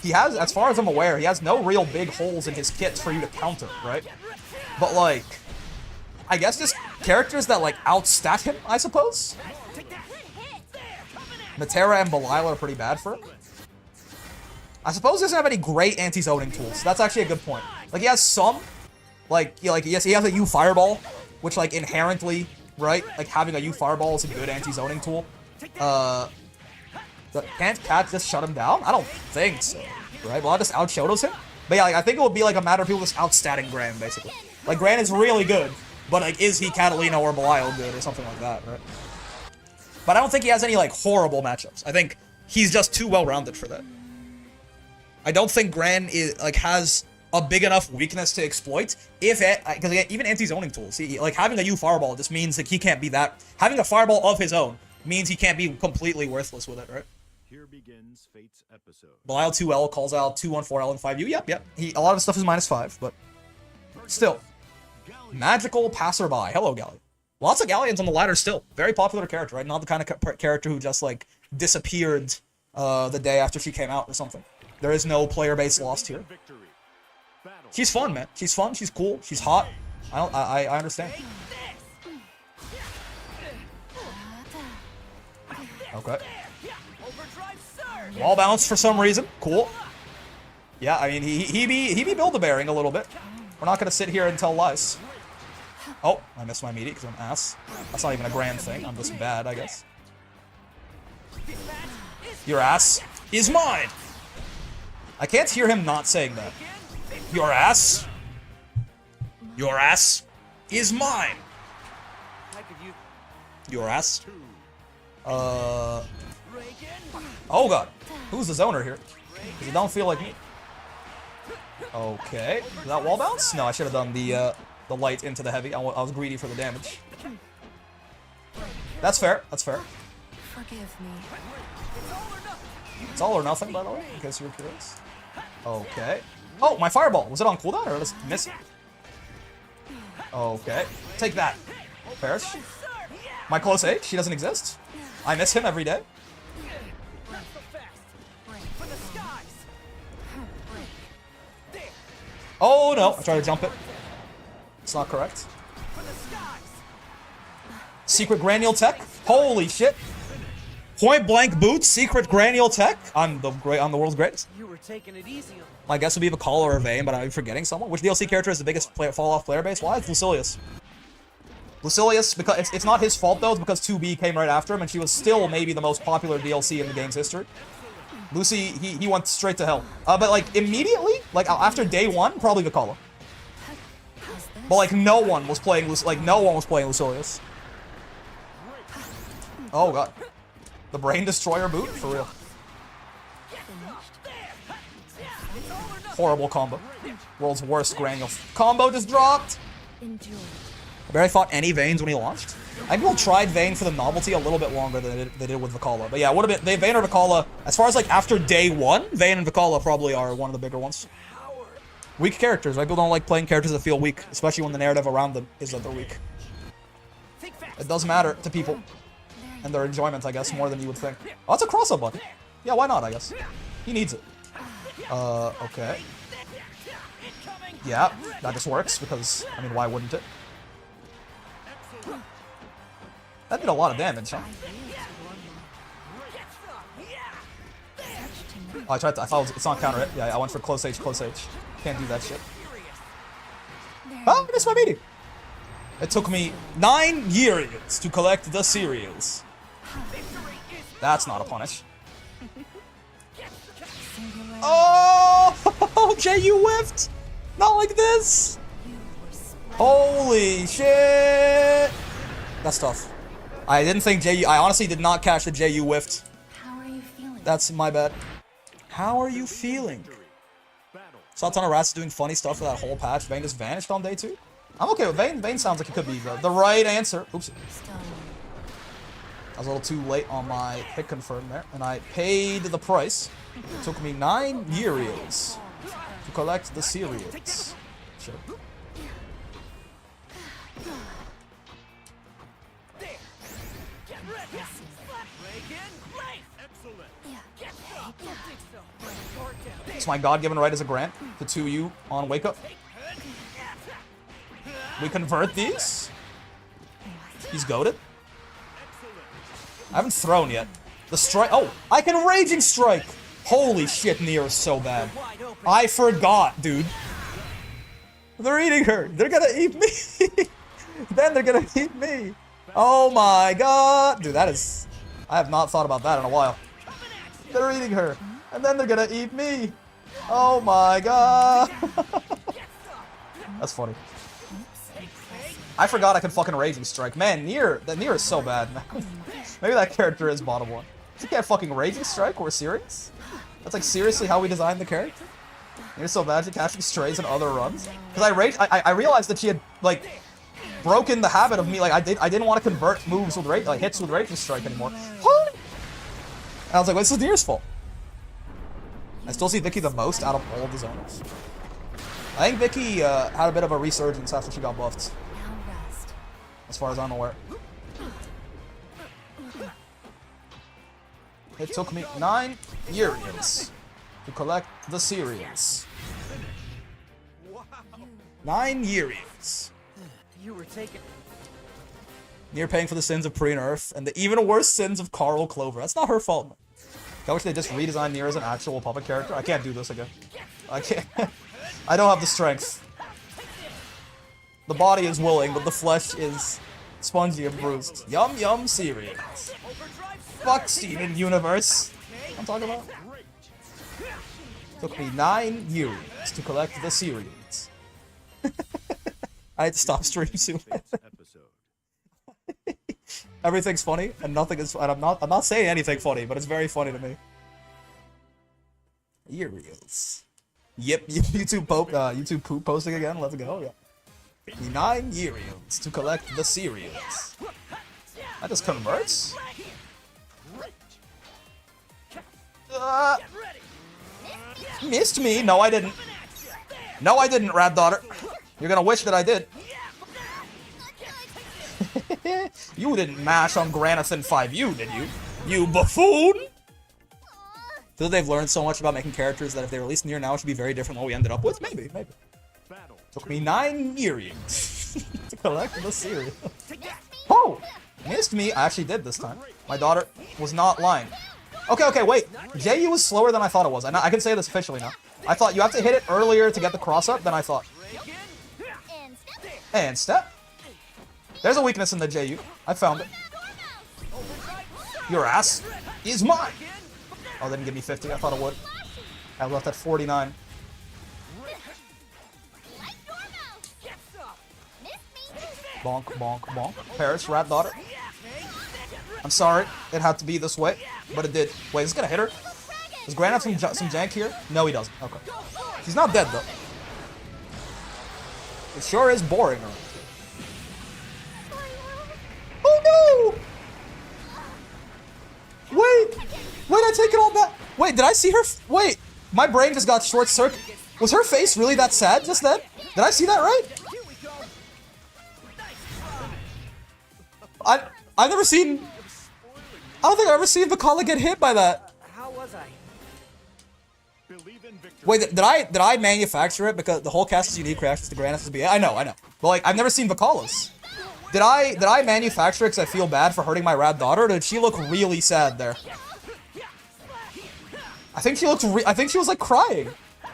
He has, as far as I'm aware, he has no real big holes in his kits for you to counter, right? But like, I guess just characters that like outstat him, I suppose? Matera and Belial are pretty bad for him. I suppose he doesn't have any great anti-zoning tools. That's actually a good point. Like, he has some, yes, he has a U Fireball, which, like, inherently, right? Like, having a U Fireball is a good anti-zoning tool. Can't Cat just shut him down? I don't think so, right? Well, I just out-Shotos him. But yeah, like, I think it would be, like, a matter of people just outstatting Gran, basically. Like, Gran is really good, but, like, is he Catalina or Belial good or something like that, right? But I don't think he has any, like, horrible matchups. I think he's just too well-rounded for that. I don't think Gran is, like, has a big enough weakness to exploit, if it, because even anti-zoning tools, like, having a U Fireball just means that he can't be that, having a Fireball of his own means he can't be completely worthless with it, right? Here begins Fate's episode. Belial 2L calls out 214L and 5U, yep. A lot of stuff is -5, but still. Magical Passerby, hello Galleon. Lots of Galleons on the ladder still, very popular character, right? Not the kind of character who just, like, disappeared the day after she came out or something. There is no player base lost here. She's fun, man. She's fun. She's cool. She's hot. I understand. Okay. Wall bounce for some reason. Cool. Yeah, I mean, he be build-a-bearing a little bit. We're not gonna sit here and tell lies. Oh, I missed my meaty because I'm ass. That's not even a Gran thing. I'm just bad, I guess. Your ass is mine. I can't hear him not saying that. Your ass is mine. Your ass. Oh god. Who's the zoner here? Because it don't feel like me. Okay. Is that wall bounce? No, I should have done the light into the heavy. I was greedy for the damage. That's fair. That's fair. Forgive me. It's all or nothing, by the way, in case you were curious. Okay. Oh, my fireball. Was it on cooldown or just miss it? Okay. Take that. Perish. My close H, she doesn't exist. I miss him every day. Oh no, I tried to jump it. It's not correct. Secret granule tech? Holy shit. Point blank boots, secret granule tech. I'm the world's greatest. You were taking it easy on My guess would be Vakala or Vayne, but I'm forgetting someone. Which DLC character is the biggest fall-off player base? Why? It's Lucilius. Lucilius, because it's not his fault though, it's because 2B came right after him, and she was still maybe the most popular DLC in the game's history. Lucy, he went straight to hell. But like immediately, like after day one, probably Vakala. But like no one was playing Lucilius. Oh god. The Brain Destroyer boot? For real. Horrible combo. World's worst granule. Combo just dropped! Enjoy. I barely fought any Vaynes when he launched. I think people tried Vayne for the novelty a little bit longer than they did with Vakala. But yeah, it would have been Vayne or Vakala. As far as like after day one, Vayne and Vakala probably are one of the bigger ones. Weak characters, right? People don't like playing characters that feel weak, especially when the narrative around them is that they're weak. It does matter to people. And their enjoyment, I guess, more than you would think. Oh, that's a cross-up button. Yeah, why not, I guess. He needs it. Okay. Yeah, that just works, because, I mean, why wouldn't it? That did a lot of damage, huh? Oh, I thought it's not counter it. Yeah, I went for close H. Can't do that shit. Oh, I missed my meeting. It took me 9 years to collect the cereals. That's not a punish. Oh, JU whiffed! Not like this! Holy shit! That's tough. I didn't think I honestly did not catch the JU whiffed. How are you feeling? That's my bad. How are you feeling? Sultana Rat's doing funny stuff for that whole patch. Vayne just vanished on day 2. I'm okay with Vayne. Vayne sounds like it could be the right answer. Oops. I was a little too late on my hit confirm there, and I paid the price. It took me 9 years to collect the cereals. Sure. It's my God-given right as a Grant to 2U on Wake Up. We convert these. He's goated. I haven't thrown yet. The strike. Oh, I can Raging Strike. Holy shit, Nier is so bad. I forgot, dude. They're eating her. They're gonna eat me. Then they're gonna eat me. Oh my God. Dude, that is... I have not thought about that in a while. They're eating her. And then they're gonna eat me. Oh my God. That's funny. I forgot I could fucking Raging Strike. Man, Nier is so bad, man. Maybe that character is bottom one. You can't fucking Raging Strike? We're serious? That's like seriously how we designed the character? Nier's so bad she catching strays in other runs? Because I realized that she had, like, broken the habit of me, like, I didn't want to convert moves with hits with Raging Strike anymore. And I was like, well, this is Nier's fault. I still see Vicky the most out of all of the zoners. I think Vicky had a bit of a resurgence after she got buffed. As far as I'm aware. It took me 9 years to collect the cereals. 9 years. You were taken. Nier paying for the sins of pre-nerf and the even worse sins of Carl Clover. That's not her fault, man. I wish they just redesigned Nier as an actual puppet character. I can't do this again. I can't. I don't have the strength. The body is willing, but the flesh is spongy and bruised. Yum yum cereals. Fuck Steven Universe. I'm talking about. Took me 9 years to collect the cereals. I had to stop stream soon. Everything's funny and nothing is. And I'm not saying anything funny, but it's very funny to me. Cereals. Yep, YouTube poop posting again. Let's go. Yeah. 9 years to collect the cereals. That just converts. Missed me? No, I didn't. No, I didn't, Rat Daughter. You're gonna wish that I did. You didn't mash on Granathan 5U, did you? You buffoon! Feel they've learned so much about making characters that if they release Nier now, it should be very different than what we ended up with? Maybe. Took me 9 years to collect the cereal. Oh! Missed me. I actually did this time. My daughter was not lying. Okay, wait. JU was slower than I thought it was. I can say this officially now. I thought you have to hit it earlier to get the cross-up than I thought. And step. There's a weakness in the JU. I found it. Your ass is mine. Oh, it didn't give me 50. I thought it would. I left at 49. Bonk, bonk, bonk. Paris, Rat Daughter. I'm sorry. It had to be this way, but it did. Wait, is this gonna hit her? Does Gran have some jank here? No, he doesn't. Okay. She's not dead, though. It sure is boring around here. Oh, no! Wait, I take it all back. Wait, did I see her? Wait, my brain just got short circuit. Was her face really that sad just then? Did I see that right? I've never seen... I don't think I've ever seen Vakala get hit by that. How was I? Wait, did I manufacture it because the whole cast is unique reactions to Gran SSB? I know. But like, I've never seen Vakala's. Did I manufacture it because I feel bad for hurting my Rad Daughter? Or did she look really sad there? I think she looked. I think she was like crying.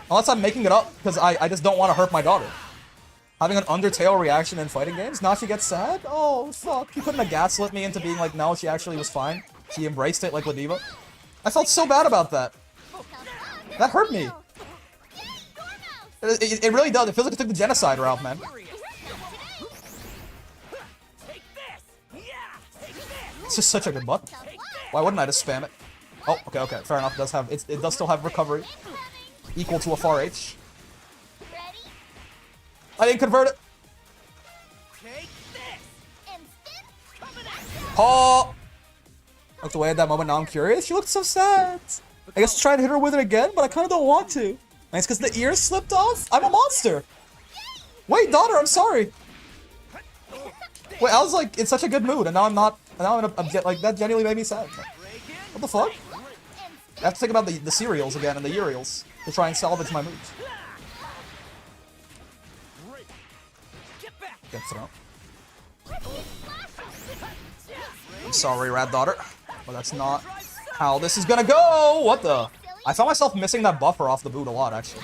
Unless I'm making it up because I just don't want to hurt my daughter. Having an Undertale reaction in fighting games. Now she gets sad. Oh fuck! You couldn't have gaslit me into being like, no, she actually was fine. She embraced it like Ladiva. I felt so bad about that. That hurt me. It really does. It feels like it took the genocide route, man. It's just such a good button. Why wouldn't I just spam it? Oh, okay. Fair enough. It does still have recovery equal to a far H. I didn't convert it. Oh! Looked away at that moment. Now I'm curious. She looked so sad. I guess I'll try to hit her with it again, but I kind of don't want to. And it's because the ears slipped off. I'm a monster. Wait, daughter, I'm sorry. Wait, I was like in such a good mood, and now I'm not. And now I'm like that genuinely made me sad. What the fuck? I have to think about the cereals again and the Uriels to try and salvage my moves. Get thrown. I'm sorry, Rat Daughter, but that's not how this is gonna go! What the? I found myself missing that buffer off the boot a lot, actually.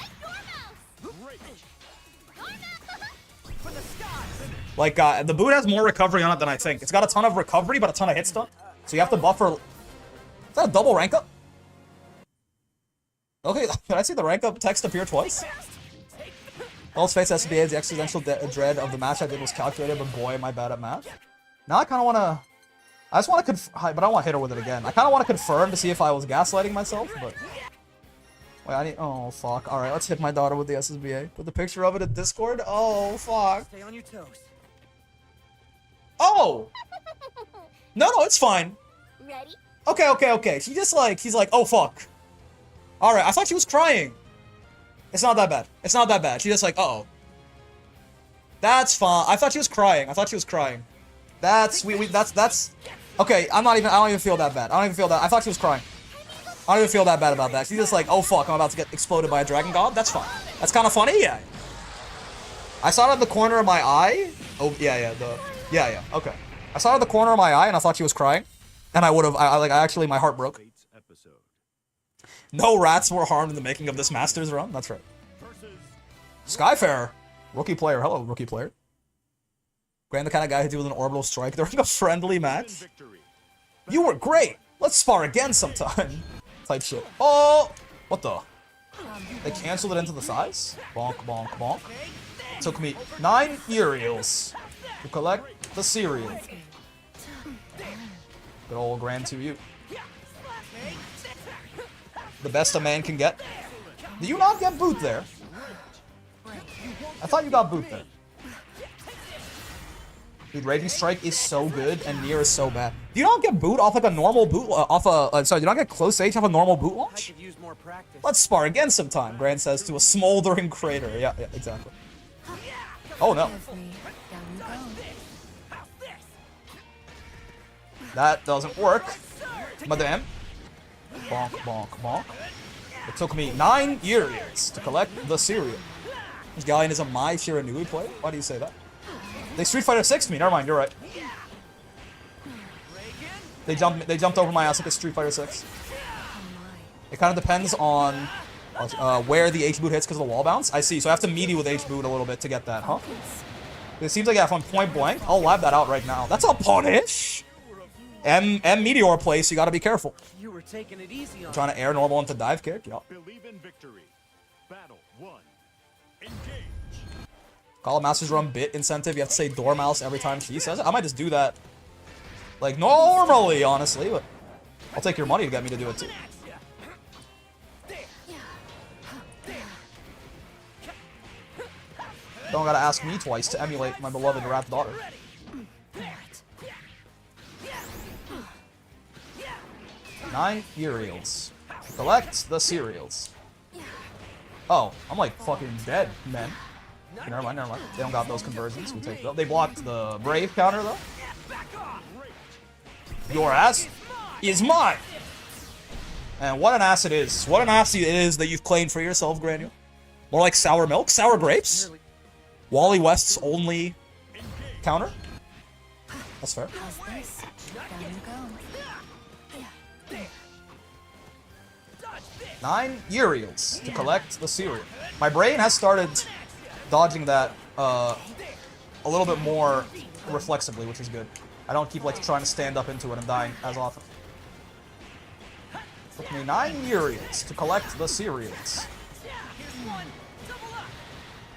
Like, the boot has more recovery on it than I think. It's got a ton of recovery, but a ton of hit stun. So you have to buffer... Is that a double rank up? Okay, did I see the rank up text appear twice? All's face SBA, the existential dread of the match I did was calculated, but boy, am I bad at math. Now I kind of want to... I just want to but I don't want to hit her with it again. I kind of want to confirm to see if I was gaslighting myself, but... Wait, I need... Oh, fuck. Alright, let's hit my daughter with the SSBA. Put the picture of it in Discord. Oh, fuck. Stay on your toes. Oh! No, it's fine. Ready? Okay. She just like... He's like, oh, fuck. Alright, I thought she was crying. It's not that bad. It's not that bad. She's just like, uh-oh. That's fine. I thought she was crying. That's... That's... Okay, I don't even feel that bad. I thought she was crying. I don't even feel that bad about that. She's just like, oh fuck, I'm about to get exploded by a dragon god. That's fine. That's kind of funny, yeah. I saw it at the corner of my eye. Oh, yeah, okay. I saw it at the corner of my eye and I thought she was crying. And I would have, actually, my heart broke. No rats were harmed in the making of this Masters run. That's right. Skyfarer. Rookie player. Hello, rookie player. Gran, the kind of guy who deals with an orbital strike during a friendly match. You were great. Let's spar again sometime. Type shit. Oh! What the? They canceled it into the size? Bonk, bonk, bonk. It took me 9 Uriels to collect the cereal. Good old Gran to you. The best a man can get. Do you not get boot there? I thought you got boot there. Dude, Raging Strike is so good, and Nier is so bad. Do you not get boot off like a normal boot, sorry, do you not get close age off a normal boot launch? Let's spar again sometime, Gran says to a smoldering crater. Yeah, exactly. Oh no. That doesn't work. Madame. Bonk, bonk, bonk. It took me 9 years to collect the cereal. This guy is a My Shiranui player? Why do you say that? They Street Fighter 6'd me. Never mind, you're right. They jumped over my ass like a Street Fighter 6. It kind of depends on where the H-boot hits because of the wall bounce. I see, so I have to meaty with H-boot a little bit to get that, huh? It seems like I have on point blank. I'll lab that out right now. That's a punish! M Meteor play, so you gotta be careful. You were taking it easy on Trying to air normal into dive kick, yup. Believe in victory. Battle 1. Engage. Call a Masters Run bit incentive. You have to say Dormouse every time she says it. I might just do that. Like, normally, honestly, but I'll take your money to get me to do it, too. Don't gotta ask me twice to emulate my beloved Rat Daughter. Nine Uriels. Collect the cereals. Oh, I'm like fucking dead, man. Never mind. They don't got those conversions. We take those. They blocked the Brave counter, though. Your ass is mine! And what an ass it is. What an ass it is that you've claimed for yourself, Granule. More like sour milk? Sour grapes? Wally West's only counter? That's fair. Nine Uriels to collect the cereal. My brain has started dodging that a little bit more reflexively, which is good. I don't keep like trying to stand up into it and dying as often. Took me 9 Uriels to collect the cereals.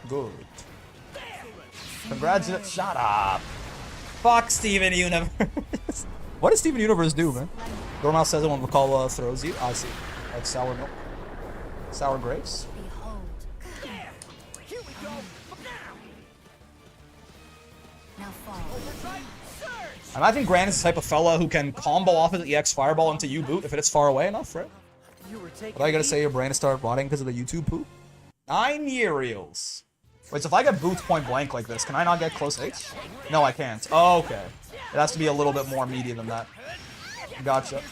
Good. Congratulations. Shut up. Fuck Steven Universe. What does Steven Universe do, man? Dormouse says it when McCall throws you. I see. Like sour milk. Sour grapes. I imagine Gran is the type of fella who can combo off his EX Fireball into U-boot if it is far away enough, right? What are you gonna say your brain is started rotting because of the YouTube poop? 9 Uriels. Wait, so if I get boots point blank like this, can I not get close H? No, I can't. Oh, okay. It has to be a little bit more meaty than that. Gotcha.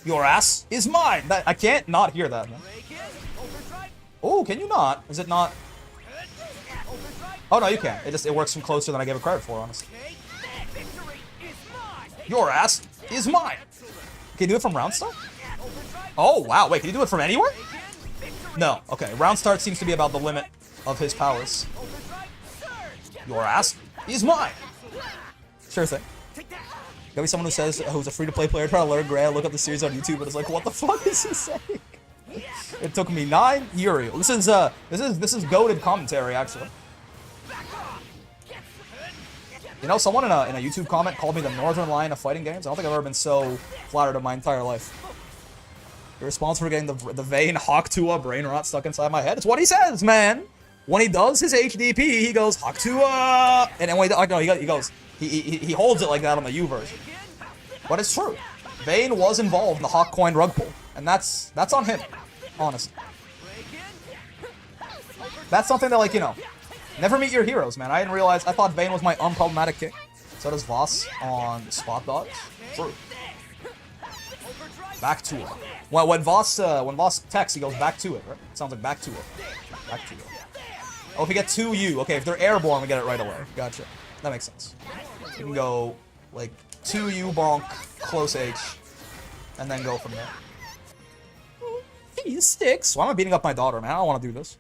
Your ass is mine. I can't not hear that, man. Oh, can you not? Is it not? Oh no, you can. It works from closer than I gave it credit for, honestly. Your ass is mine. Can you do it from round start? Oh wow, wait, can you do it from anywhere? No. Okay, round start seems to be about the limit of his powers. Your ass is mine. Sure thing. Gotta be someone who says who's a free-to-play player trying to learn Gran, look up the series on YouTube, and it's like, what the fuck is he saying? It took me 9 years. This is goated commentary, actually. You know, someone in a YouTube comment called me the Northern Lion of fighting games. I don't think I've ever been so flattered in my entire life. You're responsible for getting the vein Hawk-Tua brain rot stuck inside my head. It's what he says, man. When he does his HDP, he goes Hawk-Tua, and then when he goes. He holds it like that on the U version. But it's true. Vayne was involved in the Hawk coin rug pull. And that's on him. Honestly. That's something that, like, you know, never meet your heroes, man. I didn't realize, I thought Vayne was my unproblematic king. So does Voss on spot dodge. True. Back to it. When Voss texts, he goes back to it, right? It sounds like back to it. Back to it. Oh, if we get 2U. Okay, if they're airborne, we get it right away. Gotcha. That makes sense. You can go, like, 2U bonk, close H, and then go from there. These sticks. Why am I beating up my daughter, man? I don't want to do this.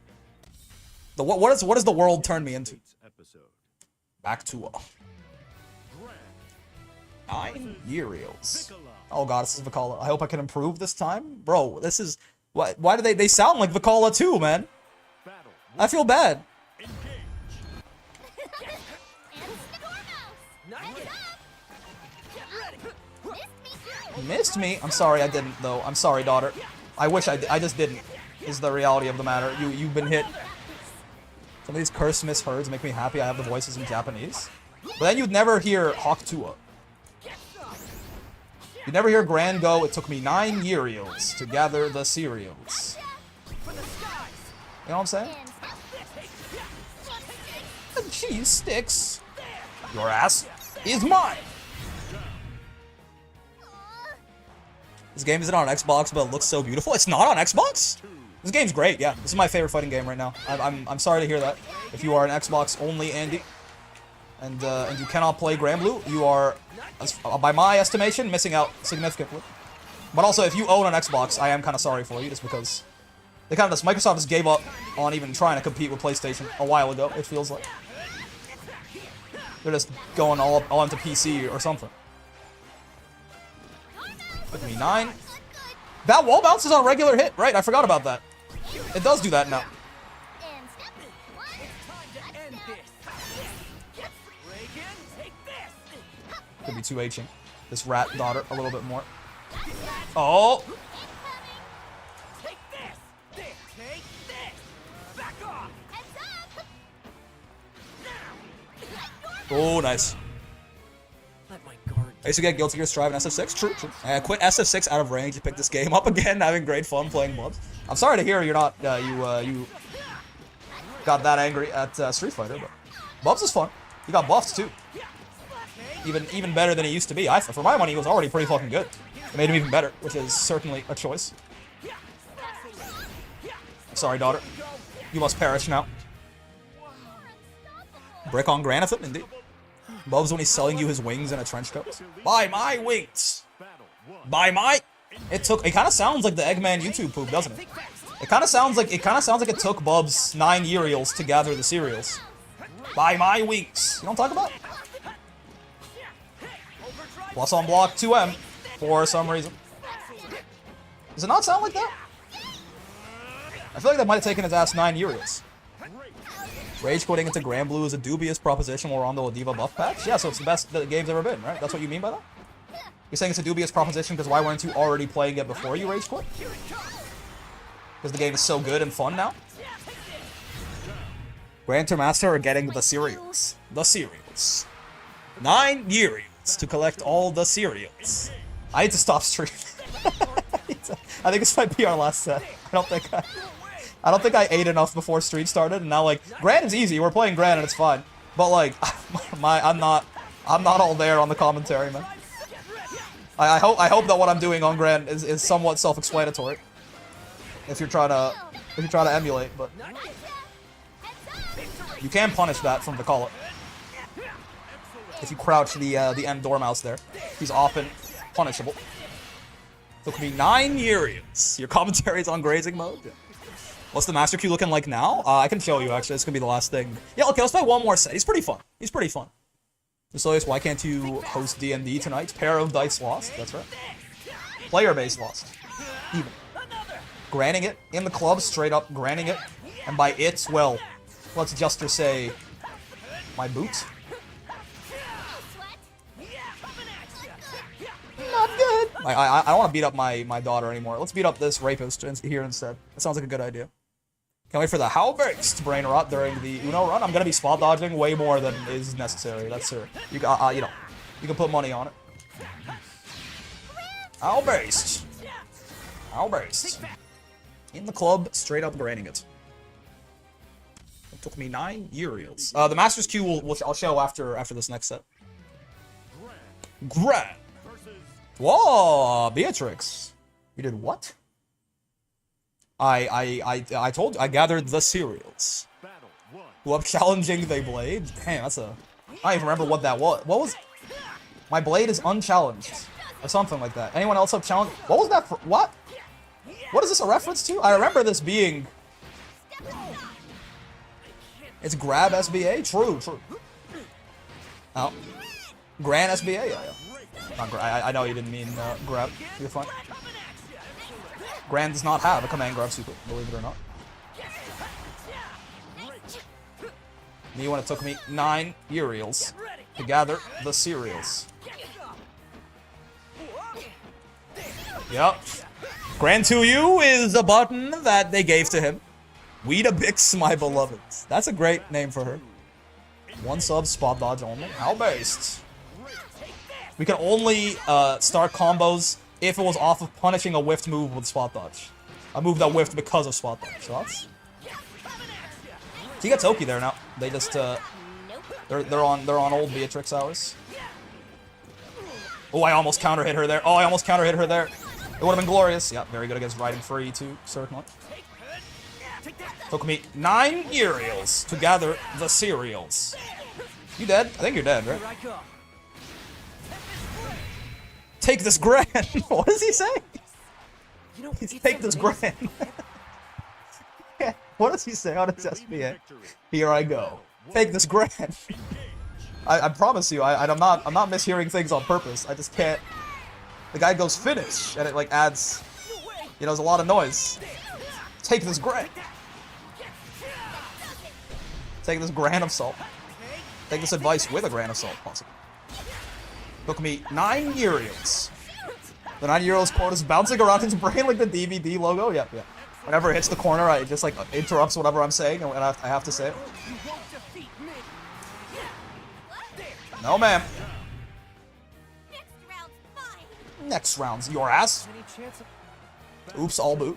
What does the world turn me into? Back to 9 Uriels. Oh god, this is Vicala. I hope I can improve this time. Bro, this is... Why do they sound like Vicala too, man? I feel bad. Missed me? I'm sorry I didn't, though. I'm sorry, daughter. I wish I just didn't, is the reality of the matter. You've been hit. Some of these curse miss herds make me happy I have the voices in Japanese. But then you'd never hear Hawk-Tua. You'd never hear Gran go, it took me 9 Uriels to gather the cereals. You know what I'm saying? The cheese sticks. Your ass is mine. This game isn't on Xbox, but it looks so beautiful. It's not on Xbox? This game's great, yeah. This is my favorite fighting game right now. I'm sorry to hear that. If you are an Xbox only Andy, and you cannot play Gran Blue, you are, by my estimation, missing out significantly. But also, if you own an Xbox, I am kind of sorry for you, just because Microsoft just gave up on even trying to compete with PlayStation a while ago. It feels like they're just going all into PC or something. Took me 9. That wall bounce is on regular hit, right? I forgot about that. It does do that now. Could be 2Hing this rat daughter a little bit more. Oh! Oh, nice. I used to get Guilty Gear Strive in SF6. True, true. I quit SF6 out of range to pick this game up again, having great fun playing Bubs. I'm sorry to hear you're not, you got that angry at Street Fighter, but Bubs is fun. He got buffs too. Even better than he used to be. For my money, he was already pretty fucking good. It made him even better, which is certainly a choice. Sorry, daughter. You must perish now. Brick on Granathan, indeed. Bubs when he's selling you his wings in a trench coat. Buy my wings! Buy my... It kind of sounds like the Eggman YouTube poop, doesn't it? It kind of sounds like it took Bubs 9 Uriels to gather the cereals. Buy my wings. You know what I'm talking about? Plus on block 2M for some reason. Does it not sound like that? I feel like that might have taken his ass 9 Uriels. Rage quitting into Gran Blue is a dubious proposition while we're on the Ladiva buff patch? Yeah, so it's the best the game's ever been, right? That's what you mean by that? You're saying it's a dubious proposition because why weren't you already playing it before you rage quit? Because the game is so good and fun now? Grandmaster are getting the cereals. The cereals. 9 Uriels to collect all the cereals. I need to stop streaming. I think this might be our last set. I don't think I ate enough before Street started, and now, like, Gran is easy. We're playing Gran, and it's fine. But, like, I'm not all there on the commentary, man. I hope that what I'm doing on Gran is somewhat self-explanatory. If you're trying to emulate, but you can punish that from the call it. If you crouch the end Dormouse there, he's often punishable. Took me 9 years. Your commentary is on grazing mode. Yeah. What's the Master Q looking like now? I can show you actually. It's gonna be the last thing. Yeah, okay. Let's play one more set. He's pretty fun. He's pretty fun. Basilius, why can't you host D&D tonight? Pair of dice lost. That's right. Player base lost. Even. Granting it in the club, straight up granting it, and by it, well, let's just say my boot. Not good. I don't want to beat up my daughter anymore. Let's beat up this rapist here instead. That sounds like a good idea. Can't wait for the how-burst brain rot during the Uno run. I'm gonna be spot dodging way more than is necessary. That's sure. You know, you can put money on it. How-burst. How-burst. In the club, straight up grinding it. It took me 9 years. The Master's Q I'll show after this next set. Gran. Whoa, Beatrix. You did what? I told you, I gathered the cereals. Who up challenging they blade? Damn, that's a... I don't even remember what that was. What was... My blade is unchallenged. Or something like that. Anyone else up challenged? What was that for... What? What is this a reference to? I remember this being... It's grab SBA? True, true. Oh. Gran SBA? Yeah. I know you didn't mean grab. You're fine. Gran does not have a command grab super, believe it or not. Me when it took me 9 years to gather the cereals. Yep. Gran 2U is a button that they gave to him. Weedabix, my beloved. That's a great name for her. 1 sub, spot dodge only. How based? We can only start combos if it was off of punishing a whiffed move with spot dodge. A move that whiffed because of spot dodge. So that's... He gets Oki there now. They just they're on old Beatrix hours. Oh, I almost counter hit her there. Oh, I almost counter hit her there. It would have been glorious. Yeah, very good against riding free too, certainly. Took me 9 years to gather the cereals. You dead? I think you're dead, right? Take this Gran. What does he say? Take this Gran. Yeah, what does he say on his SBA? Here I go. Take this Gran. I promise you, I'm not mishearing things on purpose. I just can't. The guy goes finish, and it like adds, you know, there's a lot of noise. Take this Gran. Take this Gran of salt. Take this advice with a Gran of salt, possibly. Took me 9 years. The 9 years quote is bouncing around his brain like the DVD logo. Yeah, yeah. Whenever it hits the corner, it just like interrupts whatever I'm saying, and I have to say it. No, ma'am. Next round's your ass. Oops, all boot.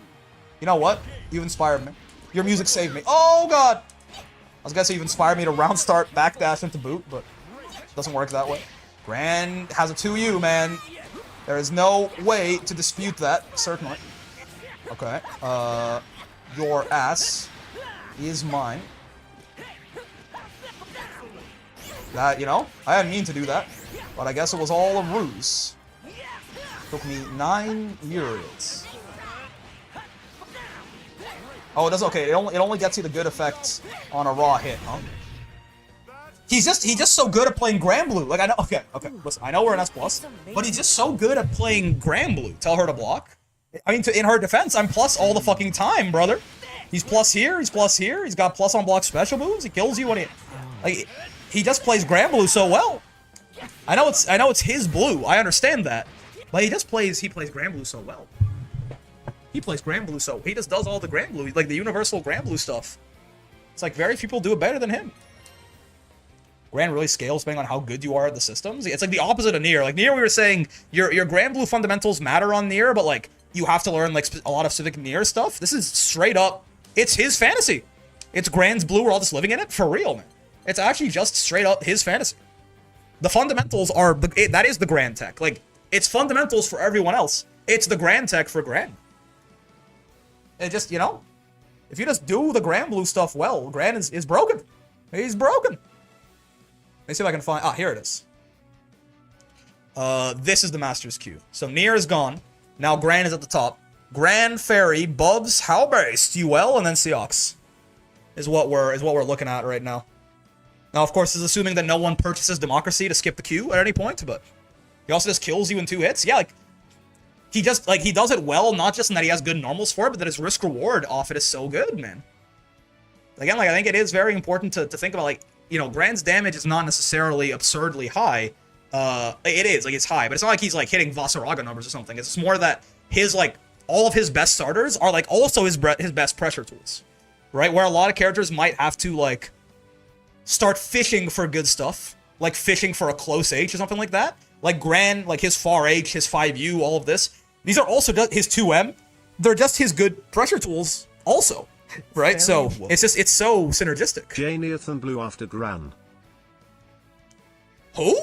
You know what? You inspired me. Your music saved me. Oh god! I was gonna say you inspired me to round start backdash into boot, but it doesn't work that way. Gran has a 2U, man. There is no way to dispute that, certainly. Okay. Your ass is mine. That, you know, I didn't mean to do that, but I guess it was all a ruse. Took me 9 years. Oh, it does okay. It only gets you the good effects on a raw hit, huh? He's just so good at playing Gran Blue. Like I know, okay. Listen, I know we're an S+, but he's just so good at playing Gran Blue. Tell her to block. I mean, in her defense, I'm plus all the fucking time, brother. He's plus here. He's plus here. He's got plus on block special moves. He kills you when he just plays Gran Blue so well. I know it's his blue. I understand that, but he plays Gran Blue so well. He plays Gran Blue so he just does all the Gran Blue, like the universal Gran Blue stuff. It's like very few people do it better than him. Gran really scales depending on how good you are at the systems. It's like the opposite of Nier. Like Nier, we were saying your Gran Blue fundamentals matter on Nier, but like you have to learn like a lot of specific Nier stuff. This is straight up. It's his fantasy. It's Gran's Blue. We're all just living in it for real, man. It's actually just straight up his fantasy. The fundamentals are that is the Gran tech. Like It's fundamentals for everyone else. It's the Gran tech for Gran. It just, you know, if you just do the Gran Blue stuff well, Gran is broken. He's broken. Let me see if I can find... Ah, here it is. This is the Master's Queue. So Nier is gone. Now Gran is at the top. Gran, Fairy, Bubs, Halbase, UL, and then Seox is what we're looking at right now. Now, of course, this is assuming that no one purchases Democracy to skip the queue at any point, but he also just kills you in 2 hits. Yeah, like, he just, like, he does it well, not just in that he has good normals for it, but that his risk-reward off it is so good, man. Again, like, I think it is very important to think about, like, you know, Gran's damage is not necessarily absurdly high. It is, like, it's high, but it's not like he's, like, hitting Vasaraga numbers or something. It's just more that his, like, all of his best starters are, like, also his best pressure tools, right? Where a lot of characters might have to, like, start fishing for good stuff, like fishing for a close H or something like that. Like Gran, like his far H, his 5U, all of this. These are also just his 2M. They're just his good pressure tools also, right? So it's just, it's so synergistic. Janethan Blue after Gran. Who?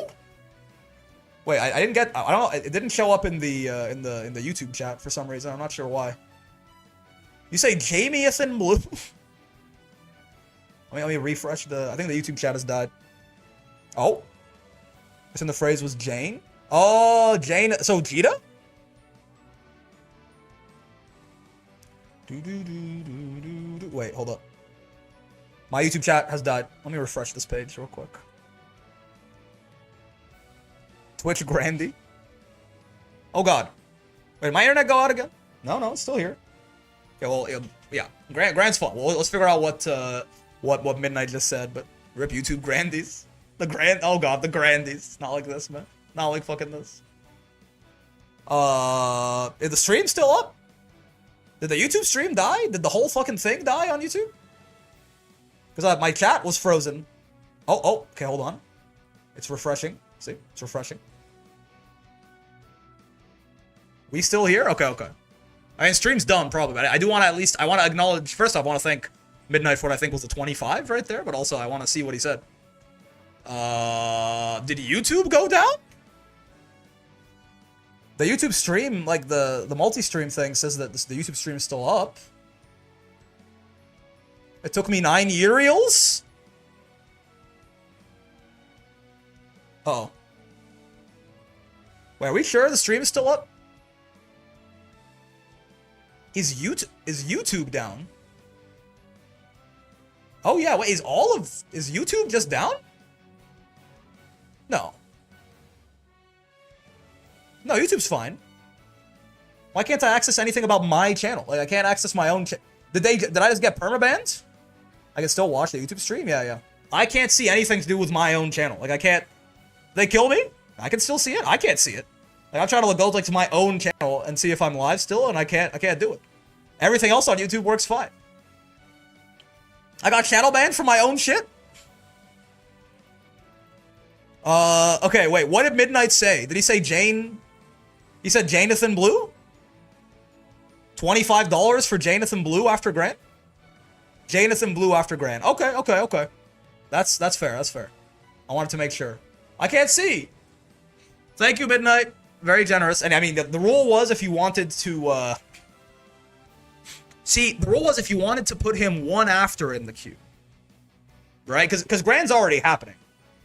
Wait, I didn't get, I don't know, it didn't show up in the YouTube chat for some reason. I'm not sure why. You say Jamieathan Blue? Let me refresh the... I think the YouTube chat has died. Oh. Guess in the phrase was Jane. Oh, Jane. So, Jita? Wait, hold up. My YouTube chat has died. Let me refresh this page real quick. Twitch Grandy. Oh, God. Wait, did my internet go out again? No, it's still here. Okay, well, yeah. Gran's fun. Well, let's figure out what Midnight just said, but rip YouTube Grandies. Oh god, the Grandies. Not like this, man. Not like fucking this. Is the stream still up? Did the YouTube stream die? Did the whole fucking thing die on YouTube? Because my chat was frozen. Oh, okay, hold on. It's refreshing. See, it's refreshing. We still here? Okay. I mean, stream's done probably, but I do want to at least, I want to acknowledge, first off, I want to thank Midnight for what I think was a 25 right there, but also I want to see what he said. Did YouTube go down? The YouTube stream, like the multi-stream thing says that the YouTube stream is still up. It took me 9 Uriels? Uh-oh. Wait, are we sure the stream is still up? Is YouTube down? Oh yeah, wait, is YouTube just down? No. No, YouTube's fine. Why can't I access anything about my channel? Like, I can't access my own Did I just get permabanned? I can still watch the YouTube stream? Yeah. I can't see anything to do with my own channel. Like, I can't... They kill me? I can still see it? I can't see it. Like, I'm trying to go, like, to my own channel and see if I'm live still, and I can't do it. Everything else on YouTube works fine. I got channel banned for my own shit? Okay, wait, what did Midnight say? Did he say Jane? He said Janethan Blue? $25 for Janethan Blue after Gran? Janethan Blue after Gran. Okay. That's fair. I wanted to make sure. I can't see. Thank you, Midnight. Very generous. And I mean, the rule was if you wanted to, see, the rule was if you wanted to put him one after in the queue. Right? Because Gran's already happening.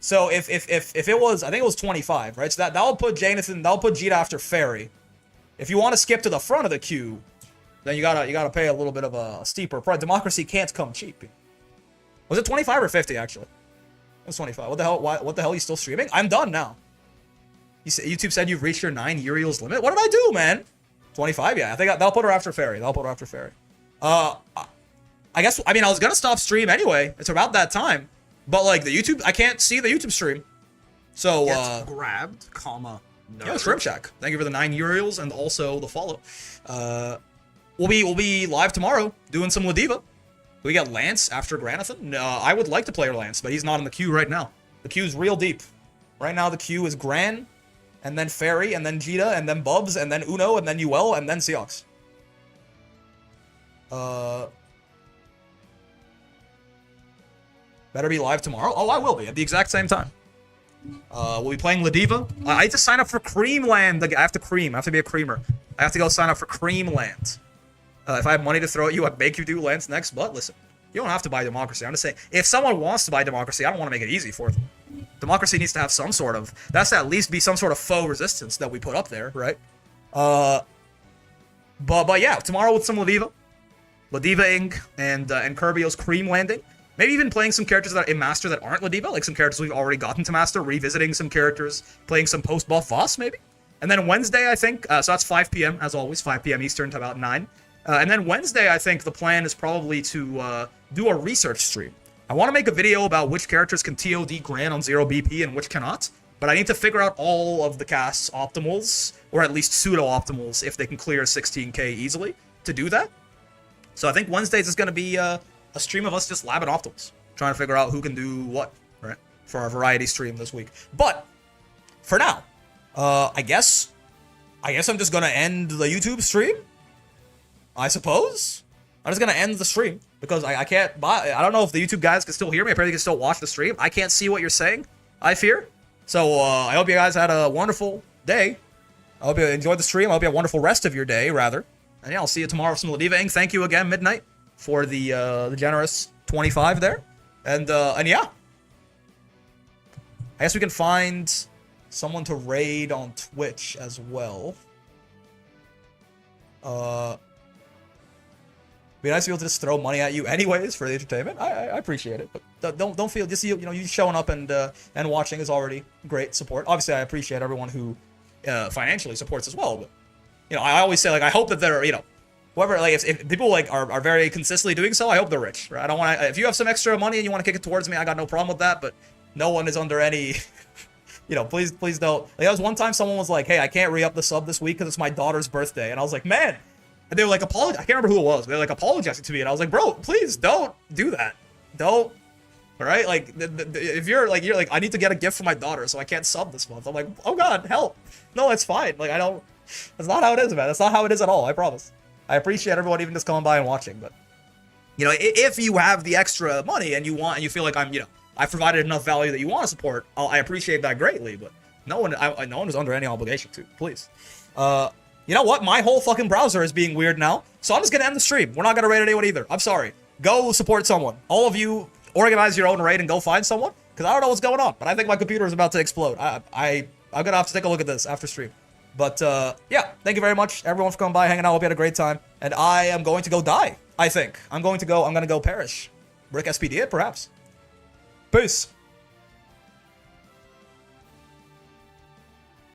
So if it was, I think it was 25, right? So that'll put Jita after Fairy. If you want to skip to the front of the queue, then you gotta pay a little bit of a steeper price. Democracy can't come cheap. Was it 25 or 50 actually? It was 25. What the hell? What the hell are you still streaming? I'm done now. YouTube said you've reached your 9 Uriel's limit. What did I do, man? 25? Yeah, I think that'll put her after Fairy. I guess, I mean, I was gonna stop stream anyway. It's about that time. But like the YouTube, I can't see the YouTube stream. So Gets grabbed, comma, no. Yeah, Shrimp Shack. Thank you for the 9 Uriels and also the follow. We'll be live tomorrow doing some Ladiva. We got Lance after Granathan. No, I would like to play Lance, but he's not in the queue right now. The queue's real deep. Right now the queue is Gran, and then Fairy, and then Jita, and then Bubs, and then Uno, and then UL, and then Seox. Better be live tomorrow? Oh, I will be at the exact same time. We'll be playing Ladiva. I need to sign up for Creamland. I have to cream. I have to be a creamer. I have to go sign up for Creamland. If I have money to throw at you, I'd make you do lands next. But listen, you don't have to buy Democracy. I'm just saying, if someone wants to buy Democracy, I don't want to make it easy for them. Democracy needs to have some sort of, that's to at least be some sort of faux resistance that we put up there, right? But yeah, tomorrow with some Ladiva Ing, and Kirby's Cream Landing. Maybe even playing some characters that in Master that aren't Ladiva, like some characters we've already gotten to Master, revisiting some characters, playing some post-buff Voss, maybe? And then Wednesday, I think, so that's 5 p.m., as always, 5 p.m. Eastern to about 9. And then Wednesday, I think the plan is probably to do a research stream. I want to make a video about which characters can TOD Gran on 0 BP and which cannot, but I need to figure out all of the cast's optimals, or at least pseudo-optimals, if they can clear 16k easily, to do that. So I think Wednesdays is going to be a stream of us just labbing optimals, trying to figure out who can do what, right, for our variety stream this week. But for now, I guess I'm just going to end the YouTube stream, I suppose. I'm just going to end the stream because I can't buy. I don't know if the YouTube guys can still hear me. Apparently, they can still watch the stream. I can't see what you're saying, I fear. So I hope you guys had a wonderful day. I hope you enjoyed the stream. I hope you have a wonderful rest of your day, rather. And yeah, I'll see you tomorrow for some Ladiva Ing. Thank you again, Midnight, for the generous 25 there. And yeah. I guess we can find someone to raid on Twitch as well. Be nice to be able to just throw money at you anyways for the entertainment. I appreciate it, but don't feel just you know you showing up and watching is already great support. Obviously, I appreciate everyone who financially supports as well. But you know, I always say like I hope that they're whoever like if people like are very consistently doing so, I hope they're rich. Right? I don't want to. If you have some extra money and you want to kick it towards me, I got no problem with that. But no one is under any. Please don't. Like, that was one time someone was like, "Hey, I can't re-up the sub this week because it's my daughter's birthday," and I was like, "Man." And they were like, I can't remember who it was. They were like apologizing to me, and I was like, bro, please don't do that. Don't. All right, like if you're like I need to get a gift for my daughter, so I can't sub this month. I'm like, oh god, help. No, it's fine. Like I don't. That's not how it is, man. That's not how it is at all. I promise. I appreciate everyone even just coming by and watching, but if you have the extra money and you feel like I've provided enough value that you want to support, I appreciate that greatly. But no one is under any obligation to. Please. You know what? My whole fucking browser is being weird now, so I'm just gonna end the stream. We're not gonna raid anyone either. I'm sorry. Go support someone. All of you, organize your own raid and go find someone, because I don't know what's going on, but I think my computer is about to explode. I'm gonna have to take a look at this after stream. But, yeah, thank you very much, everyone, for coming by, hanging out. Hope you had a great time. And I am going to go die, I think. I'm gonna go perish. Rick SPD it, perhaps. Peace.